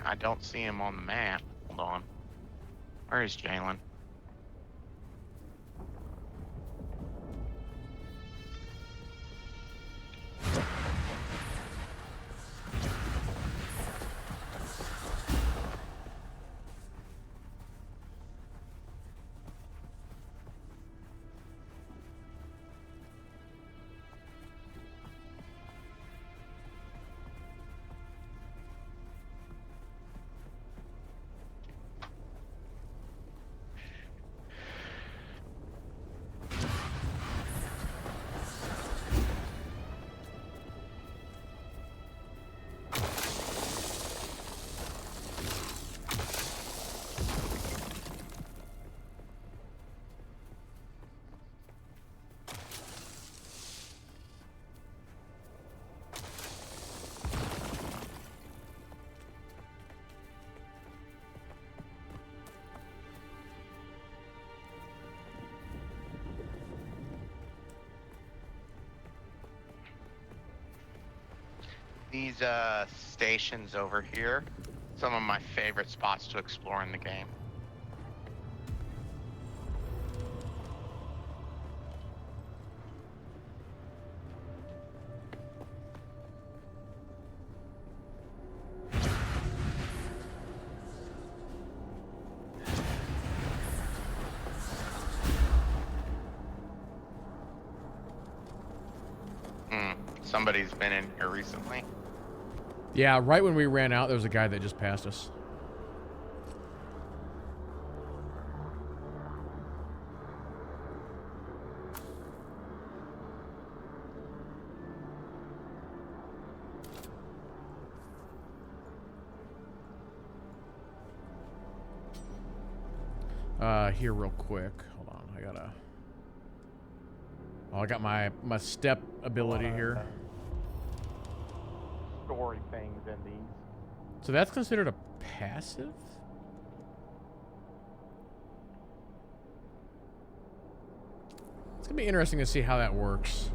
I don't see him on the map. Hold on. Where is Jalen? These stations over here, some of my favorite spots to explore in the game. Somebody's been in here recently. Yeah, right when we ran out, there was a guy that just passed us. Here real quick. Hold on, I gotta... Oh, I got my step ability here. Story things in these. So that's considered a passive? It's gonna be interesting to see how that works.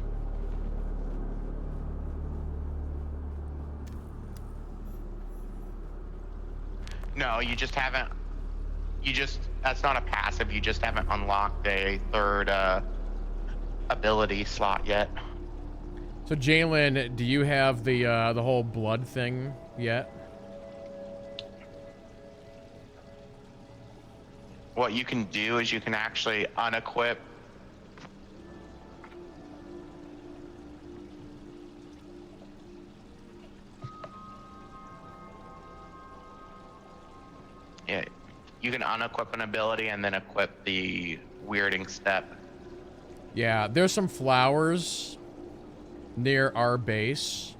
No, you just haven't. That's not a passive. You just haven't unlocked a third ability slot yet. So Jalen, do you have the whole blood thing yet? What you can do is you can actually unequip. Yeah, you can unequip an ability and then equip the weirding step. Yeah, there's some flowers near our base.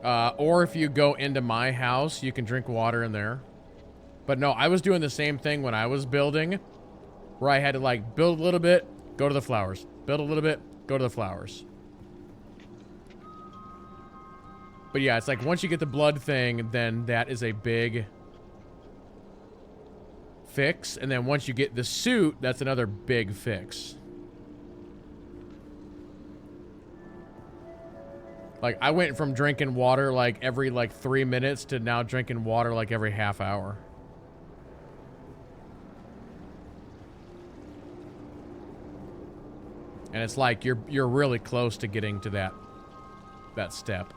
Or if you go into my house, you can drink water in there. But no, I was doing the same thing when I was building, where I had to like build a little bit, go to the flowers. Build a little bit, go to the flowers. But yeah, it's like once you get the blood thing, then that is a big fix. And then once you get the suit, that's another big fix. Like, I went from drinking water like every like 3 minutes to now drinking water like every half hour. And it's like you're really close to getting to that step.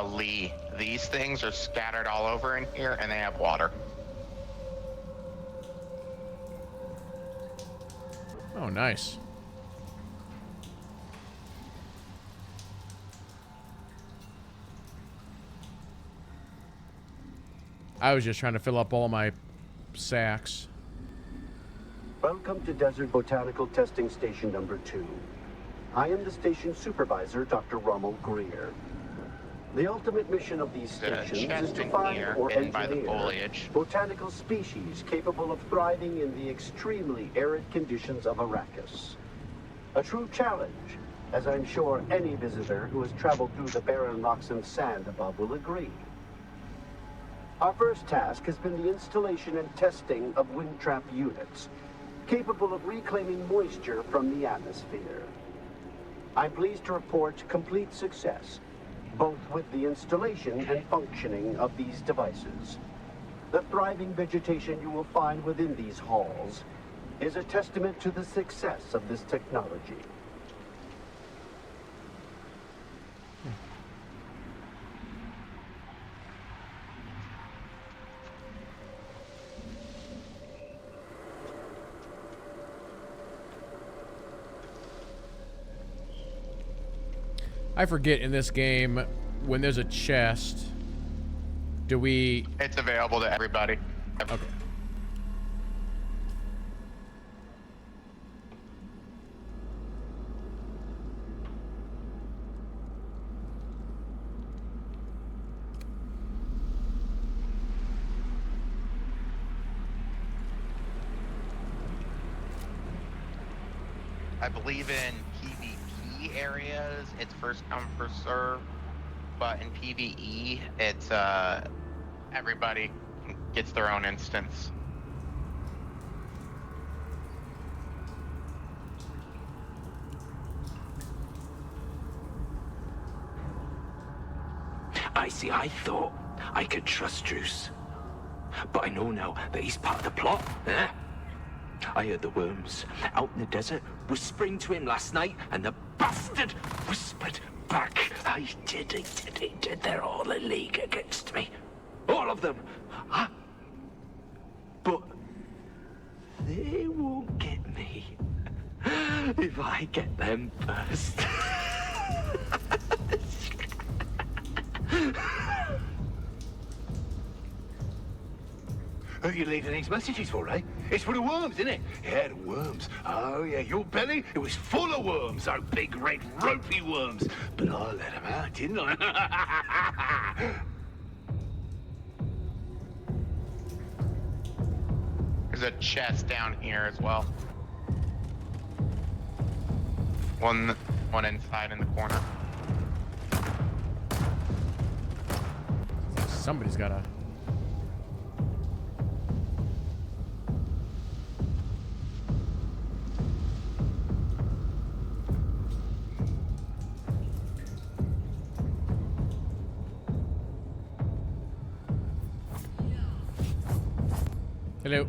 Lee, these things are scattered all over in here, and they have water. Oh, nice. I was just trying to fill up all my sacks. Welcome to Desert Botanical Testing Station number 2. I am the station supervisor, Dr. Rommel Greer. The ultimate mission of these stations is to find or engineer botanical species capable of thriving in the extremely arid conditions of Arrakis. A true challenge, as I'm sure any visitor who has traveled through the barren rocks and sand above will agree. Our first task has been the installation and testing of wind trap units, capable of reclaiming moisture from the atmosphere. I'm pleased to report complete success, both with the installation and functioning of these devices. The thriving vegetation you will find within these halls is a testament to the success of this technology. I forget in this game, when there's a chest, do we... It's available to everybody. Okay. I believe in PvP areas, it's first come, first serve. but in PvE, it's everybody gets their own instance. I thought I could trust Druce. But I know now that he's part of the plot, eh? I heard the worms out in the desert whispering to him last night, and the bastard whispered back. I did. They're all in league against me. All of them. Huh? But they won't get me if I get them first. Who are you leaving these messages for, eh? It's for the worms, isn't it? Yeah, the worms. Oh, yeah, your belly, it was full of worms, those big, red, ropey worms. But I let them out, didn't I? There's a chest down here as well. One inside in the corner. Somebody's gotta. Hello.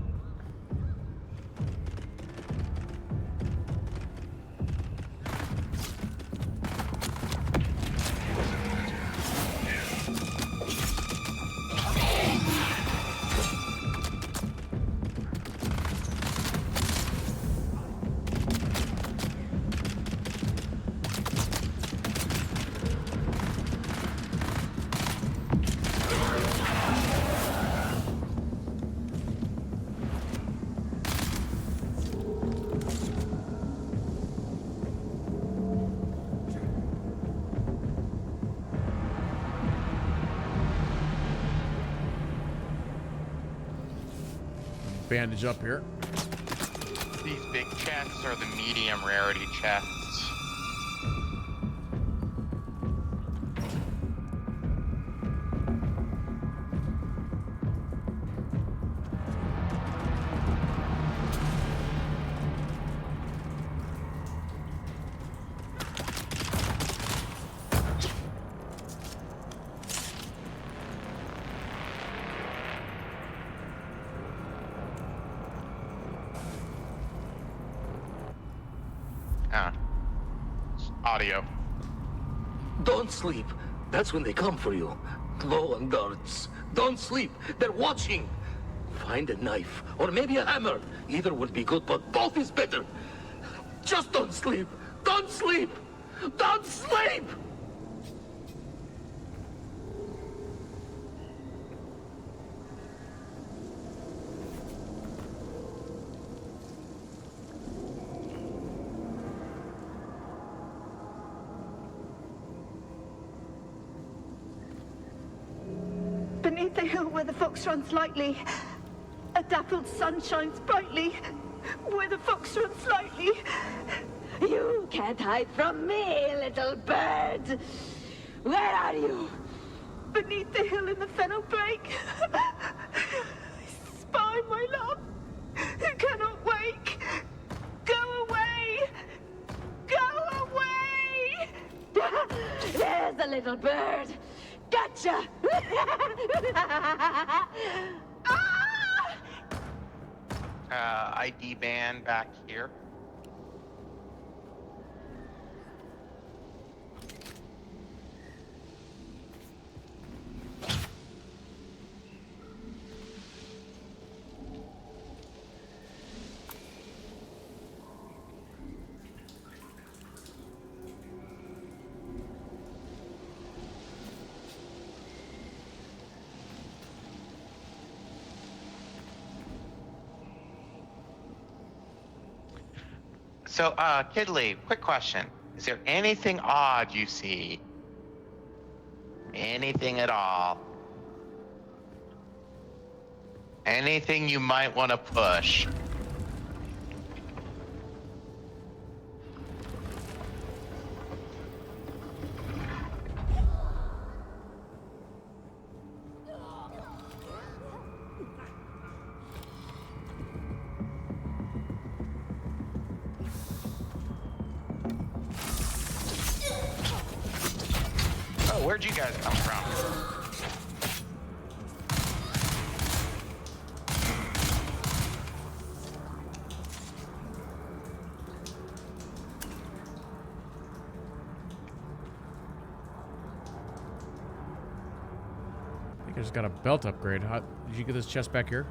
Bandage up here. These big chests are the medium rarity chests. Audio. Don't sleep. That's when they come for you. Low on guards. Don't sleep. They're watching. Find a knife, or maybe a hammer. Either would be good, but both is better. Just don't sleep. Don't sleep. Don't sleep! Beneath the hill where the fox runs lightly, a dappled sun shines brightly. Where the fox runs lightly. You can't hide from me, little bird. Where are you? Beneath the hill in the fennel brake. I spy my love, who cannot wake. Go away! Go away! There's a little bird. Gotcha! ID band back here. So, KidLee, quick question. Is there anything odd you see? Anything at all? Anything you might want to push? Where'd you guys come from? I think I just got a belt upgrade. How, did you get this chest back here?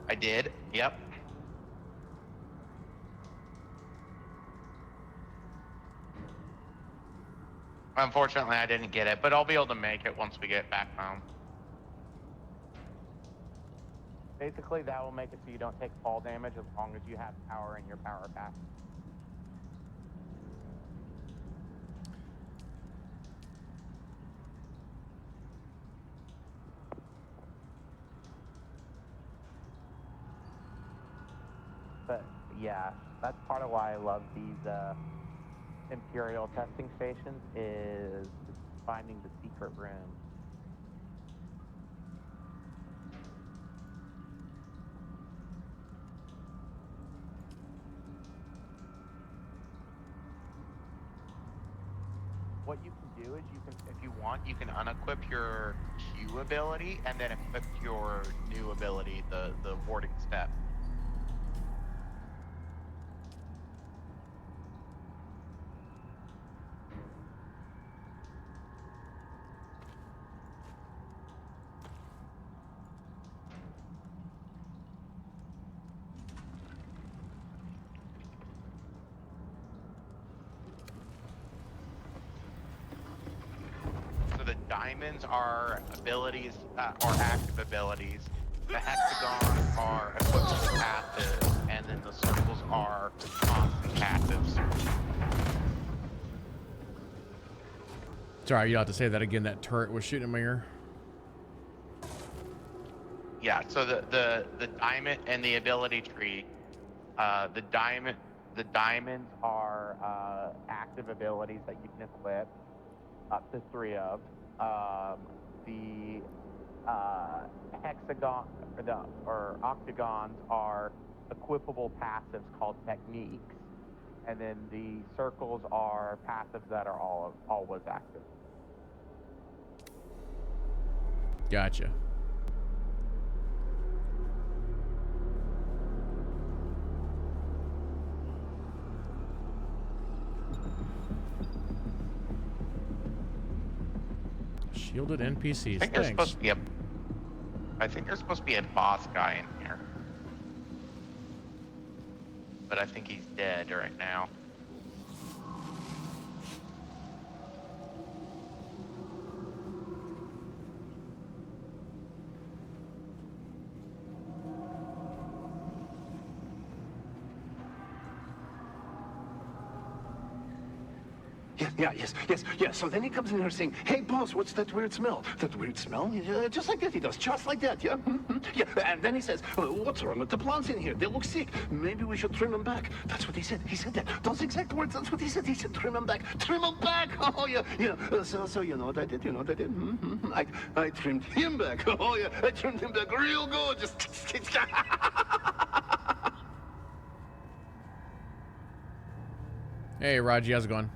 I did. Yep. Unfortunately, I didn't get it, but I'll be able to make it once we get back home. Basically, that will make it so you don't take fall damage as long as you have power in your power pack. But yeah, that's part of why I love these Imperial testing stations is finding the secret room. What you can do is you can, if you want, you can unequip your Q ability and then equip your new ability, the warding step. So the diamonds are abilities, or active abilities. The hexagons are equipped with passive, and then the circles are constant passives. Sorry, you'll have to say that again. That turret was shooting in my ear. Yeah, so the diamond and the ability tree, the diamonds are active abilities that you can equip, up to 3 of. The hexagon or octagons are equipable passives called techniques, and then the circles are passives that are always active. Gotcha. Shielded NPCs. I think there's supposed to be I think there's supposed to be a boss guy in here, but I think he's dead right now. Yeah. So then he comes in here saying, "Hey, boss, what's that weird smell? That weird smell?" Just like that he does, just like that, yeah? Yeah, and then he says, "What's wrong with the plants in here? They look sick. Maybe we should trim them back." That's what he said. He said that. Those exact words, that's what he said. He said, "Trim them back. Trim them back." Oh, yeah. So you know what I did? I trimmed him back. Oh, yeah. I trimmed him back real good. Just... Hey, Raji, how's it going?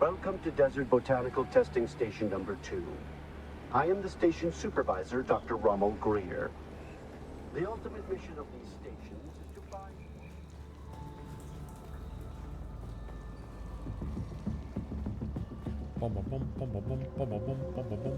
Welcome to Desert Botanical Testing Station number 2. I am the station supervisor, Dr. Rommel Greer. The ultimate mission of these stations is to find... Bum, bum, bum, bum, bum, bum, bum, bum, bum, bum, bum.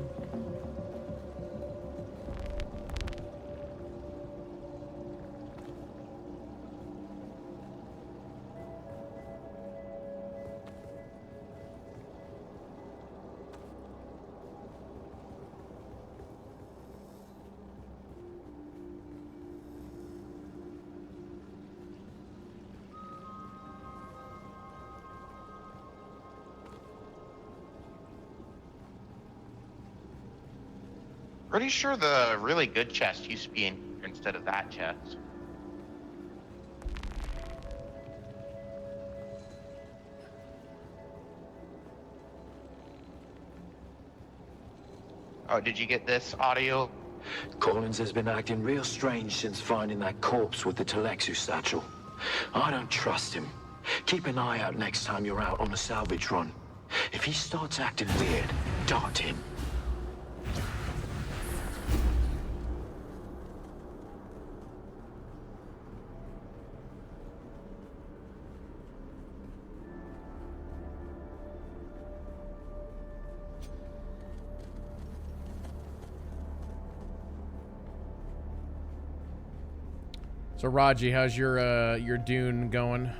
Pretty sure the really good chest used to be in here instead of that chest. Oh, did you get this audio? Collins has been acting real strange since finding that corpse with the Telexu satchel. I don't trust him. Keep an eye out next time you're out on a salvage run. If he starts acting weird, dart him. So Raji, how's your Dune going?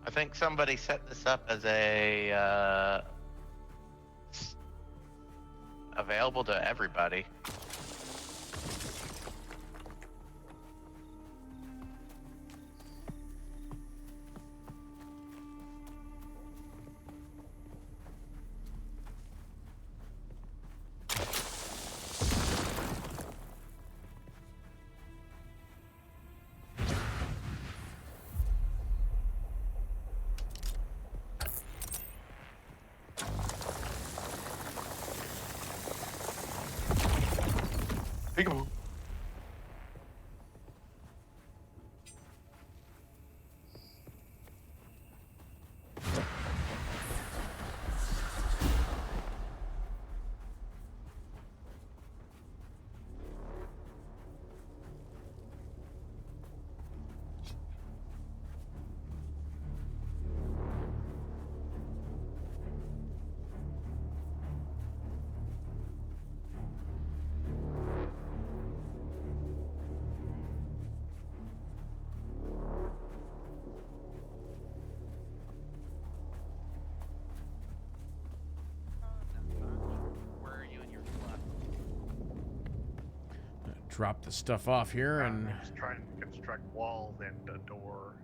I think somebody set this up as a available to everybody. Peekaboo. Drop the stuff off here and just trying to construct walls and a door.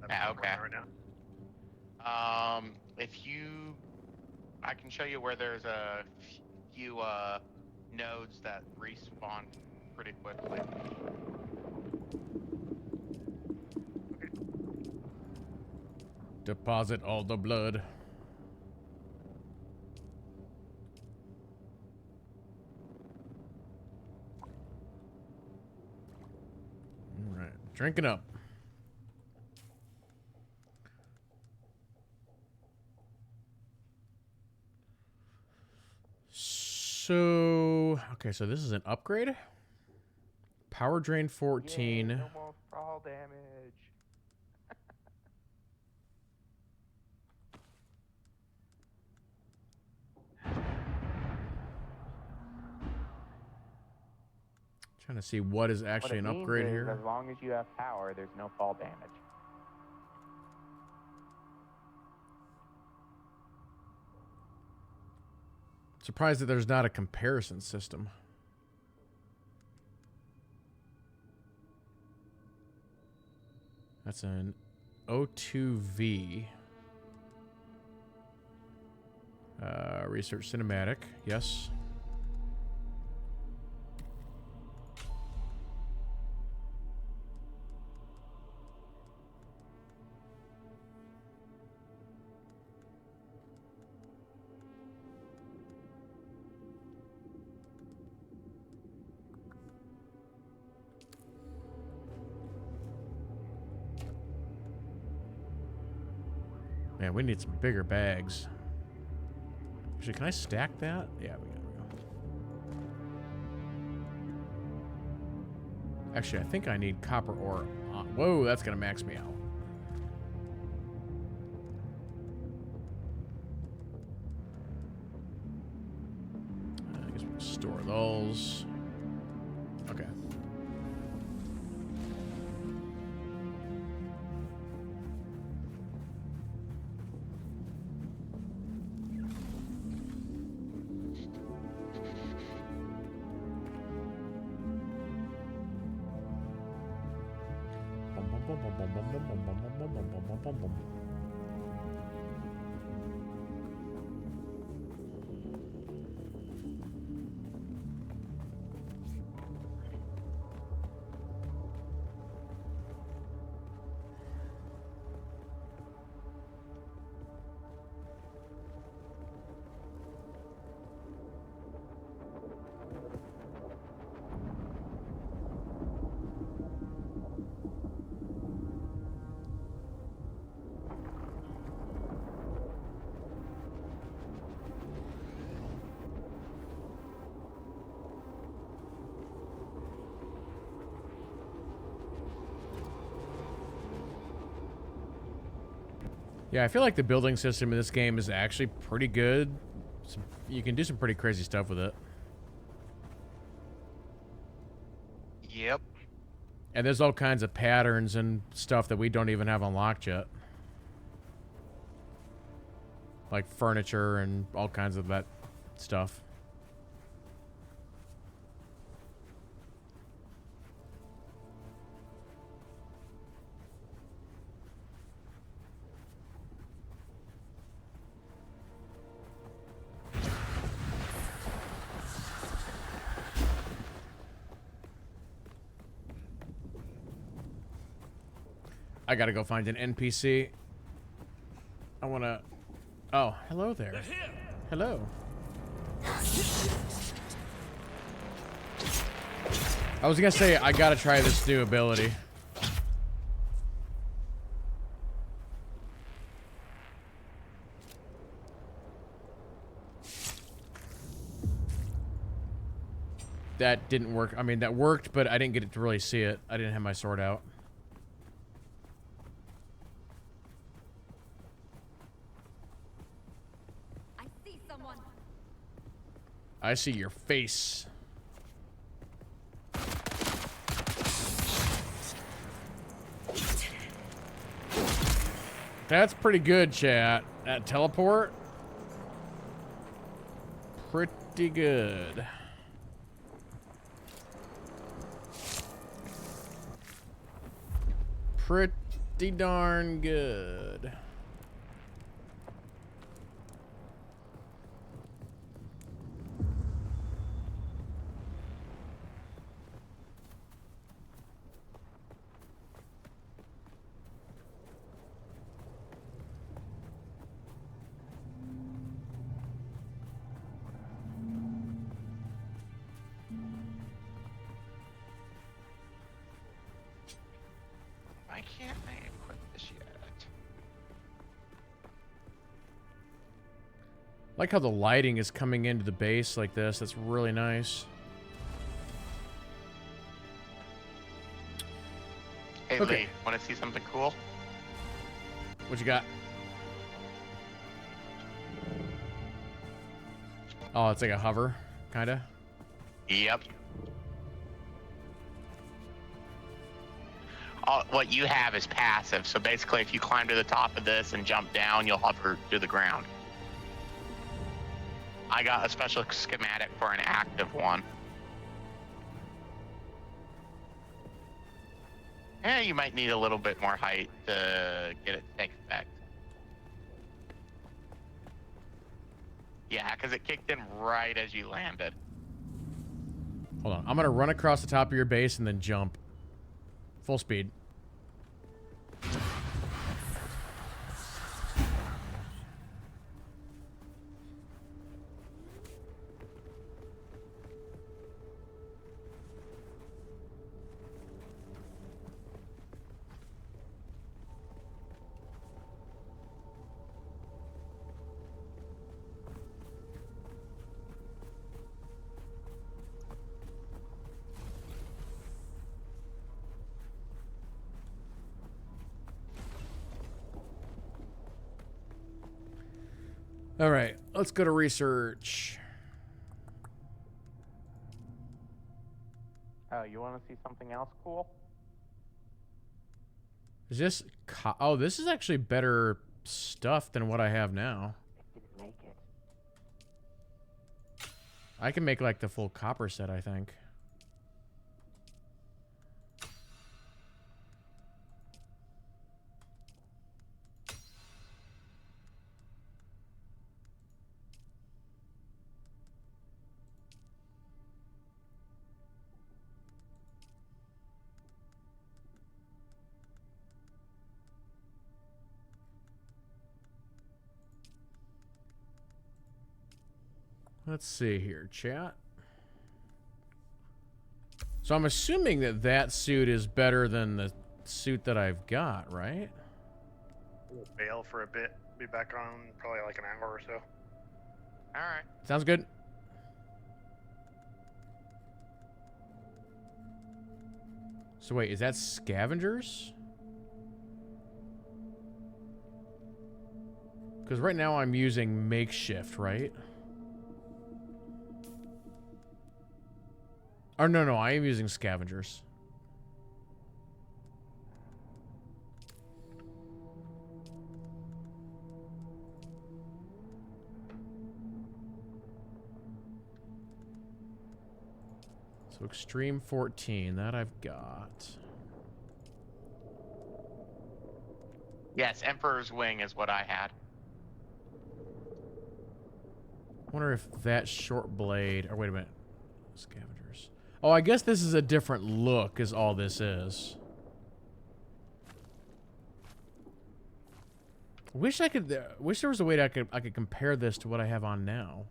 Yeah, okay. Right now. I can show you where there's a few nodes that respawn pretty quickly. deposit all the blood. All right, drinking up. So, okay, so this is an upgrade. Power drain 14. Yay, no more fall damage. Trying to see what is actually an upgrade here. As long as you have power, there's no fall damage. Surprised that there's not a comparison system. That's an O2V. Research cinematic, yes. Man, we need some bigger bags. Actually, can I stack that? Yeah, we go. Actually, I think I need copper ore. Whoa, that's gonna max me out. I guess we'll store those. Okay. Yeah, I feel like the building system in this game is actually pretty good. You can do some pretty crazy stuff with it. Yep. And there's all kinds of patterns and stuff that we don't even have unlocked yet. Like furniture and all kinds of that stuff. I gotta go find an NPC. I wanna... Oh, hello there. Hello. I was gonna say, I gotta try this new ability. That didn't work. I mean, that worked, but I didn't get to really see it. I didn't have my sword out. I see your face. That's pretty good, chat. That teleport. Pretty good. Pretty darn good. Why can't I equip this yet? Like how the lighting is coming into the base like this. That's really nice. Hey, Okay. Lee, want to see something cool? What you got? Oh, it's like a hover, kinda. Yep. What you have is passive, so basically if you climb to the top of this and jump down, you'll hover to the ground. I got a special schematic for an active one. Yeah, you might need a little bit more height to get it to take effect. Yeah, because it kicked in right as you landed. Hold on. I'm gonna run across the top of your base and then jump. Full speed. All right, let's go to research. Oh, you want to see something else cool? Is this... oh, this is actually better stuff than what I have now. It didn't make it. I can make, like, the full copper set, I think. Let's see here, chat. So I'm assuming that that suit is better than the suit that I've got, right? We'll bail for a bit. Be back on probably like an hour or so. All right. Sounds good. So wait, is that scavengers? Because right now I'm using makeshift, right? Or no, I am using scavengers. So extreme 14, that I've got. Yes, Emperor's Wing is what I had. Wonder if that short blade, or wait a minute, scavengers. Oh, I guess this is a different look, is all this is. Wish I could. Wish there was a way that I could compare this to what I have on now.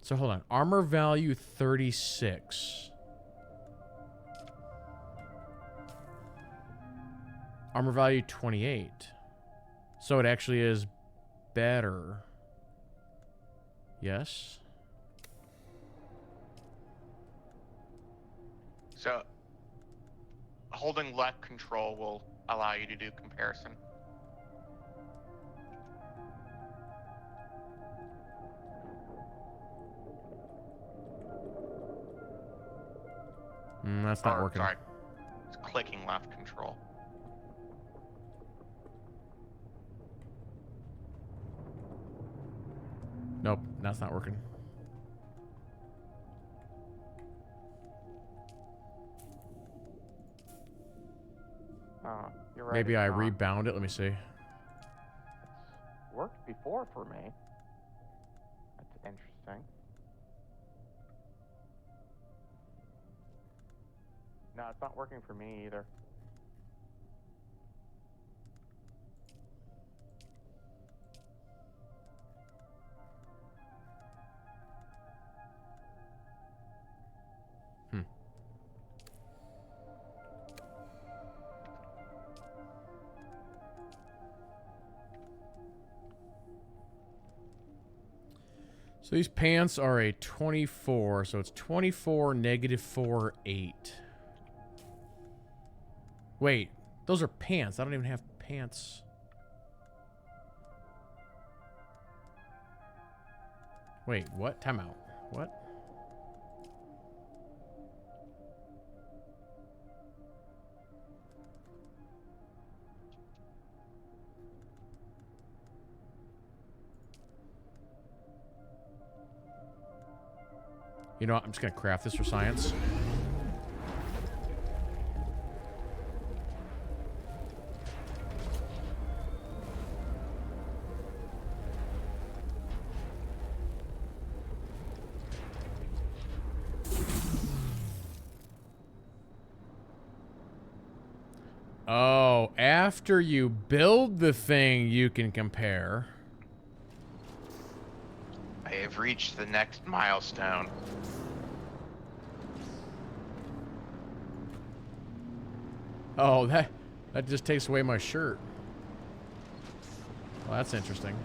So hold on, armor value 36. Armor value 28. So it actually is better. Yes. So holding left control will allow you to do comparison. That's not working. Sorry, it's clicking left control. Nope, that's not working. You're right. Maybe I rebound it. Let me see. It's worked before for me. That's interesting. No, it's not working for me either. So these pants are a 24, so it's 24, -4, 8. Wait, those are pants. I don't even have pants. Wait, what? Time out. What? You know what? I'm just going to craft this for science. Oh, after you build the thing, you can compare. I have reached the next milestone. Oh, that just takes away my shirt. Well, that's interesting.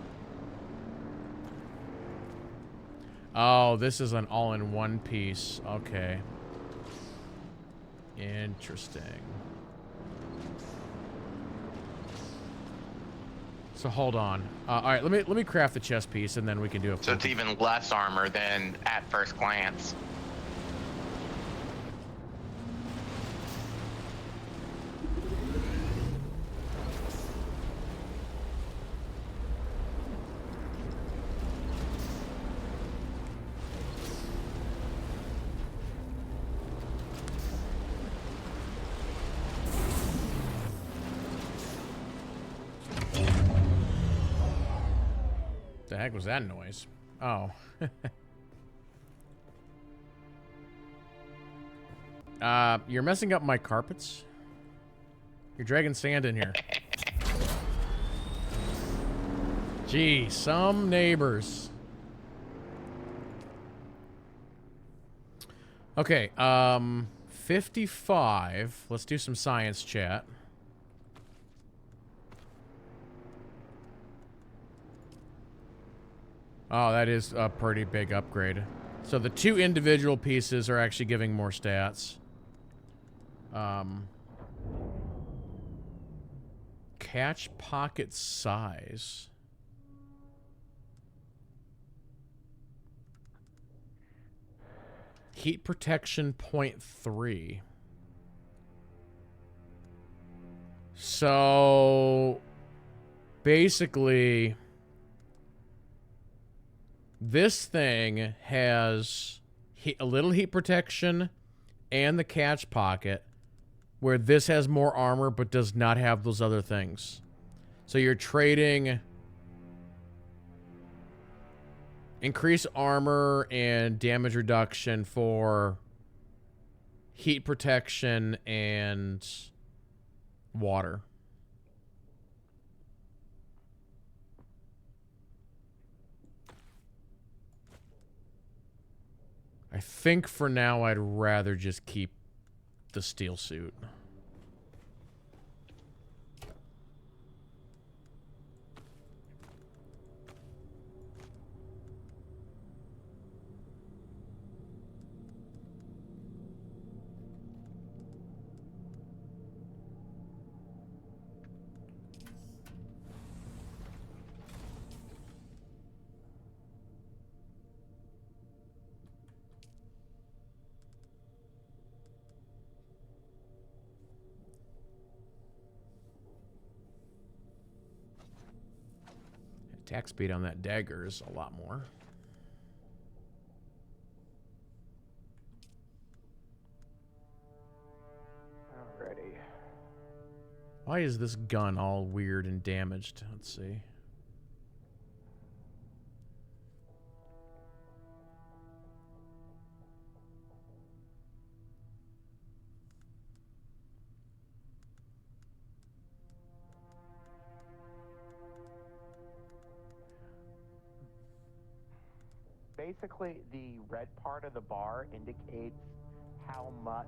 Oh, this is an all-in-one piece. Okay. Interesting. So hold on. All right, let me craft the chest piece, and then we can do it. So it's even less armor than at first glance. The heck was that noise? Oh. You're messing up my carpets. You're dragging sand in here. Gee, some neighbors. Okay, 55. Let's do some science chat. Oh, that is a pretty big upgrade. So the two individual pieces are actually giving more stats. Catch pocket size. Heat protection 0.3. So basically, this thing has a little heat protection and the catch pocket, where this has more armor but does not have those other things. So you're trading increased armor and damage reduction for heat protection and water. I think for now I'd rather just keep the steel suit. Attack speed on that dagger is a lot more. Alrighty. Why is this gun all weird and damaged? Let's see. Basically, the red part of the bar indicates how much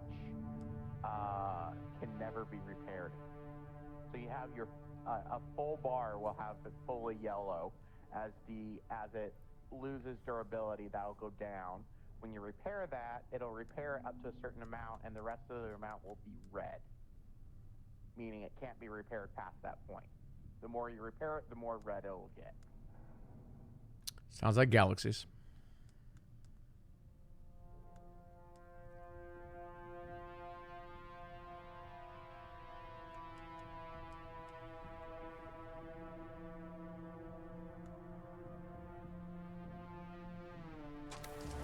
can never be repaired. So you have your a full bar will have it fully yellow. As it loses durability, that'll go down. When you repair that, it'll repair up to a certain amount, and the rest of the amount will be red, meaning it can't be repaired past that point. The more you repair it, the more red it'll get. Sounds like galaxies.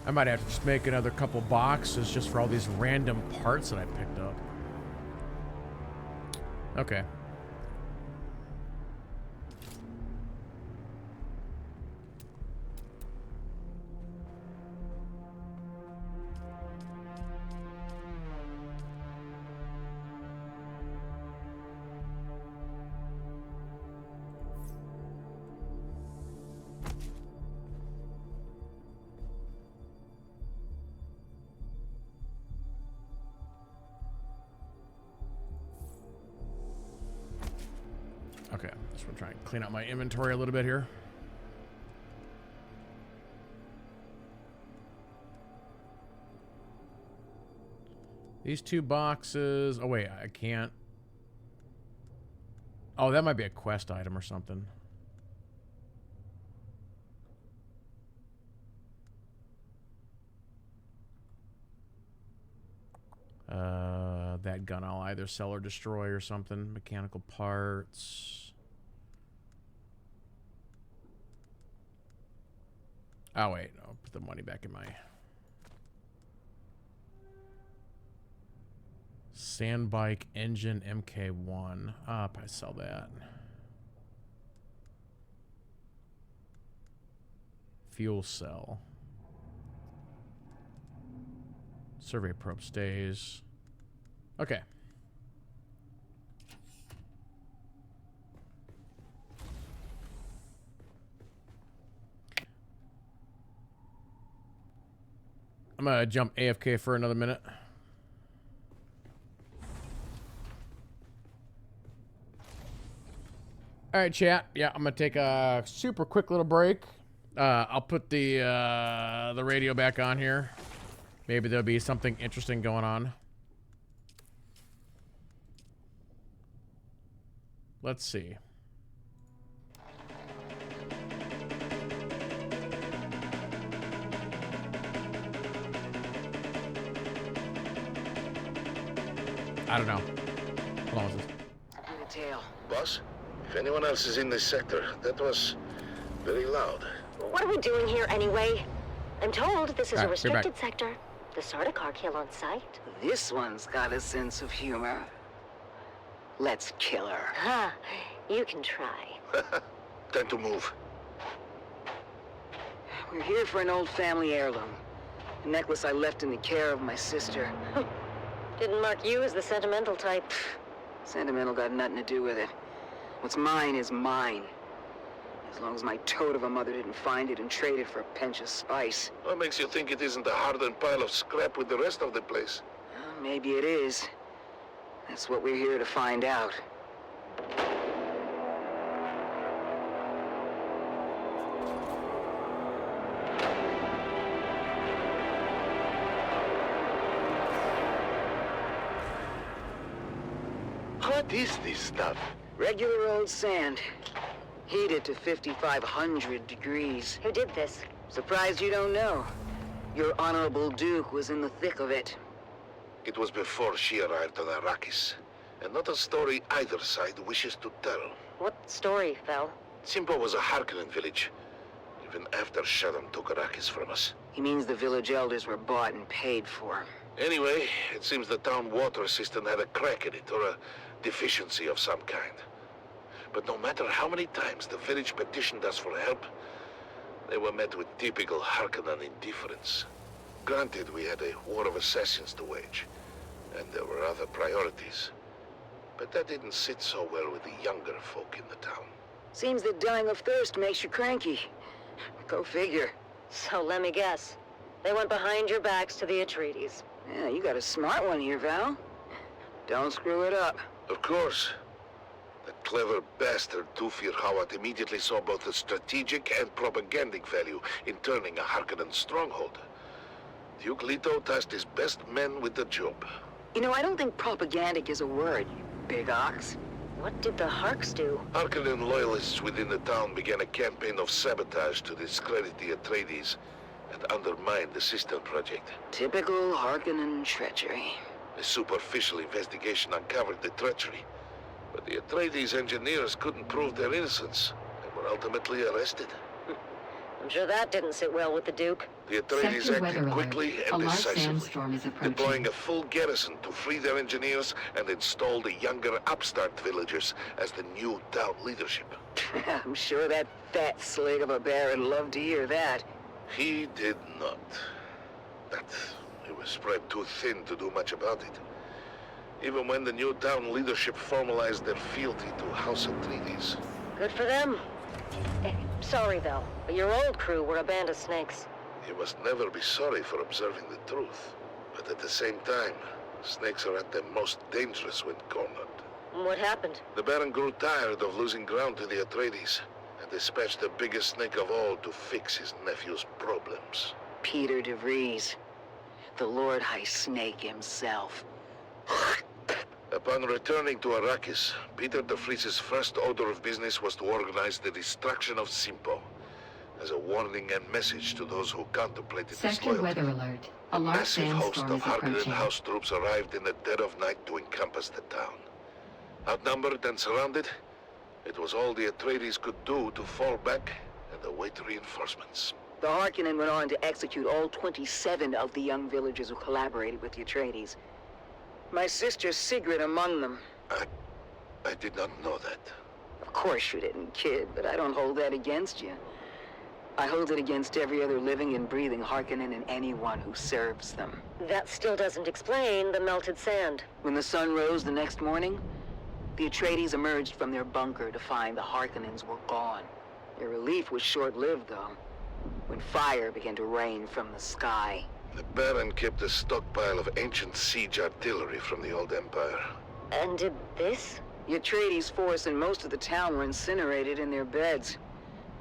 I might have to just make another couple boxes just for all these random parts that I picked up. Okay. Okay, just want to try and clean out my inventory a little bit here. These two boxes. Oh, wait, I can't. Oh, that might be a quest item or something. that gun. I'll either sell or destroy or something. Mechanical parts. Oh, wait. I'll put the money back in my... Sandbike engine MK1. Up, I sell that. Fuel cell. Survey probe stays. Okay. I'm gonna jump AFK for another minute. All right, chat. Yeah, I'm gonna take a super quick little break. I'll put the radio back on here. Maybe there'll be something interesting going on. Let's see. I don't know. Hold on. Boss, if anyone else is in this sector, that was very loud. What are we doing here anyway? I'm told this is a Right, restricted sector. The Sardaukar kill on sight. This one's got a sense of humor. Let's kill her. Ha! You can try. Time to move. We're here for an old family heirloom. A necklace I left in the care of my sister. Didn't mark you as the sentimental type. Sentimental got nothing to do with it. What's mine is mine. As long as my toad of a mother didn't find it and trade it for a pinch of spice. What makes you think it isn't a hardened pile of scrap with the rest of the place? Well, maybe it is. That's what we're here to find out. What is this stuff? Regular old sand. Heated to 5,500 degrees. Who did this? Surprised you don't know. Your Honorable Duke was in the thick of it. It was before she arrived on Arrakis, and not a story either side wishes to tell. What story, Vel? Simpo was a Harkonnen village, even after Shaddam took Arrakis from us. He means the village elders were bought and paid for. Anyway, it seems the town water system had a crack in it, or a deficiency of some kind. But no matter how many times the village petitioned us for help, they were met with typical Harkonnen indifference. Granted, we had a war of assassins to wage, and there were other priorities. But that didn't sit so well with the younger folk in the town. Seems that dying of thirst makes you cranky. Go figure. So let me guess. They went behind your backs to the Atreides. Yeah, you got a smart one here, Val. Don't screw it up. Of course. That clever bastard Tufir Hawat immediately saw both the strategic and propagandic value in turning a Harkonnen stronghold. Duke Leto tasked his best men with the job. You know, I don't think propagandic is a word, you big ox. What did the Harks do? Harkonnen loyalists within the town began a campaign of sabotage to discredit the Atreides and undermine the System Project. Typical Harkonnen treachery. A superficial investigation uncovered the treachery, but the Atreides engineers couldn't prove their innocence and were ultimately arrested. I'm sure that didn't sit well with the Duke. The Atreides acted quickly and decisively, deploying a full garrison to free their engineers and install the younger upstart villagers as the new town leadership. I'm sure that fat slig of a Baron would love to hear that. He did not. But he was spread too thin to do much about it. Even when the new town leadership formalized their fealty to House Atreides. Good for them. Sorry, Vel, but your old crew were a band of snakes. You must never be sorry for observing the truth. But at the same time, snakes are at their most dangerous when cornered. What happened? The Baron grew tired of losing ground to the Atreides and dispatched the biggest snake of all to fix his nephew's problems. Peter de Vries, the Lord High Snake himself. Upon returning to Arrakis, Peter de Vries's first order of business was to organize the destruction of Simpo, as a warning and message to those who contemplated Sector disloyalty. weather alert. A A large massive host sandstorm of is Harkonnen approaching. house troops arrived in the dead of night to encompass the town. Outnumbered and surrounded, it was all the Atreides could do to fall back and await reinforcements. The Harkonnen went on to execute all 27 of the young villagers who collaborated with the Atreides. My sister Sigrid among them. I did not know that. Of course you didn't, kid, but I don't hold that against you. I hold it against every other living and breathing Harkonnen and anyone who serves them. That still doesn't explain the melted sand. When the sun rose the next morning, the Atreides emerged from their bunker to find the Harkonnens were gone. Their relief was short-lived, though, when fire began to rain from the sky. The Baron kept a stockpile of ancient siege artillery from the old Empire. And did this? The Atreides force and most of the town were incinerated in their beds.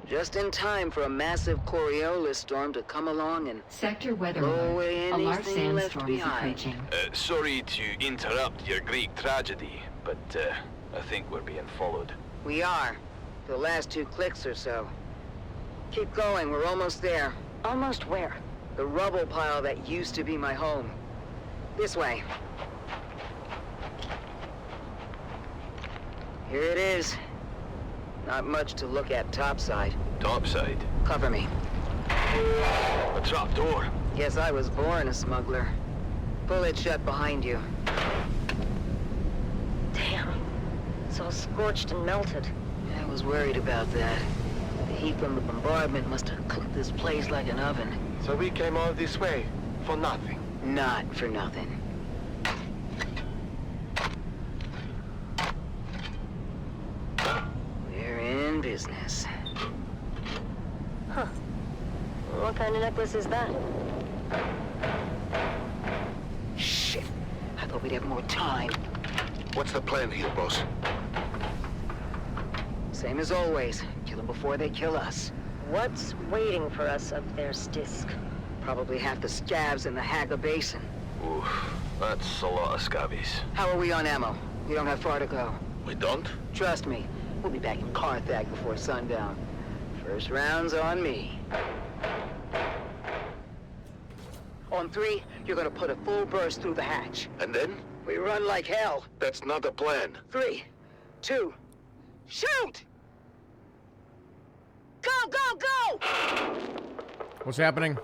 Just in time for a massive Coriolis storm to come along and Sector weather blow alert. away A large anything left sandstorm is behind. approaching. Sorry to interrupt your Greek tragedy, but I think we're being followed. We are. For the last 2 clicks or so. Keep going, we're almost there. Almost where? The rubble pile that used to be my home. This way. Here it is. Not much to look at topside. Topside? Cover me. A trapdoor. Guess I was born a smuggler. Pull it shut behind you. Damn. It's all scorched and melted. I was worried about that. The heat from the bombardment must have cooked this place like an oven. So we came all this way for nothing. Not for nothing. We're in business. Huh. What kind of necklace is that? Shit. I thought we'd have more time. What's the plan here, boss? Same as always. Kill them before they kill us. What's waiting for us up there, Stisk? Probably half the scabs in the Haga Basin. Oof, that's a lot of scabbies. How are we on ammo? We don't have far to go. We don't? Trust me, we'll be back in Carthage before sundown. First round's on me. On 3, you're gonna put a full burst through the hatch. And then? We run like hell. That's not a plan. 3, 2, shoot! Go, go, go! What's happening?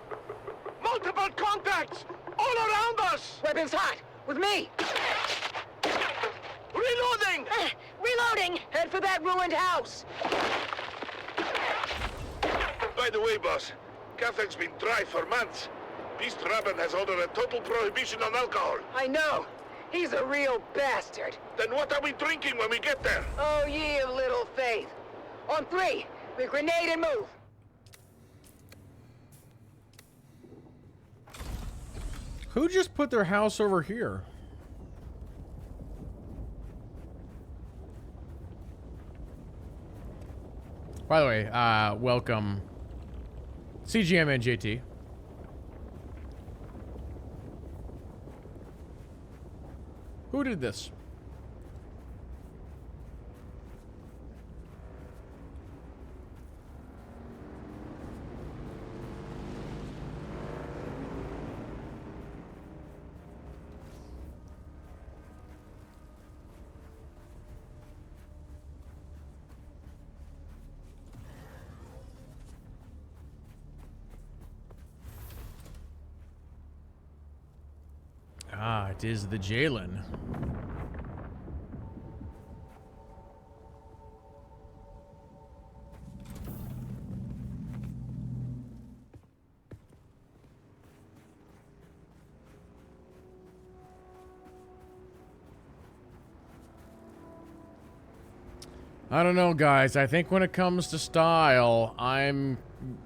Multiple contacts! All around us! Weapons hot! With me! Reloading! Reloading! Head for that ruined house! By the way, boss, Carthage's been dry for months. Beast Rabban has ordered a total prohibition on alcohol. I know! He's a real bastard! Then what are we drinking when we get there? Oh, ye of little faith! On 3, we grenade and move! Who just put their house over here? By the way, welcome CGM and JT. Who did this? Ah, it is the Jalen. I don't know, guys. I think when it comes to style, I'm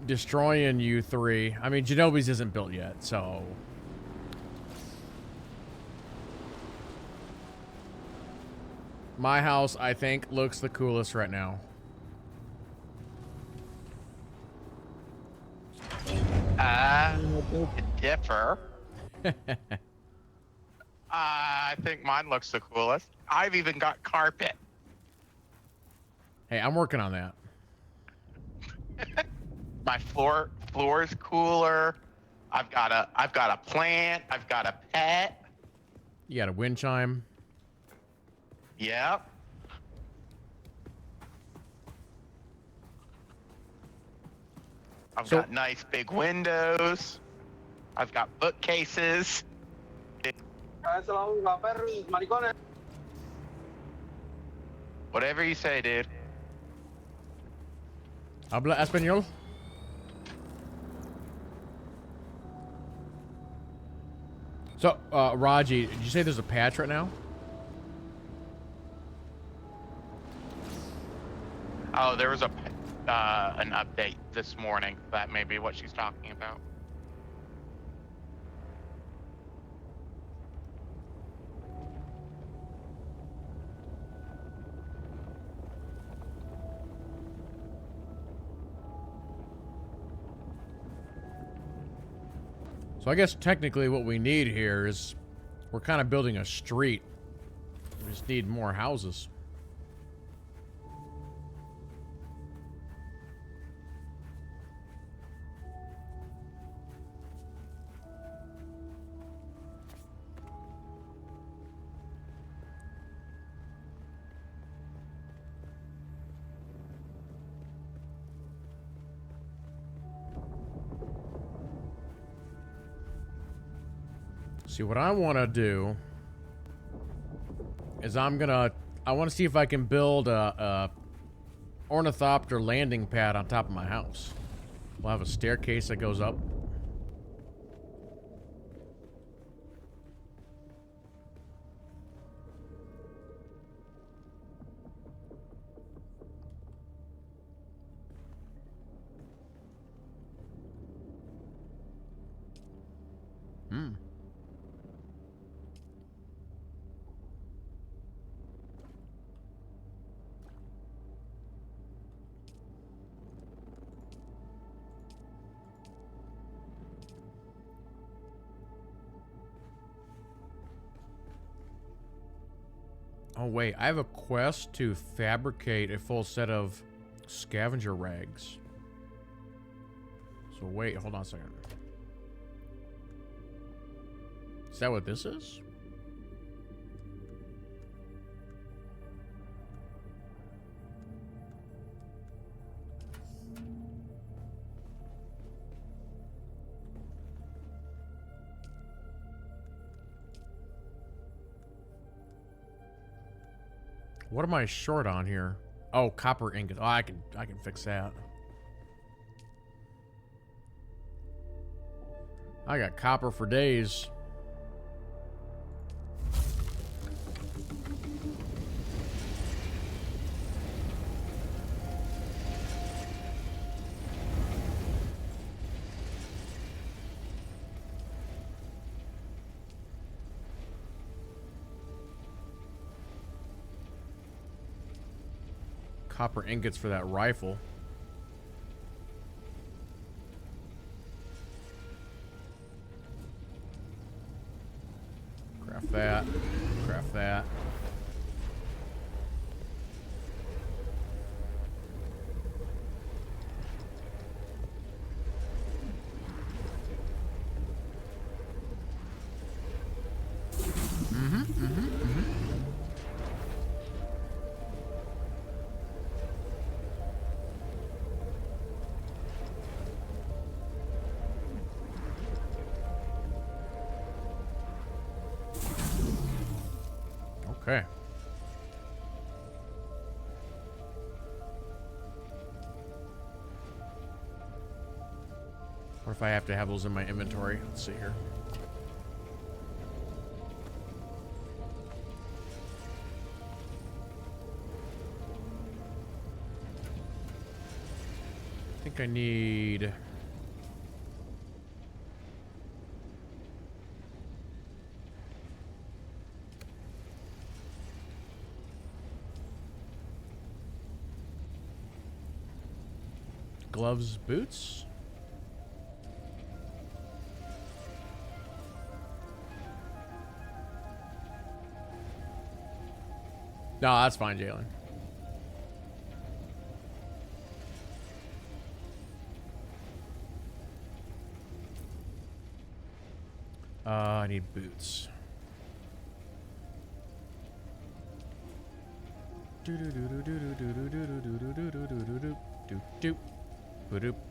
destroying you 3. I mean, Genobi's isn't built yet, so... My house, I think, looks the coolest right now. Differ. I think mine looks the coolest. I've even got carpet. Hey, I'm working on that. My floor is cooler. I've got a plant. I've got a pet. You got a wind chime. Yep. I've got nice big windows. I've got bookcases. Whatever you say, dude. Habla español. So, Raji, did you say there's a patch right now? Oh, there was an update this morning. That may be what she's talking about. So I guess technically what we need here is we're kind of building a street. We just need more houses. See, what I want to do is I want to see if I can build a ornithopter landing pad on top of my house. We'll have a staircase that goes up. Oh wait, I have a quest to fabricate a full set of scavenger rags. So wait, hold on a second. Is that what this is? What am I short on here? Oh, copper ingot. Oh, I can fix that. I got copper for days. Copper ingots for that rifle. Craft that. Craft that. Okay. What if I have to have those in my inventory? Let's see here. I think I need... gloves, boots. No, that's fine, Jalen. I need boots.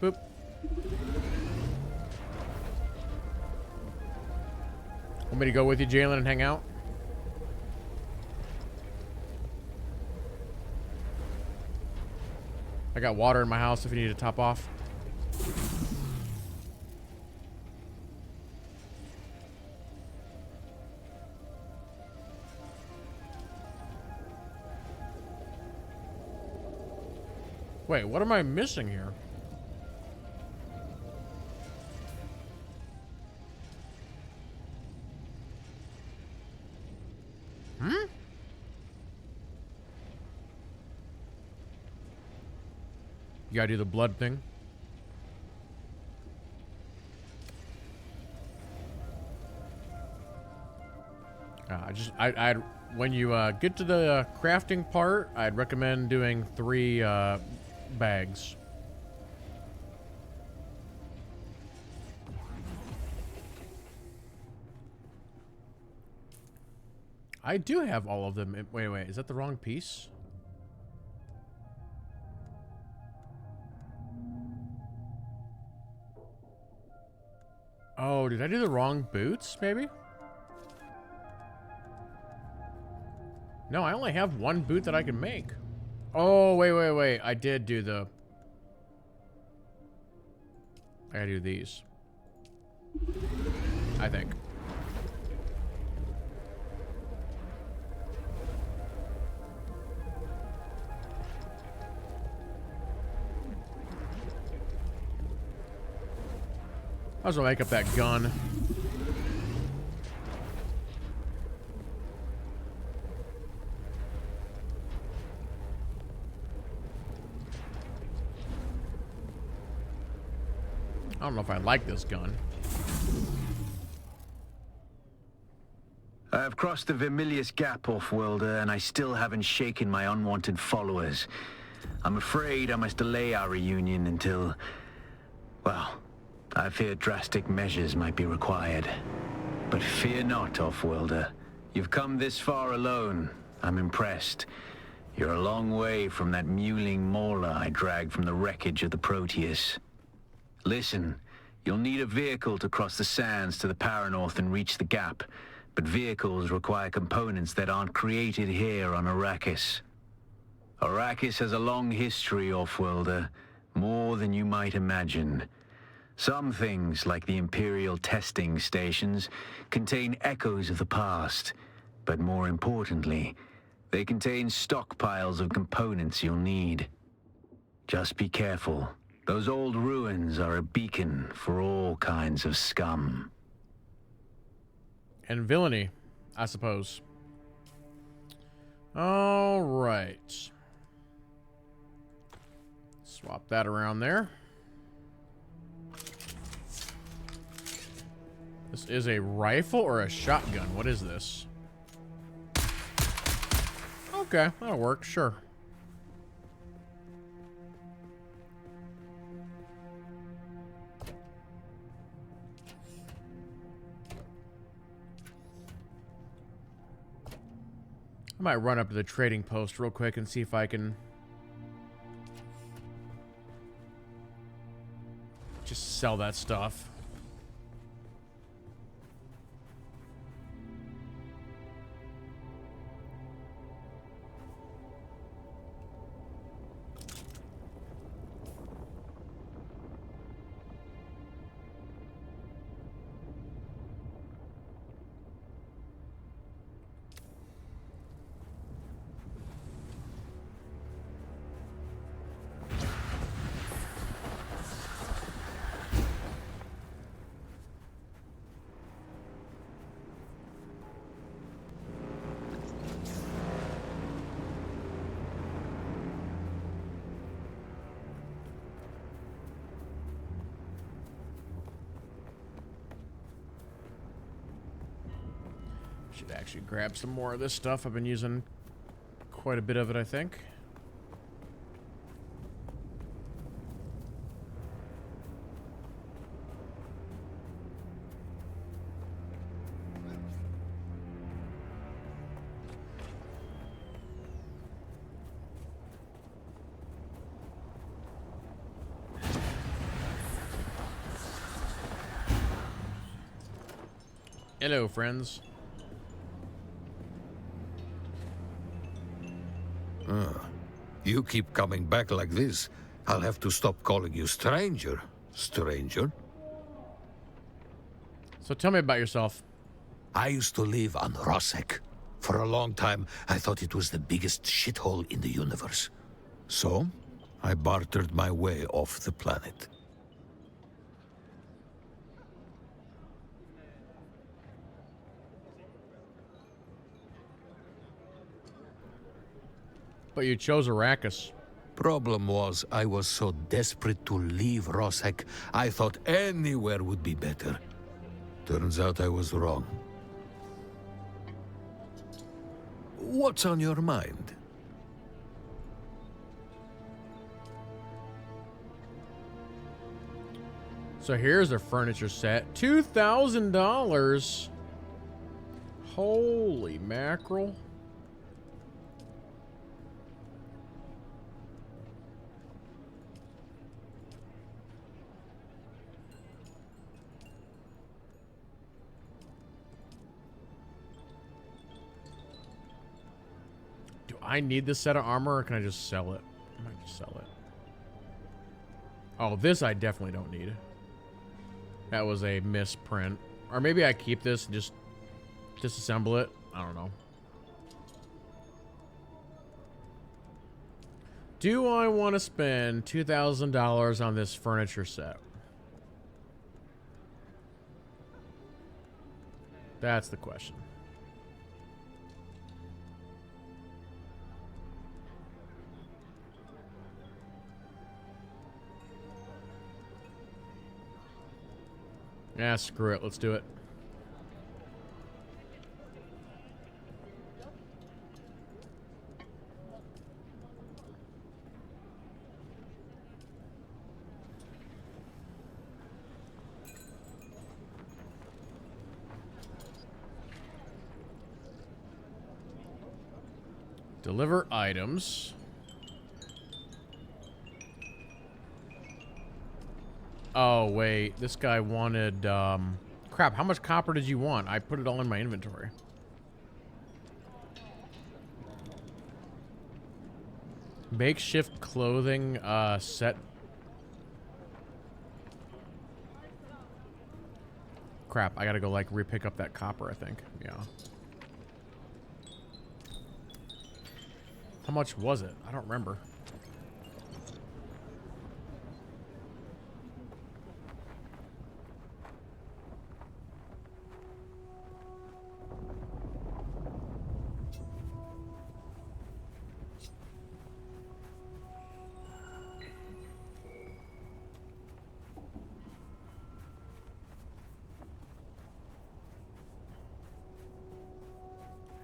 Boop. Want me to go with you, Jalen, and hang out? I got water in my house if you need to top off. Wait, what am I missing here? You gotta do the blood thing. I'd when you get to the crafting part, I'd recommend doing 3 bags. I do have all of them. Wait, is that the wrong piece? Oh, did I do the wrong boots, maybe? No, I only have 1 boot that I can make. Oh, wait. I did do the... I gotta do these. I think. Might as well make up that gun. I don't know if I like this gun. I have crossed the Vermilius Gap, Off-Worlder, and I still haven't shaken my unwanted followers. I'm afraid I must delay our reunion until... well, I fear drastic measures might be required. But fear not, Off-Worlder. You've come this far alone. I'm impressed. You're a long way from that mewling mauler I dragged from the wreckage of the Proteus. Listen, you'll need a vehicle to cross the sands to the Paranorth and reach the gap, but vehicles require components that aren't created here on Arrakis. Arrakis has a long history, Off-Worlder, more than you might imagine. Some things, like the Imperial testing stations, contain echoes of the past, but more importantly, they contain stockpiles of components you'll need. Just be careful. Those old ruins are a beacon for all kinds of scum. And villainy, I suppose. All right. Swap that around there. This is a rifle or a shotgun? What is this? Okay, that'll work, sure. I might run up to the trading post real quick and see if I can just sell that stuff. Should actually grab some more of this stuff. I've been using quite a bit of it, I think. Hello, friends. You keep coming back like this. I'll have to stop calling you stranger. Stranger? So tell me about yourself. I used to live on Rosek. For a long time, I thought it was the biggest shithole in the universe. So, I bartered my way off the planet. But you chose Arrakis. Problem was, I was so desperate to leave Rosek, I thought anywhere would be better. Turns out I was wrong. What's on your mind? So here's a furniture set. $2,000. Holy mackerel. Do I need this set of armor or can I just sell it? I might just sell it. Oh, this I definitely don't need. That was a misprint. Or maybe I keep this and just disassemble it. I don't know. Do I want to spend $2,000 on this furniture set? That's the question. Yeah, screw it. Let's do it. Deliver items. Oh, wait. This guy wanted, crap, how much copper did you want? I put it all in my inventory. Makeshift clothing, set. Crap, I gotta go, like, re-pick up that copper, I think. Yeah. How much was it? I don't remember.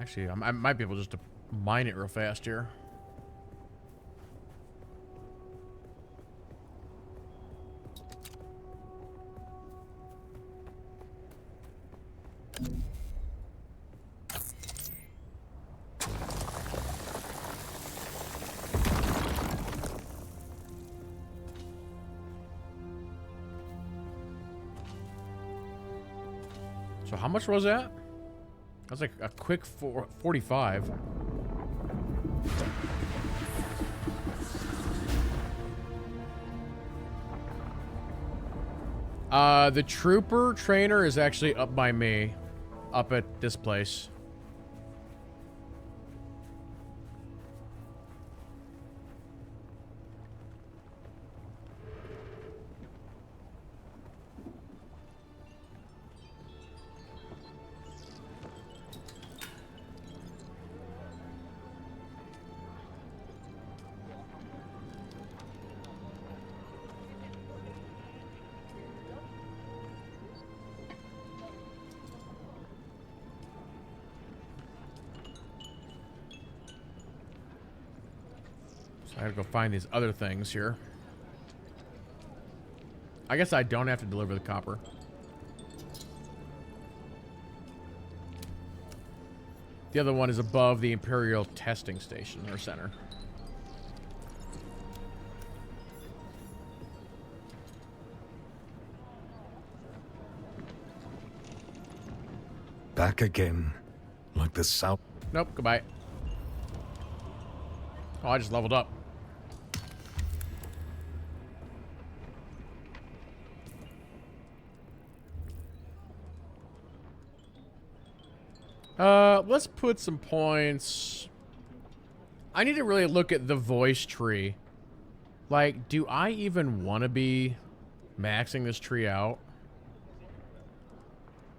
Actually, I might be able just to mine it real fast here. So how much was that? That was like a quick 45. The trooper trainer is actually up by me. Up at this place. I gotta go find these other things here. I guess I don't have to deliver the copper. The other one is above the Imperial testing station or center. Back again, like the south. Nope, goodbye. Oh, I just leveled up. Let's put some points. I need to really look at the voice tree. Like, do I even want to be maxing this tree out?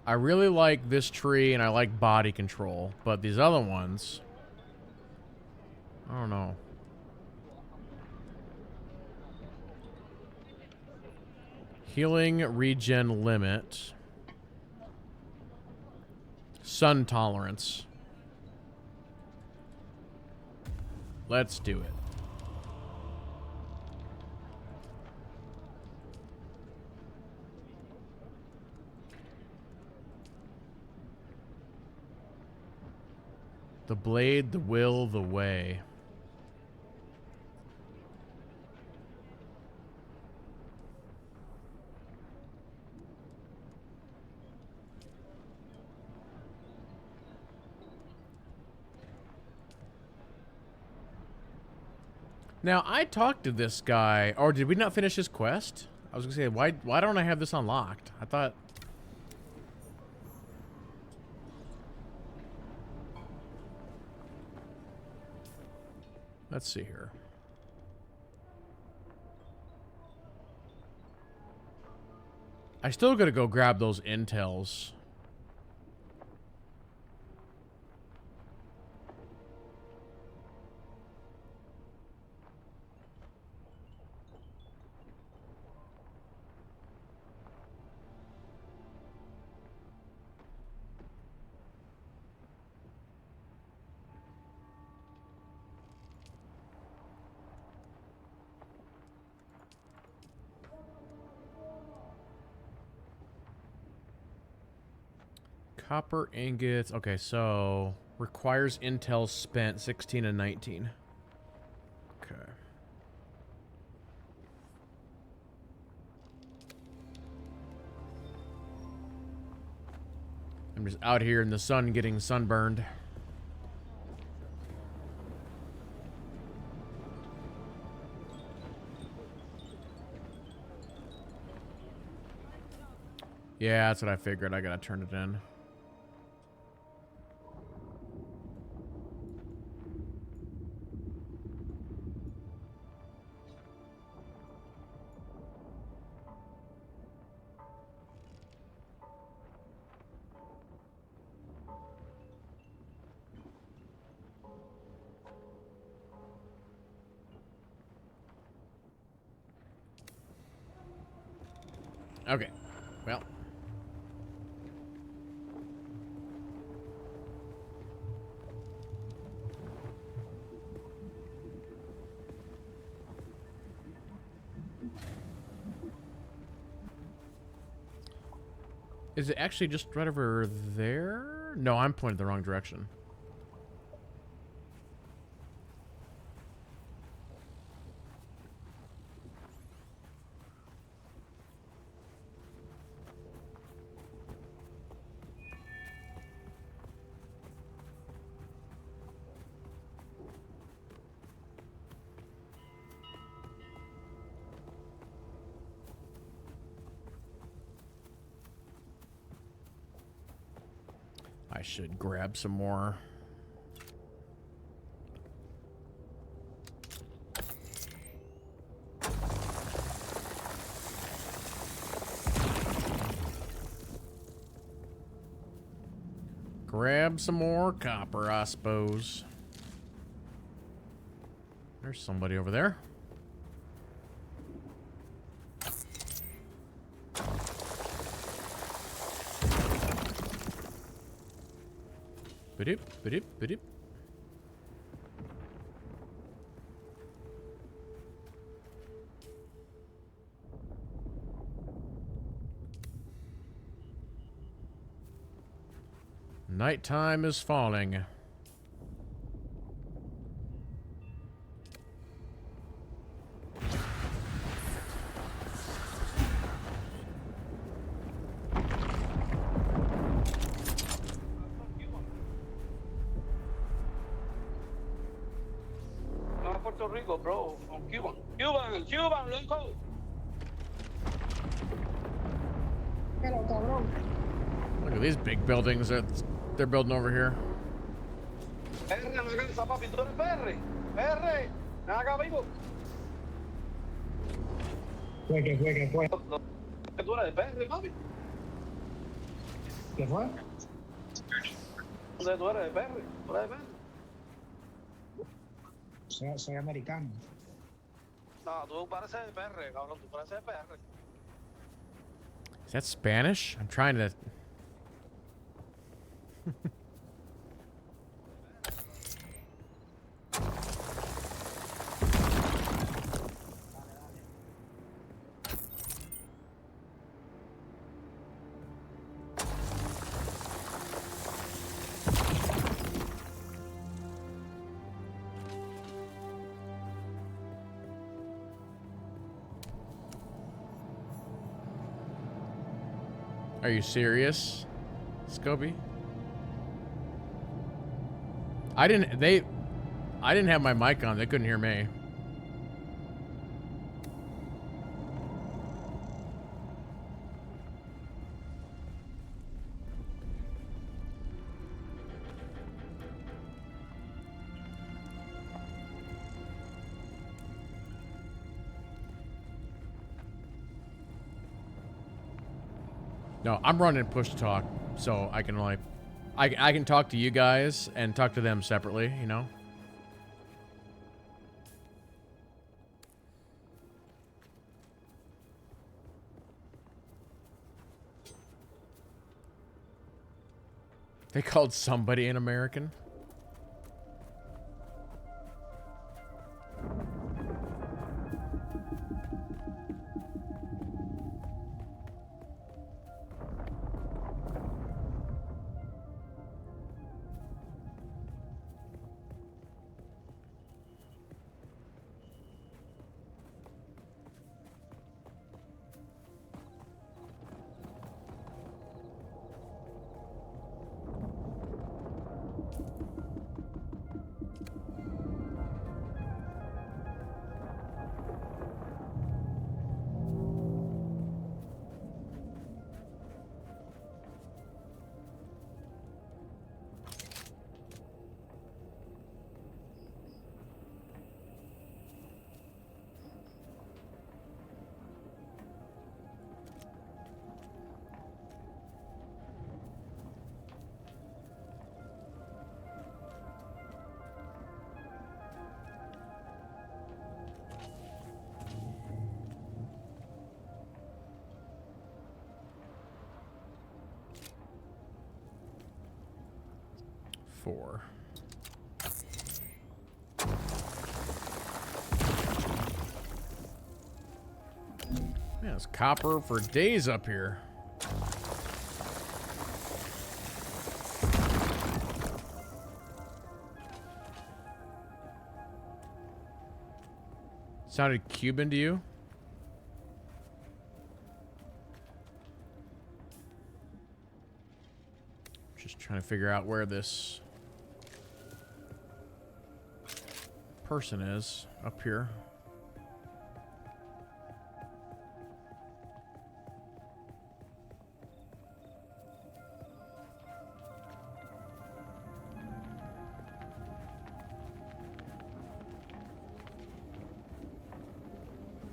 I really like this tree and I like body control, but these other ones, I don't know. Healing regen limit. Sun tolerance. Let's do it. The blade, the will, the way. Now, I talked to this guy, or did we not finish his quest? I was gonna say, why don't I have this unlocked? I thought... Let's see here. I still gotta go grab those intels. Copper ingots. Okay, so requires intel spent 16 and 19. Okay. I'm just out here in the sun getting sunburned. Yeah, that's what I figured. I gotta turn it in. Okay, well. Is it actually just right over there? No, I'm pointed the wrong direction. I should grab some more. Grab some more copper, I suppose. There's somebody over there. Ba-doop, ba-doop, ba-doop. Nighttime is falling. Puerto Rico, bro. From Cuban. Cuban, loco. Look at these big buildings that they're building over here. PR en la casa, papi. ¿Tú eres PR? PR. Ven acá, vivo. ¿Qué fue? ¿Tú eres de PR, papi? ¿Qué fue? ¿Dónde tú eres de PR? ¿Tú eres de PR? Soy americano. No, tú pareces de PR, cabrón. Tú pareces de PR. Is that Spanish? I'm trying to... Are you serious, Scobie? I didn't have my mic on. They couldn't hear me. No, I'm running push to talk, so I can like, I can talk to you guys and talk to them separately, you know? They called somebody an American? Four. Yeah, it's copper for days up here. Sounded Cuban to you? Just trying to figure out where this person is up here.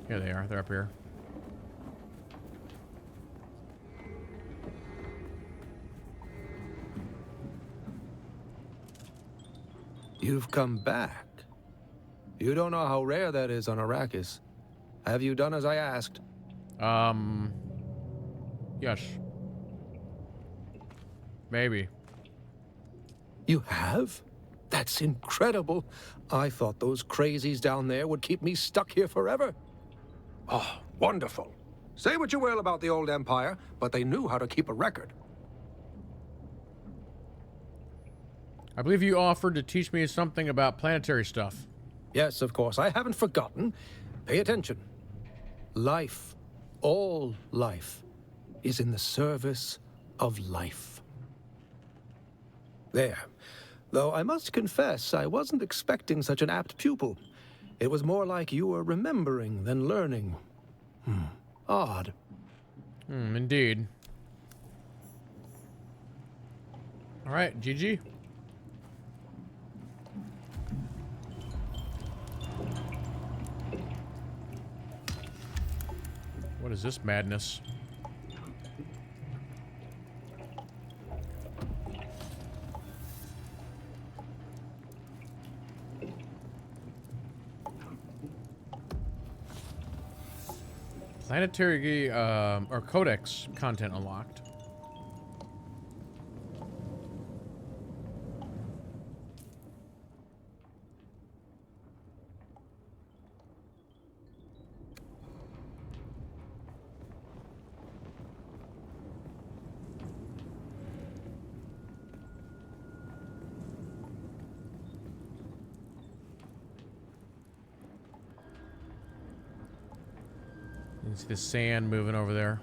Here they are. They're up here. You've come back. You don't know how rare that is on Arrakis. Have you done as I asked? Yes. Maybe. You have? That's incredible. I thought those crazies down there would keep me stuck here forever. Oh, wonderful. Say what you will about the old Empire, but they knew how to keep a record. I believe you offered to teach me something about planetary stuff. Yes, of course. I haven't forgotten. Pay attention. Life, all life, is in the service of life. There. Though I must confess, I wasn't expecting such an apt pupil. It was more like you were remembering than learning. Odd. Indeed. All right, GG. What is this madness? Planetary, or Codex content unlocked. You see the sand moving over there.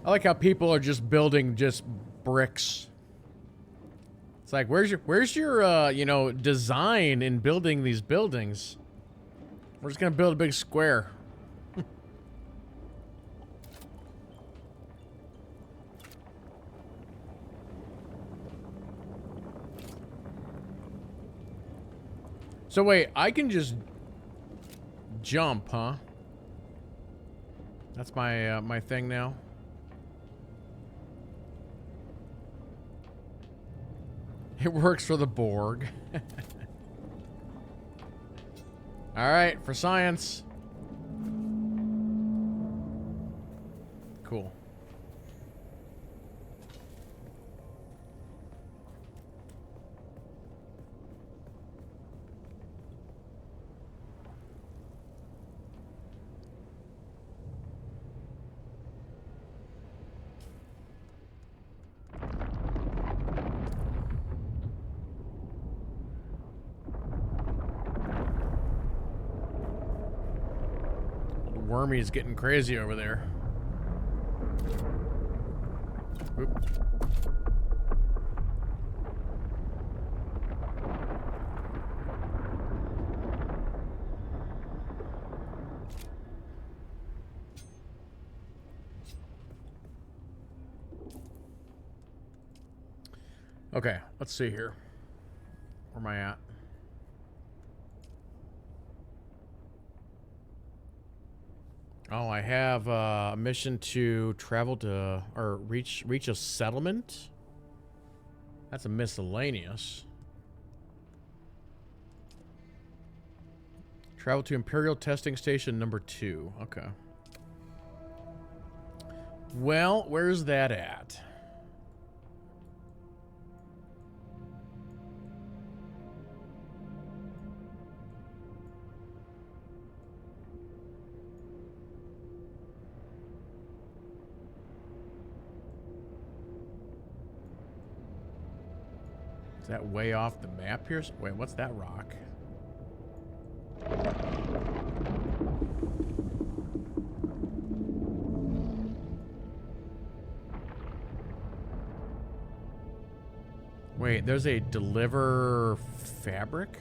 I like how people are just building just bricks. It's like, where's your you know, design in building these buildings? We're just gonna build a big square. So wait, I can just jump, huh? That's my my thing now. It works for the Borg. All right, for science. Cool. Wormy's getting crazy over there. Oop. Okay, let's see here. Where am I at? Oh, I have a mission to travel to, or reach a settlement. That's a miscellaneous. Travel to Imperial Testing Station number 2. Okay. Well, where's that at? Is that way off the map here? Wait, what's that rock? Wait, there's a deliver fabric?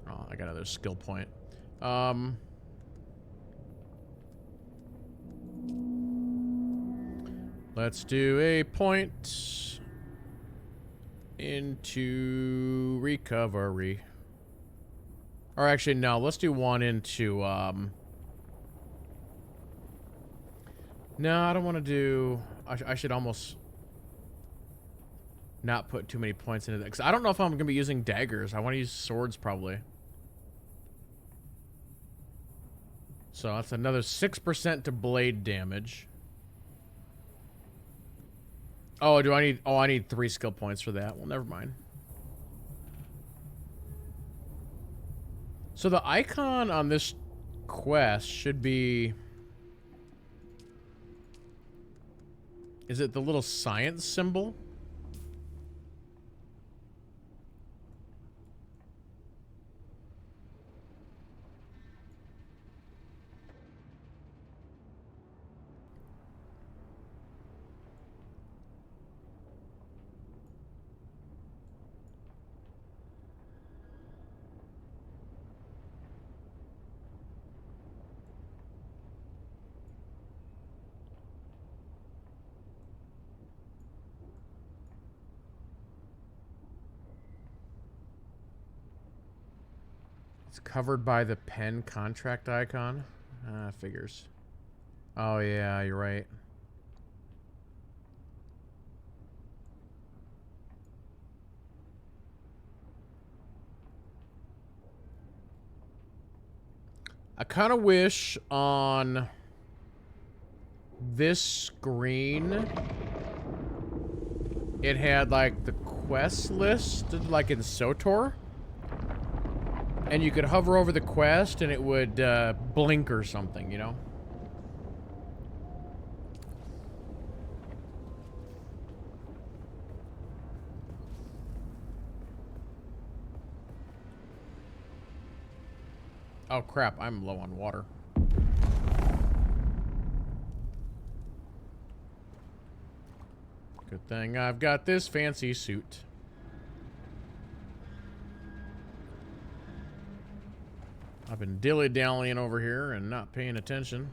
Oh, I got another skill point. Let's do a point into recovery. Or actually, no, let's do one into, no, I don't want to do, I should almost not put too many points into that, because I don't know if I'm going to be using daggers. I want to use swords, probably. So that's another 6% to blade damage. Oh, do I need... Oh, I need 3 skill points for that. Well, never mind. So the icon on this quest should be... Is it the little science symbol? It's covered by the pen contract icon. Figures. Oh yeah, you're right. I kind of wish on this screen it had like the quest list like in SOTOR. And you could hover over the quest and it would blink or something, you know? Oh crap, I'm low on water. Good thing I've got this fancy suit. I've been dilly-dallying over here and not paying attention.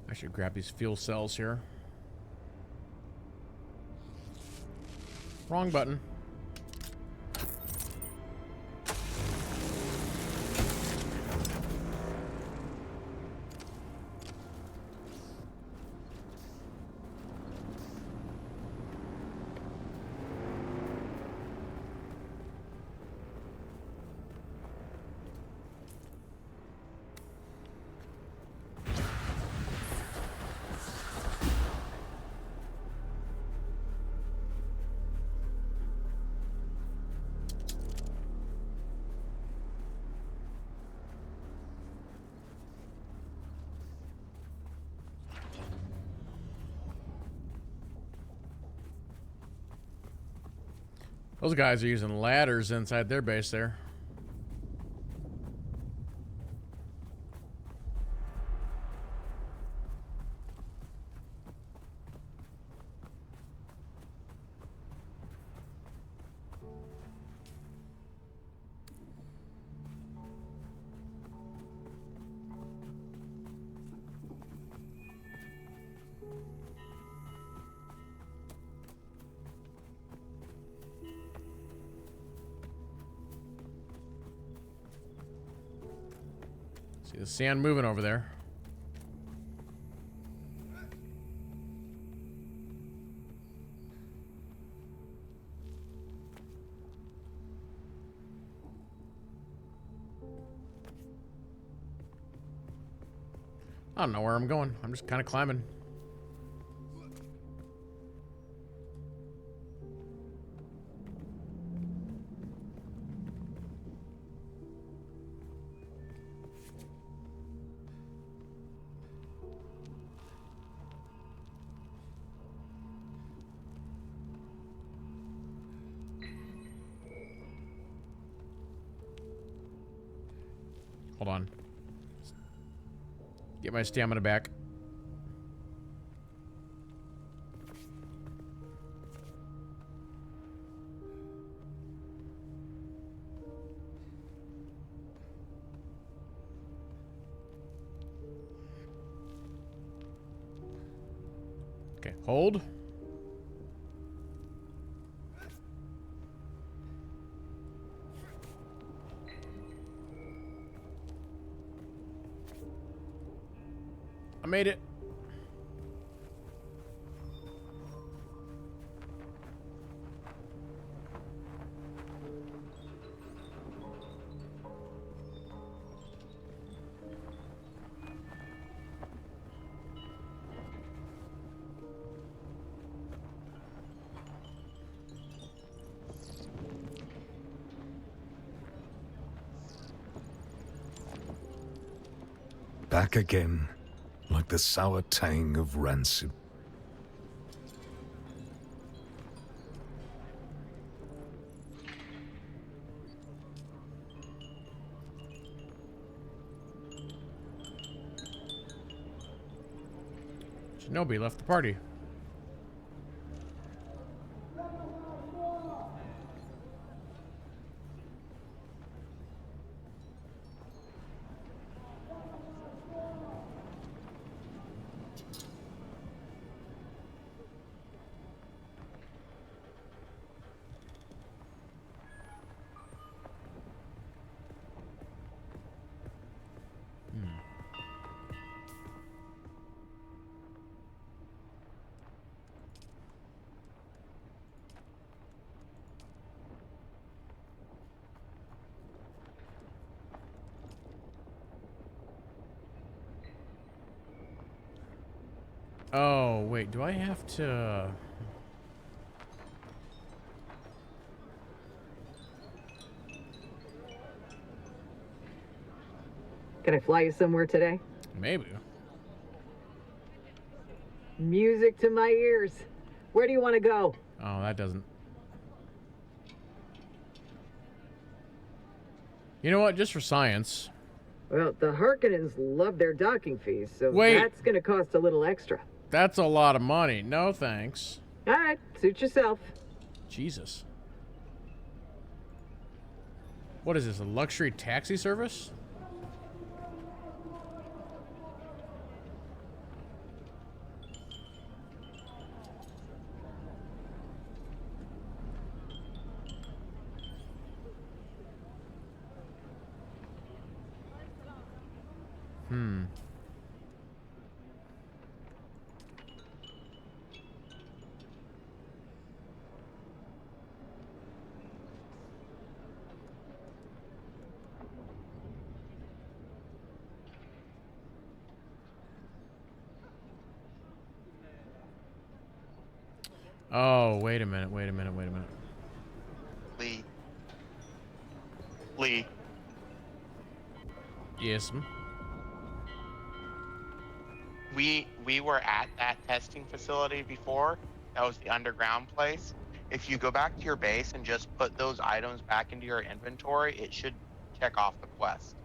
I should grab these fuel cells here. Wrong button. Those guys are using ladders inside their base there. See the sand moving over there. I don't know where I'm going. I'm just kind of climbing. Hold on. Get my stamina back. Okay, hold. made it. Back again, like the sour tang of rancid. Shinobi left the party. Oh, wait, do I have to... Can I fly you somewhere today? Maybe. Music to my ears. Where do you want to go? Oh, that doesn't... You know what? Just for science. Well, the Harkonnens love their docking fees, so Wait. that's going to cost a little extra. That's a lot of money. No, thanks. All right, suit yourself. Jesus. What is this, a luxury taxi service? Oh, wait a minute, wait a minute, wait a minute. Lee. Lee. Yes. We were at that testing facility before. That was the underground place. If you go back to your base and just put those items back into your inventory, it should check off the quest.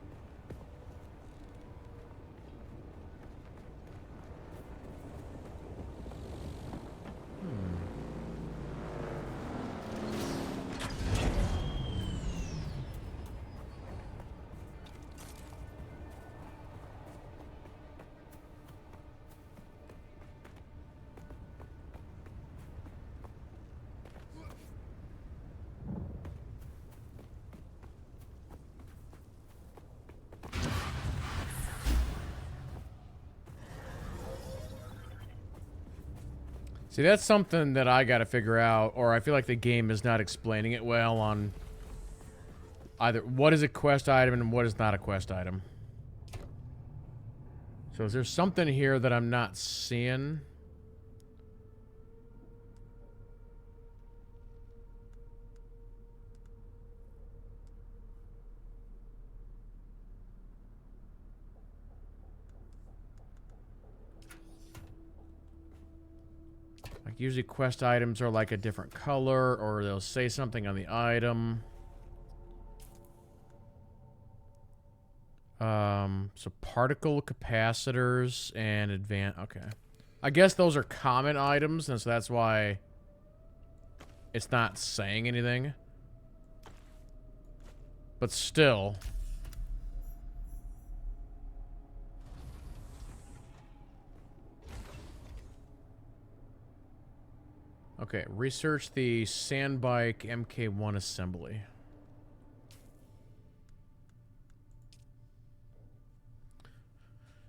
See, that's something that I gotta figure out, or I feel like the game is not explaining it well on either what is a quest item and what is not a quest item. So is there something here that I'm not seeing? Like usually quest items are like a different color, or they'll say something on the item. So particle capacitors and advanced. Okay, I guess those are common items, and so that's why it's not saying anything. But still. Okay, research the Sandbike MK1 assembly.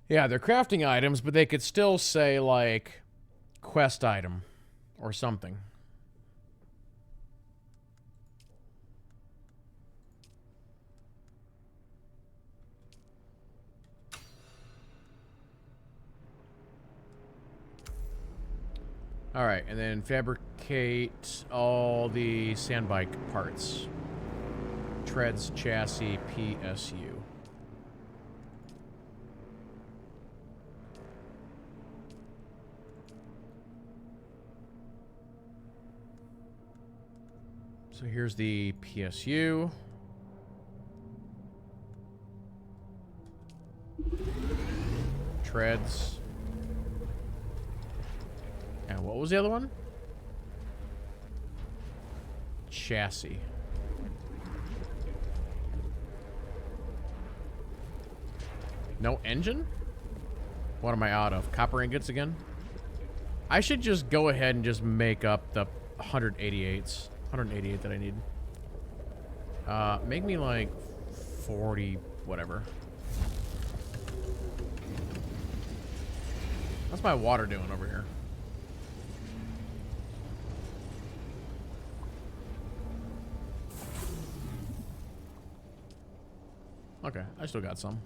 Yeah, they're crafting items, but they could still say, like, quest item or something. Alright, and then fabricate all the sandbike parts. Treads, chassis, PSU. So here's the PSU. Treads. And what was the other one? Chassis. No engine? What am I out of? Copper ingots again? I should just go ahead and just make up the 188s. 188 that I need. Make me like 40, whatever. What's my water doing over here? Okay, I still got some.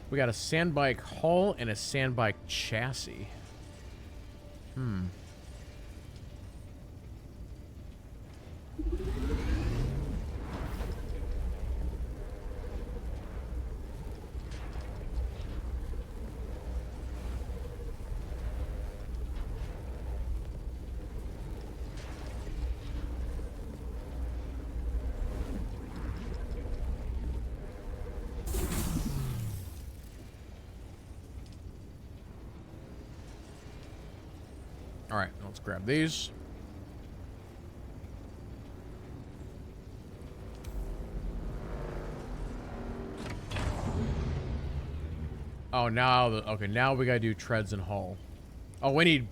We got a sandbike hull and a sandbike chassis. All right, let's grab these. Oh, now okay, now we gotta do treads and hull. Oh, we need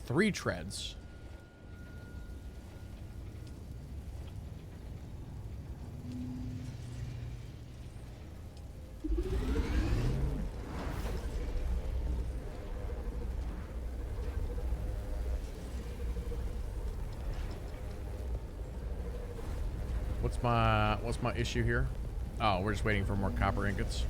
3 treads. What's my issue here? Oh, we're just waiting for more copper ingots.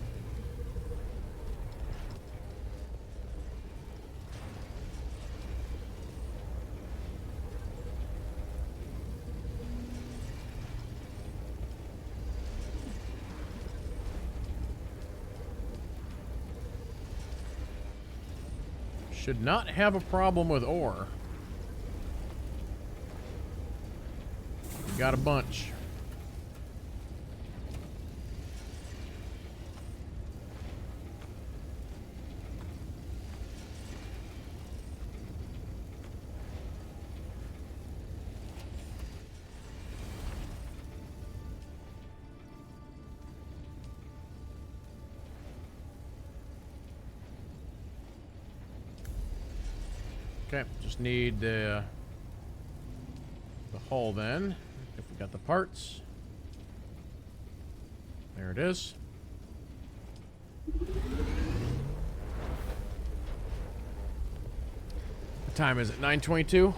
Should not have a problem with ore. Got a bunch. Okay, just need the hull then, if we got the parts. There it is. What time is it? 9:22?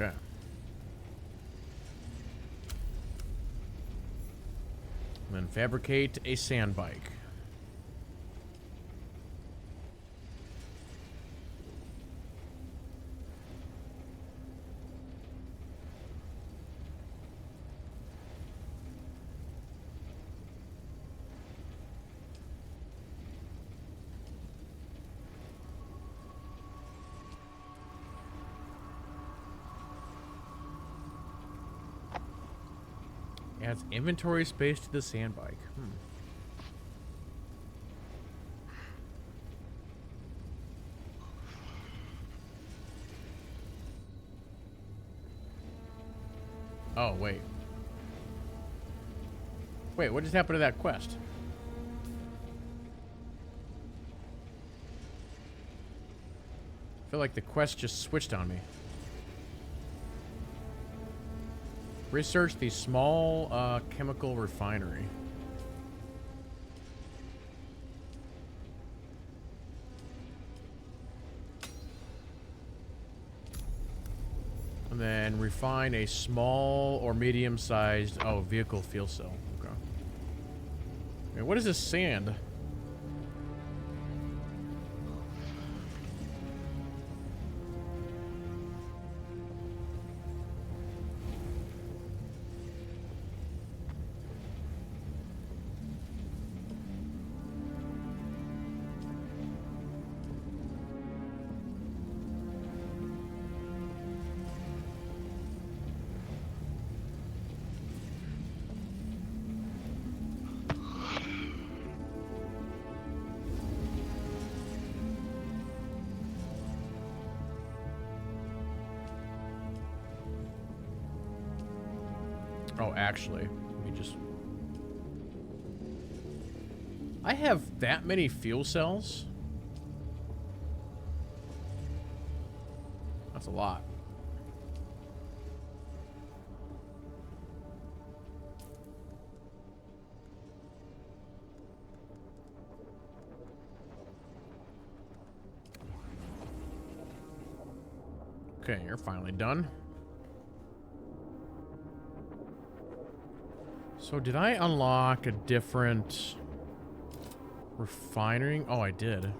Okay. And then fabricate a sand bike. Adds inventory space to the sand bike. Oh, wait. Wait, what just happened to that quest? I feel like the quest just switched on me. Research the small chemical refinery. And then refine a small or medium-sized, vehicle fuel cell. Okay. Okay, what is this sand? Oh, actually, let me just... I have that many fuel cells? That's a lot. Okay, you're finally done. So did I unlock a different refinery? Oh, I did.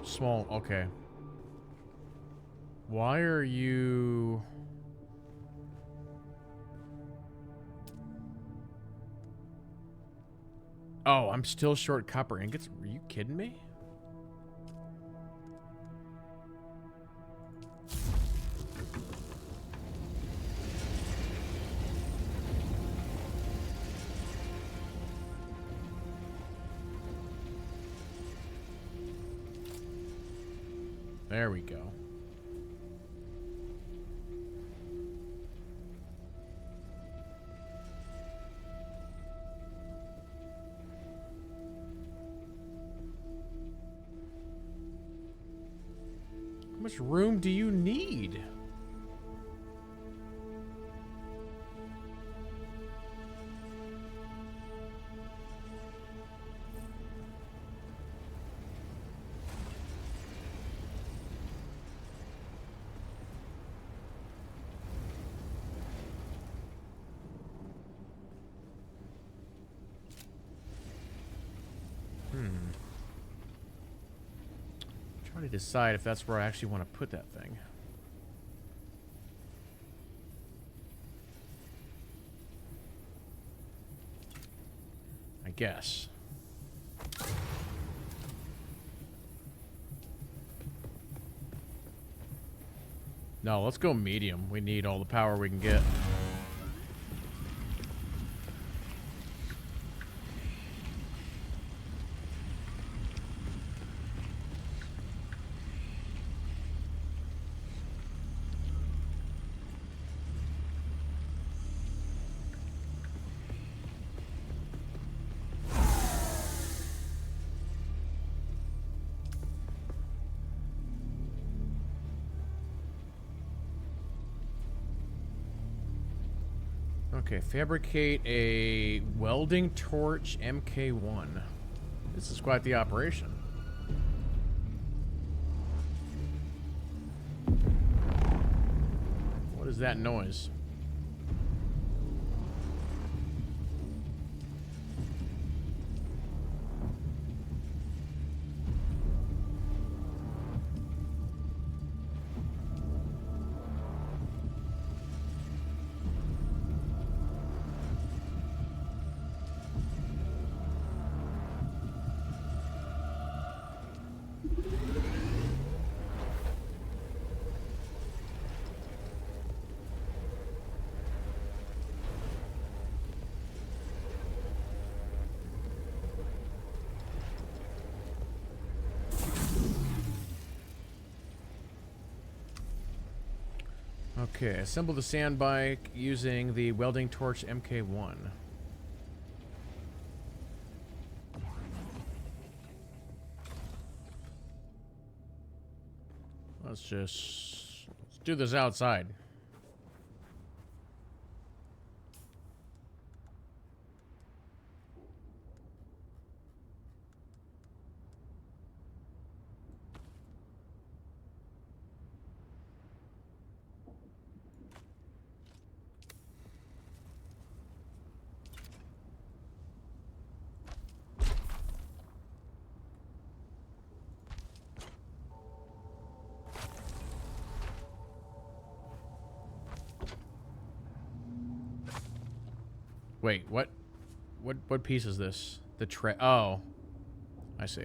Small, okay. Why are you... Oh, I'm still short copper ingots? Are you kidding me? There we go. How much room do you need? Trying to decide if that's where I actually want to put that thing. I guess. No, let's go medium. We need all the power we can get. Okay, fabricate a welding torch MK1. This is quite the operation. What is that noise? Okay, assemble the sand bike using the welding torch MK1. Let's do this outside. Wait, what piece is this? The tray. Oh, I see.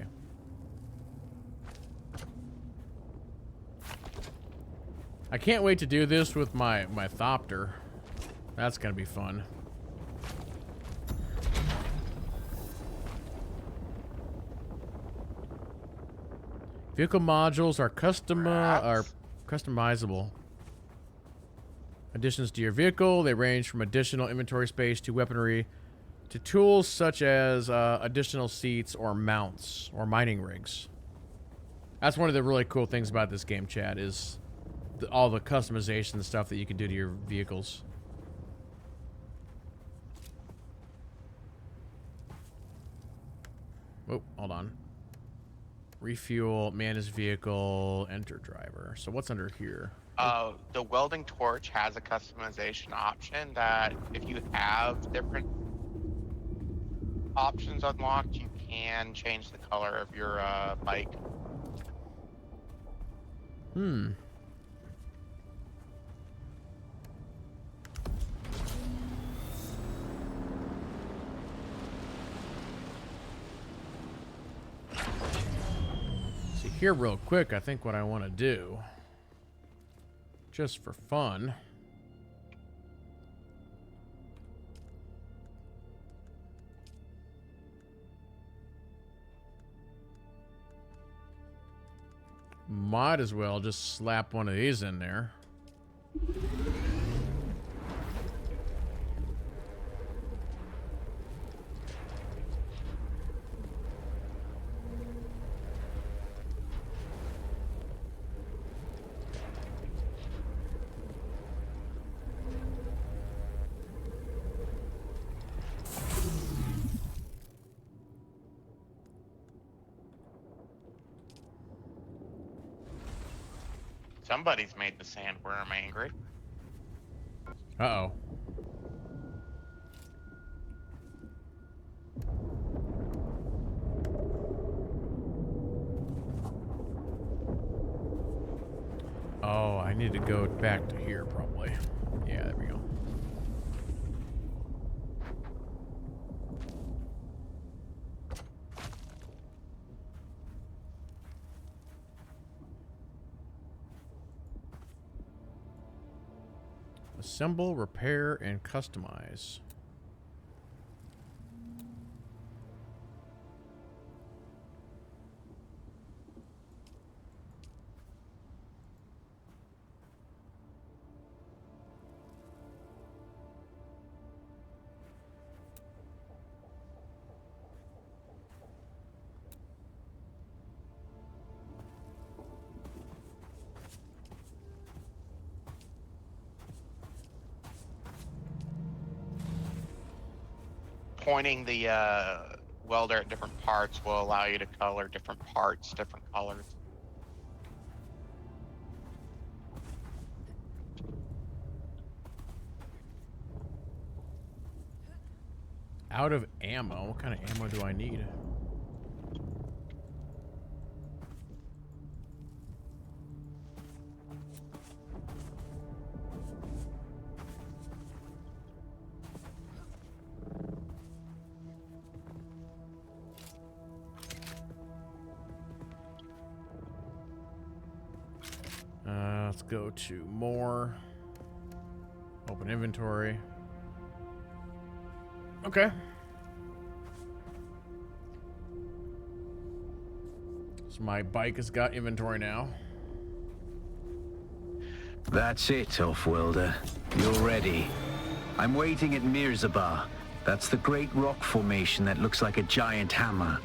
I can't wait to do this with my Thopter. That's gonna be fun. Vehicle modules are customizable. Additions to your vehicle, they range from additional inventory space to weaponry to tools such as additional seats or mounts or mining rigs. That's one of the really cool things about this game, chat, is all the customization stuff that you can do to your vehicles. Oh, hold on. Refuel, manage vehicle, enter driver. So what's under here? The welding torch has a customization option that if you have different options unlocked, you can change the color of your bike. Hmm. See here real quick, I think what I want to do, just for fun, might as well just slap one of these in there. Somebody's made the sandworm angry. Uh-oh. Oh, I need to go back to here, probably. Yeah, there we go. Assemble, repair, and customize. Pointing the welder at different parts will allow you to color different parts different colors. Out of ammo? What kind of ammo do I need? Let's go to more. Open inventory. Okay. So my bike has got inventory now. That's it, Off-Worlder. You're ready. I'm waiting at Mirzabar. That's the great rock formation that looks like a giant hammer.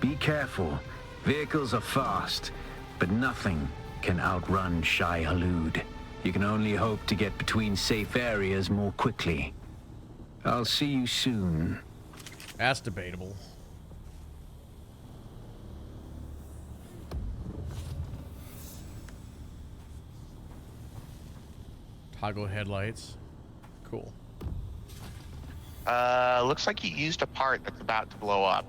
Be careful. Vehicles are fast, but nothing can outrun Shai Hulud. You can only hope to get between safe areas more quickly. I'll see you soon. That's debatable. Toggle headlights. Cool. Looks like you used a part that's about to blow up.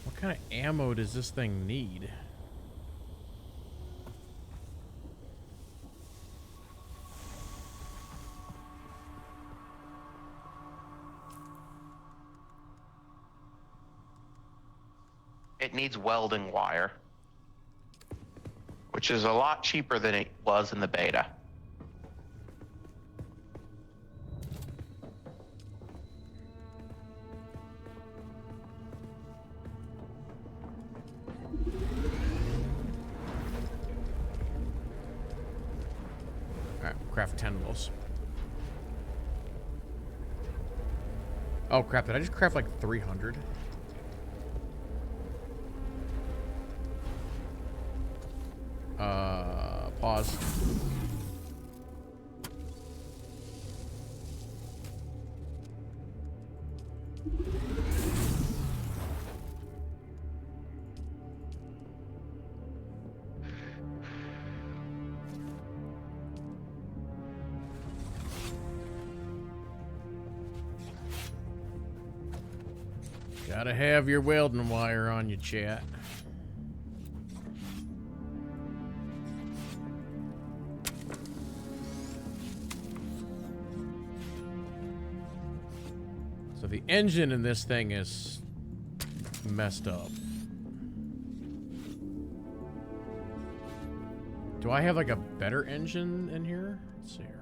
What kind of ammo does this thing need? It needs welding wire, which is a lot cheaper than it was in the beta. Alright, craft 10 of those. Oh crap, did I just craft like 300? Pause. Gotta have your welding wire on you, chat. So the engine in this thing is messed up. Do I have like a better engine in here? Let's see here.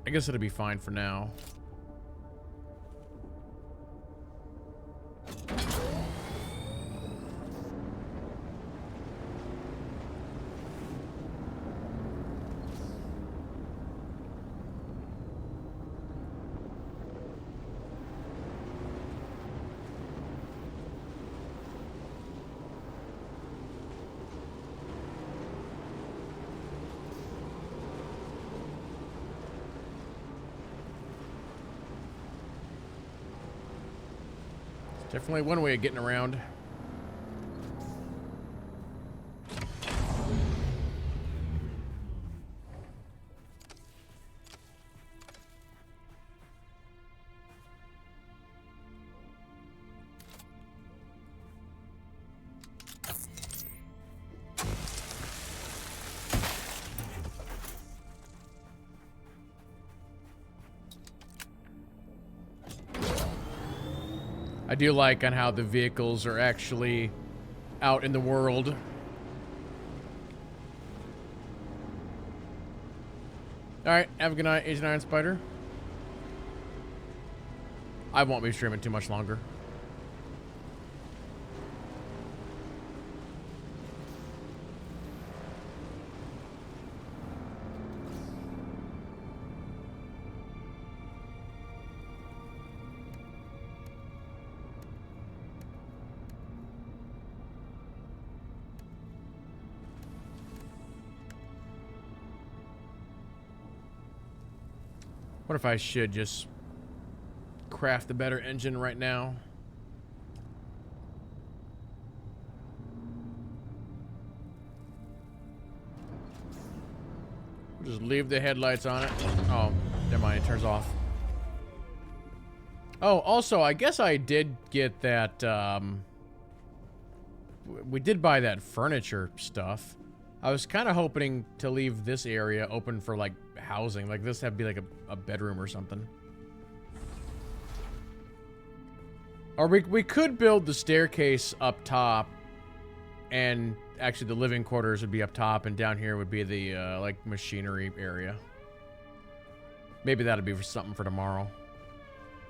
I guess it'll be fine for now. Definitely one way of getting around. I do like on how the vehicles are actually out in the world. Alright, have a good night, Agent Iron Spider. I won't be streaming too much longer. What if I should just craft a better engine right now? Just leave the headlights on it. Oh, never mind. It turns off. Oh, also, I guess I did get that, we did buy that furniture stuff. I was kind of hoping to leave this area open for, like, housing. Like, this had to be, like, a bedroom or something. Or we could build the staircase up top, and actually the living quarters would be up top, and down here would be the, like, machinery area. Maybe that'd be for something for tomorrow.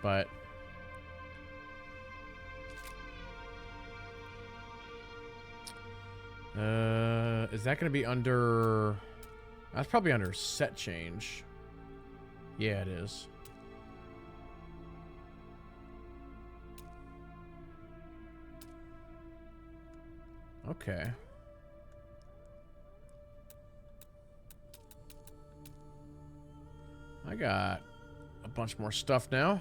But... is that going to be under... That's probably under set change. Yeah, it is. Okay. I got a bunch more stuff now.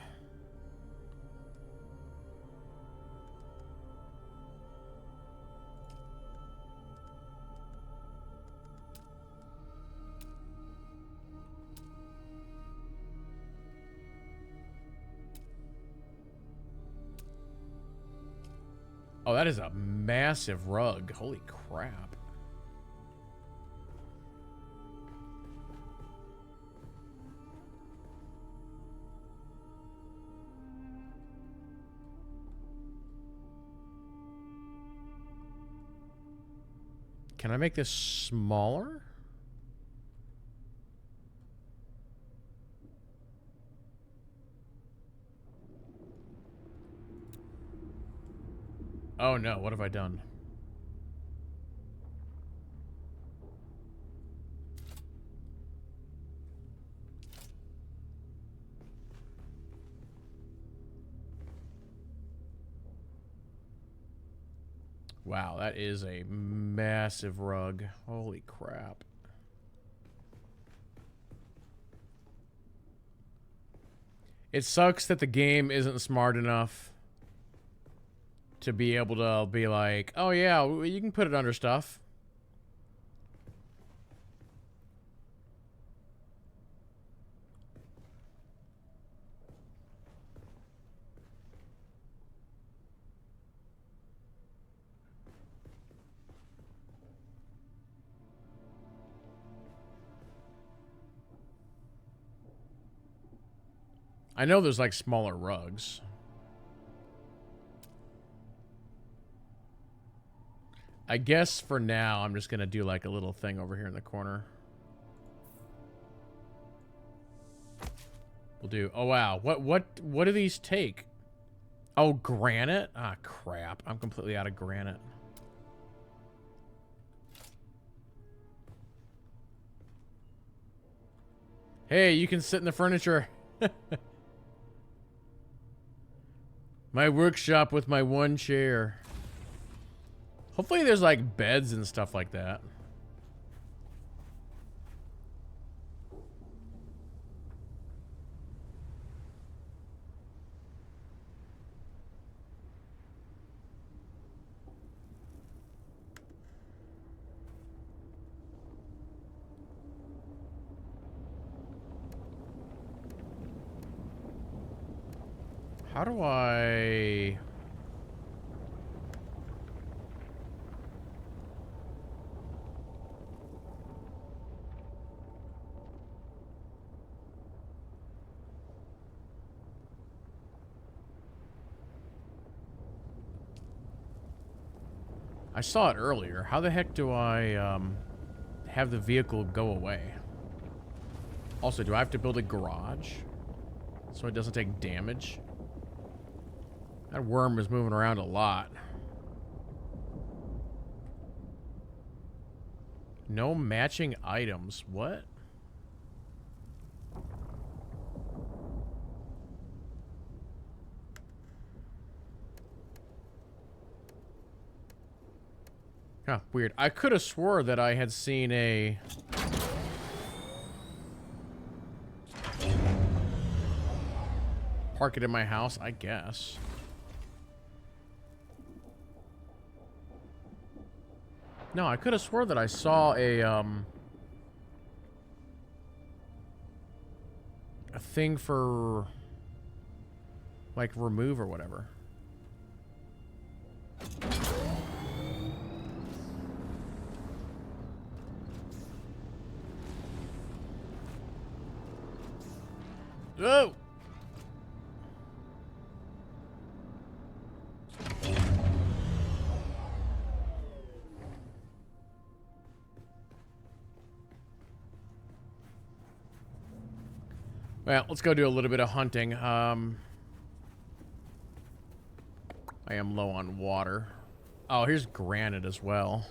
Oh, that is a massive rug. Holy crap. Can I make this smaller? Oh no, what have I done? Wow, that is a massive rug. Holy crap. It sucks that the game isn't smart enough to be able to be like, oh yeah, you can put it under stuff. I know there's like smaller rugs. I guess for now, I'm just gonna do like a little thing over here in the corner. We'll do, oh wow, what do these take? Oh, granite? Ah, crap. I'm completely out of granite. Hey, you can sit in the furniture. My workshop with my one chair. Hopefully there's like beds and stuff like that. How do I... I saw it earlier. How the heck do I have the vehicle go away? Also, do I have to build a garage so it doesn't take damage? That worm is moving around a lot. No matching items. What? Huh, weird. I could have swore that I had seen a... Park it in my house, I guess. No, I could have swore that I saw a, a thing for like remove or whatever. Oh! Well, let's go do a little bit of hunting. I am low on water. Oh, here's granite as well.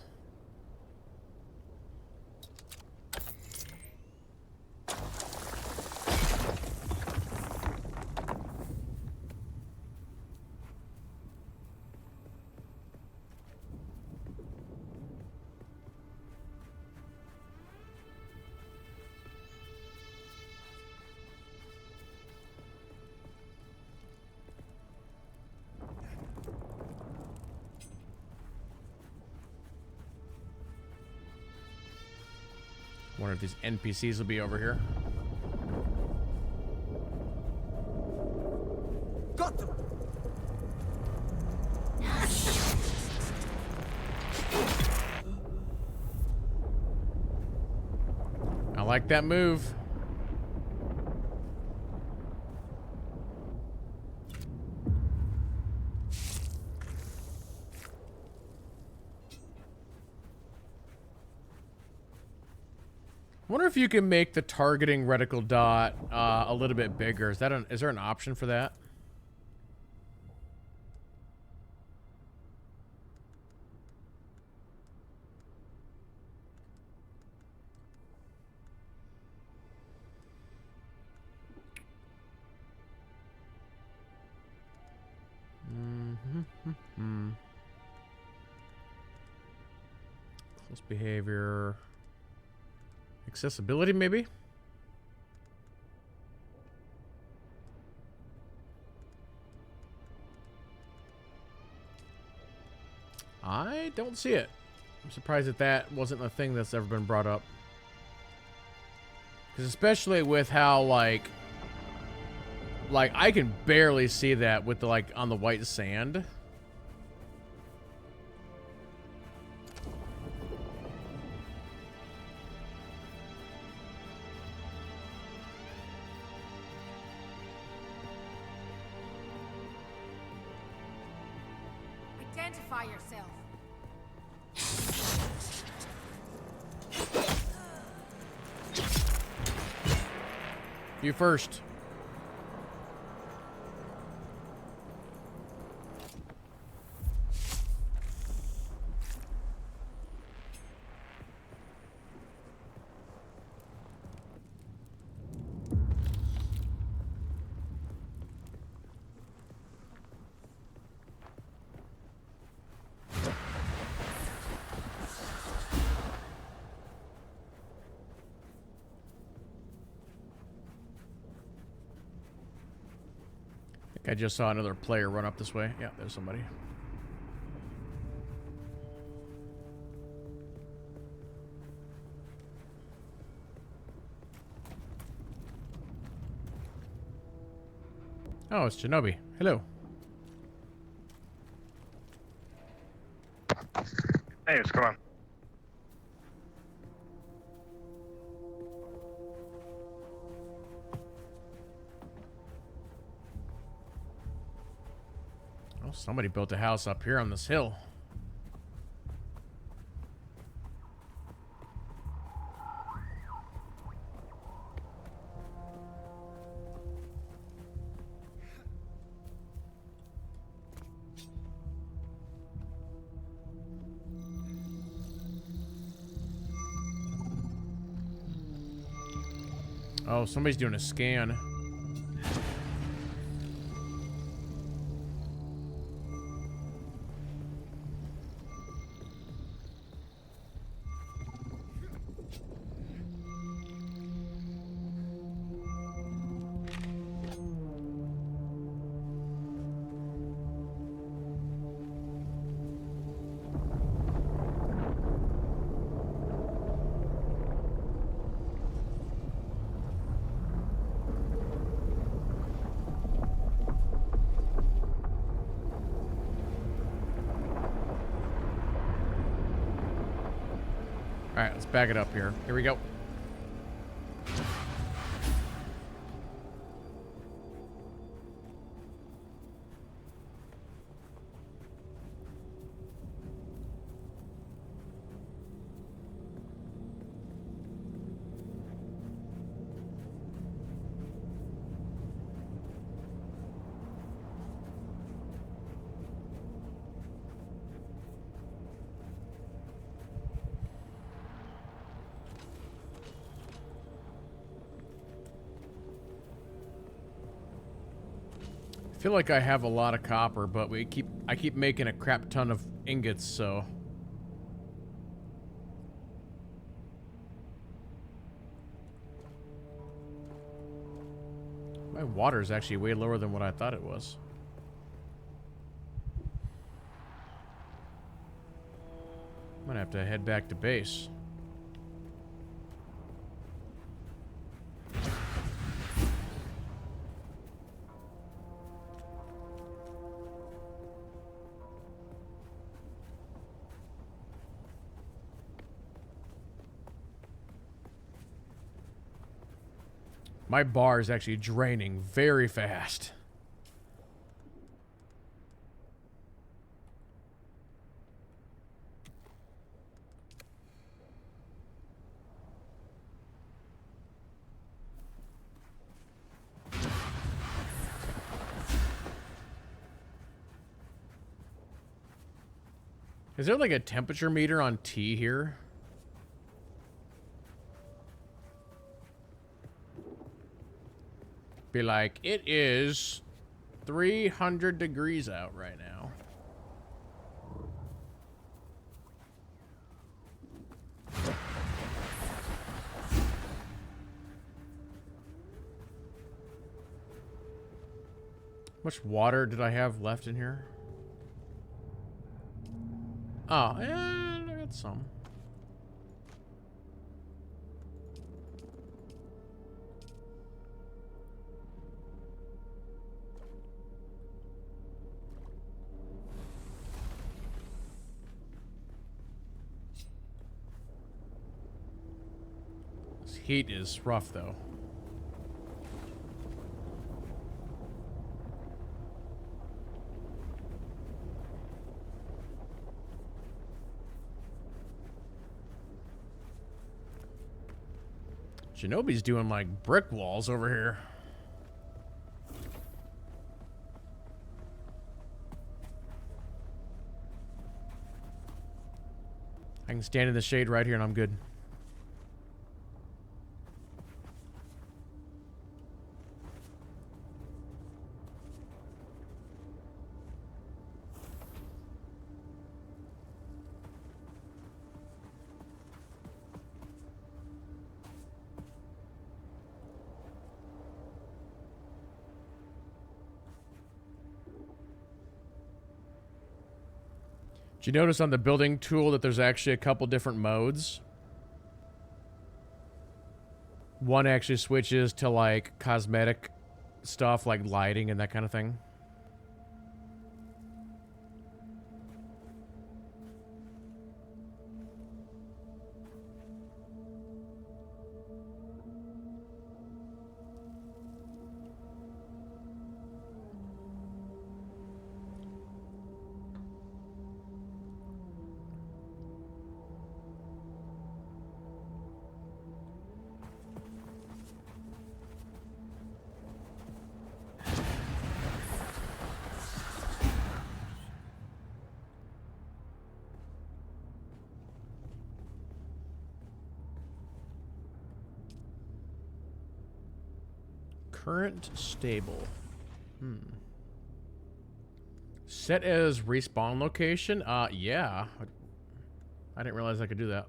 Wonder if these NPCs will be over here. Got them. I like that move. Wonder if you can make the targeting reticle dot a little bit bigger. Is there an option for that? Close behavior. Accessibility, maybe? I don't see it. I'm surprised that that wasn't a thing that's ever been brought up. Because especially with how, like I can barely see that with the, like, on the white sand. Identify yourself. You first. I just saw another player run up this way. Yeah, there's somebody. Oh, it's Shinobi. Hello. Hey, what's going on? Oh, somebody built a house up here on this hill. Oh, somebody's doing a scan. Alright, let's back it up here. Here we go. I feel like I have a lot of copper, but I keep making a crap ton of ingots, so my water is actually way lower than what I thought it was. I'm gonna have to head back to base. My bar is actually draining very fast. Is there like a temperature meter on tea here? Be like, it is 300 degrees out right now. How much water did I have left in here? Oh, yeah, I got some. This heat is rough, though. Shinobi's doing like brick walls over here. I can stand in the shade right here and I'm good. Did you notice on the building tool that there's actually a couple different modes? One actually switches to like cosmetic stuff like lighting and that kind of thing. Current stable. Set as respawn location? Yeah. I didn't realize I could do that.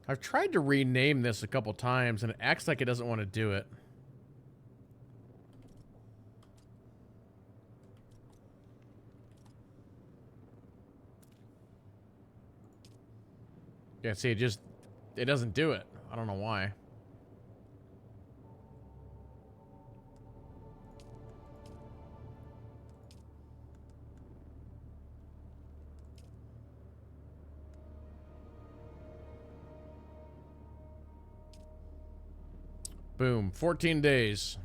I've tried to rename this a couple times and it acts like it doesn't want to do it. Yeah, see, it doesn't do it. I don't know why. Boom. 14 days.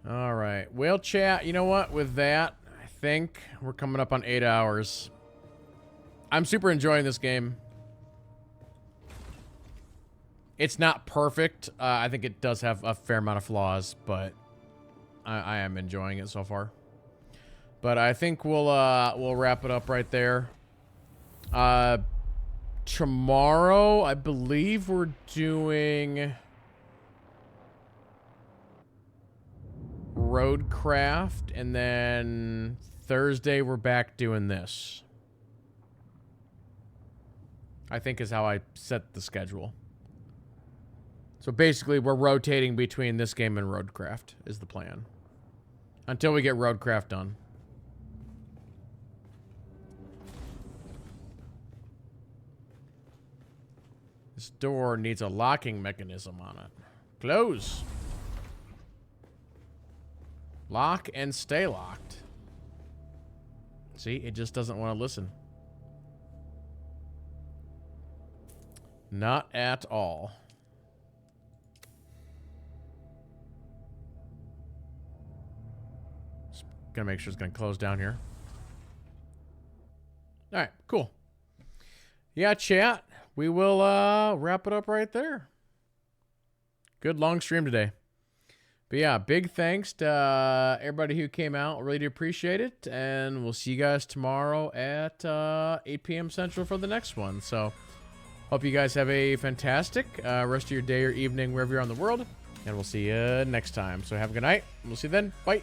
All right. Well, chat, you know what? With that, I think we're coming up on 8 hours. I'm super enjoying this game. It's not perfect. I think it does have a fair amount of flaws, but I am enjoying it so far. But I think we'll wrap it up right there. Tomorrow, I believe we're doing Roadcraft, and then Thursday we're back doing this. I think is how I set the schedule. So basically we're rotating between this game and Roadcraft is the plan. Until we get Roadcraft done. This door needs a locking mechanism on it. Close. Lock and stay locked. See, it just doesn't want to listen. Not at all. Just gonna make sure it's gonna close down here. Alright, cool. Yeah, chat. We will wrap it up right there. Good long stream today. But yeah, big thanks to everybody who came out. Really do appreciate it. And we'll see you guys tomorrow at 8 p.m. Central for the next one. So, hope you guys have a fantastic rest of your day or evening wherever you're on the world. And we'll see you next time. So have a good night. We'll see you then. Bye.